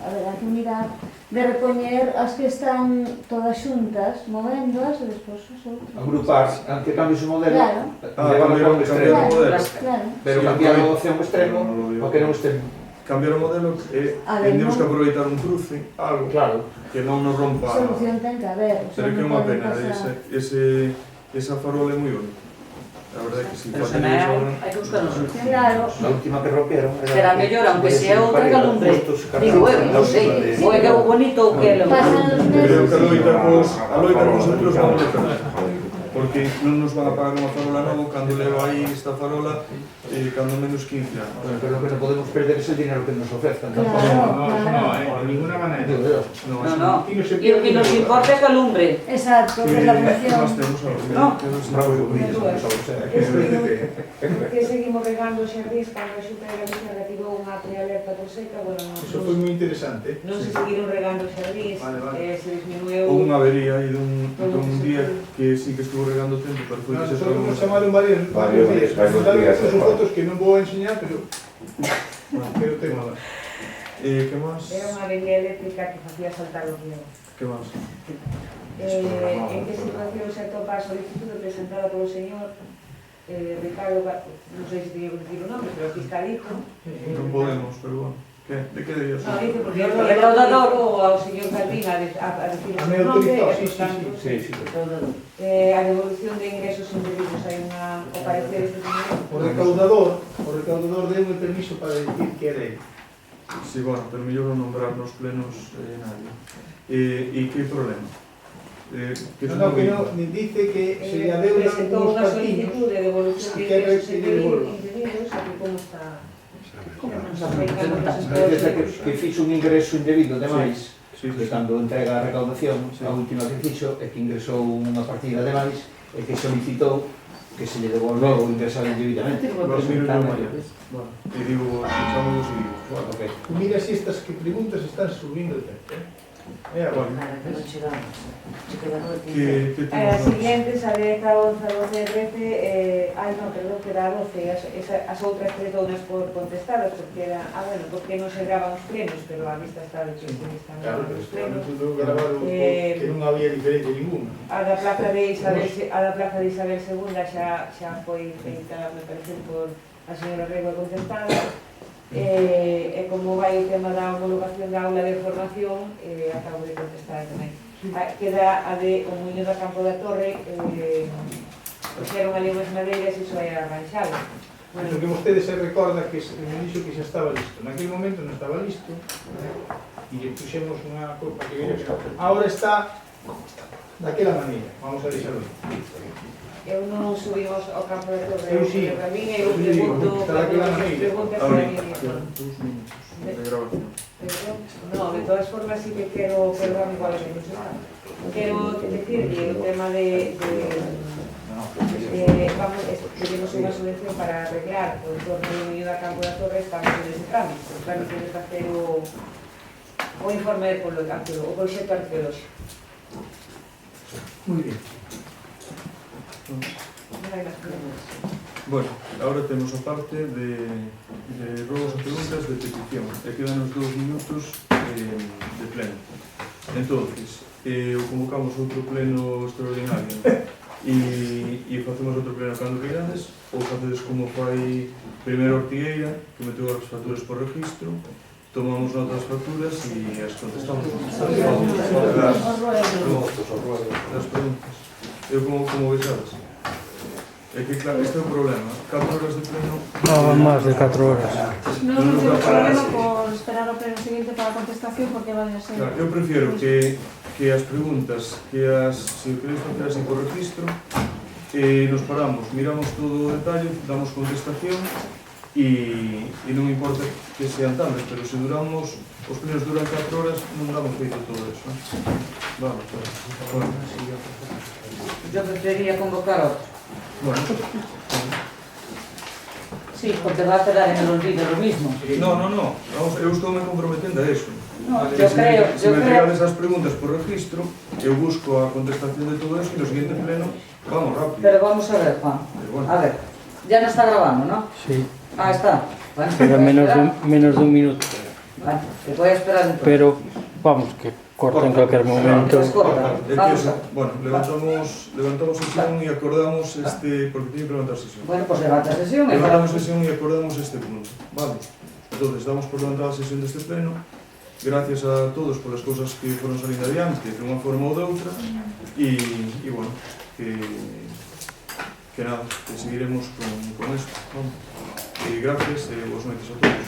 C: haberá que mirar de repoñer as que están todas xuntas, movéndoas e despois os outros.
K: Agrupar, aunque cambies o modelo,
A: levar a un extremo.
K: Pero cambiar a opción extremo, o que non extremo.
A: Cambiar o modelo, tendemos que aproveitar un cruce, algo que non nos rompa.
C: Solución ten que haber.
A: Pero é que é unha pena, esa farola é moi bonita. La verdad que sí.
C: Pero se me hai que buscar unha solución. Claro.
K: La última que rompieron
C: será mellor, aunque sea outra que alumbre. Digo, non sei, ou é que é bonito ou que é lo
A: creo que a loita con nosotros vamos a perder. Porque non nos van a pagar unha farola nova cando leva aí esta farola cando menos 15 anos.
K: Pero lo que non podemos perder es el dinero que nos ofrezcan.
E: No, de ninguna manera.
C: No. E o que nos importa é que alumbre. Exacto, que é la función. No.
B: Que seguimos regando xardíns cando a Xunta de Galicia retirou unha prealerta por seca, bueno,
E: Eso foi moi interesante.
B: Non se seguiron regando xardíns, se disminueu...
A: Houve unha avería aí dun día que sí que estuvo regando tempo, pero foi que se
E: trabou. Nos chamaron varios días. Son fotos que non vou a enseñar, pero ten nada.
A: Que máis?
B: Era unha avería eléctrica que facía saltar os riegos.
A: Que máis?
B: En que situación se atopa a solicitud presentada polo señor Ricardo, non sei se teño que dicir o nome, pero fiscalito.
A: Non podemos, pero bueno. De que debía ser?
B: No, dice porque o recaudador ao señor Calvín a decir o seu nome, e, por tanto, a devolución de ingresos indebidos, hai unha, o parecer este señor.
E: O recaudador deu un permiso para decir que era ele.
A: Sí, bueno, pero mellor non nombrar nos plenos nadie. E que problema?
E: No, que no, dice que se lle deu
B: presentou
E: uns
B: unha
E: partidos
B: solicitud de devolución de ingresos indebidos, aquí como está.
K: Parece que fixo un ingreso indebido de máis, que cando entrega a recaudación, a última que fixo é que ingresou unha partida de máis e que solicitou que se lle devolveu o ingresado indebidamente.
A: E digo, escuchamos e digo.
E: Mira si estas que preguntas están subindo de tempo.
G: Agora que non chegamos.
B: As siguientes, a 10, a 11, a 12 e 13, perdón, que era a 12, as outras tres dounas por contestadas, porque era, porque non se graban os plenos, pero a vista está de que están grabando os plenos.
E: Que non había diferencia ninguna.
B: A da Plaza de Isabel II xa foi feita, me parece, por a señora Rego contestada. E como vai o tema da homologación da aula de formación, acabo de contestar tamén. Queda a de o Muño da Campo da Torre, puxeron ali unhas madeiras e iso é arranxado.
E: Bueno, que vostede se recorda que me dixo que xa estaba listo. Naquele momento non estaba listo e lle puxemos unha copa que viene. Ahora está daquela maneira. Vamos a deixarlo.
B: Eu non subimos ao Campo da Torre,
E: eu sí,
B: para min eu pregunto para mí.
A: De grabación.
B: No, de todas formas sí que quero, perdón, igual que non sei nada. Quero decirle o tema de pedimos unha subvención para arreglar o entorno do Muño da Campo da Torre, estamos en ese trámite. O trámite de facer o informe de o proxecto arqueolóxico.
E: Muy bien.
A: Bueno, ahora temos a parte de rogos e preguntas de petición. E quedan os 2 minutos de pleno. Entonces, o convocamos outro pleno extraordinario e facemos outro pleno cando queirades, ou facedes como fai primeiro Ortigueira, que meteu as facturas por registro, tomamos nota das facturas e as contestamos. As preguntas. Eu como vexades? É que claro, este é o problema. 4 horas de pleno...
J: No, máis de 4 horas.
D: Non temos problema por esperar o pleno seguinte para a contestación porque vai a ser...
A: Claro, eu prefiero que as preguntas, se queréis facer así por registro, nos paramos, miramos todo o detalle, damos contestación e non importa que sean tardes, pero se duramos, os plenos duran 4 horas, non damos feito todo eso. Vale, bueno.
C: Yo preferiría convocar outro.
A: Bueno.
C: Sí, porque va a quedar en el olvido lo mismo.
A: No. Eu estou me comprometendo a eso.
C: No, yo creo...
A: Se me entregades as preguntas por registro, eu busco a contestación de todo eso e no siguiente pleno vamos rápido.
C: Pero vamos a ver, Juan.
A: Bueno.
C: A ver, ya no está grabando, ¿no?
J: Sí.
C: Ah, está. Bueno,
J: Queda menos de un minuto.
C: Bueno, te voy a esperar entonces.
J: Pero, vamos, que corta en cualquier momento.
C: Pues corta. Vamos a...
A: Bueno, levantamos sesión e acordamos porque tiene que levantar sesión.
C: Bueno, pues levanta sesión.
A: Levantamos sesión e acordamos este punto. Vale. Entonces, damos por levantada a sesión deste pleno. Gracias a todos por as cousas que foron salindo adiante, de unha forma ou de outra. E bueno, que nada, que seguiremos con esto. E gracias e boas noites a todos.